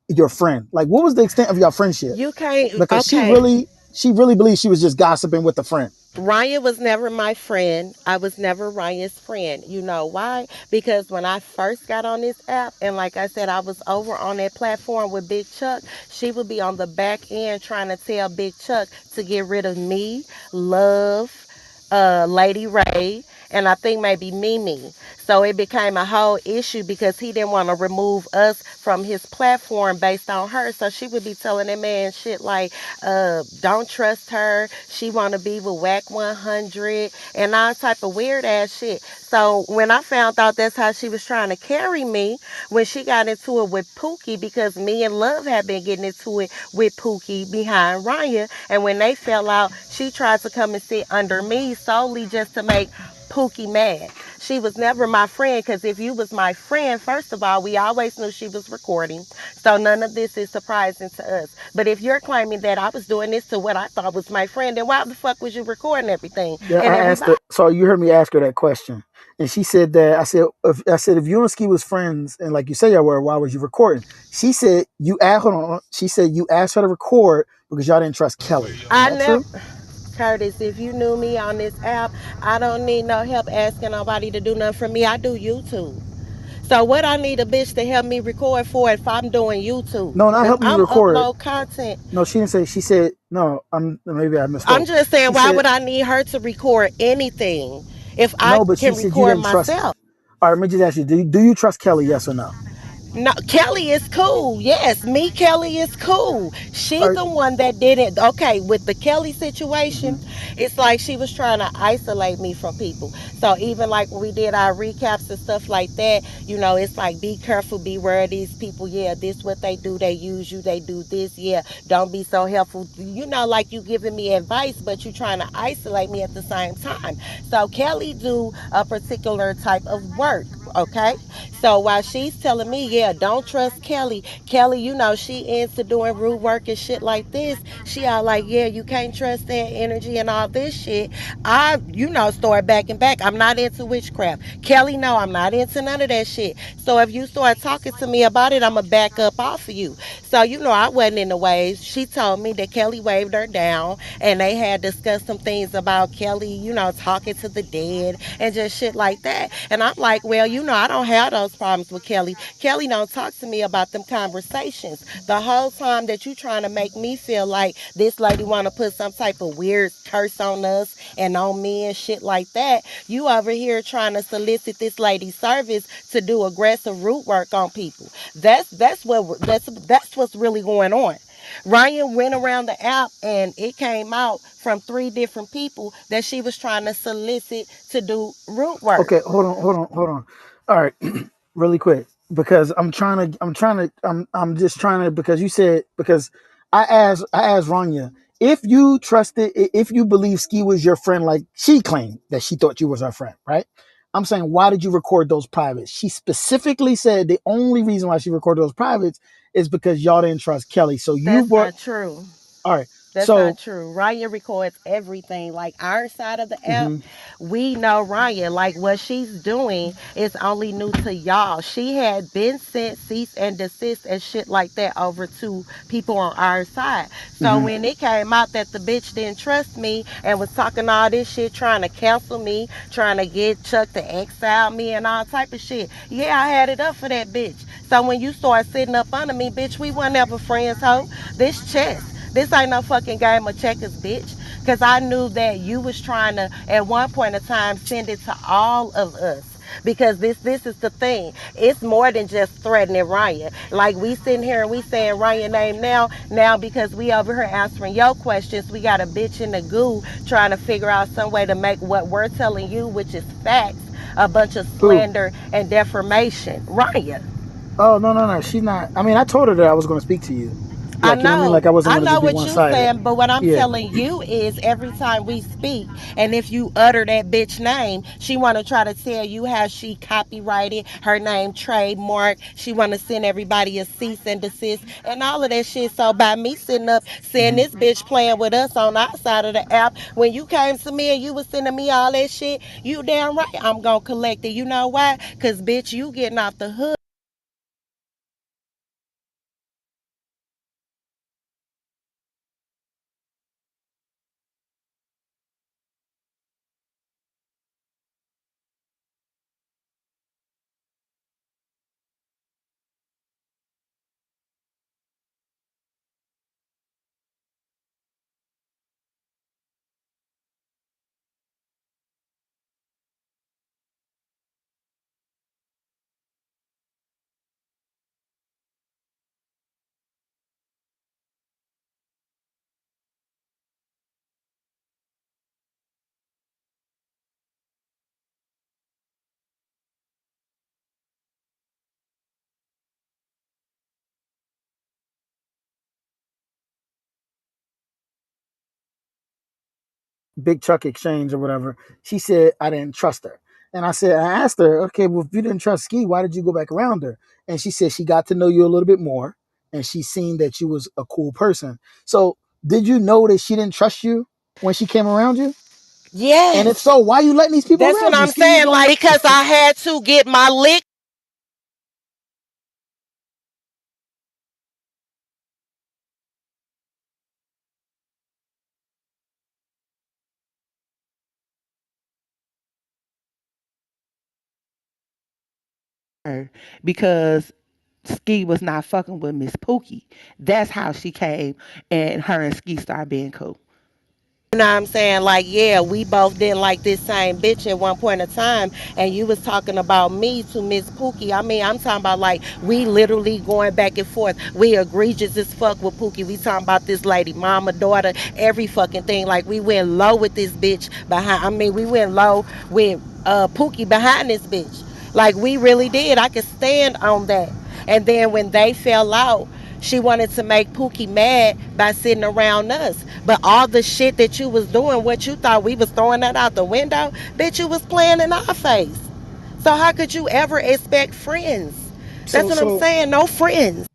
your friend. Like, what was the extent of your friendship? You can't. Because Okay. she really believes she was just gossiping with a friend. Ryan was never my friend. I was never Ryan's friend. You know why? Because when I first got on this app, and like I said, I was over on that platform with Big Chuck, she would be on the back end trying to tell Big Chuck to get rid of me, Love, Lady Ray, and I think maybe Mimi. So it became a whole issue because he didn't want to remove us from his platform based on her. So she would be telling that man shit like, don't trust her. She want to be with Whack 100 and all type of weird ass shit. So when I found out that's how she was trying to carry me, when she got into it with Pookie, because me and Love had been getting into it with Pookie behind Ryan, and when they fell out, she tried to come and sit under me solely just to make Pookie mad. She was never my friend because if you was my friend, first of all, we always knew she was recording. So none of this is surprising to us. But if you're claiming that I was doing this to what I thought was my friend, then why the fuck was you recording everything Yeah, and I asked everybody? her. So you heard me ask her that question, and she said that I said if you and Ski was friends and like you say y'all were, why was you recording? She said you asked. Hold on. She said you asked her to record because y'all didn't trust Kelly. Is I that never, true? Curtis, if you knew me on this app, I don't need no help asking nobody to do nothing for me. I do YouTube. So what I need a bitch to help me record for if I'm doing YouTube? No, not Because helping you I'm record. upload content. No, she didn't say. She said no. I'm maybe I I'm misspoke. just saying, She why said would I need her to record anything if I no, but she can said you record didn't trust. myself? All right, let me just ask you: do you trust Kelly? Yes or no? No, Kelly is cool. Yes, me, Kelly is cool. All She's right. the one that did it. Okay, with the Kelly situation, Mhm. it's like she was trying to isolate me from people. So even like when we did our recaps and stuff like that, it's like be careful, beware of these people. Yeah, this what they do. They use you. They do this. Yeah, don't be so helpful. Like you giving me advice, but you trying to isolate me at the same time. So Kelly do a particular type of work. Okay, so while she's telling me, yeah, don't trust Kelly. Kelly, she into doing rude work and shit like this. She all like, yeah, you can't trust that energy and all this shit. I, start backing back. I'm not into witchcraft. Kelly, no, I'm not into none of that shit. So if you start talking to me about it, I'ma back up off of you. So I wasn't in the waves. She told me that Kelly waved her down and they had discussed some things about Kelly, talking to the dead and just shit like that. And I'm like, well, I don't have those problems with Kelly. Kelly don't talk to me about them conversations. The whole time that you trying to make me feel like this lady want to put some type of weird curse on us and on me and shit like that, you over here trying to solicit this lady's service to do aggressive root work on people. That's what's really going on. Ryan went around the app and it came out from three different people that she was trying to solicit to do root work. Okay, hold on. All right, really quick because I'm just trying to because you said because I asked Ronyä if you trusted if you believe Ski was your friend like she claimed that she thought you was her friend, right? I'm saying why did you record those privates? She specifically said the only reason why she recorded those privates is because y'all didn't trust Kelly. So you That's brought not true. all right. That's not So, true. Raya records everything. Like our side of the app, hmm we know Raya. Like what she's doing is only new to y'all. She had been sent cease and desist and shit like that over to people on our side. So hmm when it came out that the bitch didn't trust me and was talking all this shit, trying to cancel me, trying to get Chuck to exile me and all type of shit. Yeah, I had it up for that bitch. So when you start sitting up under me, bitch, we weren't ever friends, ho. This chess. This ain't no fucking game of checkers, bitch. Cause I knew that you was trying to, at one point in time, send it to all of us. Because this is the thing. It's more than just threatening Ryan. Like we sitting here and we saying Ryan name now because we over here answering your questions. We got a bitch in the goo trying to figure out some way to make what we're telling you, which is facts, a bunch of who? slander and defamation. Ryan. Oh no, no, no. She's not. I mean, I told her that I was going to speak to you. Like, you know what I mean? Like, I wasn't I going to just know be what one you sided. saying, but what I'm Yeah. telling you is every time we speak, and if you utter that bitch name, she want to try to tell you how she copyrighted her name, trademark. She want to send everybody a cease and desist and all of that shit. So by me sitting up saying hmm this bitch playing with us on our side of the app, when you came to me and you was sending me all that shit, you damn right I'm gonna collect it. You know why? Cause bitch, you getting off the hook. Big Chuck exchange or whatever. She said I didn't trust her, and I asked her, okay, well, if you didn't trust Ski, why did you go back around her? And she said she got to know you a little bit more, and she seen that you was a cool person. So, did you know that she didn't trust you when she came around you? And if Yes. so, why are you letting these people That's what around you? I'm Ski, you saying. doing? Like, because I had to get my lick her because Ski was not fucking with Miss Pookie. That's how she came and her and Ski started being cool. You know what I'm saying? Like, yeah, we both didn't like this same bitch at one point in time, and you was talking about me to Miss Pookie. I mean, I'm talking about like we literally going back and forth. We egregious as fuck with Pookie. We talking about this lady, mama, daughter, every fucking thing. Like we went low with this bitch behind. I mean, we went low with Pookie behind this bitch. Like we really did. I could stand on that. And then when they fell out, she wanted to make Pookie mad by sitting around us. But all the shit that you was doing, what you thought we was throwing that out the window, bitch, you was playing in our face. So how could you ever expect friends? That's So, what I'm so, saying. No friends.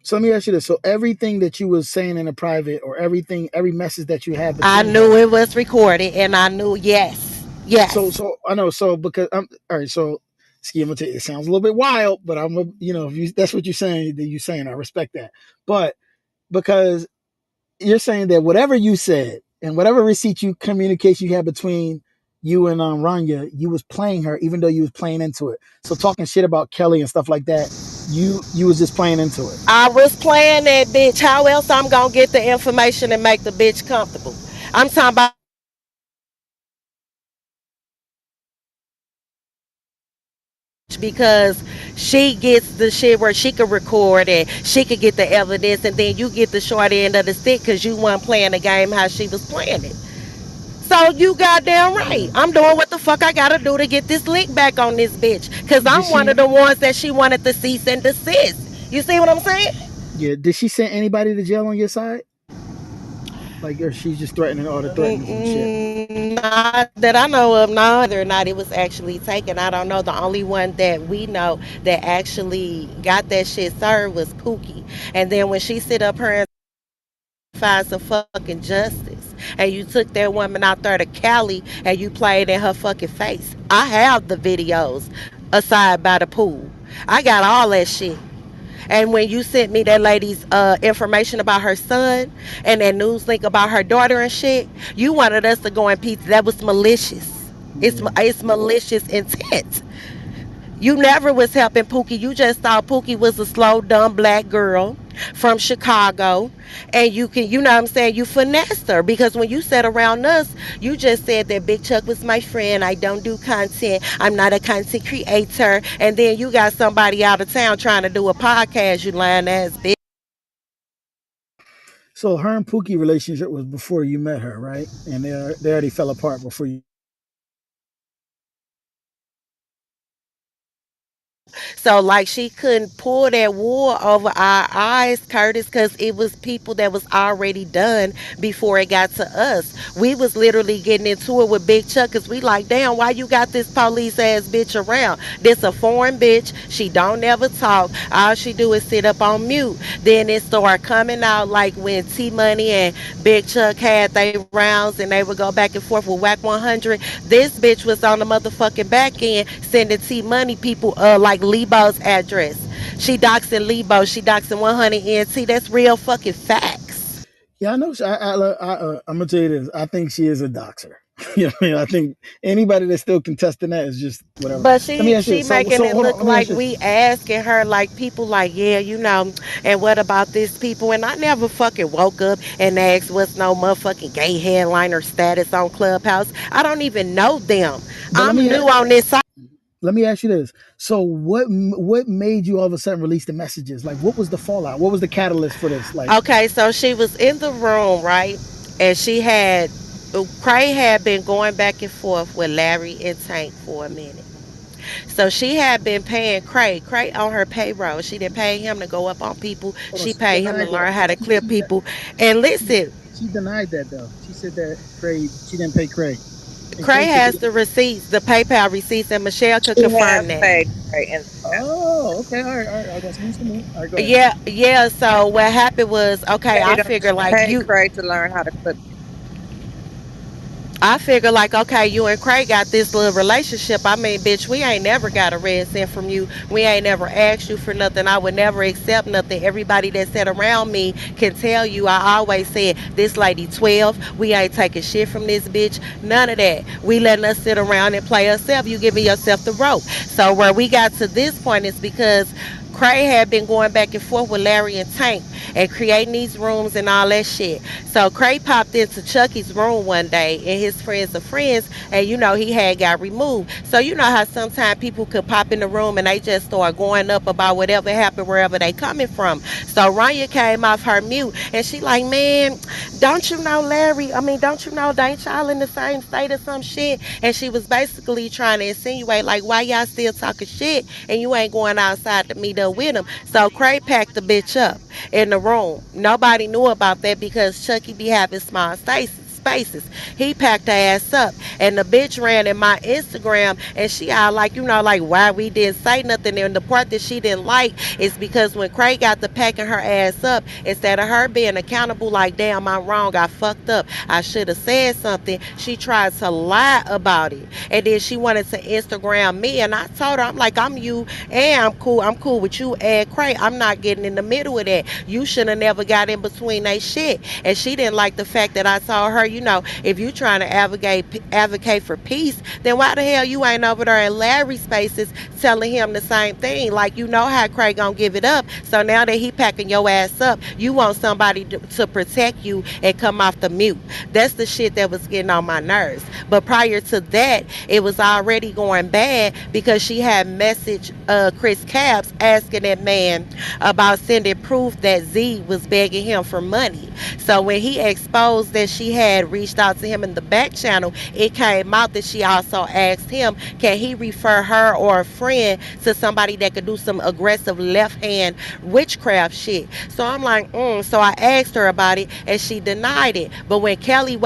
so let me ask you this: so everything that you was saying in the private, or everything, every message that you had I between knew her. it was recorded, and I knew yes, So, yes. so I know. So because I'm all right. So, Ski, I'm gonna tell you, it sounds a little bit wild, but you know, if you that's what you're saying, that you're saying, I respect that. But because you're saying that whatever you said and whatever receipt you communication you had between you and Ranya, you was playing her, even though you was playing into it. So talking shit about Kelly and stuff like that, you was just playing into it. I was playing that bitch. How else I'm gonna get the information and make the bitch comfortable? I'm talking about because she gets the shit where she could record it, she could get the evidence, and then you get the short end of the stick because you weren't playing the game how she was playing it. So you goddamn right. Yeah. I'm doing what the fuck I gotta do to get this lick back on this bitch. Cause Did I'm one of she? the ones that she wanted to cease and desist. You see what I'm saying? Yeah. Did she send anybody to jail on your side? Like, or she's just threatening all the threatenings and shit. Not that I know of, no. Whether or not it was actually taken, I don't know. The only one that we know that actually got that shit served was Pookie. And then when she sit up her and find some fucking justice. And you took that woman out there to Cali and you played in her fucking face. I have the videos aside by the pool. I got all that shit. And when you sent me that lady's information about her son and that news link about her daughter and shit, you wanted us to go in peace. That was malicious. Yeah. It's malicious intent. You never was helping Pookie. You just thought Pookie was a slow, dumb black girl from Chicago. And you know what I'm saying? You finessed her because when you said around us, you just said that Big Chuck was my friend. I don't do content. I'm not a content creator. And then you got somebody out of town trying to do a podcast, you lying ass bitch. So her and Pookie relationship was before you met her, right? And they already fell apart before you. So like she couldn't pull that wool over our eyes, Curtis, because it was people that was already done before it got to us. We was literally getting into it with Big Chuck because we like, damn, why you got this police ass bitch around? This a foreign bitch. She don't never talk. All she do is sit up on mute. Then it started coming out like when T Money and Big Chuck had they rounds and they would go back and forth with Whack 100. This bitch was on the motherfucking back end sending T Money people like Lebo's address. She doxing Lebo. She doxing 100 NT. That's real fucking facts. Yeah, I know. I'm gonna tell you this. I think she is a doxer. You know what I mean? I think anybody that's still contesting that is just whatever. But Let me ask you she this. So making it hold on. look Let me like ask you this. we asking her like people like yeah and what about this people and I never fucking woke up and asked what's no motherfucking gay headliner status on Clubhouse. I don't even know them. But I'm new on this site. let me ask you this. So what made you all of a sudden release the messages? Like, what was the fallout? What was the catalyst for this? Like, Okay, so she was in the room, right? And she had Cray had been going back and forth with Larry and Tank for a minute. So she had been paying Cray. Cray on her payroll. She didn't pay him to go up on people. hold on. She She paid him to denied that. learn how to clip She people. And she listen, she denied that though. She said that Cray she didn't pay Cray, and Cray Cray took it. has the receipts, the PayPal receipts, and Michelle could She confirm has that. paid Cray in the past. Oh, okay. All right. That's news to me. All right, go ahead. Yeah, yeah. So what happened was, okay, Paid him. She paid Cray to learn how to clip people. I figure like, okay, you and Craig got this little relationship. I mean, bitch, we ain't never got a red cent from you. We ain't never asked you for nothing. I would never accept nothing. Everybody that sat around me can tell you I always said, this lady 12, we ain't taking shit from this bitch. None of that. We letting us sit around and play ourselves. You giving yourself the rope. So where we got to this point is because Cray had been going back and forth with Larry and Tank and creating these rooms and all that shit. So Cray popped into Chucky's room one day and his friends of friends, and you know he had got removed. So you know how sometimes people could pop in the room and they just start going up about whatever happened wherever they coming from. So Ronyä came off her mute and she like, man, don't you know Larry? I mean, don't you know ain't y'all in the same state or some shit? And she was basically trying to insinuate like, why y'all still talking shit and you ain't going outside to meet up with him? So Cray packed the bitch up in the room. Nobody knew about that because Chucky be having small spaces. He packed her ass up and the bitch ran in my Instagram and she all like, you know, like why we didn't say nothing. And the part that she didn't like is because when Craig got to packing her ass up, instead of her being accountable like, damn, I'm wrong, I fucked up, I should have said something, she tried to lie about it. And then she wanted to Instagram me and I told her, I'm like, I'm you and I'm cool with you and Craig. I'm not getting in the middle of that. You should have never got in between they shit. And she didn't like the fact that I told her, you know, if you trying to advocate for peace, then why the hell you ain't over there in Larry's spaces telling him the same thing? Like, you know how Craig gonna give it up. So now that he packing your ass up, you want somebody to protect you and come off the mute. That's the shit that was getting on my nerves. But prior to that, it was already going bad because she had messaged Chris Cabs asking that man about sending proof that Z was begging him for money. So when he exposed that she had had reached out to him in the back channel, it came out that she also asked him, can he refer her or a friend to somebody that could do some aggressive left hand witchcraft shit. So I'm like, So I asked her about it and she denied it. But when Kelly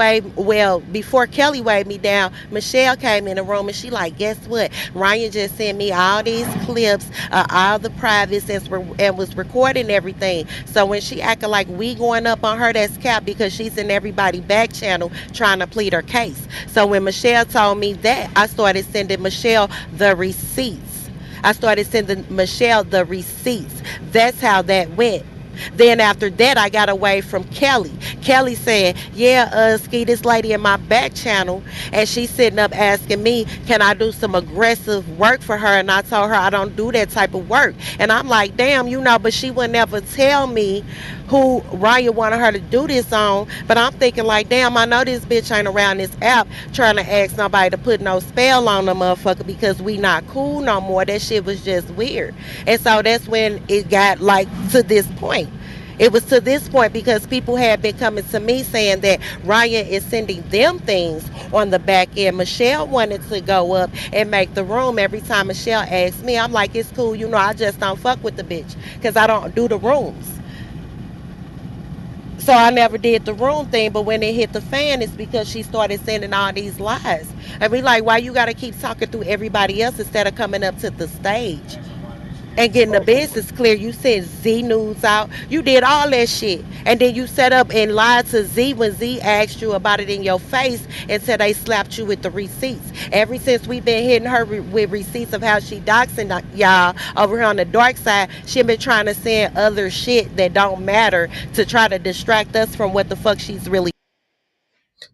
before Kelly waved me down, Michelle came in the room and she like, guess what? Ryan just sent me all these clips, all the privates, and was recording everything. So when she acting like we going up on her, that's cap because she's in everybody back channel trying to plead her case. So when Michelle told me that, I started sending Michelle the receipts. I started sending Michelle the receipts. That's how that went. Then after that, I got away from Kelly. Kelly said, "Yeah, Skii, this lady in my back channel, and she's sitting up asking me, can I do some aggressive work for her?" And I told her I don't do that type of work. And I'm like, damn, but she would never tell me who Ryan wanted her to do this on. But I'm thinking like, damn, I know this bitch ain't around this app trying to ask nobody to put no spell on the motherfucker because we not cool no more. That shit was just weird. And so that's when it got like to this point. It was to this point because people had been coming to me saying that Ryan is sending them things on the back end. Michelle wanted to go up and make the room. Every time Michelle asked me, I'm like, it's cool. I just don't fuck with the bitch because I don't do the rooms. So I never did the room thing, but when it hit the fan, it's because she started sending all these lies. I mean, like, why you gotta keep talking through everybody else instead of coming up to the stage and getting the Okay. business clear? You sent Z News out. You did all that shit. And then you set up and lied to Z when Z asked you about it in your face until they slapped you with the receipts. Ever since we've been hitting her with receipts of how she doxing y'all over here on the dark side, she been trying to send other shit that don't matter to try to distract us from what the fuck she's really.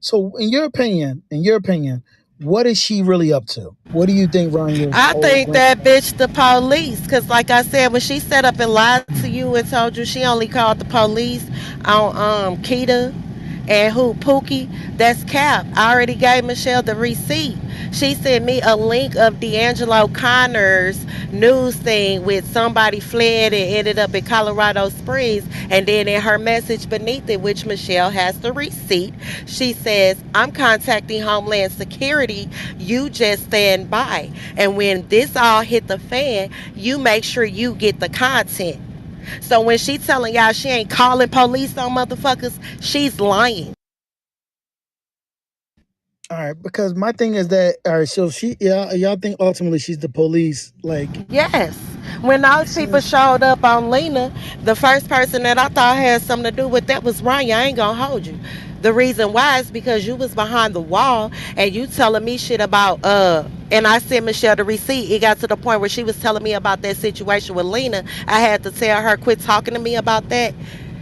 So in your opinion, what is she really up to? What do you think Ranya's I whole think game? that bitch the police. Cause like I said, when she set up and lied to you and told you she only called the police on Keita and who Pookie, that's cap. I already gave Michelle the receipt. She sent me a link of D'Angelo Connor's news thing with somebody fled and ended up in Colorado Springs. And then in her message beneath it, which Michelle has the receipt, she says, I'm contacting Homeland Security. You just stand by. And when this all hit the fan, you make sure you get the content. So when she telling y'all she ain't calling police on motherfuckers, she's lying. All right, because my thing is that all right. So y'all think ultimately she's the police, like Yes. When those people since showed up on Lena, the first person that I thought had something to do with that was Ryan. I ain't gonna hold you. The reason why is because you was behind the wall and you telling me shit about and I sent Michelle the receipt. It got to the point where she was telling me about that situation with Lena. I had to tell her quit talking to me about that.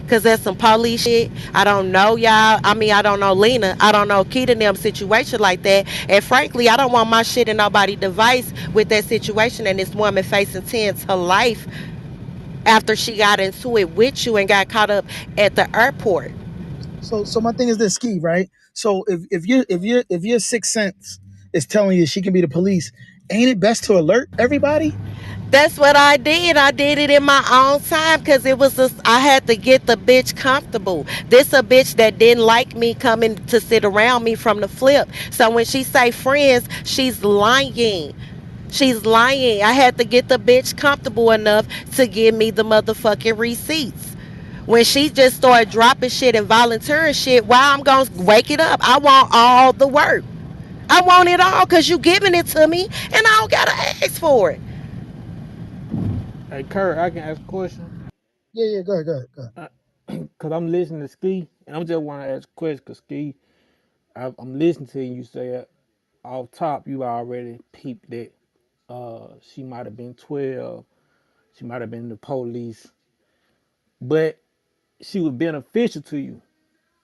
Cause that's some police shit. I don't know y'all. I mean, I don't know Lena. I don't know Keita them situation like that. And frankly, I don't want my shit in nobody's device with that situation and this woman facing 10 to life after she got into it with you and got caught up at the airport. so my thing is this Ski, right? So if your sixth sense is telling you she can be the police, ain't it best to alert everybody? That's what I did. I did it in my own time because I had to get the bitch comfortable. This a bitch that didn't like me coming to sit around me from the flip. So when she say friends, she's lying. She's lying. I had to get the bitch comfortable enough to give me the motherfucking receipts. When she just started dropping shit and volunteering shit, why I'm gonna wake it up? I want all the work. I want it all because you giving it to me and I don't gotta ask for it. Hey, Kurt, I can ask a question. Yeah, go ahead, go ahead, go ahead. Cause I'm listening to Ski, and I'm just want to ask a question. Cause Ski, I'm listening to you say it off top. You already peeped that she might have been 12. She might have been the police, but she was beneficial to you.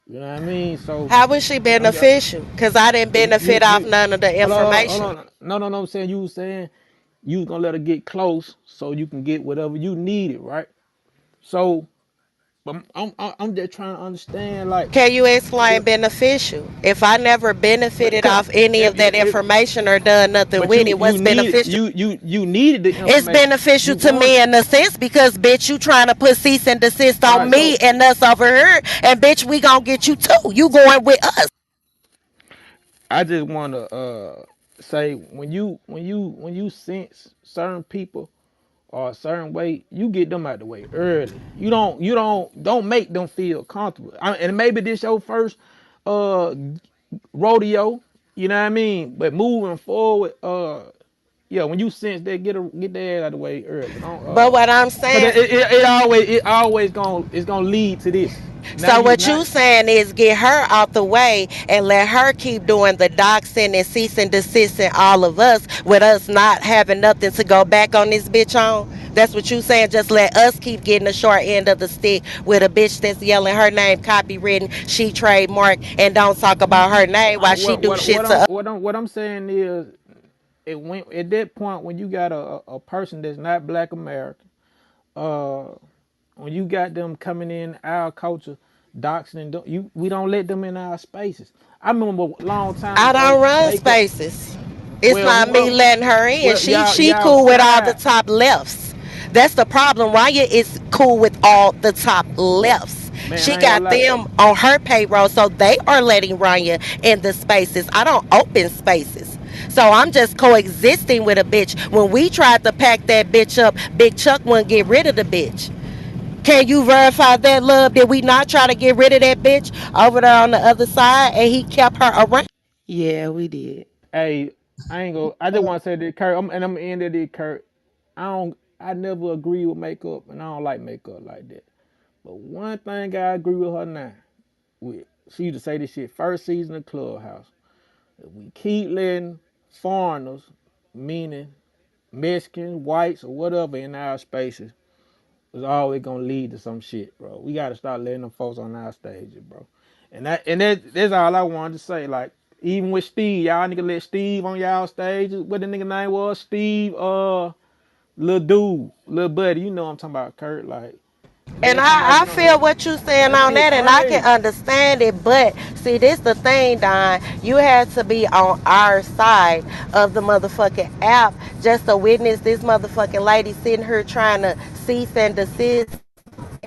You know what I mean? So How was she I'm just, beneficial? Because I didn't you benefit off you none of the hold information. on. No. I'm saying you was saying you was gonna let her get close so you can get whatever you needed, right? So I'm just trying to understand, like, Can you explain if, beneficial? If I never benefited cause off any of that if information or done nothing but with you it, you what's need beneficial? you needed the It's information. beneficial You to want me in a sense because, bitch, you trying to put cease and desist all on right. me So and us over here. And, bitch, we gonna get you too. You going with us. I just want to say when you sense certain people or a certain way, you get them out the way early. You don't make them feel comfortable. And maybe this your first uh rodeo, you know what I mean? But moving forward, yeah, when you sense that, get their ass out the way early. Don't But what I'm cause saying, it always gonna lead to this. Now so you what you not saying is get her out the way and let her keep doing the doxing and cease and desisting all of us with us not having nothing to go back on this bitch on. That's what you saying. Just let us keep getting the short end of the stick with a bitch that's yelling her name copywritten, she trademark, and don't talk about her name while she do shit to us. what I'm saying is it went at that point when you got a person that's not black American, uh when you got them coming in our culture, doxing and we don't let them in our spaces. I remember a long time I ago don't run they could spaces. It's well not me letting her in. She y'all she y'all cool with all the tried top lefts. That's the problem. Raya is cool with all the top lefts. man, She I ain't gonna got lie. them on her payroll, so they are letting Raya in the spaces. I don't open spaces. So I'm just coexisting with a bitch. When we tried to pack that bitch up, Big Chuck wouldn't get rid of the bitch. Can you verify that, love? Did we not try to get rid of that bitch over there on the other side and he kept her around? Yeah, we did. Hey, I just want to say that Kurt, and I'm ending it, Kurt. I never agree with makeup, and I don't like makeup like that. But one thing I agree with her now, with she used to say this shit first season of Clubhouse. If we keep letting foreigners, meaning Mexicans, whites, or whatever, in our spaces, it's always gonna lead to some shit, bro. We gotta start letting them folks on our stages, bro. That's all I wanted to say. Like, even with Steve, y'all nigga let Steve on y'all stages. What the nigga name was? Steve, little dude, little buddy. You know what I'm talking about, Kurt. Like, And every time I I get on feel here, what you saying that on shit that, and I can crazy. understand it. But see, this the thing, Don. You had to be on our side of the motherfucking app just to witness this motherfucking lady sitting here trying to cease and desist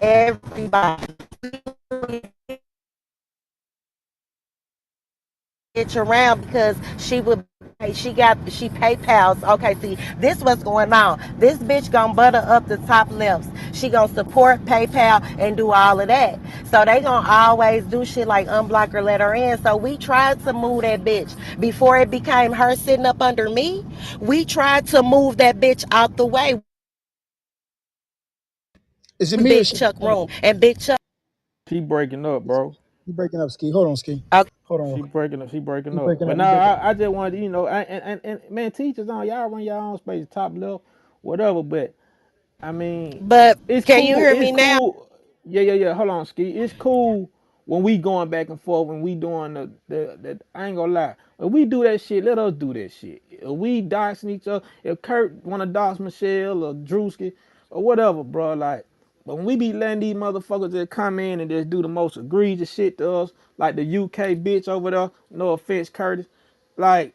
everybody bitch around because she PayPal's. Okay, see, this what's going on. This bitch gonna butter up the top lefts. She gonna support PayPal and do all of that. So they gonna always do shit like unblock her, let her in. So we tried to move that bitch before it became her sitting up under me. We tried to move that bitch out the way. Is it me or Big she Chuck breaking up? room and Big Chuck. She breaking up, bro. You breaking up, Ski? Hold on, Ski. Okay. Hold on, real She quick. breaking up. She breaking You up. breaking But up? no, You breaking up? I just wanted, and man, teachers on y'all run your own space, top left, whatever. But I mean, But it's can you cool. hear It's me now? cool. Yeah. Hold on, Ski. It's cool when we going back and forth, when we doing the I ain't gonna lie. When we do that shit, let us do that shit. If we doxing each other, if Kurt wanna dox Michelle or Drewski or whatever, bro, like, but when we be letting these motherfuckers just come in and just do the most egregious shit to us, like the UK bitch over there, no offense, Curtis, like,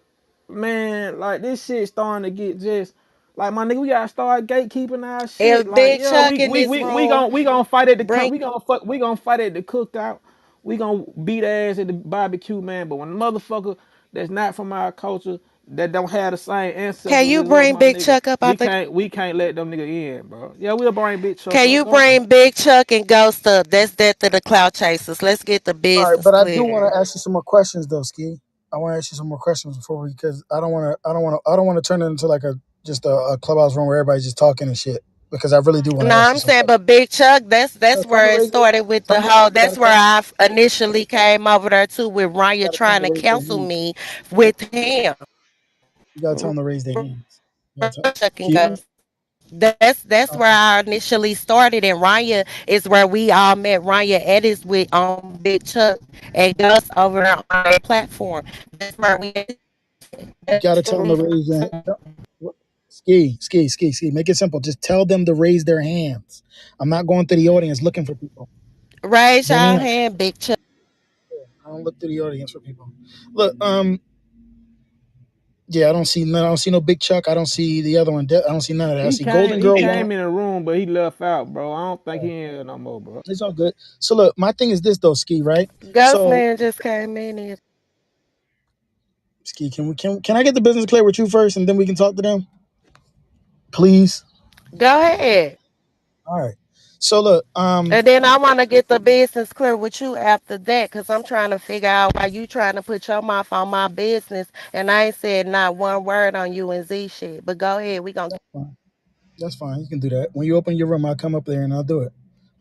man, like this shit starting to get just like my nigga, we gotta start gatekeeping our shit. If Like, Big yeah, Chuck we in we this we we room, gonna we gonna fight at the bring we gonna fight at the cookout. We gonna beat ass at the barbecue, man. But when a motherfucker that's not from our culture, that don't have the same can ancestors you as us, bring my Big nigga, Chuck up we out the can't let them nigga in, bro. Yeah, we'll bring Big Chuck Can up. you Go bring Big Chuck and Ghost up? That's that to the cloud chasers. Let's get the All right, business but I do clear. want to ask you some more questions, though, Ski. I want to ask you some more questions before we, because I don't want to turn it into like a just a clubhouse room where everybody's just talking and shit. Because I really do want No, to ask you I'm some saying, questions. but Big Chuck, that's No, tell them where to it raise their, started with tell the them, whole. you gotta That's where tell them, I initially came over there too with you Ranya gotta tell them trying to to raise their cancel hand. me with him. You gotta tell them to raise their hands. You gotta tell, Chuck and keep. Ghost. That's where I initially started, and Raya is where we all met. Ranya edits with Big Chuck and Gus over there on our platform. That's where we. You That's gotta the tell them to reason. raise their. Ski. Make it simple. Just tell them to raise their hands. I'm not going through the audience looking for people. Raise Hear me your out. hand, Big Chuck. I don't look through the audience for people. Look, yeah, I don't see none. I don't see no Big Chuck. I don't see the other one. I don't see none of that. I He see Golden came he Girl one. came in the room, but he left out, bro. I don't think he in here no more, bro. It's all good. So look, my thing is this though, Ski, right? Ghost So Man just came in here. Ski, can I get the business clear with you first, and then we can talk to them, please? Go ahead. All right. So look, And then I want to get the business clear with you after that, because I'm trying to figure out why you trying to put your mouth on my business, and I ain't said not one word on you and Z shit. But go ahead, we gonna. fine. That's fine. You can do that. When you open your room, I'll come up there and I'll do it.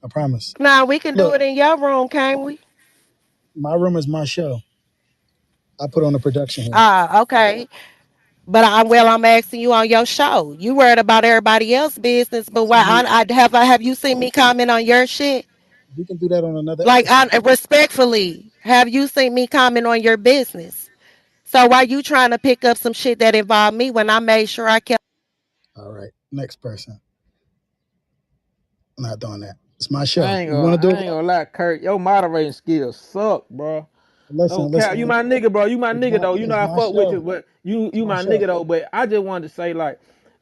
I promise. Nah, we can do Look, it in your room, can't we? my room is my show. I put on the production here. Ah, okay. But I'm asking you on your show. You worried about everybody else's business, but why? See, Have you seen me comment on your shit? we can do that on another Like, episode. respectfully, have you seen me comment on your business? So why you trying to pick up some shit that involved me when I made sure I kept? All right. Next person. I'm not doing that. It's my show. You want to do I it? ain't gonna lie, Kurt. Your moderating skills suck, bro. No cap, you Listen. my nigga, bro. You my It's nigga though. You know I my fuck with you, show. but It's you my my show. nigga though. But I just wanted to say like,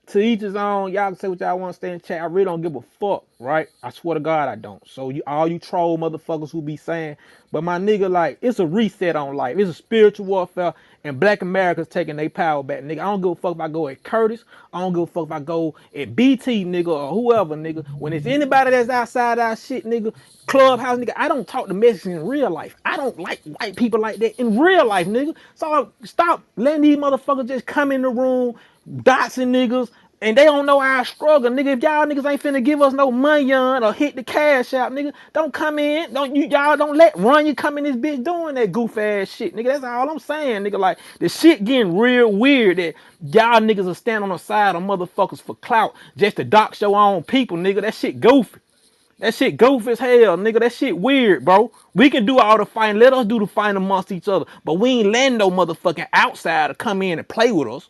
to each his own. Y'all can say what y'all want to stay in the chat. I really don't give a fuck, right? I swear to God I don't. So you all you troll motherfuckers who be saying, but my nigga like it's a reset on life. It's a spiritual warfare, and Black America's taking their power back, nigga. I don't give a fuck if I go at Curtis. I don't give a fuck if I go at BT, nigga, or whoever, nigga. When it's anybody that's outside our shit, nigga, clubhouse, nigga, I don't talk to Mexicans in real life. I don't like white people like that in real life, nigga. So stop letting these motherfuckers just come in the room, doxing niggas, and they don't know our struggle, nigga. If y'all niggas ain't finna give us no money on or hit the cash out, nigga, don't come in. Y'all don't let Ronyä come in this bitch doing that goof ass shit, nigga. That's all I'm saying, nigga. Like the shit getting real weird that y'all niggas are standing on the side of motherfuckers for clout just to dox your own people, nigga. That shit goofy. That shit goofy as hell, nigga. That shit weird, bro. We can do all the fighting. Let us do the fighting amongst each other. But we ain't letting no motherfucking outsider come in and play with us.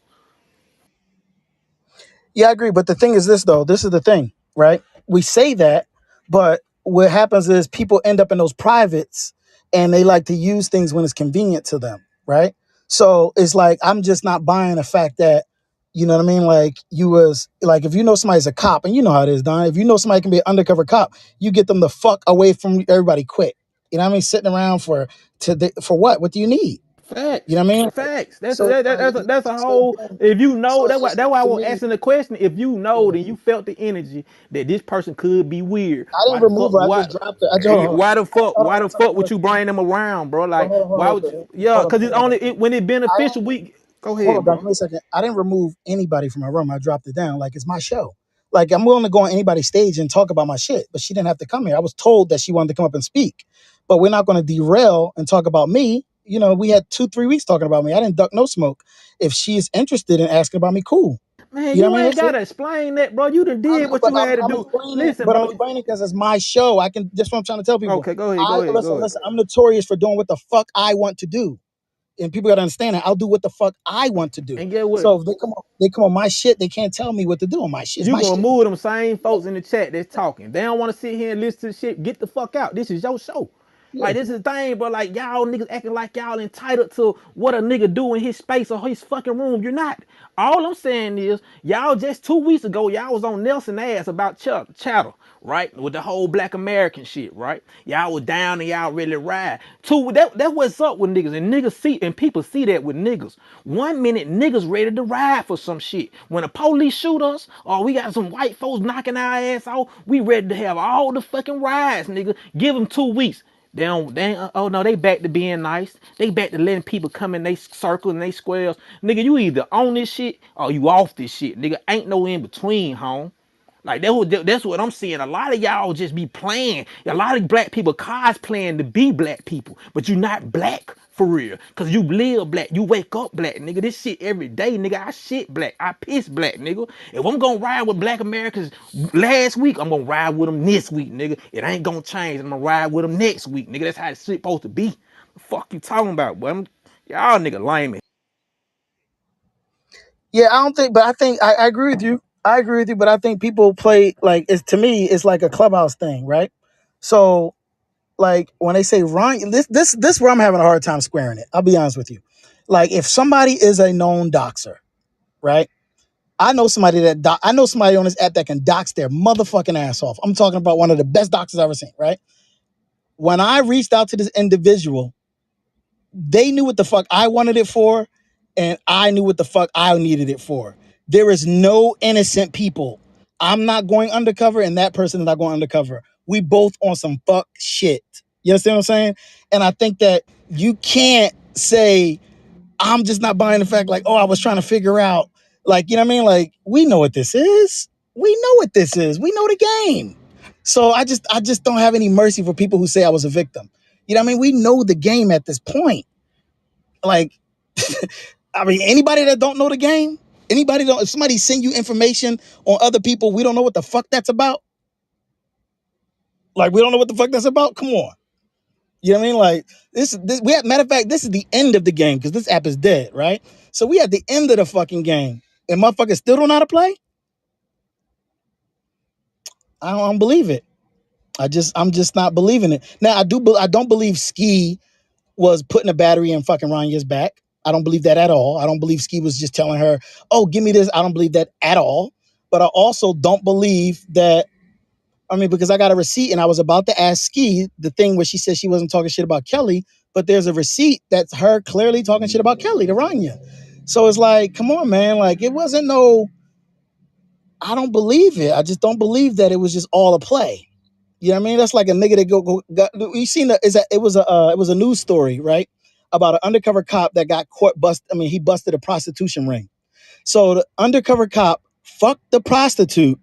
Yeah, I agree. But the thing is this, though. This is the thing, right? We say that, but what happens is people end up in those privates and they like to use things when it's convenient to them, right? So it's like, I'm just not buying the fact that, you know what I mean? Like, you was like, if you know somebody's a cop, and you know how it is, Don, if you know somebody can be an undercover cop, you get them the fuck away from everybody quick. You know what I mean? Sitting around for what? What do you need? You Facts, know what I mean? facts. So it's like, That's a so whole. then, If you know, so that's why I to was me, asking the question. If you know, yeah. then you felt the energy that this person could be weird. I didn't remove her. I just dropped her. I just hold on Why one the second. fuck would you bring them around, bro? Like, Hold on why real would quick. you? Yeah, cause it's only when it I beneficial. didn't We go hold on, ahead, Don. Give bro. me a second. I didn't remove anybody from my room. I dropped it down. Like it's my show. Like I'm willing to go on anybody's stage and talk about my shit, but she didn't have to come here. I was told that she wanted to come up and speak, but we're not going to derail and talk about me. You know, we had 2-3 weeks talking about me. I didn't duck no smoke. If she's interested in asking about me, cool. Man, You know you what I mean? ain't That's it. gotta explain that, bro. You done did what But you had to I'm do. explaining, Listen, bro. because it's my show. I can. That's what I'm trying to tell people. Okay, go ahead, I go ahead, go listen, ahead. listen. I'm notorious for doing what the fuck I want to do, and people gotta understand that. I'll do what the fuck I want to do. And get what? So if they come on my shit. They can't tell me what to do on my shit. It's You my gonna shit. move them same folks in the chat that's talking. They don't want to sit here and listen to shit. Get the fuck out. This is your show. Yeah. Like this is the thing, but like y'all niggas acting like y'all entitled to what a nigga do in his space or his fucking room. You're not. All I'm saying is y'all just 2 weeks ago y'all was on Nelson ass about chatter, right? With the whole Black American shit, right? Y'all was down and y'all really ride. That's what's up with niggas, and niggas see and people see that with niggas. 1 minute niggas ready to ride for some shit. When the police shoot us, or we got some white folks knocking our ass off, we ready to have all the fucking rides, nigga. Give them 2 weeks. Oh no, they back to being nice. They back to letting people come in they circle and they squares. Nigga, you either on this shit or you off this shit. Nigga, ain't no in between, home. Like that's what I'm seeing. A lot of y'all just be playing. A lot of black people cosplaying to be black people, but you not black for real. Cause you live black. You wake up black, nigga. This shit every day, nigga. I shit black. I piss black, nigga. If I'm gonna ride with black Americans last week, I'm gonna ride with them this week, nigga. It ain't gonna change. I'm gonna ride with them next week, nigga. That's how the shit supposed to be. The fuck you talking about, boy? Y'all nigga lame. Yeah, I don't think, but I think I agree with you. I agree with you, but I think people play like it's to me, it's like a clubhouse thing, right? So like when they say Ron, this where I'm having a hard time squaring it. I'll be honest with you. Like if somebody is a known doxer, right? I know somebody on this app that can dox their motherfucking ass off. I'm talking about one of the best doxers I've ever seen, right? When I reached out to this individual, they knew what the fuck I wanted it for, and I knew what the fuck I needed it for. There is no innocent people. I'm not going undercover, and that person is not going undercover. We both on some fuck shit. You understand what I'm saying? And I think that you can't say, I'm just not buying the fact, like, oh, I was trying to figure out, like, you know what I mean? Like, we know what this is. We know what this is. We know the game. So I just don't have any mercy for people who say I was a victim. You know what I mean? We know the game at this point. Like, I mean, anybody that don't know the game, if somebody send you information on other people, we don't know what the fuck that's about. Like, we don't know what the fuck that's about. Come on. You know what I mean? Like, matter of fact, this is the end of the game because this app is dead, right? So we at the end of the fucking game, and motherfuckers still don't know how to play. I don't believe it. I'm just not believing it. Now I don't believe Skii was putting a battery in fucking Ronya's back. I don't believe that at all. I don't believe Skii was just telling her, "Oh, give me this." I don't believe that at all. But I also don't believe that. I mean, because I got a receipt and I was about to ask Skii the thing where she said she wasn't talking shit about Kelly, but there's a receipt that's her clearly talking shit about Kelly to Ronya. So it's like, come on, man. Like, it wasn't no, I don't believe it. I just don't believe that it was just all a play. You know what I mean? That's like a nigga that got, you seen that? It was a news story, right? About an undercover cop that got caught he busted a prostitution ring. So the undercover cop fucked the prostitute,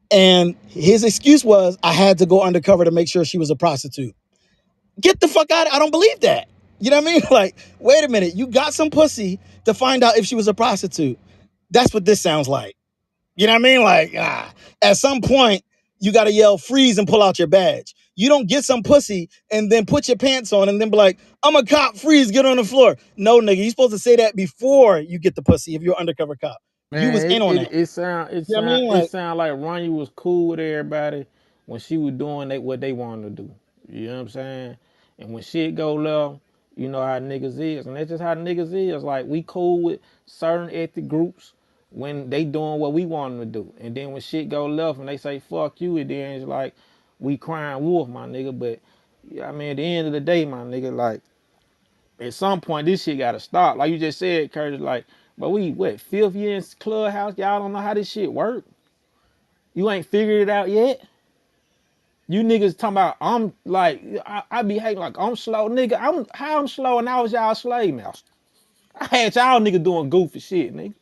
and his excuse was, I had to go undercover to make sure she was a prostitute. Get the fuck out. I don't believe that. You know what I mean? Like, wait a minute. You got some pussy to find out if she was a prostitute. That's what this sounds like. You know what I mean? Like, at some point, you got to yell freeze and pull out your badge. You don't get some pussy and then put your pants on and then be like, I'm a cop, freeze, get on the floor. No, nigga, you're supposed to say that before you get the pussy if you're an undercover cop. You was Man, in on that. You know what I mean? it Like, sound like Ronnie was cool with everybody when she was doing what they wanted to do. You know what I'm saying? And when shit go left, you know how niggas is, and that's just how niggas is. Like, we cool with certain ethnic groups when they doing what we want them to do, and then when shit go left and they say fuck you, and then it's like we crying wolf, my nigga. But yeah, I mean, at the end of the day, my nigga, like, at some point this shit gotta stop. Like you just said, Curtis, like, but we what, fifth year in Clubhouse, y'all don't know how this shit work. You ain't figured it out yet. You niggas talking about I'm like I be hating like I'm slow, nigga. I'm slow and I was y'all slave master. I had y'all niggas doing goofy shit, nigga.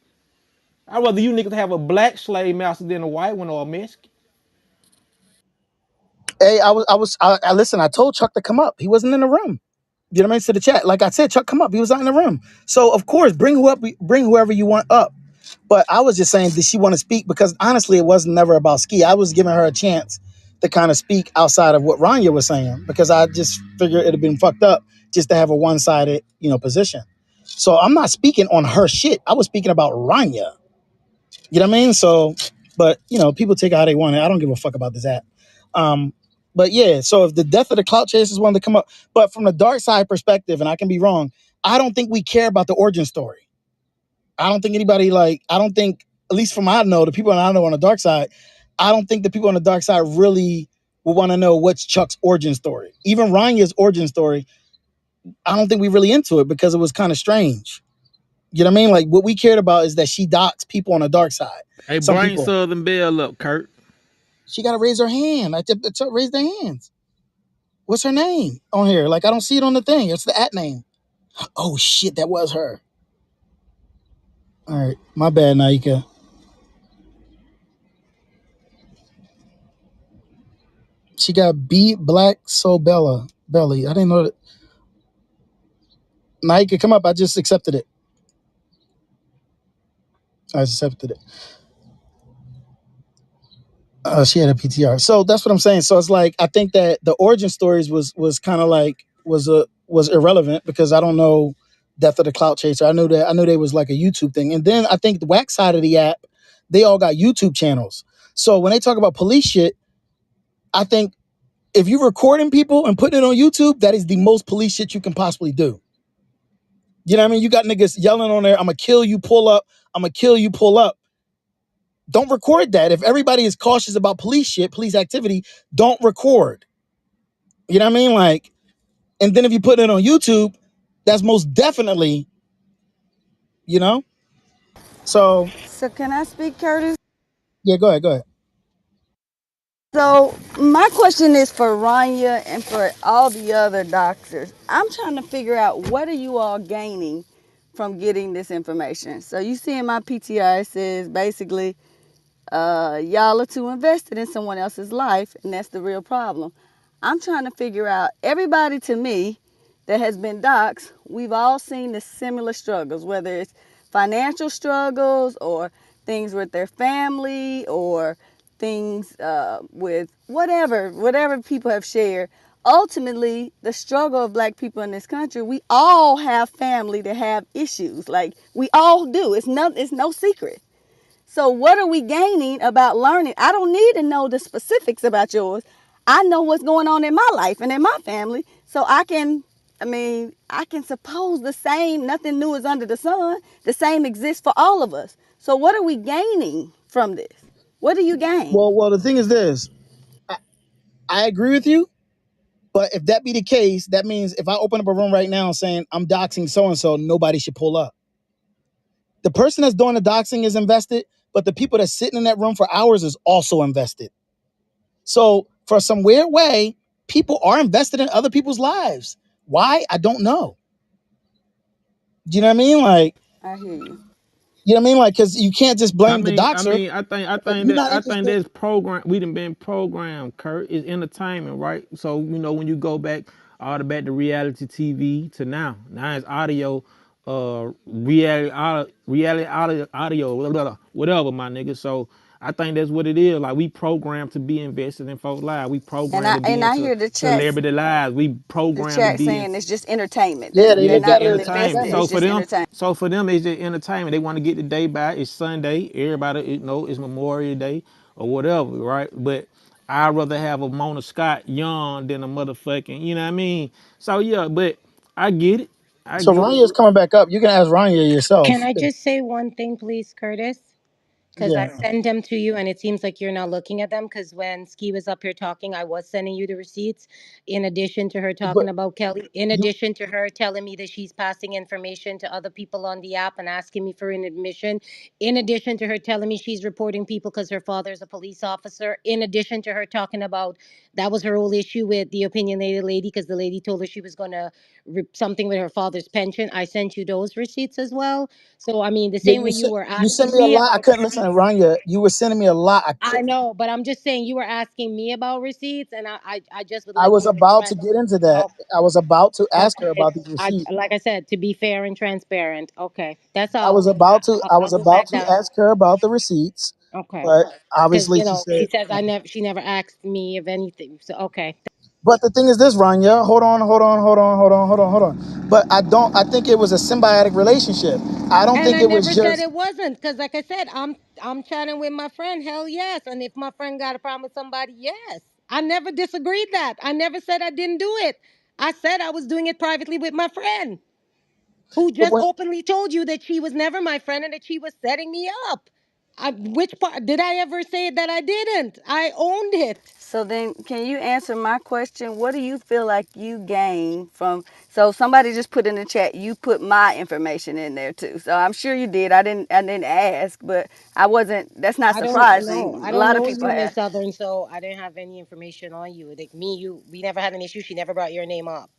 I'd rather you niggas have a black slave master than a white one or a Mexican. hey, I listen, I told Chuck to come up. He wasn't in the room. You know what I mean? To the chat. Like I said, Chuck, come up. He was not in the room. So of course, bring whoever you want up. But I was just saying, did she want to speak? Because honestly, it was never about Ski. I was giving her a chance to kind of speak outside of what Ranya was saying, because I just figured it'd have been fucked up just to have a one-sided, position. So I'm not speaking on her shit. I was speaking about Ranya. You know what I mean? So, but people take it how they want it. I don't give a fuck about this app. Um, but yeah, so if the death of the clout chasers wanted to come up, but from the dark side perspective, and I can be wrong, I don't think we care about the origin story. I don't think anybody I don't think, at least from I know, the people that I know on the dark side, I don't think the people on the dark side really will want to know what's Chuck's origin story. Even Ranya's origin story, I don't think we really into it because it was kind of strange. You know what I mean? Like, what we cared about is that she docks people on the dark side. Hey, Some bring people, Southern Belle up, Kurt. she got to raise her hand. Raise their hands. What's her name on here? Like, I don't see it on the thing. It's the at name. Oh, shit, that was her. All right. My bad, Naika. She got beat black so belly. I didn't know that. Naika, come up. I just accepted it. I accepted it. She had a PTR. So that's what I'm saying. So it's like, I think that the origin stories was kind of like was irrelevant because I don't know Death of the Clout Chaser. I knew they was like a YouTube thing. And then I think the whack side of the app, they all got YouTube channels. So when they talk about police shit, I think if you're recording people and putting it on YouTube, that is the most police shit you can possibly do. You know what I mean? You got niggas yelling on there, I'm gonna kill you, pull up. I'm gonna kill you, pull up. Don't record that. If everybody is cautious about police shit, police activity, don't record. You know what I mean? Like, and then if you put it on YouTube, that's most definitely You know. So So can I speak, Curtis? yeah, go ahead, go ahead. So my question is for Ranya and for all the other doctors. I'm trying to figure out what are you all gaining from getting this information. So you see in my PTR it says basically y'all are too invested in someone else's life, and that's the real problem. I'm trying to figure out everybody to me that has been doxxed, we've all seen the similar struggles, whether it's financial struggles or things with their family or things with whatever people have shared. Ultimately, the struggle of black people in this country, we all have family that have issues. Like we all do. It's no secret. So what are we gaining about learning? I don't need to know the specifics about yours. I know what's going on in my life and in my family. So I can suppose the same, nothing new is under the sun. The same exists for all of us. So what are we gaining from this? What do you gain? Well, the thing is this. I, I agree with you, but if that be the case, that means if I open up a room right now saying I'm doxing so and so, nobody should pull up. The person that's doing the doxing is invested, but the people that's sitting in that room for hours is also invested. So for some weird way, people are invested in other people's lives. Why? I don't know. Do you know what I mean? Like, I hear you. you know what I mean? Like, because you can't just I blame the mean, doxer if you're not I think interested. that's program. We done been programmed. Kurt is entertainment, right? So when you go back all the back to reality TV to now it's audio, audio, blah, blah, blah, whatever, my nigga. So I think that's what it is. Like we programmed to be invested in folks' lives. We And programmed I to be and I into hear celebrity lives. We the programmed to chat be in. saying it's just entertainment. Yeah, they They're look It's not just at it really as entertainment. invested. entertainment. It's just entertainment. So for them, it's just entertainment. They want to get the day by. It's Sunday. Everybody, it's Memorial Day or whatever, right? But I'd rather have a Mona Scott young than a motherfucking, you know what I mean? So yeah, but I get it. I So get it. Rania is coming back up. You can ask Rania Can yourself. I just say one thing, please, Curtis? Because I Yeah. send them to you and it seems like you're not looking at them. Because when Ski was up here talking, I was sending you the receipts. In addition to her But talking about Kelly, in you addition to her telling me that she's passing information to other people on the app and asking me for an admission, in addition to her telling me she's reporting people because her father's a police officer, in addition to her talking about that was her whole issue with the opinionated lady because the lady told her she was going to something with her father's pension. I sent you those receipts as well. So, I mean, the yeah, same way you were you sent asking me a me lot. I about couldn't listen to receipts. Rania. You were sending me a lot. I I couldn't. know, but I'm just saying you were asking me about receipts, and I just would I like was you to about to get into that. oh, I was about to ask her okay. about these receipts. Like I said, to be fair and transparent. Okay, that's I all. was about to. I I'll was go about back to down. ask her about the receipts, Okay, but because obviously she she said. says she never asked me of anything. So okay, But the thing is this, Rania. Hold on. But I don't. I think it was a symbiotic relationship. I don't and think I it was never said just. it wasn't, because like I said, I'm chatting with my friend. Hell yes, and if my friend got a problem with somebody, yes, I never disagreed that. I never said I didn't do it. I said I was doing it privately with my friend, who But just when, openly told you that she was never my friend and that she was setting me up. Which part did I ever say that I didn't? I owned it. So then, can you answer my question? What do you feel like you gain from? So somebody just put in the chat. You put my information in there too. So I'm sure you did. I didn't ask, but I wasn't. That's not I don't know. surprising. I A don't lot of know people you, Miss have. Southern, so I didn't have any information on you. Like me, we never had an issue. She never brought your name up.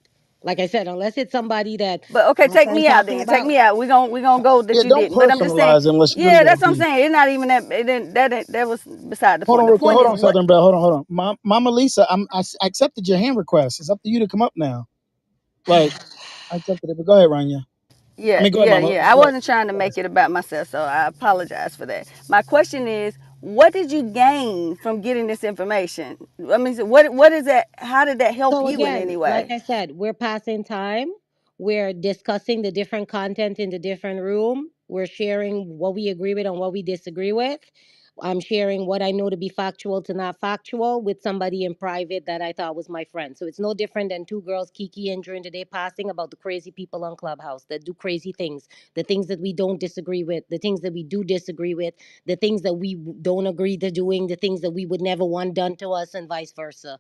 Like I said, unless it's somebody that But okay, my take friend me out talking then. Take about. me out. We gonna go that yeah, you don't didn't. But I'm just saying. personalize unless you really Yeah, got that's what I'm beef. saying. It's not even that. It didn't. That was beside the Hold point. on, The real quick. point Hold is on, what. Southern Belle. Hold on. Mama Lisa, I accepted your hand request. It's up to you to come up now. Like, I accepted it. But go ahead, Rania. I Yeah, mean, go ahead, yeah, Mama. yeah. I Go ahead. wasn't trying to make it about myself, so I apologize for that. My question is, what did you gain from getting this information? I mean, so what is that? How did that help So you in again, any like way? I said, we're passing time. We're discussing the different content in the different room. We're sharing what we agree with and what we disagree with. I'm sharing what I know to be factual to not factual with somebody in private that I thought was my friend. So it's no different than two girls Kiki and during the day passing about the crazy people on Clubhouse that do crazy things, the things that we don't disagree with, the things that we do disagree with, the things that we don't agree to doing, the things that we would never want done to us, and vice versa.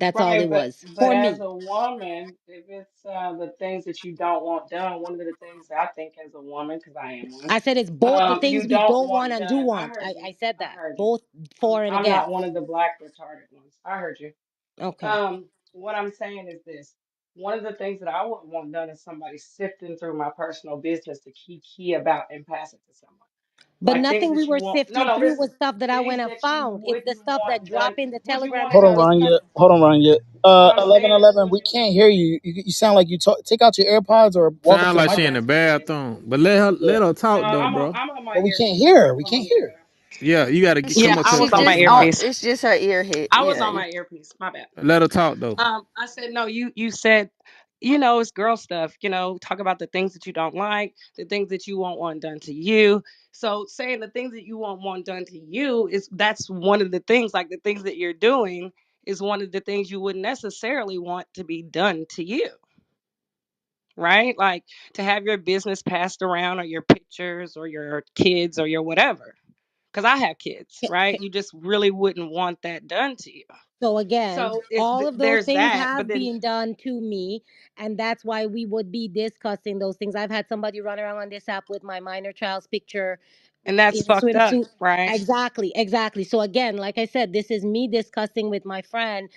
That's all Right, it was but for as me. a woman, if it's the things that you don't want done, one of the things that I think as a woman, because I am one, I said it's both the things you we don't don't want want and do done. I want. heard I you. said I that. heard you. Both for and I'm not against. one of the black retarded ones. I heard you. Okay. What I'm saying is this. One of the things that I wouldn't want done is somebody sifting through my personal business to key about and pass it to someone. But Like things nothing we that you were want. No, sifting no, through listen. was stuff that I went Things and that you found. It's the wouldn't stuff that want done. drop in the Would you telegrams want and Hold we on, done? discuss. Ranya. Hold on, Ranya. No, I'm 11, saying, 11. would We you? can't hear you. You sound like you talk. Take out your AirPods or walk up Sound to the like she in microphone. the bathroom. But let her Yeah, let her No, talk though, bro. I'm on my but we can't earpiece. hear My her. We can't phone cut hear her. out. Yeah, you gotta Yeah, come up to I the was She's on my just microphone. on. earpiece. It's just her ear hit. I was Yeah. on my earpiece. My bad. Let her talk though. I said no. You said, it's girl stuff. Talk about the things that you don't like, the things that you want done to you. So saying the things that you want done to you that's one of the things. Like the things that you're doing is one of the things you wouldn't necessarily want to be done to you, right? Like to have your business passed around or your pictures or your kids or your whatever. Because I have kids, right? You just really wouldn't want that done to you. So again, So all of those there's things that, but have then been done to me, and that's why we would be discussing those things. I've had somebody run around on this app with my minor child's picture and that's in a fucked up, swimsuit. right? Exactly, exactly. So again, like I said, this is me discussing with my friend,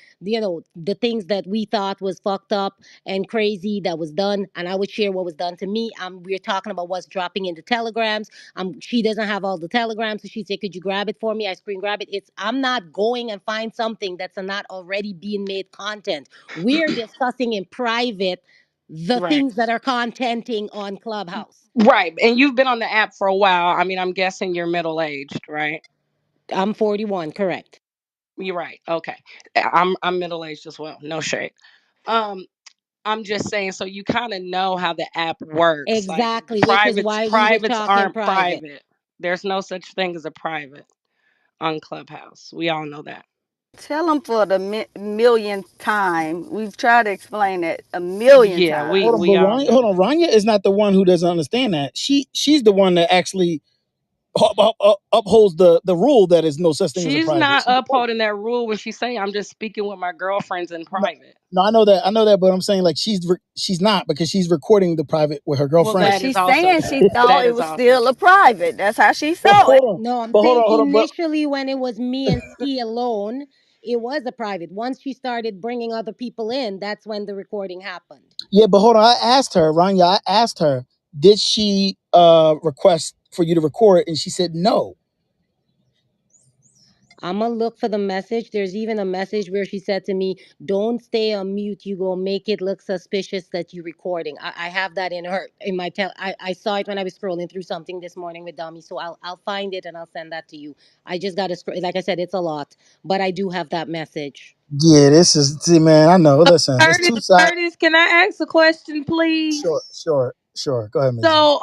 the things that we thought was fucked up and crazy that was done, and I would share what was done to me. We're talking about what's dropping in the telegrams. She doesn't have all the telegrams, so she said, "Could you grab it for me?" I screen grab it. I'm not going and find something that's not already being made content. We're discussing in private the Right. things that are contenting on Clubhouse. Right. And you've been on the app for a while. I mean, I'm guessing you're middle aged, right? I'm 41, correct. You're right. Okay. I'm middle aged as well. No shade. Um, I'm just saying, so you kind of know how the app works. Like Exactly, which is privates, why we were privates talking aren't private. private. There's no such thing as a private on Clubhouse. We all know that. Tell them for the millionth time. We've tried to explain it a million Yeah, we Hold on, times. but we all Ranya, know hold on. that. Ranya is not the one who doesn't understand that. She's the one that actually upholds the rule that is no such thing as a She's private. not She's the one. upholding that rule when she say I'm just speaking with my girlfriends in No, private. no, I know that, but I'm saying like she's not because she's recording the private with her Well, But girlfriend. that is she's also saying true. she thought That it is was also still a true. private. That's how she But saw it. hold on, No, I'm but hold saying on, hold on, but initially when it was me and Ski alone, it was a private. Once she started bringing other people in, that's when the recording happened. yeah, but hold on. I asked her, Ranya. I asked her, did she request for you to record, and she said no. I'm gonna look for the message. There's even a message where she said to me, "Don't stay on mute. You go make it look suspicious that you're recording." I have that in my I saw it when I was scrolling through something this morning with Dummy, so I'll find it and I'll send that to you. I just got to like I said, it's a lot, but I do have that message. Yeah, this is see, man. I know. Listen, it's Curtis, two sides. Curtis, can I ask a question, please? Sure. Go ahead, Mason. So,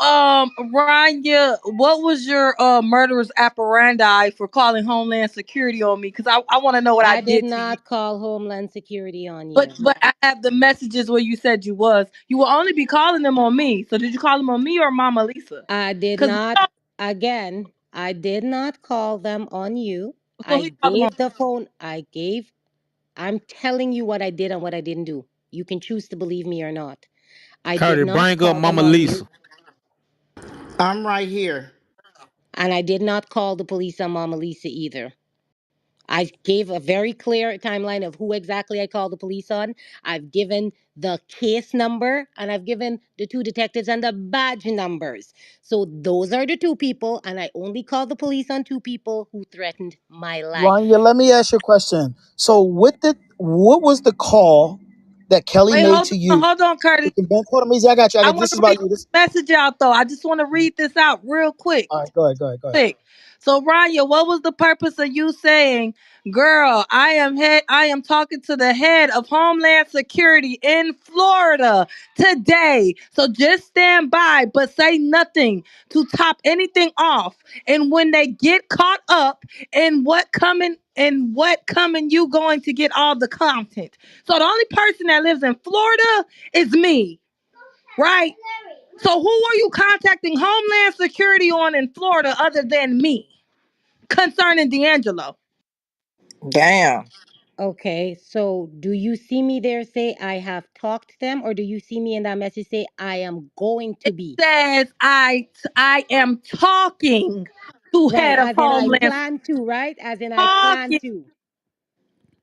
Ryan, what was your murderous apparandi for calling Homeland Security on me? Because I want to know what I I did did to you. not call Homeland Security on But you. but I have the messages where you said you was. You will only be calling them on me. So did you call them on me or Mama Lisa? I did Because not. Again, I did not call them on you. so I he called them on. gave the phone. I'm telling you what I did and what I didn't do. You can choose to believe me or not. I did Carter, not bring up call them Mama on you, Lisa. I'm right here. and I did not call the police on Mama Lisa either. I gave a very clear timeline of who exactly I called the police on. I've given the case number and I've given the two detectives and the badge numbers. So those are the two people, and I only called the police on two people who threatened my Rania, life. let me ask you a question. So, what was the call that Kelly Wait, made to you? hold on, Curtis. It can hold on, Easy. I got you. I want This is to about read you. This. the message out though. I just want to read this out real quick. All right. Go ahead. Quick. So Raya, what was the purpose of you saying, "Girl, I am talking to the head of Homeland Security in Florida today." So just stand by, but say nothing to top anything off. And when they get caught up in what coming, you going to get all the content. So the only person that lives in Florida is me, right? So who are you contacting Homeland Security on in Florida other than me concerning D'Angelo? Damn. Okay, so do you see me there say I have talked to them, or do you see me in that message say I am going to It be? says I am talking to Right, head of as in I Homeland plan to, right? As in I plan talking. to.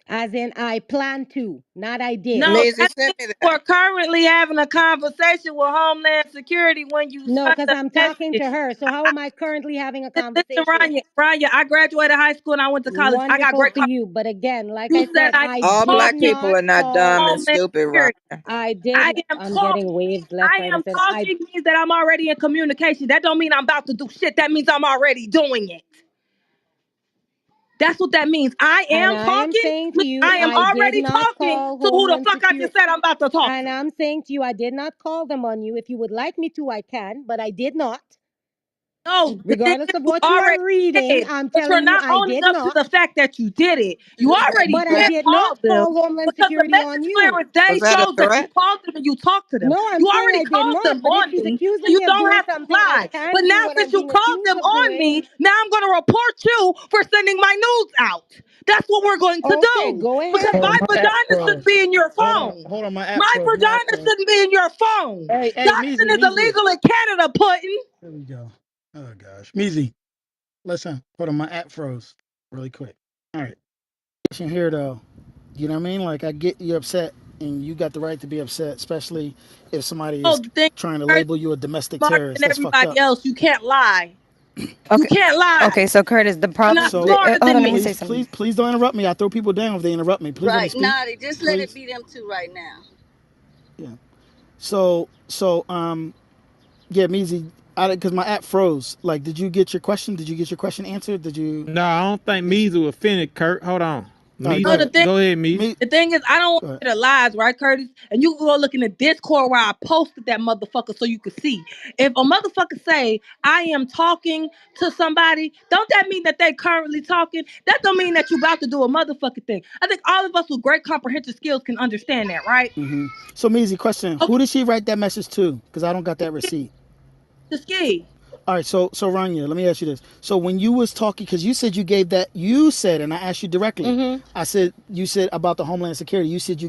As in I plan to, not I did. No, Maisie, that send means me you that. are currently having a conversation with Homeland Security when you No, sent because the I'm talking message. to her. So how am I currently having a Listen, conversation? Ranya, I graduated high school and I went to college. I got Wonderful great for college. you. But again, like You I said said, I I All am did black talking people not are not call. dumb and Homeland stupid, Security. Ryan. I did. I am I'm talking. getting waves left, I right, and am center. talking means that I'm already in communication. That don't mean I'm about to do shit. That means I'm already doing it. That's what that means. I And am I am talking. saying to Means you, I am I did already not talking call to who the Homeland fuck I Security. just said I'm about to talk And to. I'm saying to you, I did not call them on you. If you would like me to, I can, but I did not. No, the thing Regardless is, of you what you are already reading, did, I'm but you're telling you, not I owning did up to not. the fact that you did it. You Was that a already But I threat? did did call not them call Homeland because the Security on message clear you. as day Was that a shows that you threat? called them and you talked to them. No, I'm You saying already I did called not. them But if on she's me, so accusing you me of don't doing have to something I lie. But can do now when I'm since you being called accused them of on doing, me, now I'm going to report you for sending my news out. That's what we're going to okay, do go because ahead. Hold my on, my app vagina shouldn't froze. be in your phone. Hold on, my app My froze. My app vagina froze. shouldn't be in your phone. Hey, Doxing Measy, is Measy. illegal in Canada, Putin. There we go. Oh gosh, Measy. Listen, hold on, my app froze really quick. All right, question here though. You know what I mean? Like I get you upset, and you got the right to be upset, especially if somebody Oh, is the thing trying to is, label you a domestic smarter terrorist. than That's fucked everybody up. else. You can't lie. You Okay. can't lie. Okay, so Curtis, the You're problem. not So smarter Hold than on, let me me. say please, something. please, please don't interrupt me. I throw people down if they interrupt me. Please let me Right, speak. Nadi, just let it Please. be them two right now. Yeah. So yeah, Measy, because my app froze. Like, did you get your question? Did you get your question answered? Did you? No, I don't think Did you? Measy was finished, Kurt. Hold on. All right, go No, Measy, ahead. go ahead, Measy. Me, the thing is, I don't want go ahead. to hear the lies, right, Curtis? And you can go look in the Discord where I posted that motherfucker so you can see. If a motherfucker say I am talking to somebody, don't that mean that they currently talking? That don't mean that you about to do a motherfucking thing. I think all of us with great comprehensive skills can understand that, right? So, Measy, question: Okay, who did she write that message to? Because I don't got that receipt. the ski. All right, so Rania, let me ask you this. So when you was talking, because you said you gave that, you said, and I asked you directly. Mm-hmm. I said you said about the Homeland Security. You said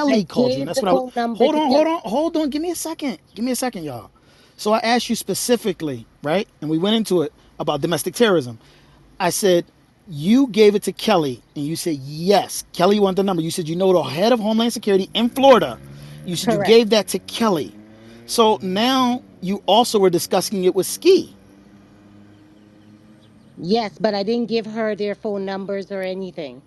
I Kelly called you, and gave that's the what I was. phone number Hold to on, Kelly. hold on. Give me a second, y'all. So I asked you specifically, right? And we went into it about domestic terrorism. I said you gave it to Kelly, and you said yes. Kelly wanted the number. You said you know the head of Homeland Security in Florida. You said you Correct. gave that to Kelly. So now you also were discussing it with Skee. Yes, but I didn't give her their phone numbers or anything.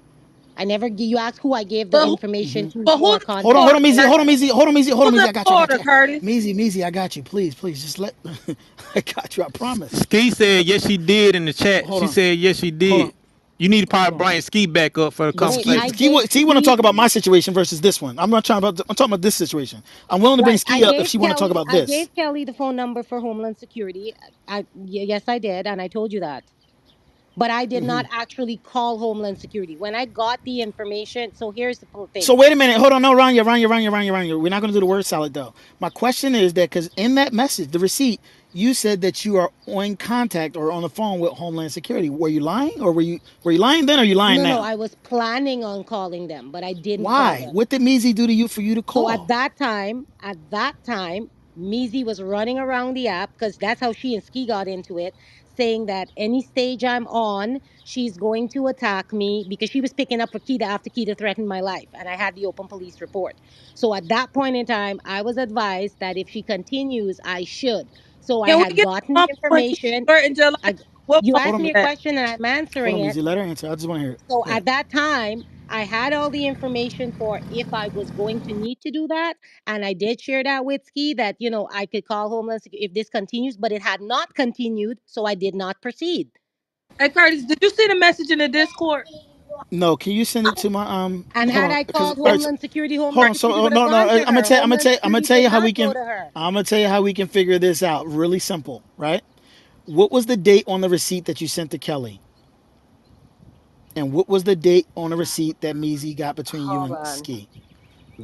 I never. You asked who I gave the But information to but for who's in Hold Florida, on, context. Measy, hold Curtis? on, Measy, hold on, Measy, hold on, Who's Measy. in I got Florida, you. Curtis? Measy, I got you. Please, just let. I got you. I promise. Ski said yes, she did in the chat. Hold She on, said yes, she hold on, did. You need to probably hold on. bring Ski back up for the But Wait, Ski, I conversation. Ski, gave Ski want to talk Ski. about my situation versus this one. I'm not trying about. I'm talking about this situation. I'm willing to bring Right, I Ski up if gave she want to talk Kelly. about I this. gave Kelly the phone number for Homeland Security. Yes, I did, and I told you that. But I did not actually call Homeland Security when I got the information. So here's the thing. So wait a minute. Hold on. No, Ranya. We're not going to do the word salad though. My question is that because in that message, the receipt, you said that you are in contact or on the phone with Homeland Security. Were you lying, or were you lying then, or are you lying No, no, now? I was planning on calling them, but I didn't call Why? them. What did Measy do to you for you to So call? at that time, Mizi was running around the app because that's how she and Ski got into it, saying that any stage I'm on, she's going to attack me because she was picking up for Keita after Keita threatened my life, and I had the open police report. So at that point in time, I was advised that if she continues, I should. So I Can we had get gotten a the moment when Keita information. threatened your life? I, What you Hold asked on, me moment a was that? question and I'm hold answering on, it. Measy. Let her answer. I just want to hear it. So Go ahead. at that time, I had all the information for if I was going to need to do that. And I did share that with Ski that, I could call Homeless if this continues, but it had not continued. So I did not proceed. Hey, Curtis, did you see the message in the Discord? No, can you send it to my And Hold had on, I because called hold Homeland on. So Security would have no, gone to her. Homeland I'm gonna Security tell did you how we not go can. to her. I'm gonna tell you how we can figure this out. Really simple, right? What was the date on the receipt that you sent to Kelly? And what was the date on the receipt that Measy got between you Hold and on. Ski?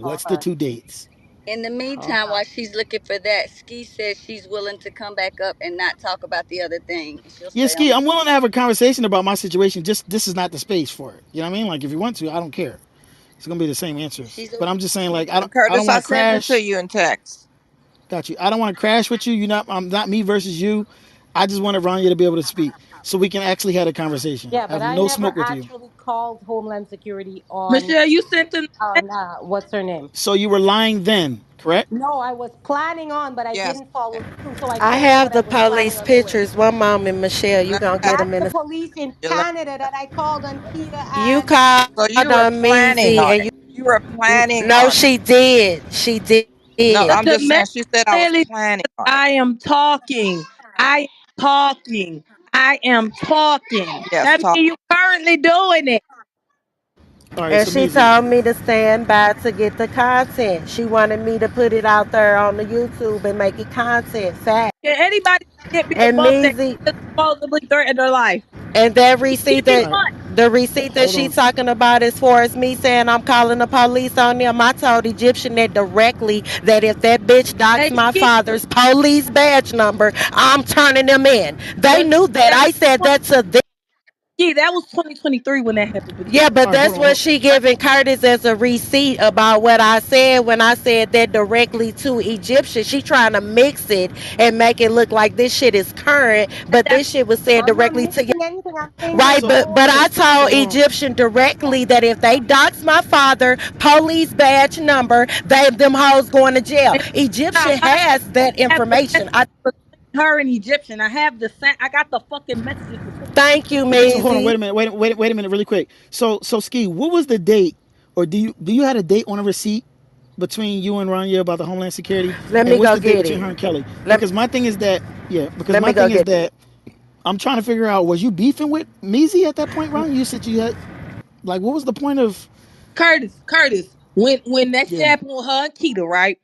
Hold What's the on. two dates? In the Hold meantime, on. while she's looking for that, Ski says she's willing to come back up and not talk about the other thing. She'll Yeah, stay Ski, on. I'm willing to have a conversation about my situation. Just this is not the space for it. You know what I mean? Like if you want to, I don't care. It's gonna be the same answers. She's But I'm just saying, like, I don't Curtis. want I to sent them to crash. you in text. Got you. I don't want to crash with you. You not. I'm not me versus you. I just wanted Ranya to be able to speak so we can actually have a conversation. Yeah, I but have I no never smoke with you. actually called Homeland Security Michelle, you sent them. on what's her name? So you were lying then, correct? No, I was planning on, but I Yes. didn't follow through. So I I told her have what I the was planning police on doing. pictures. One moment, Michelle. You Let gonna me get tell them That's in the a. police in you. Canada that I called on Kita You and called So you were on planning Measy on and it. you. You were planning No, on it. she did. She did. No, The I'm just saying. domestic She said I was violence. planning on it. I am talking. I am talking. I am talking. Yes, That talk. means you currently doing it. All right. And So she Meezy, told me to stand by to get the content. She wanted me to put it out there on the YouTube and make it content fact. Can anybody get me a And bump that Measy, just supposedly threatened her life? and that Give receipt me all that right. one. the receipt that Hold she on. talking about as far as me saying I'm calling the police on them, I told Egyptian that directly that if that bitch Hey, docks my Ski, father's police badge number, I'm turning them in. They but knew that. that I said was that to them. Ski, that was 2023 when that happened. But Yeah, keep but All right. that's Hold on. what she giving Curtis as a receipt about what I said when I said that directly to Egyptian. She trying to mix it and make it look like this shit is current, but that this shit was said I'm not directly to mixing anything. I'm saying her right, So but I story. told hold on. Egyptian directly that if they dox my father, police badge number, them hoes going to jail. and Egyptian I has that have the information. message I between her and Egyptian. I have the same. I got the fucking messages between. thank you, So hold on. Maisie. Wait a minute. Wait a minute. Really quick. So Ski, what was the date, or do you had a date on a receipt between you and Ranya about the Homeland Security, Let and me what's go the date get between it. her and Kelly? Let Because my thing is that yeah. Because let my me go thing is get that I'm trying to figure out, was you beefing with Measy at that point, Ranya? You said you had, like, what was the point of Curtis. When that shit yeah. happened with her and Keita, right?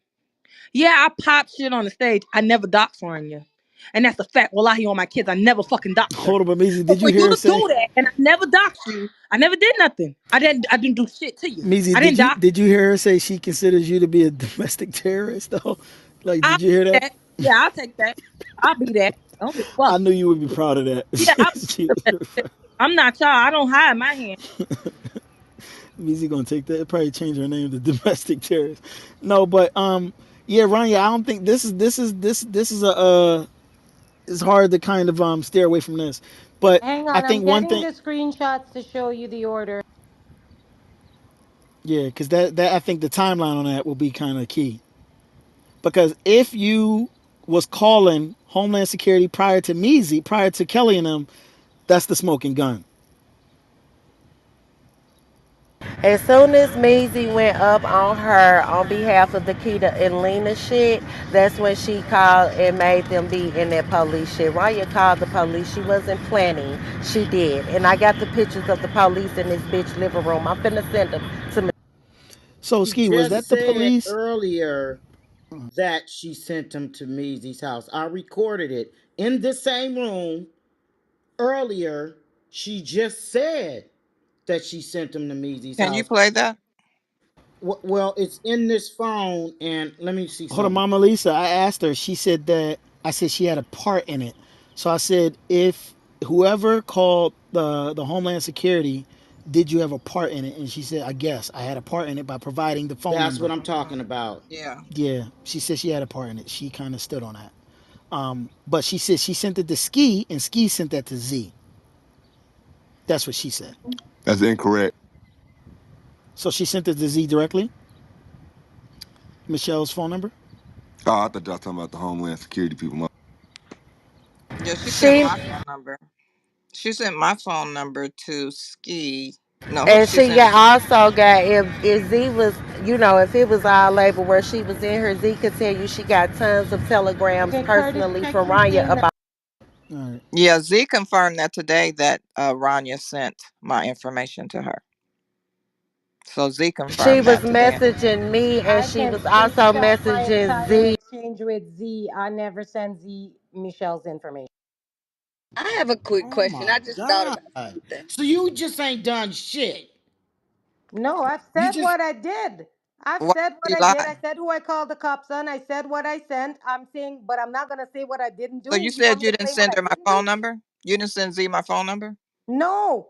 Yeah, I pop shit on the stage. I never doxed Rania. And that's a fact. Wallahi on my kids. I never fucking doxed her. Hold on, but Measy, So did you for hear you her to say? do that and I never doxed you, I never did nothing. I didn't do shit to you. Measy, I didn't dox. did you hear her say she considers you to be a domestic terrorist though? Like, I'll did you hear be that? that. Yeah, I'll take that. I'll be that. I don't give a I fuck. knew you would be proud of that. Yeah, I'll be I'm not y'all. I don't hide my hand. Measy gonna take that. Probably change her name to domestic terrorist. No, but yeah, Rania, I don't think this is a it's hard to kind of steer away from this. But Hang I on, I'm think one getting thing, the screenshots to show you the order. yeah, because that I think the timeline on that will be kind of key. Because if you was calling Homeland Security prior to Measy, prior to Kelly and them, that's the smoking gun. As soon as Maisie went up on her on behalf of the Kita and Lena shit, that's when she called and made them be in that police shit. Raya called the police. She wasn't planning. She did. And I got the pictures of the police in this bitch living room. I'm finna send them to me. So She Ski, was just that the said police? earlier that she sent him to Meezy's house. I recorded it in this same room earlier. She just said that she sent him to Meezy's Can you house. play that? Well, it's in this phone, and let me see Hold on, something. Mama Lisa. I asked her. She said that I said she had a part in it. So I said, if whoever called the Homeland Security, did you have a part in it? And she said, I guess I had a part in it by providing the phone That's what number. I'm talking about. Yeah. Yeah, she said she had a part in it. She kind of stood on that. But she said she sent it to Ski, and Ski sent that to Z. That's what she said. That's incorrect. So she sent it to Z directly. Michelle's phone number. Oh, I thought y'all talking about the Homeland Security people. Yeah, she sent She my phone number. She sent my phone number to Ski. No, who did and she she send it got to? also got if Z was if it was our label where she was in her, Z could tell you she got tons of telegrams Okay, Curtis, personally check from your Raya thing. about. All right. Yeah, Z confirmed that today that Rania sent my information to her. So Z She confirmed was that today. messaging me and I she can was also screenshot my messaging entire Z. exchange with Z. I never send Z Michelle's information. I have a quick Oh question. my I just thought God. about something. So you just ain't done shit. No, I've You said just what I did. I've Why said would what she I did. I lie? said who I called the cops on. I said what I sent. I'm saying, but I'm not gonna say what I didn't So you do. You want said me you to didn't claim what send I her my didn't do? phone number? You didn't send Z my phone number? No.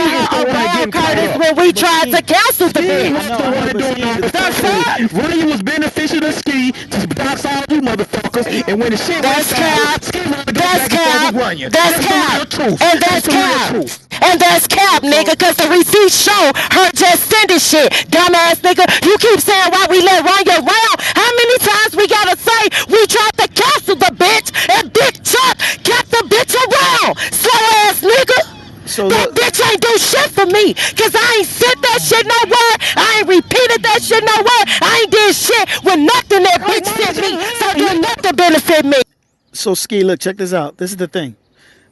is the her one that around getting caught Curtis up. when we But tried to Ski, cancel the Ski I was bitch. know, the I know, one but doing Ski, all the this. The I question said is, fuck? Ronyä was beneficial to Ski to dox all you motherfuckers. And when the shit went That's south, cap. Ski wanted to go That's back and forth with cap. Ronyä. That's That's the real cap. truth. And That's that's the real cap. truth. And that's cap, nigga, So cause the receipts show her just sending shit. Dumbass nigga, you keep saying why we let Ronyä around. How many times we gotta say we tried to cancel the bitch and Big Chuck kept the bitch around? Slow ass nigga. So That look, bitch ain't do shit for me. Cause I ain't sent that shit nowhere. I ain't repeated that shit nowhere. I ain't did shit with nothing that Hey, bitch mama, sent me. just So hey, did nothing benefit me. so Ski, look, check this out. This is the thing.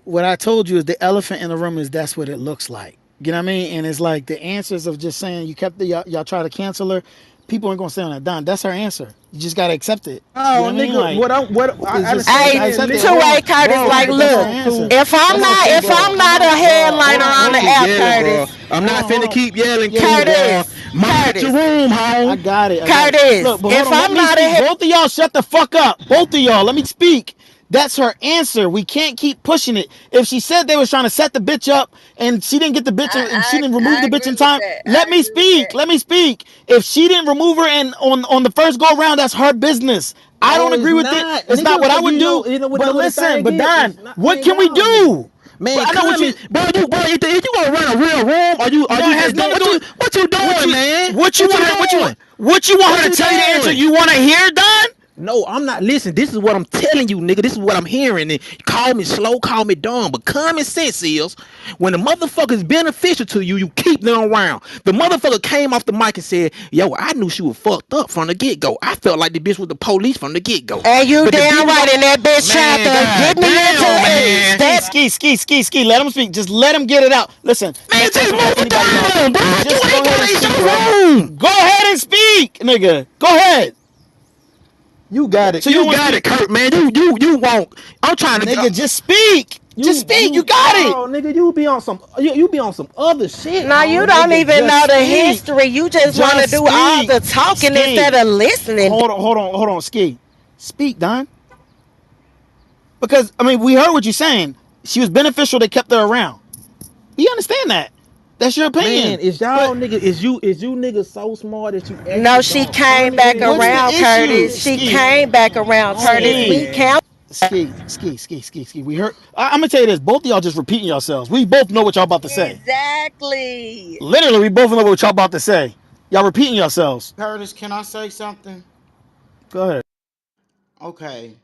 What I told you is the elephant in the room is that's what it looks like. You know what I mean? And it's like the answers of just saying you kept the y'all try to cancel her. People ain't gonna stay on that. Don, that's her answer. You just gotta accept it. You know oh, what I mean? nigga, Like I it's done just you sat just Hey, gotta here and accept it. listened. Hold two-way on, Curtis, Bro, like, Don. That's her look, bro, two. answer. if That's her I'm answer, not Bro, bro. not a bro, headliner Hold on on, the don't hold keep app, on, yelling, bro. Curtis, I'm hold not on, hold finna on. keep yelling, Yeah, cool, yeah, yeah. bro. Curtis, Mind your Curtis, room, I home. got it. I got it. Look, Curtis, but hold if on. Let I'm me not speak. a Both of y'all shut the fuck up. Both of y'all. Let me speak. That's her answer. We can't keep pushing it. If she said they was trying to set the bitch up and she didn't get the bitch and she didn't remove I the bitch in agree with time, that. let I me agree with speak. that. Let me speak. If she didn't remove her and on the first go round, that's her business. I No, don't it's agree with it. not, It's not nigga. what I Cause would do. you know But what the listen, thing but is. Don, It's not, what man, can we y'all niggas. do? But Man, I know what you. comment, bro. If you gonna run a real room, or No, you it has just doing nothing to do with what you what doing, you man? what you What you want her doing? what you want What her to you tell you the answer doing? you want to hear, Don? No, I'm not. Listen, this is what I'm telling you, nigga. This is what I'm hearing. And call me slow, call me dumb. But common sense is when the motherfucker is beneficial to you, you keep them around. The motherfucker came off the mic and said, yo, I knew she was fucked up from the get go. I felt like the bitch was the police from the get go. And you But the bitch damn was right, and that bitch tried man, to get god me into damn, it. man. That Ski. Let him speak. Just let him get it out. Listen, Man, next just person got move it anybody else? down, bro. You Just go ain't ahead gotta, and it's speak, your bro. room. Go ahead and speak, nigga. Go ahead. So you don't You want to got it, speak, Kurt, man. You won't. I'm trying to go. nigga? Just speak. Just speak. You You got it, no nigga, you be on some you be on some other shit, now you home. don't nigga. even Just know the speak. history. You just want to Just do all speak. the talking Ski. instead of listening. Hold on. Ski. Speak, Don. Because I mean, we heard what you're saying. She was beneficial. They kept her around. We understand that. That's your Man, opinion. is But y'all nigga is you niggas so smart that you No, actually she gonna came comment back what's the around, then? issue, Curtis. She Ski? came back around, Come on, Curtis. We Ski. man. count. Ski. We heard. I'm gonna tell you this. Both of y'all just repeating yourselves. We both know what y'all about to say. Exactly. Literally, we both know what y'all about to say. Y'all repeating yourselves. Curtis, can I say something? Go ahead. Okay.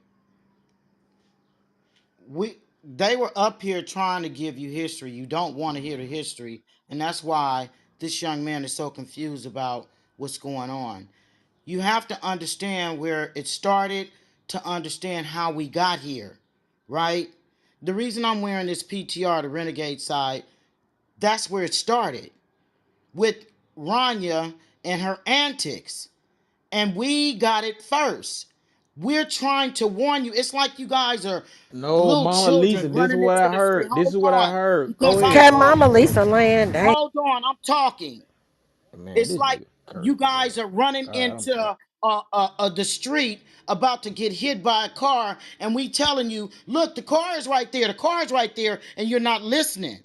We they were up here trying to give you history. You don't want to hear the history, and that's why this young man is so confused about what's going on. You have to understand where it started to understand how we got here, right? The reason I'm wearing this PTR, the Renegade side, that's where it started with Ronyä and her antics. And we got it first. We're trying to warn you. It's like you guys are No, little Mama Lisa, children this is running what into I the street. heard. This Hold is what I on, heard. Go because I'm ahead. Okay, Mama talking. Lisa Land. Dang. Hold on, I'm talking. Man, It's this like nigga you Kurt, bro. guys are running God, I'm into tired. the street about to get hit by a car, and we telling you, look, the car is right there, the car is right there, and you're not listening.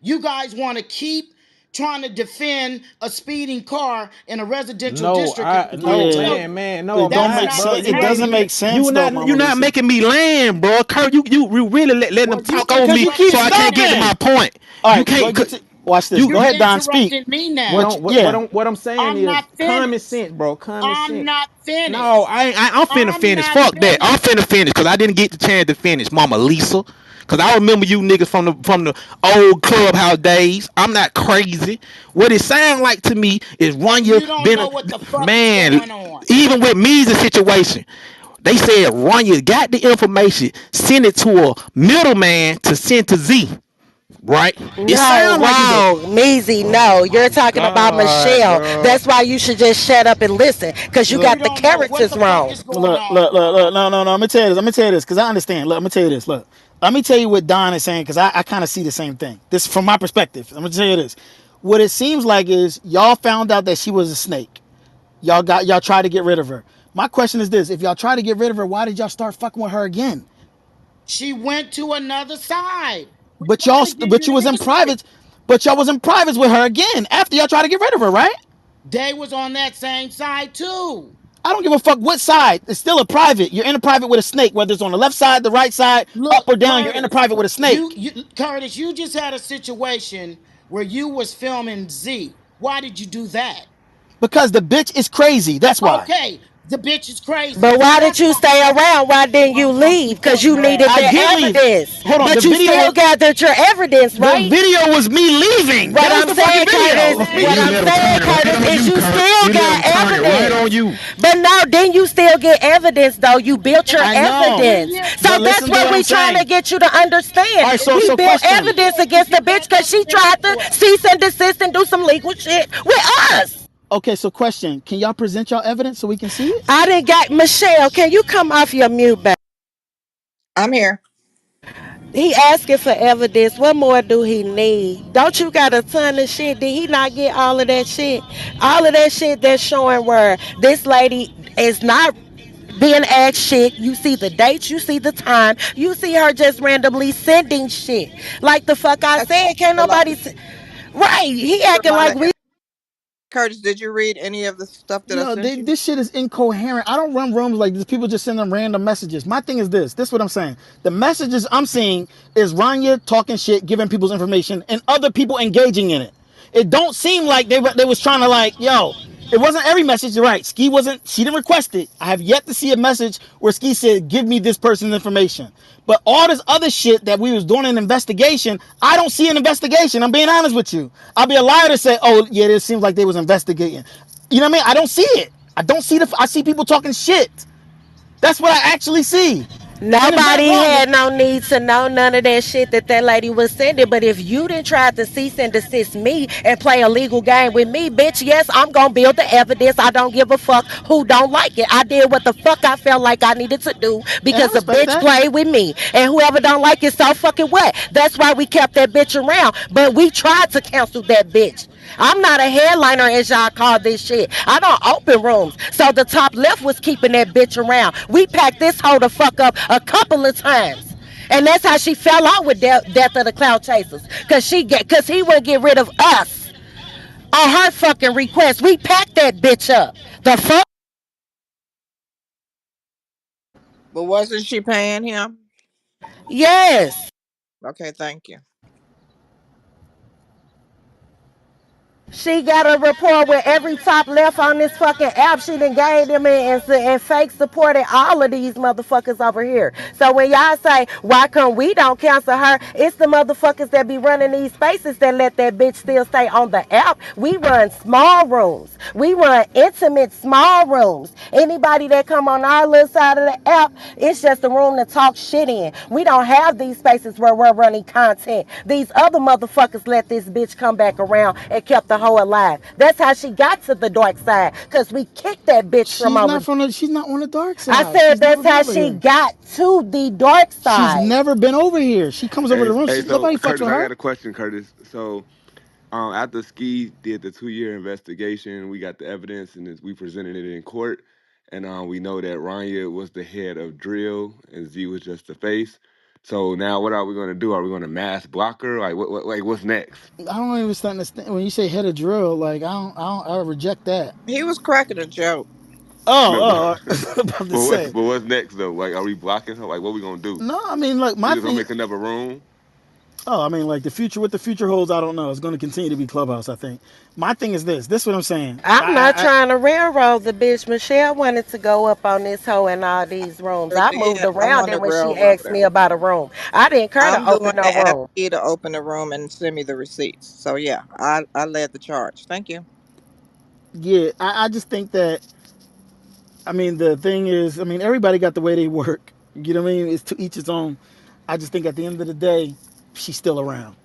You guys want to keep trying to defend a speeding car in a residential No, district, and I I'm trying to no tell Yeah. man, you man, no, It I'm don't that's make not, not bro. sense. going to It You ain't doesn't happen. make sense though, Mama you not Lisa. making me land, bro. Kurt, you really letting them Well, you talk over Because me, you keep so I interrupting me can't get to now. my stopping. point. All You right, go can't. get to watch this. You Go You're ahead, Don. Speak. interrupting me What? now. Yeah. what I'm saying I'm is not common finished. sense, bro. Common I'm sense. not No, finished. I'm finna I'm finish. not Fuck that. I'm finished. finna finish because I didn't get the chance to finish, Mama Lisa. Cause I remember you niggas from the old clubhouse days. I'm not crazy. What it sound like to me is And Ronyä you don't been know what the fuck is man. going on. Even with me's a situation, they said Ronyä got the information, send it to a middleman to send to Z. Right? It No, sound like it though. wrong. Measy, Oh no. You're my talking about God, Michelle. bro. That's why you should just shut up and listen. Because you Look. You got the don't know what characters the fuck wrong. is going Look, on, look, look, bro. look. No. Let me tell you this. Let me tell you this because I understand. Look, let me tell you this. Look, let me tell you what Don is saying because I kind of see the same thing. This from my perspective. I'm gonna tell you this. What it seems like is y'all found out that she was a snake. Y'all tried to get rid of her. My question is this: if y'all try to get rid of her, why did y'all start fucking with her again? She went to another side. We're But trying y'all, to give but you you was the in history. private, but y'all was in privates with her again after y'all tried to get rid of her, right? They was on that same side too. I don't give a fuck what side. It's still a private. You're in a private with a snake, whether it's on the left side, the right side, up Look, or down. You're in a Curtis, private with a snake Curtis, you just had a situation where you was filming Z. Why did you do that? because the bitch is crazy. That's why. Okay, the bitch is crazy. But So why did that's you what stay around? Why didn't you I'm leave? Because supporting you her needed ass. I the did leave. evidence. Hold on. But you still gathered your evidence, The right? video was me leaving. What That was I'm the fucking saying, video. Curtis, And what you I'm let them saying, turn it right Curtis, on is you, you Kurt. still You let got them turn it right on evidence. you. But no, then you still get evidence, though. You built your I know. evidence. So But that's listen to what what I'm we trying to saying. get you to All understand. right, so We so built question. evidence against the bitch because she tried to cease and desist and do some legal shit with us. Okay, so question. Can y'all present y'all evidence so we can see it? I didn't got Michelle. Can you come off your mute, back? I'm here. He asking for evidence. What more do he need? Don't you got a ton of shit? Did he not get all of that shit? All of that shit that's showing where this lady is not being asked shit. You see the dates, you see the time, you see her just randomly sending shit. Like the fuck I I said, can't a lot. nobody. Right? He A acting lot like of we. Curtis, did you read any of the stuff that I Yo, sent you? this shit is incoherent. I don't run rooms like this. People just send them random messages. My thing is this. This is what I'm saying. The messages I'm seeing is Ranya talking shit, giving people's information, and other people engaging in it. It don't seem like they was trying to like, yo, it wasn't every message. You're right. Ski wasn't, she didn't request it. I have yet to see a message where Ski said, give me this person's information. But all this other shit that we was doing an investigation, I don't see an investigation. I'm being honest with you. I'll be a liar to say, oh yeah, it seems like they was investigating. You know what I mean? I don't see it. I don't see I see people talking shit. That's what I actually see. And it's not Nobody wrong. had no need to know none of that shit that lady was sending. But if you didn't try to cease and desist me and play a legal game with me, bitch, yes, I'm gonna build the evidence. I don't give a fuck who don't like it. I did what the fuck I felt like I needed to do And I because the respect bitch that. played with me. And whoever don't like it, so fucking what? That's why we kept that bitch around. But we tried to cancel that bitch. I'm not a headliner as y'all call this shit. I don't open rooms. So the top left was keeping that bitch around. We packed this hoe the fuck up a couple of times. And that's how she fell out with Death of the Cloud Chasers. Cause he wouldn't get rid of us on her fucking request. We packed that bitch up. The fuck? But wasn't she paying him? Yes. Okay, thank you. She got a rapport with every top left on this fucking app. She done gave them and fake supported all of these motherfuckers over here. So when y'all say, why come we don't cancel her? It's the motherfuckers that be running these spaces that let that bitch still stay on the app. We run small rooms. We run intimate small rooms. Anybody that come on our little side of the app, it's just a room to talk shit in. We don't have these spaces where we're running content. These other motherfuckers let this bitch come back around and kept the hoe alive. That's how she got to the dark side. Cause we kicked that bitch from over. She's not on the dark I side. said She's never that's been how over she here. got to the dark She's side. never been over here. She comes over the Hey, room. hey, so Nobody fucks Curtis, with I her. got a question, Curtis. So, after Ski did the 2 year investigation, we got the evidence and we presented it in court, and we know that Ranya was the head of Drill and Z was just the face. So now, what are we gonna do? Are we gonna mass block her? Like, like, what's next? I don't even understand when you say head of drill. Like I reject that. He was cracking a joke. Oh, No, but, about to but what's say. but what's next though? Like, are we blocking her? Like, what we gonna do? No, I mean, like We my just gonna thing. make another room? Oh, I mean, like the future. What the future holds, I don't know. It's going to continue to be Clubhouse. I think. My thing is this. This is what I'm saying. I'm not trying to railroad the bitch. Michelle wanted to go up on this hoe in all these rooms. Sure I moved did. I around want her to when she railroad asked her. me about a room. I didn't care to I'm the one open no that asked room. you to open the room and send me the receipts. So yeah, I led the charge. Thank you. Yeah, I just think that. I mean, the thing is, I mean, everybody got the way they work. You know what I mean? It's to each its own. I just think at the end of the day, she's still around,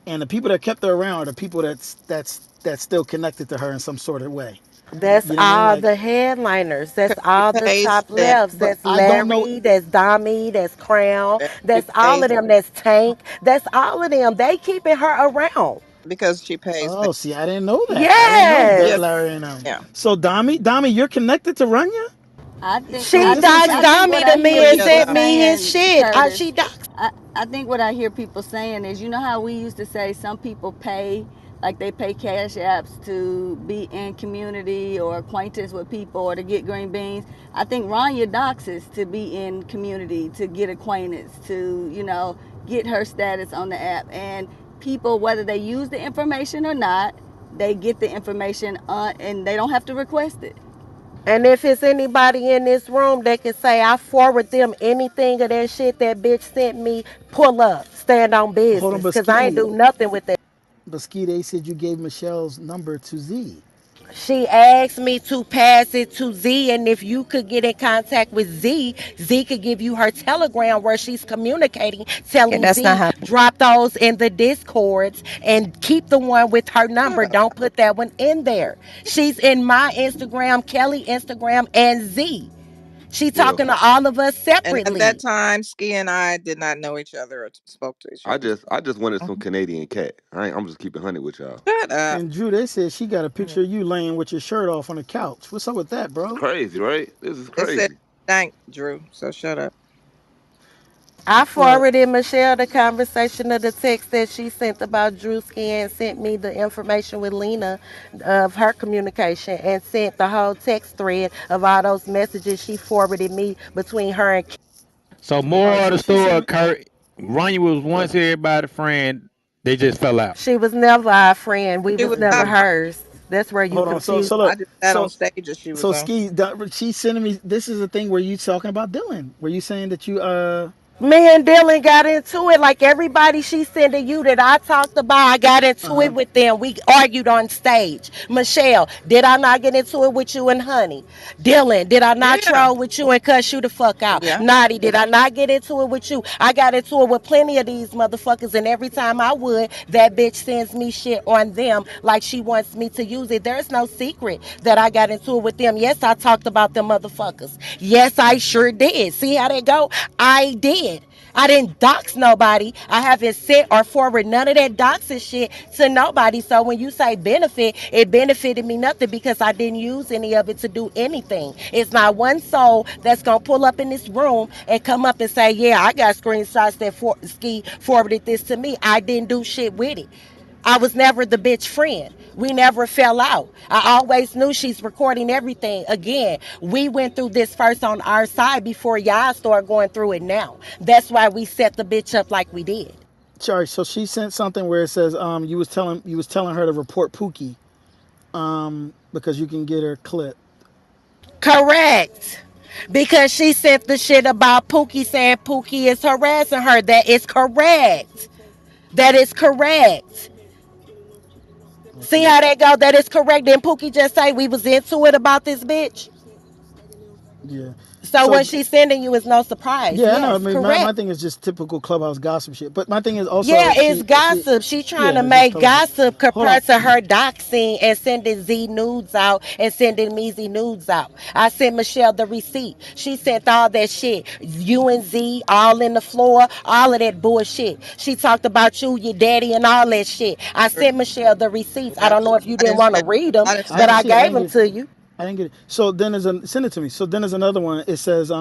and the people that kept her around are the people that's still connected to her in some sort of way. That's You know what I mean? all Like, the headliners. That's Because she all the pays top them. lefts. but That's I don't know. Larry. That's Dami. That's Crown. She That's all pays of them. That's Tank. That's all of them. They keeping her around. because she pays them. Oh, see, I didn't know that. I didn't know Yeah, that, Yes. Larry and yeah. So, Dami, you're connected to Runya. So She this is what I'm doxed saying. Dami Good to for me and you, sent Dami. me his shit. She doxed. I think what I hear people saying is, you know how we used to say some people pay Like they pay cash apps to be in community or acquaintance with people or to get green beans. I think Ranya doxes to be in community, to get acquaintance, to, get her status on the app. And people, whether they use the information or not, they get the information and they don't have to request it. And if it's anybody in this room that can say I forward them anything of that shit that bitch sent me, pull up, stand on Hold on, business, but cause I ain't Ski, do nothing with that. they said you gave Michelle's number to Z. She asked me to pass it to Z, and if you could get in contact with Z, Z could give you her telegram where she's communicating, Yeah, telling that's not Z, happening. drop those in the discords and keep the one with her number. Don't put that one in there. She's in my Instagram, Kelly Instagram, and Z. She Well, talking to all of us And at that separately. time, Ski and I did not know each other or spoke to each other. I just wanted some Mhm. Canadian cat. I'm just keeping honey with y'all. Shut up. And Drew, they said she got a picture of you laying with your shirt off on the couch. What's up with that, It's bro? crazy, right? This is It said crazy. stank, Drew. So shut up. I Well, forwarded Michelle the conversation of the text that she sent about Drewski and sent me the information with Lena of her communication and sent the whole text thread of all those messages she forwarded me between her and Kim. So all more right. of So the she story, sent me. Kurt. Ronnie was once everybody's friend. They just fell out. She was never our friend. We She was was never not Okay. my hers. That's where you Hold on. So confused. so I look. just sat on So stages she was so on. Ski, she's sending me. This is a thing where you talking about Dylan. Were you saying that you Me and Dylan got into it like everybody she sending you that I talked about. I got uh into huh. it with them. We argued on stage. Michelle, did I not get into it with you and Honey? Dylan, did I not Yeah. troll with you and cuss you the fuck out? Yeah. Naughty, did I not get into it with you? I got into it with plenty of these motherfuckers, and every time I would, that bitch sends me shit on them like she wants me to use it. There's no secret that I got into it with them. Yes, I talked about them motherfuckers. Yes, I sure did. See how they go? I did. I didn't dox nobody. I haven't sent or forward none of that doxing shit to nobody. So when you say benefit, it benefited me nothing because I didn't use any of it to do anything. It's not one soul that's gonna pull up in this room and come up and say, "Yeah, I got screenshots that Ski forwarded this to me." I didn't do shit with it. I was never the bitch friend. We never fell out. I always knew she's recording everything. Again, we went through this first on our side before y'all start going through it now. That's why we set the bitch up like we did. Sorry. So she sent something where it says you was telling her to report Pookie because you can get her clip. Correct. Because she sent the shit about Pookie saying Pookie is harassing her. That is correct. That is correct. See Okay. how that go? That is correct. Then Pookie just say we was into it about this bitch. Yeah. So So what she's sending you is no surprise. yeah, I know. I Yes, mean, my correct. thing is just typical clubhouse gossip shit. But my thing is Yeah, also it's gossip. She trying to yeah, it's just make colorful. gossip Hold on. compared to her doxing and sending Z nudes out and sending me Z nudes out. I sent Michelle the receipt. She sent all that shit. You and Z all in the floor, all of that bullshit. She talked about you, your daddy, and all that shit. I sent Michelle the receipts. I I, don't know if you I didn't didn't want to send read them, I didn't I but send didn't I see it. I gave didn't them get. to you. I didn't get it. So then there's a send it to me. So then there's another one. It says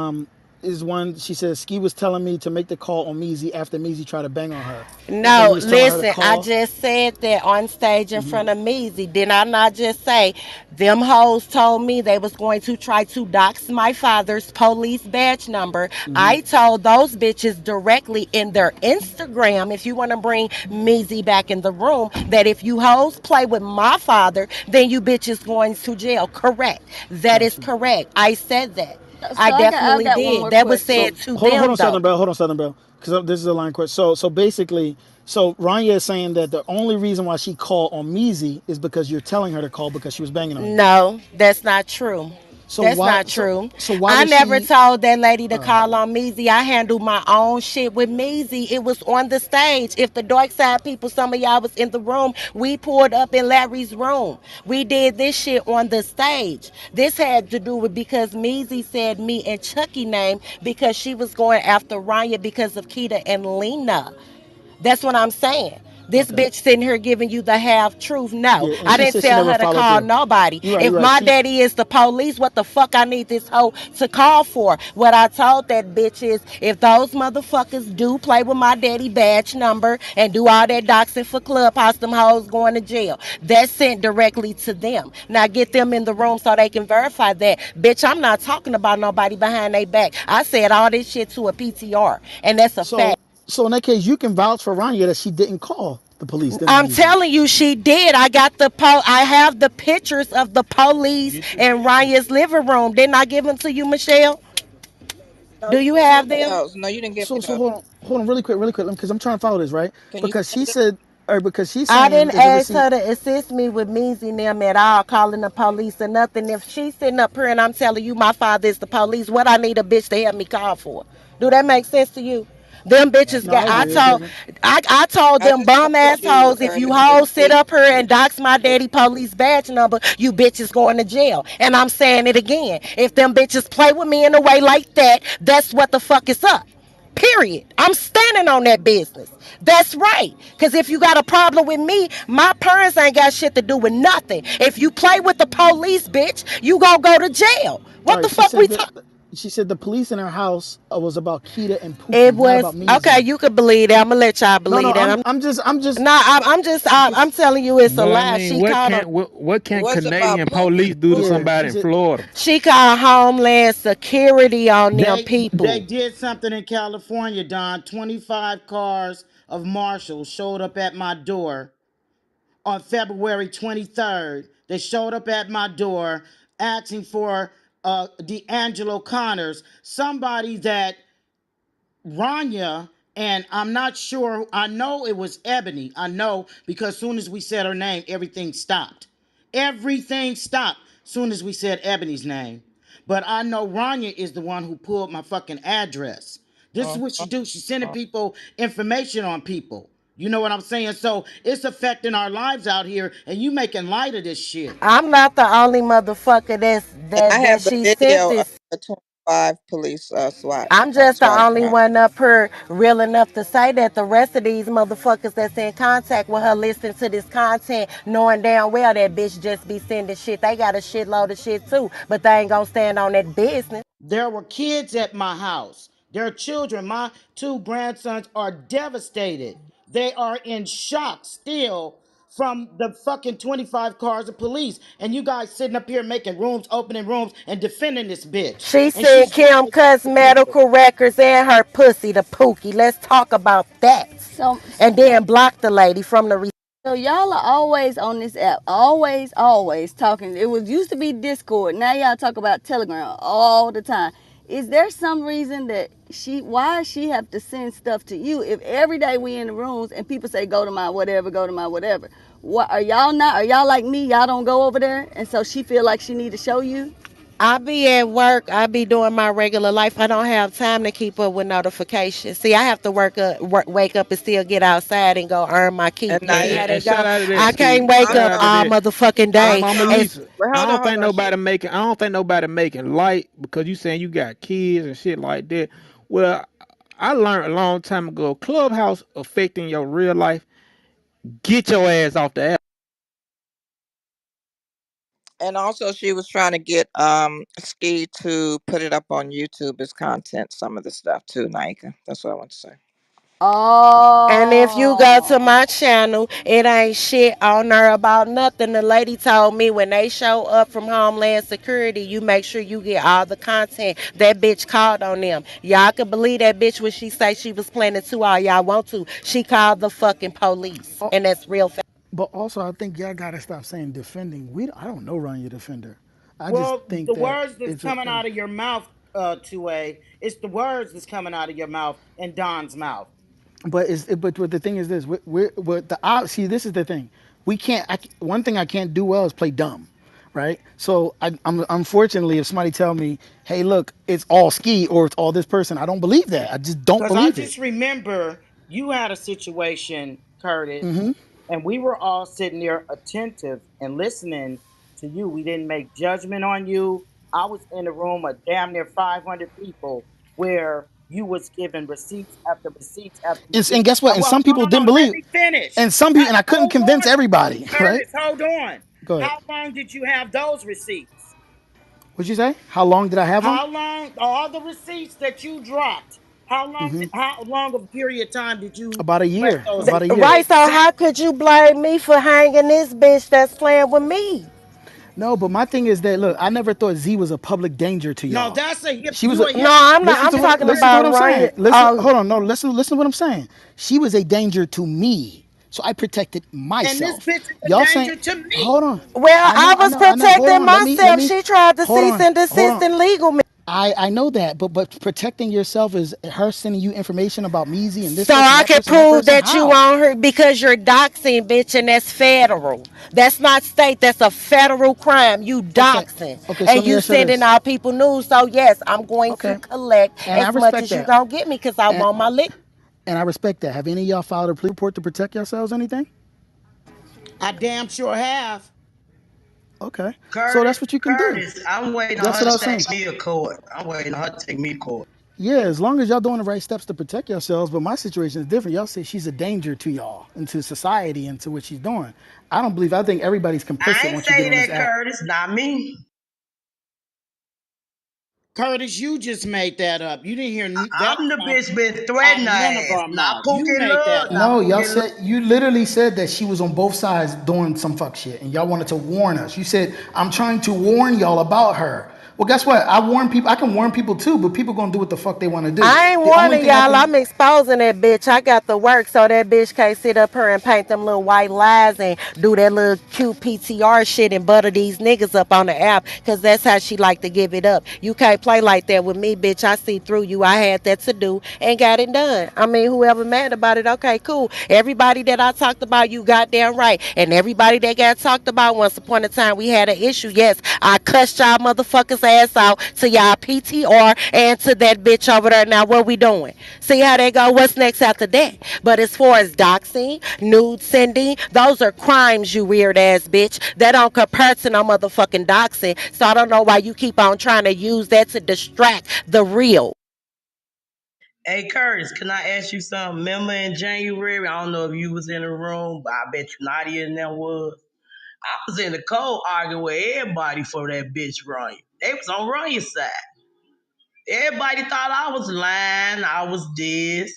is one she says Ski was telling me to make the call on Measy after Measy tried to bang on her, and you No, was telling her to listen, I call. just said that on stage in front of Measy. Did I not just say them hoes told me they was going to try to dox my father's police badge number? I told those bitches directly in their Instagram, if you want to bring Measy back in the room, that if you hoes play with my father, then you bitches going to jail. Correct. That is Got you. correct. I said that. So I I definitely got one did. more That was question. said to Hold them on, though. Southern Bell. Hold on, Southern Bell, because this is a line question. So basically, so Rania is saying that the only reason why she called on Measy is because you're telling her to call because she was banging on you. No, that's not true. So That's why? not true. So why I would never she? told that lady to call on Measy. I handled my own shit with Measy. It was on the stage. If the dark side people, some of y'all was in the room, we pulled up in Larry's room. We did this shit on the stage. This had to do with because Measy said me and Chucky name because she was going after Ryan because of Keita and Lena. That's what I'm saying. This Okay. bitch sitting here giving you the half truth. No, Yeah, and I she didn't said she tell never her to followed call through. nobody. You're right. If You're right. my She. daddy is the police, what the fuck I need this hoe to call for? What I told that bitch is, if those motherfuckers do play with my daddy badge number and do all that doxing for Clubhouse, them hoes going to jail. That's sent directly to them. Now get them in the room so they can verify that. Bitch, I'm not talking about nobody behind their back. I said all this shit to a PTR, and that's a fact. So in that case, you can vouch for Rania that she didn't call the police. Then I'm I'm using. telling you, she did. I have the pictures of the police in Ryan's living room. Didn't I give them to you, Michelle? No, Do you you didn't have give me them? those. No, you didn't give me So those. hold on, really quick, because I'm trying to follow this right. Can you Because send she them? said, or because she's I saying didn't there's a ask receipt. her to assist me with measing them at all, calling the police or nothing. If she's sitting up here and I'm telling you my father is the police, what I need a bitch to help me call for? Do that make sense to you? Them bitches No, got. I agree. It doesn't. I told I them just bum told you, assholes, if you if hoes sit they, up here and dox my daddy police badge number, you bitches going to jail. And I'm saying it again. If them bitches play with me in a way like that, that's what the fuck is up. Period. I'm standing on that business. That's right. Because if you got a problem with me, my parents ain't got shit to do with nothing. If you play with the police, bitch, you gonna go to jail. All What right. the fuck we talk? She said the police in her house was about Keita and It Pookie, not was about okay. Measy. You could believe that. I'm gonna let y'all No, no. believe that. I'm just. Nah. I'm just. I'm Just. telling you, it's a But I lie. mean, She called on. what it can was about Canadian Pookie. police do to Yeah. somebody She in said. Florida? She called Homeland Security on them They people. did something in California, Don. 25 cars of marshals showed up at my door on February 23rd. They showed up at my door asking for D'Angelo Connors, somebody that Ranya, and I'm not sure. I know it was Ebony. I know because soon as we said her name, everything stopped. Everything stopped soon as we said Ebony's name. But I know Ranya is the one who pulled my fucking address. This is Uh, what she do. She's sending uh, people information on people. You know what I'm saying? So it's affecting our lives out here, and you making light of this shit. I'm not the only motherfucker and I that have the she sent video of this. the 25 police I'm just the SWAT only round. one up here real enough to say that the rest of these motherfuckers that's in contact with her listening to this content, knowing damn well that bitch just be sending shit. They got a shitload of shit too, but they ain't gonna stand on that business. There were kids at my house. There are children. My two grandsons are devastated. They are in shock still from the fucking 25 cars of police. And you guys sitting up here making rooms, opening rooms, and defending this bitch. She And sent she's doing Kim it to Cuss other people. medical records and her pussy to Pookie. Let's talk about that. So, And then block the lady from the. so y'all are always on this app, always talking. It was used to be Discord. Now y'all talk about Telegram all the time. Is there some reason that why she have to send stuff to you if every day we in the rooms and people say go to my whatever, go to my whatever? What are y'all not? Are y'all like me? Y'all don't go over there, and so she feel like she need to show you. I be at work. I be doing my regular life. I don't have time to keep up with notifications. See, I have to wake up and still get outside and go earn my And keep. You see how Naika, And that go? shout out to that I can't ski. wake Shout up out to also, all that. motherfucking But day. Mama also, It's, Lisa, well, I hold on, don't hold think on. She, nobody making. I don't think nobody making light because you saying you got kids and shit like that. Well, I learned a long time ago. Clubhouse affecting your real life. Get your ass off the app. and also she was trying to get Ski to put it up on YouTube as content, some of the stuff too, Naika. That's what I want to say. and if you go to Oh. my channel, it ain't shit on there about nothing. The lady told me when they show up from Homeland Security, you make sure you get all the content. That bitch called on them. Y'all can believe that bitch when she say she was planning to. All y'all want to. She called the fucking police, Oh, and that's real. but also, I think y'all gotta stop saying defending. I don't know Rania defender. I just Well, think the that words that's it's a. coming out of your mouth, 2A, it's the words that's coming out of your mouth and Don's mouth. But the thing is this: we're the see. This is the thing. We can't. One thing I can't do well is play dumb, right? So I'm unfortunately, if somebody tell me, "Hey, look, it's all Ski or it's all this person," I don't believe that. I just don't Because I believe it. just remember you had a situation, Curtis, and we were all sitting there attentive and listening to you. We didn't make judgment on you. I was in a room of damn near 500 people where You was giving receipts after receipts after And receipts. guess what? And Well, some no, people no, didn't no. Let believe. me finish. And some people, and I couldn't Hold convince on, everybody, right? Curtis. Hold on. Go ahead. How long did you have those receipts? What'd you say? How long did I have them? How long? All the receipts that you dropped. How long? How long of a period of time did you About a collect year. those About a year. Right, so how exactly? could you blame me for hanging this bitch that's playing with me? No, but my thing is that look, I never thought Z was a public danger to No, y'all. that's a hip. She was You a a No, hypocrite. I'm not. I'm talking listen to about what I'm Ryan. saying. Listen, Oh, hold on, no, listen to what I'm saying. She was a danger to me, so I protected And this myself. bitch is a Y'all saying, danger to me. hold on, well, I was I know. Hold protecting on, let myself. me, She tried to hold cease on, and hold desist on. and legal me. I know that, but protecting yourself is her sending you information about Measy and this So person, I that could person, that prove person. that you How? on her because you're doxing, bitch, and that's federal. That's not state. That's a federal crime. You Okay, doxing okay. So and let me you ask you sending this. out people news. So yes, I'm going to Okay, collect and I as much respect as you that. gonna get me because I And want my lick. and I respect that. Have any of y'all filed a police report to protect yourselves? Anything? I damn sure have. Okay, so Curtis, that's what you can do. Curtis, I'm waiting on That's her what I to was saying. take me to court. I'm waiting on her to take me to court. Yeah, as long as y'all doing the right steps to protect yourselves. But my situation is different. Y'all say she's a danger to y'all and to society and to what she's doing. I don't believe. I think everybody's I complicit ain't once you get say on this that, app. Curtis, not me. Curtis, you just made that up. You didn't hear that I'm the from bitch been out threatening of her none of ass. our Not mouth. You Pookie made Love, that up. not No, y'all Pookie Love. said you literally said that she was on both sides doing some fuck shit, and y'all wanted to warn us. You said I'm trying to warn y'all about her. Well, guess what? I warn people. I can warn people too, but people gonna do what the fuck they want to do. I ain't The only warning thing I y'all. can. I'm exposing that bitch. I got the work so that bitch can't sit up here and paint them little white lies and do that little cute PTR shit and butter these niggas up on the app because that's how she like to give it up. You can't play like that with me, bitch. I see through you. I had that to do and got it done. I mean, whoever mad about it, okay, cool. Everybody that I talked about, you goddamn right. And everybody that got talked about once upon a time, we had an issue. Yes, I cussed y'all motherfuckers ass out to y'all PTR and to that bitch over there. Now, what we doing? See how they go? What's next after that? But as far as doxing, nude sending, those are crimes, you weird ass bitch. That don't compare to no motherfucking doxing. So I don't know why you keep on trying to use that to distract the real. Hey Curtis, can I ask you something? Remember in January, I don't know if you was in the room, but I bet you Nadia and them was. I was in the cold arguing with everybody for that bitch Ronyä. They was on Ronya's side. Everybody thought I was lying, I was this.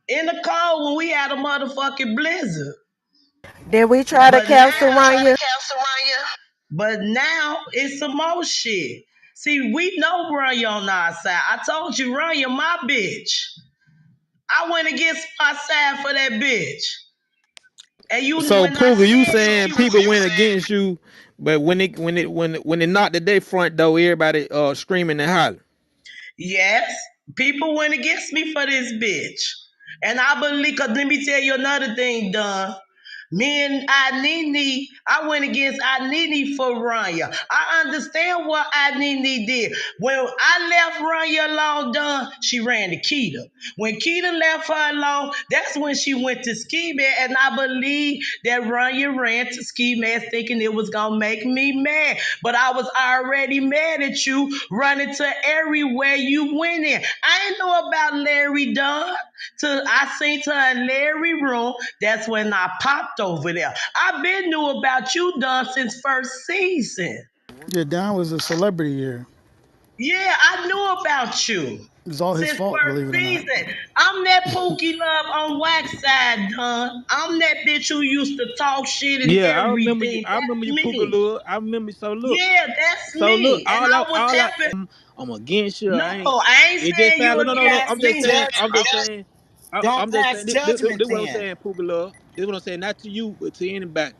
In the cold when we had a motherfucking blizzard. Did we try to But now, cancel Raya? but now it's some more shit. See, we know Ronyä on our side. I told you, Ronyä, my bitch. I went against my side for that bitch. And you, So when I Pooga, you said that saying she was, people went against you, but when it knocked the day front door, everybody screaming and hollering. yes, people went against me for this bitch. And I believe, cause let me tell you another thing, Don. Me and Anini, I went against Anini for Ranya. I understand what Anini did. When I left Ranya alone, done, she ran to Keita. When Keita left her alone, that's when she went to Ski Man. And I believe that Ranya ran to Ski Man thinking it was gonna make me mad. But I was already mad at you running to everywhere you went in. I didn't know about Larry Dunn. Till I seen her in Larry room. That's when I popped over there. I been knew about you, Dunn, since first season. Yeah, Don was a celebrity here. Yeah, I knew about you It was all his since fault, first believe it or not. season. I'm that Pookie Love on wax side, Dunn. I'm that bitch who used to talk shit and Yeah, I remember you. everything. I remember That's you, Pooga me. Lil. I remember. So look, Yeah, that's so look. me. And I was All I, helping. I'm against you. No, I ain't. I ain't It just saying you sound. No, no, no. against I'm just me. saying. I'm just Judgment. saying. Don't I'm just pass saying. This judgment what I'm then. saying, Pooga Lil. This what I'm saying. Not to you, but to anybody.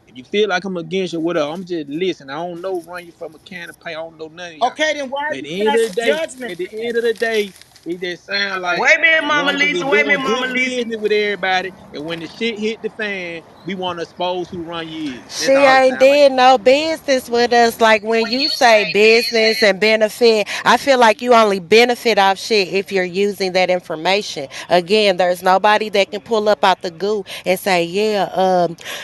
If you feel like I'm against you, whatever, I'm just listen. I don't know run you from a can of paint. I don't know none of y'all. Okay, then why But are at you the end of the passing day, judgment at the then? end of the day, it just sound like Wait a minute, Mama one Lisa. been Wait a minute, doing Mama good Lisa. business with everybody, and when the shit hit the fan, we want to expose who run you is. She That's all it ain't sound like. did no business with us. Like when you say business and benefit, I feel like you only benefit off shit if you're using that information. Again, there's nobody that can pull up out the goo and say, yeah,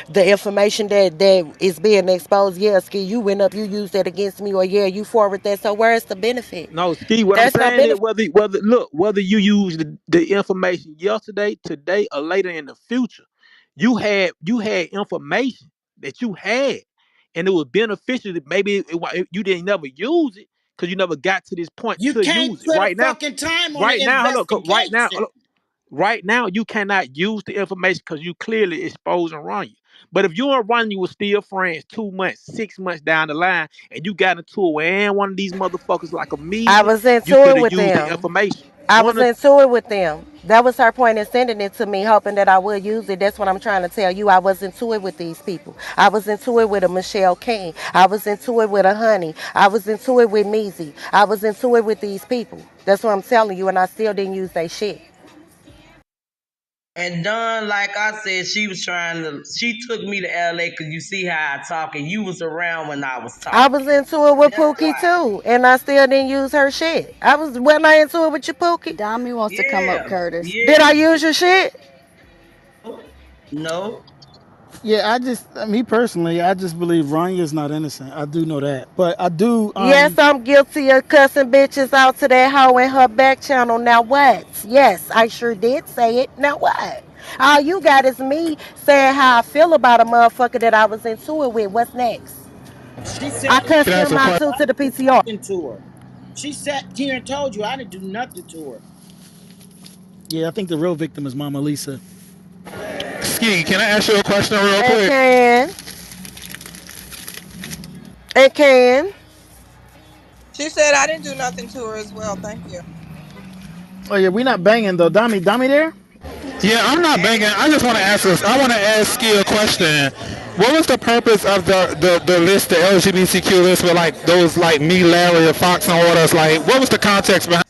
the information that is being exposed, yeah, Ski, you went up, you used that against me, or yeah, you forward that. So where's the benefit? No, Ski. What I'm There's no saying is benefit. whether look, whether you use the information yesterday, today, or later in the future, you had information that you had, and it was beneficial. That maybe you didn't never use it because you never got to this point You to can't use it. put a fucking time on the Hold up, investigation. right now, you cannot use the information because you clearly exposing Ronyä. But if you and Ronyä were still friends 2 months, 6 months down the line, and you got into it with any one of these motherfuckers like a I Measy, was you into could it have with used the them. information. I One was of into it with them. That was her point in sending it to me, hoping that I would use it. That's what I'm trying to tell you. I was into it with these people. I was into it with a Michelle King. I was into it with a Honey. I was into it with Measy. I was into it with these people. That's what I'm telling you, and I still didn't use their shit. And Dawn, like I said, she was trying to. She took me to LA because you see how I talk, and you was around when I was I was talking. into it with That's Pookie why. too, and I still didn't use her shit. Wasn't I into it with you, Pookie? Dami wants to come up, Yeah, Curtis. Did yeah. I use your shit? No, Yeah, me personally, I just believe Ryan's not innocent. I do know that, but I do. Yes, I'm guilty of cussing bitches out to that hoe in her back channel. Now what? Yes, I sure did say it. Now what? All you got is me saying how I feel about a motherfucker that I was into it with. What's next? She said I that cussed you him out too to the PTR. did nothing to her. She sat here and told you I didn't do nothing to her. Yeah, I think the real victim is Mama Lisa. Skii, can I ask you a question real And quick? can. She said I didn't do nothing to her as well. Thank you. Oh yeah, we not banging though. Dami there? Yeah, I'm not banging. I just want to ask this. I want to ask Skii a question. What was the purpose of the list, the LGBTQ list with like those like me, Larry, and Fox and all us? Like, what was the context behind?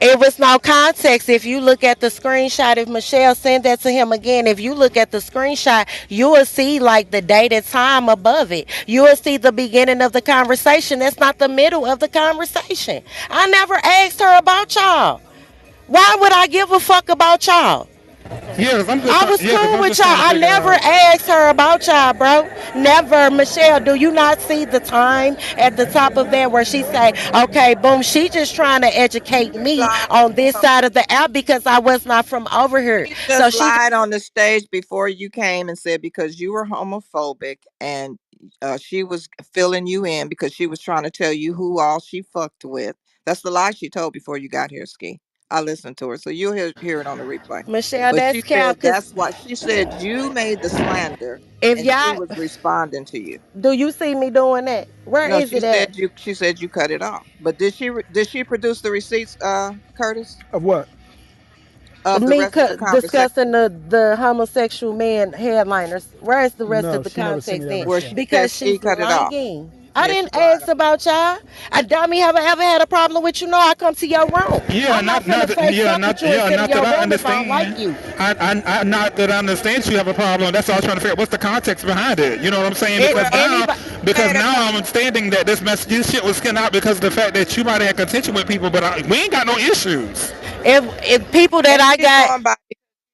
It was no context. If you look at the screenshot, if Michelle sent that to him again, if you look at the screenshot, you will see like the date and time above it. You will see the beginning of the conversation. That's not the middle of the conversation. I never asked her about y'all. Why would I give a fuck about y'all? Yeah, because I was cool I'm with just y'all. trying to I figure never out. asked her about y'all, bro. Never. Michelle, do you not see the time at the top of there where she say, okay, boom, she just trying to educate me Lied on this on- side of the app because I was not from over here. She So just she lied on the stage before you came and said because you were homophobic and she was filling you in because she was trying to tell you who all she fucked with. That's the lie she told before you got here, Ski. I listened to her, so you'll hear it on the replay. Michelle, But that's she cap said because that's why she said you made the slander if and she y'all was responding to you. do you see me doing that? Where No, is it at? she said you cut it off. But did she produce the receipts, Curtis, Of what? of the Me rest of the conversation discussing the homosexual men headliners. Where is the rest No, of the she never sent me context that in? where recipe. she said Because Ski she's cut it off? lying. I Yeah, she didn't lied ask on. about y'all. I dummy, have I ever had a problem with you? No, I come to your room. Yeah, I'm not finna fake fuck with you and sit in not your that I room if I don't like understand. you. Not that I understand you have a problem. That's all I was trying to figure out. What's the context behind it? You know what I'm saying? It Well, anybody Because made a now comment. I'm understanding that this shit was getting out because of the fact that you might have had contention with people, but we ain't got no issues. if people that And I she's got going by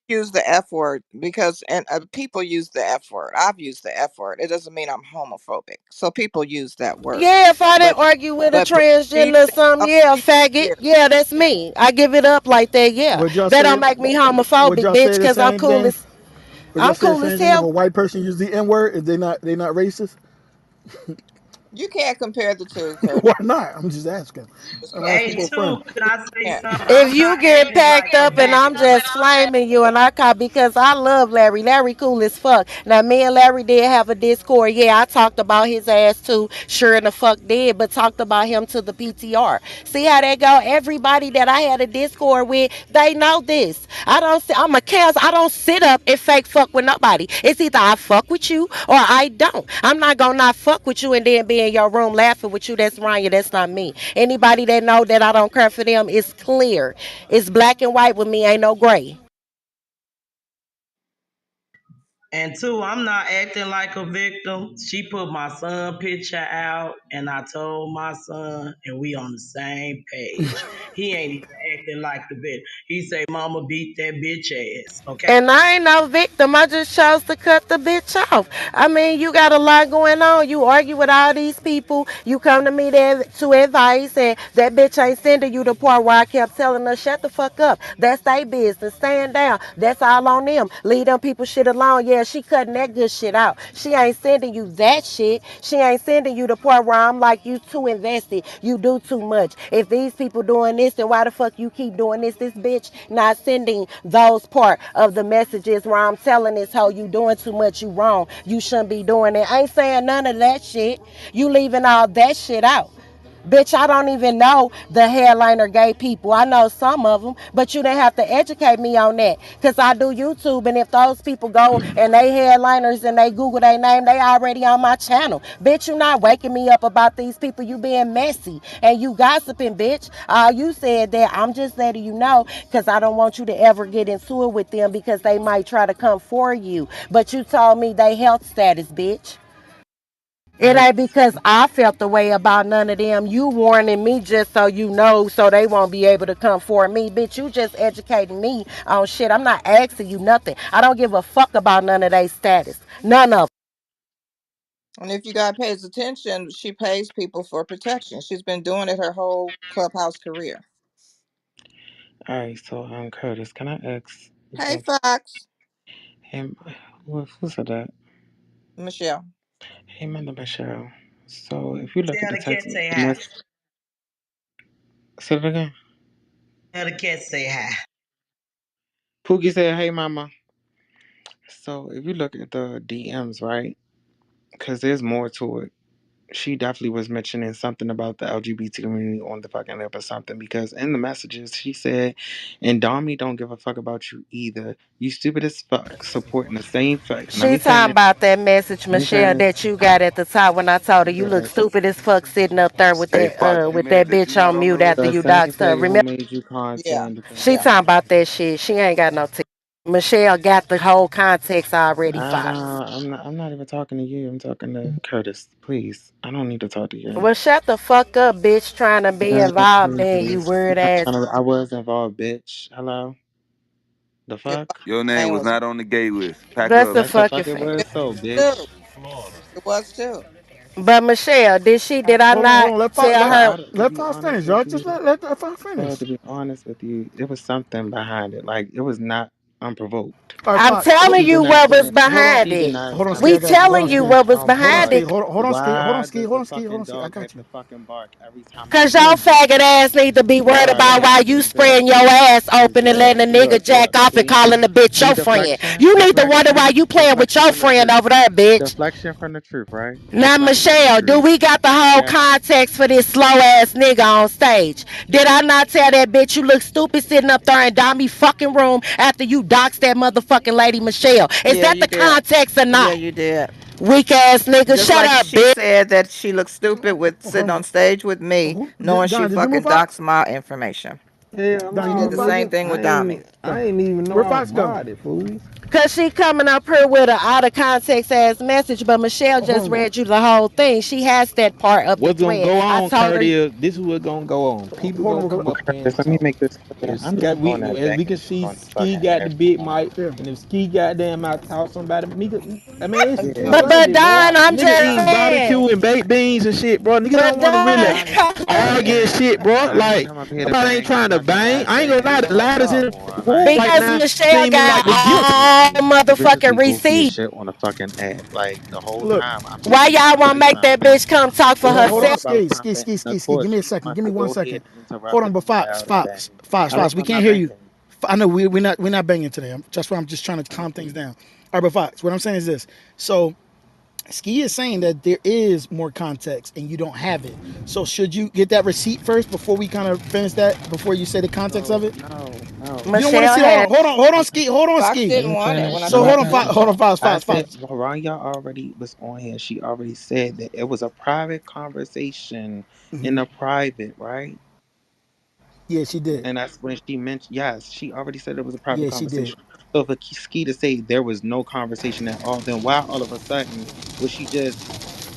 use the F word because and people use the F word. I've used the F word. It doesn't mean I'm homophobic. So people use that word. yeah, if I But didn't argue with a but she transgender or said, oh, something, yeah, faggot, yeah. yeah, that's me. I give it up like that, yeah. Would y'all That don't say? make me Would homophobic, y'all bitch, say the because I'm same cool thing? as Would y'all I'm say the cool as same thing if hell. a white person used the N word? If they not racist? You can't compare the two, Why Curtis. not? I'm just asking. Just I'm can't. asking hey, for a friend. too. Can I say Yeah. something? If I'm you not get acting like packed a up and I'm victim. just flaming you and I call because I love Larry. Larry cool as fuck. Now me and Larry did have a Discord. Yeah, I talked about his ass too. Sure in the fuck did, but talked about him to the PTR. See how that go? Everybody that I had a Discord with, they know this. I'm a chaos. I don't sit up and fake fuck with nobody. It's either I fuck with you or I don't. I'm not gonna not fuck with you and then be in your room laughing with you. That's Ryan. That's not me. Anybody that know that I don't care for them is clear. It's black and white with me. Ain't no gray. And two, I'm not acting like a victim. She put my son picture out, and I told my son, and we on the same page. He ain't even acting like the bitch. He say, "Mama beat that bitch ass." Okay. And I ain't no victim. I just chose to cut the bitch off. I mean, you got a lot going on. You argue with all these people. You come to me there to advice, and that bitch ain't sending you the part where I kept telling her, shut the fuck up. That's their business. Stand down. That's all on them. Leave them people shit alone. Yeah, she cutting that good shit out. She ain't sending you that shit. She ain't sending you the part where I'm like, you too invested. You do too much. If these people doing this, then why the fuck you keep doing this? This bitch not sending those part of the messages where I'm telling this hoe you doing too much, you wrong. You shouldn't be doing it. I ain't saying none of that shit. You leaving all that shit out. Bitch, I don't even know the headliner gay people. I know some of them, but you didn't have to educate me on that. Because I do YouTube, and if those people go and they headliners and they Google their name, they already on my channel. Bitch, you not waking me up about these people. You being messy and you gossiping, bitch. You said that. I'm just letting you know because I don't want you to ever get into it with them because they might try to come for you. But you told me they health status, bitch. It I ain't because I felt the way about none of them. You warning me just so you know, so they won't be able to come for me. Bitch, you just educating me on shit. I'm not asking you nothing. I don't give a fuck about none of their status. None of And if you guys pays attention, she pays people for protection. She's been doing it her whole clubhouse career. All right, so Curtis, can I ask you Hey, something? Fox, Hey, who said that? Michelle. Hey, Mother Michelle. So if you look at Tell the the cat text say hi. message, say it again. Tell the cat say hi. Pookie said, "Hey, Mama." So if you look at the DMs, right? Because there's more to it. She definitely was mentioning something about the LGBT community on the fucking lip or something. Because in the messages, she said, "And Dommy don't give a fuck about you either. You stupid as fuck, supporting the same fuck." Let she me talking finish. about that message, Let me Michelle, finish. that you got at the top when I told her you look Yes. stupid as fuck sitting up there Hey, Fox, you with mad that that you bitch not on on the mute list? after The you same doxed her. thing who Remember? made you Yeah, content. The same She yeah. talking about that shit. She ain't got no teeth. Michelle got the whole context already, I don't. Fox. I'm not even talking to you. I'm talking to Curtis. Please. I don't need to talk to you. Well, shut the fuck up, bitch, trying to be Yeah, involved in you please. weird ass. I was involved, bitch. Hello. The Your fuck? Your name name was was not on the gay list. Pack That's up. a Yes, the fucking fuck it fact. was. So, too. bitch. It was too. But Michelle, did I hold not on. tell But her? to Let be Fox honest finish, with y'all. Just you, let Fox finish. to be honest with you, it was something behind it. Like it was not unprovoked. All right, I'm Fox. telling She did you not what was say. Hold on. behind She did it. not. Hold on, I'm Ski. I We got you. Hold on, telling saying, you Ski. what was Hold on, behind Ski. it. Hold on, Ski. Hold on, why Ski. does Hold the on, Ski. Hold fucking on, Ski. I dog have got you. to fucking bark every time I Cause your say faggot ass need to be worried sorry? about why you spraying your ass open and letting a nigga jack off and See, calling the bitch see your friend. deflection, You need to wonder why deflection, you playing with deflection your from the friend truth, over there, bitch. deflection from the truth, right? Now, Deflection from the Michelle, do truth. we got the whole Yes. context for this slow ass nigga on stage? Did I not tell that bitch you look stupid sitting up there in Dommy fucking room after you doxed that motherfucking lady Michelle? Is Yeah, that you the did. context or Yeah, not? you did. Weak ass nigga, Just shut like up, she bitch. said that she looked stupid with Hold sitting on on. stage with me, knowing she Don, did you move fucking Fox? doxed my information. Hell Don, you She did no, move the Fox? same nigga. thing with Dami. Don. I ain't even know Where I was Fox go? modded, fool. Cause she coming up here with an out of context ass message, but Michelle just Hold read you the whole thing. She has that part of the What's gonna thread. go I on, told Kurt, her, is this is what's gonna go on. People hold gonna on. come up here Just and let me talk. make this clear. If I'm not on that as we back can and see, forth on Ski fucking got the app. big mic, Yeah. and if Ski goddamn out talk somebody, nigga, I mean it's Yeah, but fuck but it, bro. Don, I'm Nigga just eating saying. barbecue and baked beans and shit, bro. Nigga But don't want to really Don, I argue and shit, bro. I ain't Like come up here to nobody ain't bang on trying to nothing. bang. I I ain't said gonna get lie, the the fuck lighters in off, the or I room ain't right because now Michelle seeming got like the guilty man. all ones. You bitches motherfucking be goofy as receipts. shit on the fucking app. Like the whole Look. time I'm Why speaking, y'all I won't say make that something. bitch come talk for We Hold talk on, herself? about Ski. something, and of Give course me a she second. wants Give me to one go ahead second. and Hold interrupt on, and but be loud and bang. I Fox. don't We I'm not can't hear you. banging. I know we're not banging today. That's why I'm just trying to calm things down. All right, but Fox, what I'm saying is this. So Ski is saying that there is more context and you don't have it. So should you get that receipt first before we kind of finish that? Before you say the context of No, it? no, no. You don't want to Michelle see. had. Hold on, Fox Ski. Let didn't me want it when finish. I Let So me told hold her on, to Fox. finish. do it. Fox. I Fox. said Rania already was on here. She already said that it was a private conversation in a private, right? Yeah, she did. And that's when she mentioned, yes, she already said it was a private Yeah, she did. conversation. So for Ski to say there was no conversation at all, then why all of a sudden would she just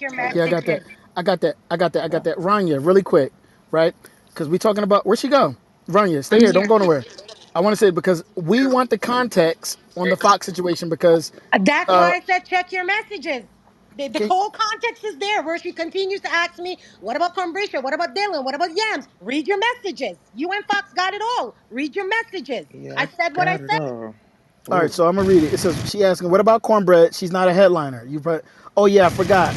check your Yeah, I got that. messages. I got that. Ranya, really quick, right? Because we talking about where'd she go? Ranya, stay I'm here. Don't here. go nowhere. I want to say because we want the context on the Fox situation because That's uh why I said check your messages. The can, whole context is there where she continues to ask me, what about Combrisha? What about Dylan? What about Yams? Read your messages. You and Fox got it all. Read your messages. Yeah, I I said what I got it said. all. all right, Ooh. so I'm gonna read it. It says she asking, what about cornbread? She's not a headliner. You put oh yeah, I forgot.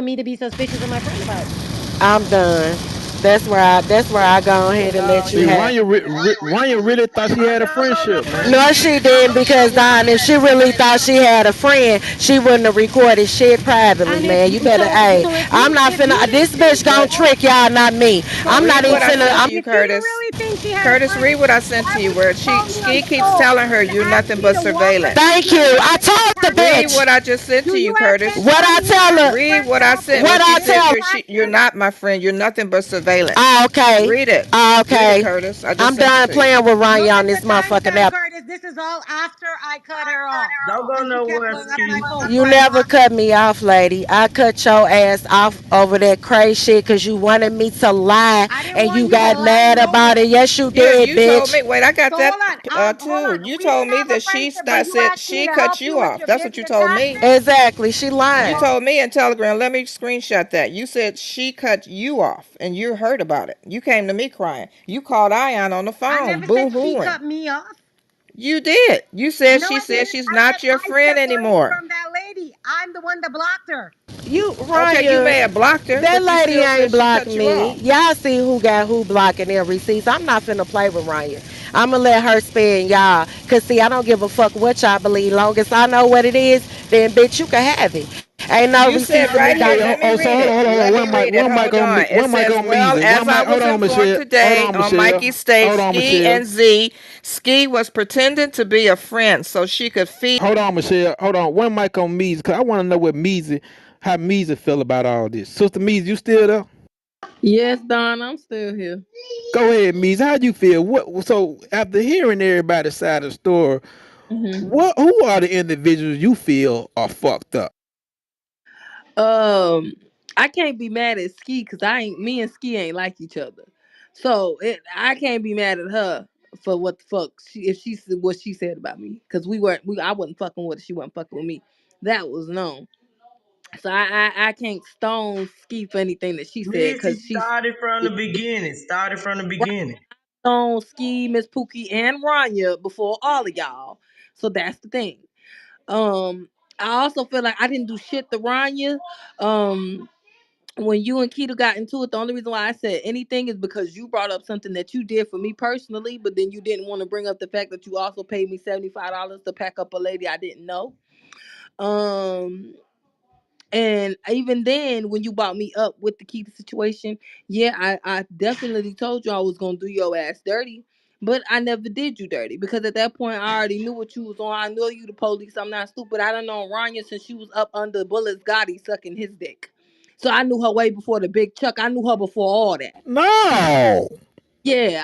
for me to be suspicious of my friend about it? I'm done. That's where I go ahead and No, let you See, you have. Ranya really thought she had a friendship, man. No, she didn't because Don, if she really thought she had a friend, she wouldn't have recorded shit privately, And if man. You better, hey, so, if I'm you not if you finna. didn't This bitch think gonna what? trick y'all, not me. so I'm not Read even what I so finna. sent so to I'm you, if you didn't Curtis. really think she had a Curtis, read friend, what I sent why to you. would Where you call me on Ski the keeps phone telling her to you're ask nothing me but to walk her surveillance. through Thank you. I somebody told the else's Read bitch what friend? I just sent Do to you you, have Curtis. what I 10,000 tell her. Read friends what I out sent. there? What What she I Didn't said. tell you her. ask You're them? not my friend. You're nothing but surveillance. Oh, okay. Read it. Oh, Read it, okay. Curtis. I just I'm sent it done to you. playing with Look Ryan on at the this motherfucking timestamp, app. Curtis. This is all after I cut her off Don't go because she kept nowhere, blowing up Ski. my phone. You never cut me off, lady. I cut your ass off over that crazy shit because you wanted me to lie I didn't and want you you to got lie mad about nowhere. it. Yes, you Yeah, did, you told bitch. me. Wait, I got So that hold too. on. You We did told me have a that she friendship, but st- you said asked me she to help cut you you with off. your That's what you business told me. access. Exactly. She You lying. So told me in Telegram. Let me screenshot that. You said she cut you off, and you heard about it. You came to me crying. You called Ion on the I phone, never boo said she hooing. cut me off. You did. You said No, she I said didn't. she's I said not your I friend separated anymore. from that lady. I'm the one that blocked her. You, Okay, you may Raya, have blocked her, that but you lady still ain't said she blocked cut you me. off. Y'all see who got who blocking their receipts. I'm not finna play with Raya. I'ma let her spin y'all. Cause see, I don't give a fuck what y'all believe. Long as I know what it is, then bitch, you can have it. Ain't no You receipts said for me right here. got. Let me So read hold on, it. hold on, hold on. Let me read it. Hold on. It One mic says, on well, Measy. as I Hold was on, informed Michelle. Hold today on, on Michelle. Mikey's stage, Hold on, Ski Michelle. and Z, Ski was pretending to be a friend so she could feed. Hold on, Michelle. Hold on. One mic on Measy, cause I want to know what Measy, how Measy feel about all this. Sister Measy, you still there? Yes, Don, I'm still here. Go ahead, Measy. How you feel? What? So after hearing everybody's side of the story, hmm what? Who are the individuals you feel are fucked up? Um, I can't be mad at Ski because I ain't me and Ski ain't like each other. So I can't be mad at her for what the fuck she if she said what she said about me because I wasn't fucking with her. She wasn't fucking with me. That was known. So I can't stone Ski for anything that she said Missy because she's started from the beginning. Started from the right beginning. on Ski, Miss Pookie, and Ranya before all of y'all. So that's the thing. Um, I also feel like I didn't do shit to Ranya. Um, when you and Keita got into it, the only reason why I said anything is because you brought up something that you did for me personally, but then you didn't want to bring up the fact that you also paid me $75 to pack up a lady I didn't know. Um, and even then, when you brought me up with the Keita situation, yeah, I definitely told you I was gonna do your ass dirty. But I never did you dirty because at that point I already knew what you was on. I know you the police. I'm not stupid. I done known Rania since she was up under Bullets Gotti sucking his dick. So I knew her way before the big Chuck. I knew her before all that. No. Yeah,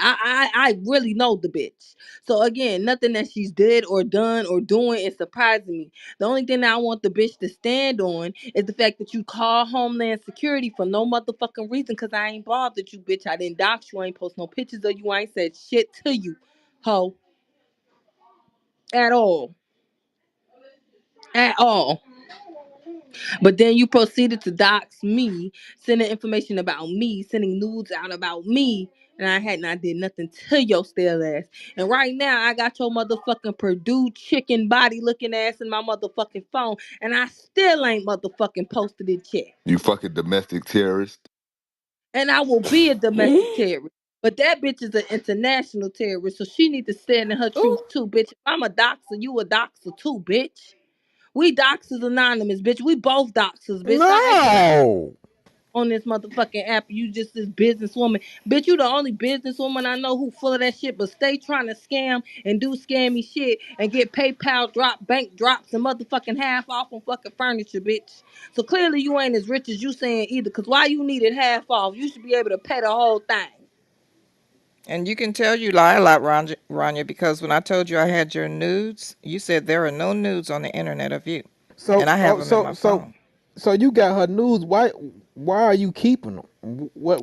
I really know the bitch. So again, nothing that she's did or done or doing is surprising me. The only thing that I want the bitch to stand on is the fact that you call Homeland Security for no motherfucking reason because I ain't bothered you, bitch. I didn't dox you. I ain't post no pictures of you. I ain't said shit to you, ho, at all. At all. But then you proceeded to dox me, sending information about me, sending nudes out about me, and I hadn't I did nothing to your stale ass. And right now I got your motherfucking Purdue chicken body looking ass in my motherfucking phone, and I still ain't motherfucking posted it yet. You fucking domestic terrorist. And I will be a domestic terrorist. But that bitch is an international terrorist, so she need to stand in her truth Ooh. too, bitch. If I'm a doxer, you a doxer too, bitch. We doxers anonymous, bitch. We both doxers, bitch. Stop acting like No. on this motherfucking app. You just this businesswoman. Bitch, you the only businesswoman I know who full of that shit, but stay trying to scam and do scammy shit and get PayPal drop, bank drops, and motherfucking half off on fucking furniture, bitch. So clearly you ain't as rich as you saying either, cause why you needed half off? You should be able to pay the whole thing. And you can tell you lie a lot, Ranya, because when I told you I had your nudes, you said there are no nudes on the internet of you, and So, I have oh, them in my phone. so you got her news. Why are you keeping them?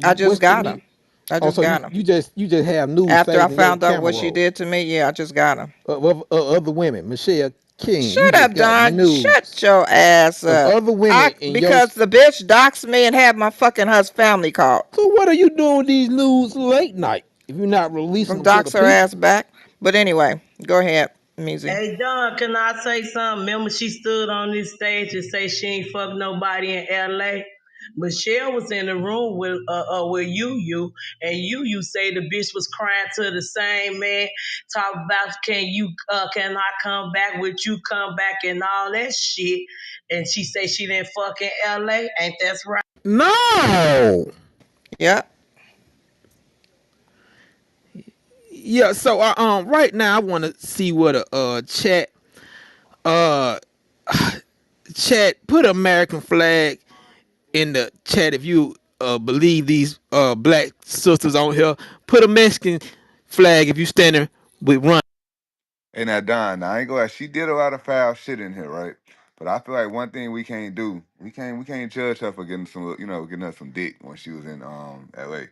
I just What's the got them. need? I Oh, just so got them. you just have news After I saved in your found out camera what she roll did to me, yeah, I just got them. of other women. Michelle King, you Shut just up, got Don. Shut news your ass of up. other women I in your. because the bitch doxed me and had my fucking husband family called So what are you doing with these news late night if you're not releasing from them to the dox her ass people? back. But anyway, go ahead, Measy. Hey Don, can I say something? Remember she stood on this stage and say she ain't fuck nobody in LA? Michelle was in the room with you, and you say the bitch was crying to the same man, talk about can I come back? Would you come back and all that shit? And she say she didn't fuck in L.A. Ain't that right? No. Yeah. Yeah. So right now I want to see what a uh chat put American flag in the chat if you believe these black sisters on here. Put a Mexican flag if you standing with Run. And now Don, now I ain't gonna lie, she did a lot of foul shit in here, right? But I feel like one thing we can't do, we can't judge her for getting some, getting her some dick when she was in L.A.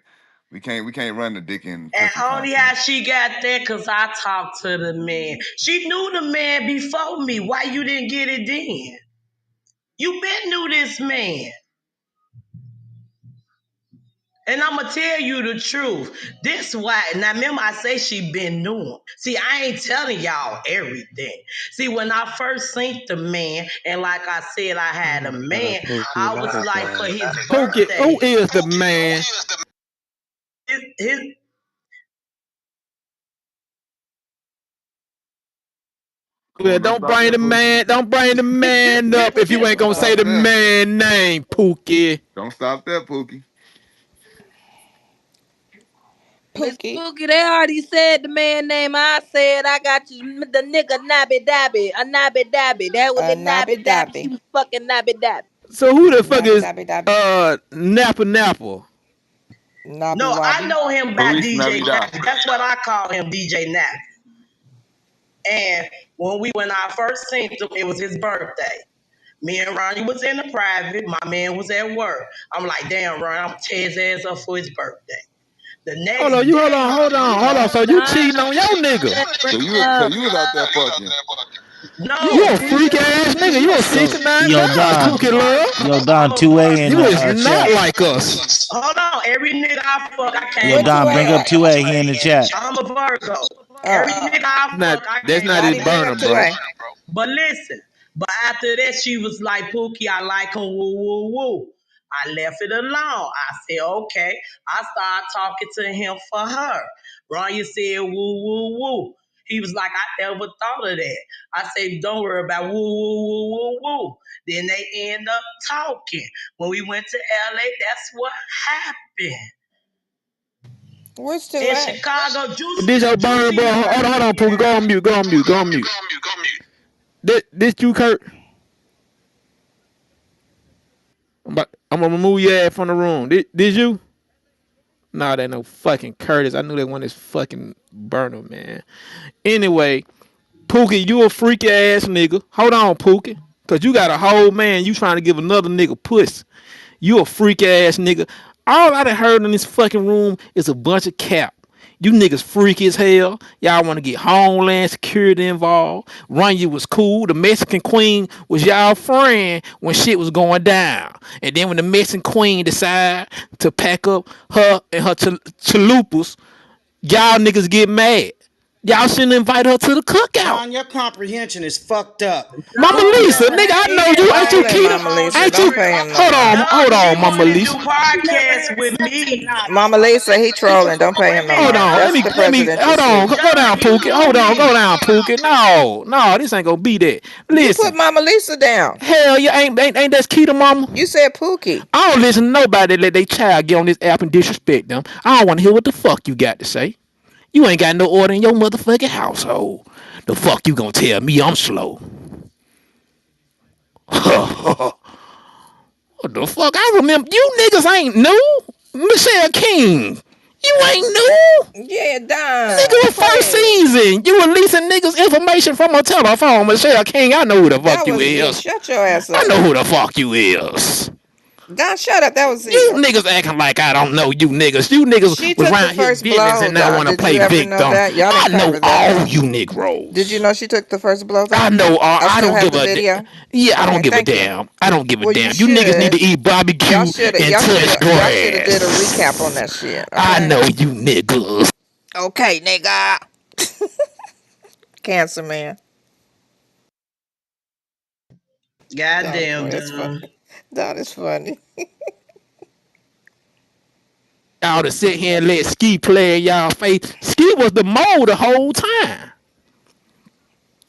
We can't run the dick and And pussy only how content. she got there because I talked to the man. She knew the man before me. Why you didn't get it then? You been knew this man. And I'm gonna tell you the truth. This why. Now remember, I say she been new. See, I ain't telling y'all everything. See, when I first seen the man, and like I said, I had a Shut up, man. Pookie. I Let was her like for go. his Pookie, who birthday. is the man? His Come Well, on, don't don't stop bring that, the Pookie. man. Don't bring the man up if you Don't ain't gonna say stop the that. man name, Pookie. Don't stop that, Pookie. Miss Pookie. Pookie, they already said the man name. I said I got you, the nigga Nabby Dabby, a Nabby Dabby. That was the Nabby Nabby Dabby. She dabby. was fucking Nabby Dabby. So who the fuck Nabby is dabby dabby. Nappa Nappa? Nobby no, I wobby. know him by Paris DJ Navida. Nappy. That's what I call him, DJ Nappy. And when I first seen him, it was his birthday. Me and Ronnie was in the private. My man was at work. I'm like, damn, Ron, I'm gonna tear his ass up for his birthday. The Hold next on, you hold day, on, hold on, you hold on. know, So you Nah, cheating on your nigga? bring So him you so up. you was out there fucking. no, You a DJ, freak ass nigga. You a listen, Yo, 69 yo, God, I'm Don. a Pookie love. Yo, Virgo. Don, I'm a 2A in You the is Virgo. not chat. like us. Hold on, every nigga I fuck, I Yo, came Where up two Don, under. bring A up at? 2A. He in the chat. I'm a Virgo. Oh, Every nigga I Not fuck, I that's came not up his Gotti, bring under. burner, up two bro. A. But listen, but after that, she was like, Pookie, I like him, woo, woo, woo. I left it alone. I said, okay. I started talking to him for her. Ronyä said, woo, woo, woo. He was like, I never thought of that. I said, don't worry about woo, woo, woo, woo, woo. Then they end up talking. When we went to LA, that's what happened. Where's two In A? Chicago, This your burner, Juicy bro. met Hold on, me Pookie. Go on mute. Go on mute. Go on mute. This you, Kurt. I'm gonna remove your ass from the room. This you? Nah, that ain't no fucking Curtis. I knew that one is fucking burner, man. Anyway, Pookie, you a freaky ass nigga. Hold on, Pookie. Cause you got a whole man, you trying to give another nigga puss. You a freak ass nigga. All I done heard in this fucking room is a bunch of cap. You niggas freaky as hell. Y'all want to get Homeland Security involved. Ronyä was cool. The Mexican Queen was y'all friend when shit was going down. And then when the Mexican Queen decided to pack up her and her chalupas, y'all niggas get mad. Y'all shouldn't invite her to the cookout. Don, your comprehension is fucked up. Mama No, Lisa, brother, nigga, I he know didn't you. Ain't know you Don't say me Keita? Mama on Lisa. the Ain't Don't you? street. pay him no Hold on, mind. No, hold he on, Mama wanted to do Lisa. podcasts with me. Mama Lisa, he trolling. Don't pay Wait him a no minute, Hold mind. on. Don. Let That's me the hold presidential on. suite. Go down, Don, you Pookie. know Hold on. me. Go down, Pookie. No, this ain't gonna be that. You put Listen. Mama Lisa down. Hell, you ain't that's Keita, mama. You said Pookie. I don't listen to nobody that let their child get on this app and disrespect them. I don't want to hear what the fuck you got to say. You ain't got no order in your motherfucking household. The fuck you gonna tell me I'm slow? What the fuck? I remember you niggas ain't new. Michelle King, you ain't new. Yeah, Nigga, Don. the first Quit. season, you releasing niggas information from a telephone. Michelle King, I know who the fuck That you was E. is. Shut your ass I up. know who the fuck you is. Don, shut up. That was You E. niggas acting like I don't know you niggas. You niggas She was took the around here first villains blow, and now Don. want to Did play you ever know victim. that? Y'all I didn't know cover that, all though. you Did you Negroes. know she took the first blow, I though? know all. I I still don't have give the a. video. Yeah, I don't Okay, give a thank you. damn. I don't give a Well, you damn. You niggas need should. to eat barbecue and touch Y'all should have did a recap on grass. that shit. I Okay. know you niggas. Okay, nigga. Cancer man. Don, Goddamn, it's funny. Don. Don is funny. Y'all to sit here and let Ski play in y'all face. Ski was the mole the whole time.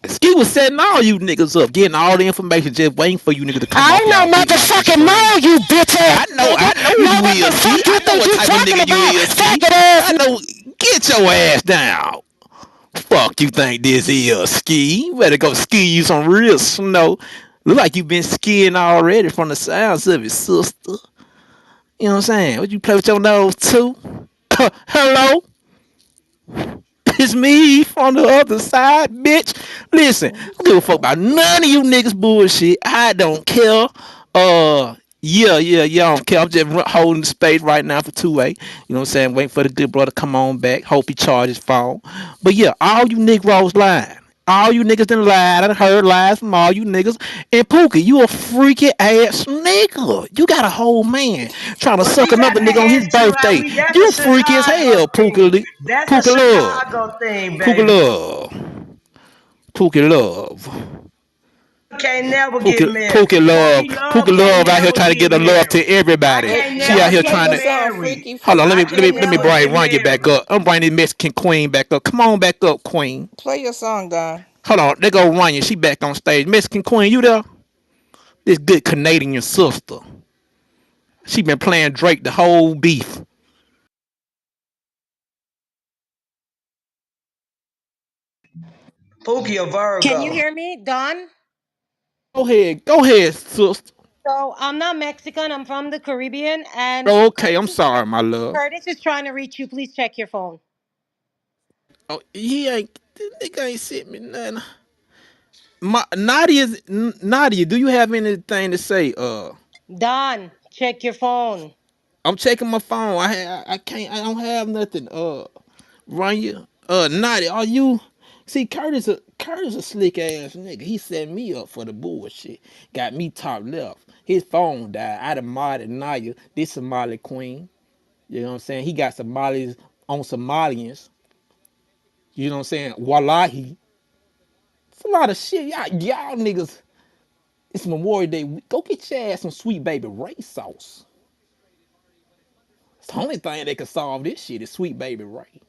Ski was setting all you niggas up, getting all the information, just waiting for you niggas to come I off ain't y'all no dick mouth and motherfucking scream. mole, you bitch ass nigga. I know who Know you what the is, Ski. fuck you I know think what you type of talking nigga you about, is, Ski. faggot ass I know. Get your ass down. Fuck you think this is, Ski? You better go ski you some real snow. Look like you been skiing already from the sounds of it, sister. You know what I'm saying? Would you play with your nose too? Hello? It's me from the other side, bitch. Listen, I don't give a fuck about none of you niggas bullshit. I don't care. Yeah, I don't care. I'm just holding the space right now for 2A. You know what I'm saying? Waiting for the good brother to come on back. Hope he charges phone. But yeah, all you Negroes lying. All you niggas done lied. I done heard lies from all you niggas. And Pookie, you a freaky ass nigga. You got a whole man trying to Well, suck you got another to nigga on his ask you how birthday. we. That's You a freaky as Chicago hell, Pookie. thing. That's a Pookie Love. Chicago thing, Pookie baby. Love. Pookie Love. Can't never get Pookie, married. Pookie Love. Pookie Love Pookie can't Love out here never trying to get get a love married. to I everybody. Hey, can't She never out Don, here play get trying your to song married. "Freaky hold on. Freaky" I for can't Let me never Pookie. bring get Run back married. up. I'm bringing the Mexican Queen back up. Come on back up, Queen. Play your song, Don. Hold on. There go Run. She back on stage. Mexican Queen, you there? This good Canadian sister. She been playing Drake the whole beef. Pookie a Can you Virgo. hear me, Don? Go ahead, sister. So I'm not Mexican. I'm from the Caribbean, and Okay, I'm sorry, my love. Curtis is trying to reach you. Please check your phone. Oh, he ain't. This nigga ain't sent me nothing. Nadia, do you have anything to say? Don, check your phone. I'm checking my phone. I can't. I don't have nothing. Run you. Nadia, are you? See, Curtis a slick ass nigga. He set me up for the bullshit. Got me top left. His phone died. I done modded Nadia, this Somali queen. You know what I'm saying? He got Somalis on Somalians. You know what I'm saying? Wallahi. It's a lot of shit. Y'all niggas. It's Memorial Day. Go get your ass some sweet baby Ray sauce. It's the only thing that can solve this shit is sweet baby Ray.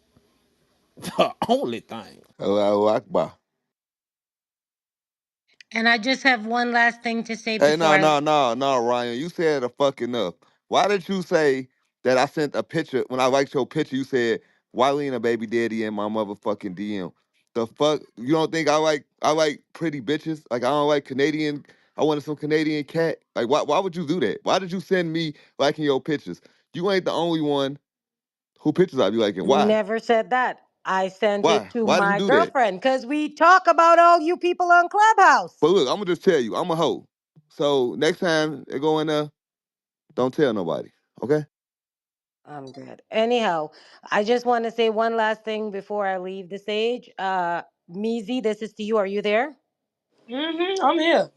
The only thing. Allahu Akbar. And I just have one last thing to say Hey, before no, I. no, no, no, Ryan. You said a fucking up. Why did you say that I sent a picture when I liked your picture? You said why Lena baby daddy in my motherfucking DM. The fuck? You don't think I like pretty bitches? Like I don't like Canadian. I wanted some Canadian cat. Like why would you do that? Why did you send me liking your pictures? You ain't the only one who pictures I be liking. Why? Never said that. I sent it Why? to Why did you my do that? girlfriend because we talk about all you people on Clubhouse. But look, I'm gonna just tell you, I'm a hoe. So next time they go in there, don't tell nobody. Okay? I'm good. Anyhow, I just want to say one last thing before I leave the stage. Meezy, this is to you. Are you there? I'm here.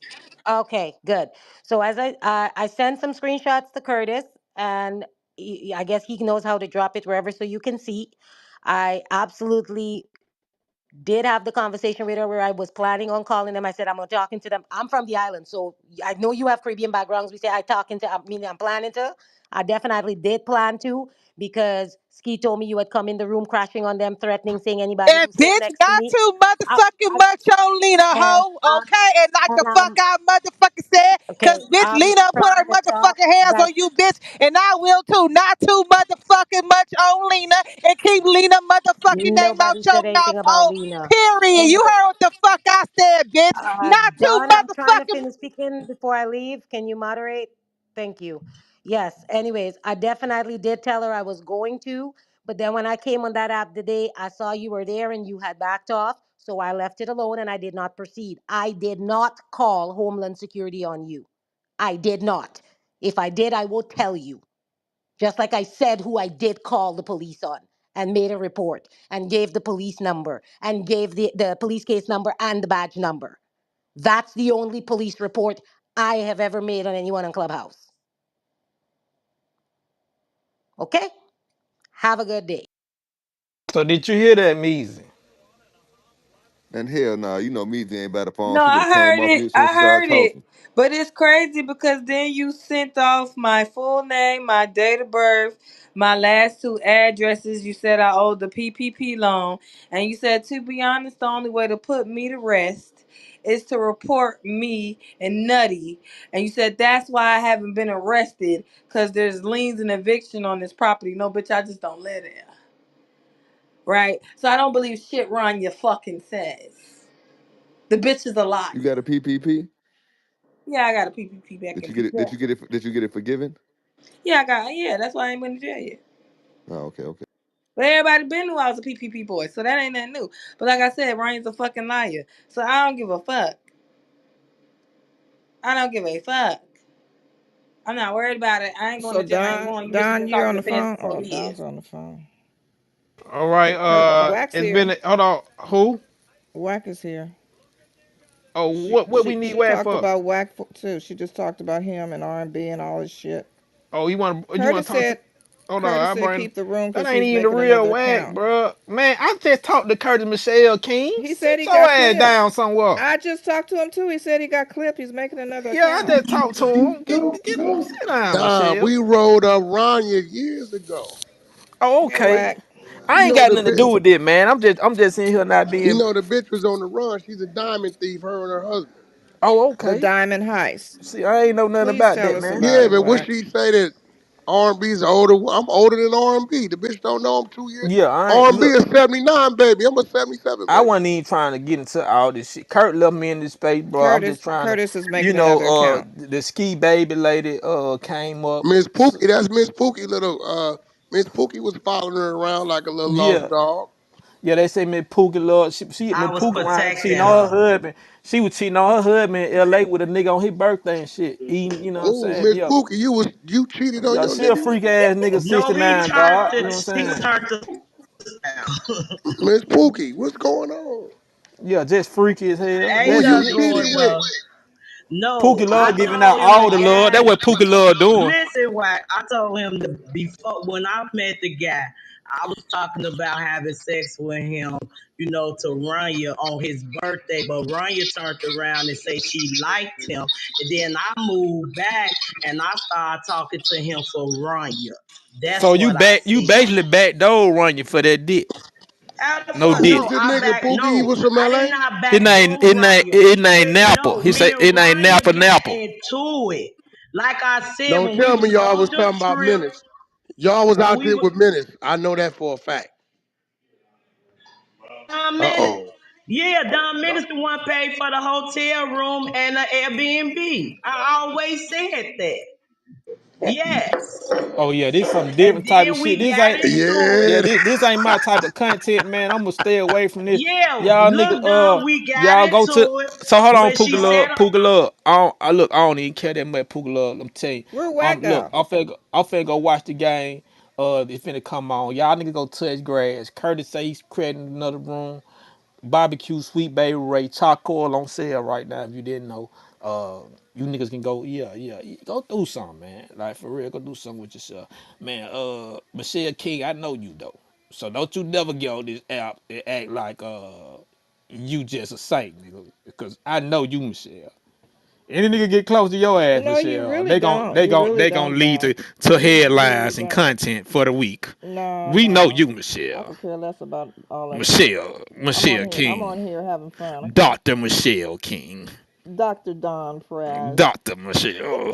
Okay, good. So as I sent some screenshots to Curtis, and I guess he knows how to drop it wherever so you can see. I absolutely did have the conversation with her where I was planning on calling them. I said I'm talking to them. I'm from the island, so I know you have Caribbean backgrounds. We say I talking to. I mean, I'm planning to. I definitely did plan to because Ski told me you had come in the room crashing on them, threatening, saying anybody And who sit bitch, next to not me. too I, motherfucking I, much on Lena, and hoe, okay? And like the and fuck I motherfucking said, cause okay. bitch, I'm Lena put her trying to talk, motherfucking hands but on you, bitch, and I will too. Not too motherfucking much on Lena, and keep Lena motherfucking name out nobody your said mouth, anything about hoe. Lena. Period. You Anyway. heard what the fuck I said, bitch. Not too Don, I'm trying to motherfucking. finish speaking before I leave. Can you moderate? Thank you. Yes. Anyways, I definitely did tell her I was going to, but then when I came on that app today, I saw you were there and you had backed off. So I left it alone and I did not proceed. I did not call Homeland Security on you. I did not. If I did, I will tell you. Just like I said who I did call the police on and made a report and gave the police number and gave the police case number and the badge number. That's the only police report I have ever made on anyone in Clubhouse. Okay? Have a good day. So did you hear that, Measy? And hell no, you know me, ain't by the phone. No, She would I have came heard off it. mute as soon as I she started heard it. talking. But it's crazy because then you sent off my full name, my date of birth, my last two addresses. You said I owed the PPP loan. And you said, to be honest, the only way to put me to rest is to report me and Nutty. And you said, that's why I haven't been arrested because there's liens and eviction on this property. No, bitch, I just don't live there. Right? So I don't believe shit Ronyä fucking says. The bitch is a You liar. got a PPP? Yeah, I got a PPP back Did in you get it? Did 2000. you get it? Did you get it forgiven? Yeah, I got. Yeah, that's why I ain't been to jail yet. Oh, okay, okay. But everybody been knew I was a PPP boy, so that ain't nothing new. But like I said, Ryan's a fucking liar, so I don't give a fuck. I don't give a fuck. I'm not worried about it. I ain't going So to jail. I ain't Don, going. You bitches Don, been you talking on to the fans phone? for Oh, 4 Don's years. on the phone. All right. Wax It's here. been. Hold on. Who? Wack is here. Oh, She what we she need she Wag talked for? about Wack too. She just talked about him and R&B and all this shit. Oh, you want Curtis to talk to? said Hold on, Curtis I said bring. keep the room That because ain't he's even the making real another Wag, account. bro. Man, I just talked to Curtis Michelle King. He said Sit he your got ass clipped. down somewhere. I just talked to him too. He said he got clipped. He's making another Yeah, I account. just talked to him. Get him. Sit down, Nah, Michelle. we rolled up Ronyá years ago. Oh, Hey okay. Wack. I You ain't know got the nothing to do bitch. with it, man. I'm just in here not You being. know the bitch was on the run. She's a diamond thief. Her and her husband. Oh, The okay. Diamond Heist. See, I ain't know nothing Please about tell that, us man. about Yeah, it, but what Wack. she say that R&B's older? I'm older than R&B. The bitch don't know I'm 2 years. Yeah, I ain't R&B look. is 79, baby. I'm a 77, I baby. wasn't even trying to get into all this shit. Kurt left me in this space, bro. I'm just trying to, Curtis is making another account. the ski baby lady came up. Miss Pookie, that's Miss Pookie little Miss Pookie was following her around like a little lost Yeah, dog. yeah. They say Miss Pookie love. She I Miss was Pookie around cheating protecting on her. her husband. She was cheating on her husband in L.A. with a nigga on his birthday and shit. Eating, you know what I'm Oh, saying? Miss Yeah, Pookie, you cheated on yeah. your She a nigga? freak ass nigga, No, 69, dog. You know what I'm he saying? turned to now. Miss Pookie, what's going on? Yeah, just freaky as hell. Ain't Who That's you nothing it. cheated going with? on. No, Pookie I love giving out told him all the the love. That's guy. what Pookie love doing. Listen, Wack, I told him before when I met the guy, I was talking about having sex with him, to Ronyä on his birthday. But Ronyä turned around and said she liked him. And then I moved back and I started talking to him for Ronyä. That's So what I you said. basically backdoor run you for that dick. No Who diddy. was the nigga, Pookie? He No, was from I did LA? not It ain't backdoor it ain't Ronyä. it ain't Napa. He Me said and it ain't Napa Ronyä got Napa. into it. Like I said, Don't when we tell me was y'all on was the talking about trip, minutes. Y'all was when out we there was with minutes. I know that for a fact. Don Menace. Uh-oh. Yeah, Don Menace the one paid for the hotel room and the Airbnb. I always said that. Yes. Oh yeah, this some And different type of then shit. we This got ain't into it. yeah, Yeah. this ain't my type of content, man. I'm gonna stay away from this. Yeah, Y'all nigga, look, Don, we got y'all go to into it. so hold on, But she said, Pookie Love. I look, I don't even care that much, Pookie Love. I'm telling you. Where Wack Look, go? I'm finna go watch the game. They finna come on. Y'all nigga go touch grass. Curtis say he's creating another room. Barbecue Sweet Baby Ray charcoal on sale right now. If you didn't know, you niggas can go, go do something, man. Like for real, go do something with yourself, man. Michelle King, I know you though, so don't you never get on this app and act like you just a saint, nigga, because I know you, Michelle. Any nigga get close to your ass, No, you Michelle, really don't. You really they gon' don't, lead Don. to You really headlines and don't. content for the week. No, We know no. you, I Michelle. could care less about all that shit. Michelle I'm King. on here having fun, okay? Dr. Michelle King. Dr. Don Fraz. Dr. Michelle.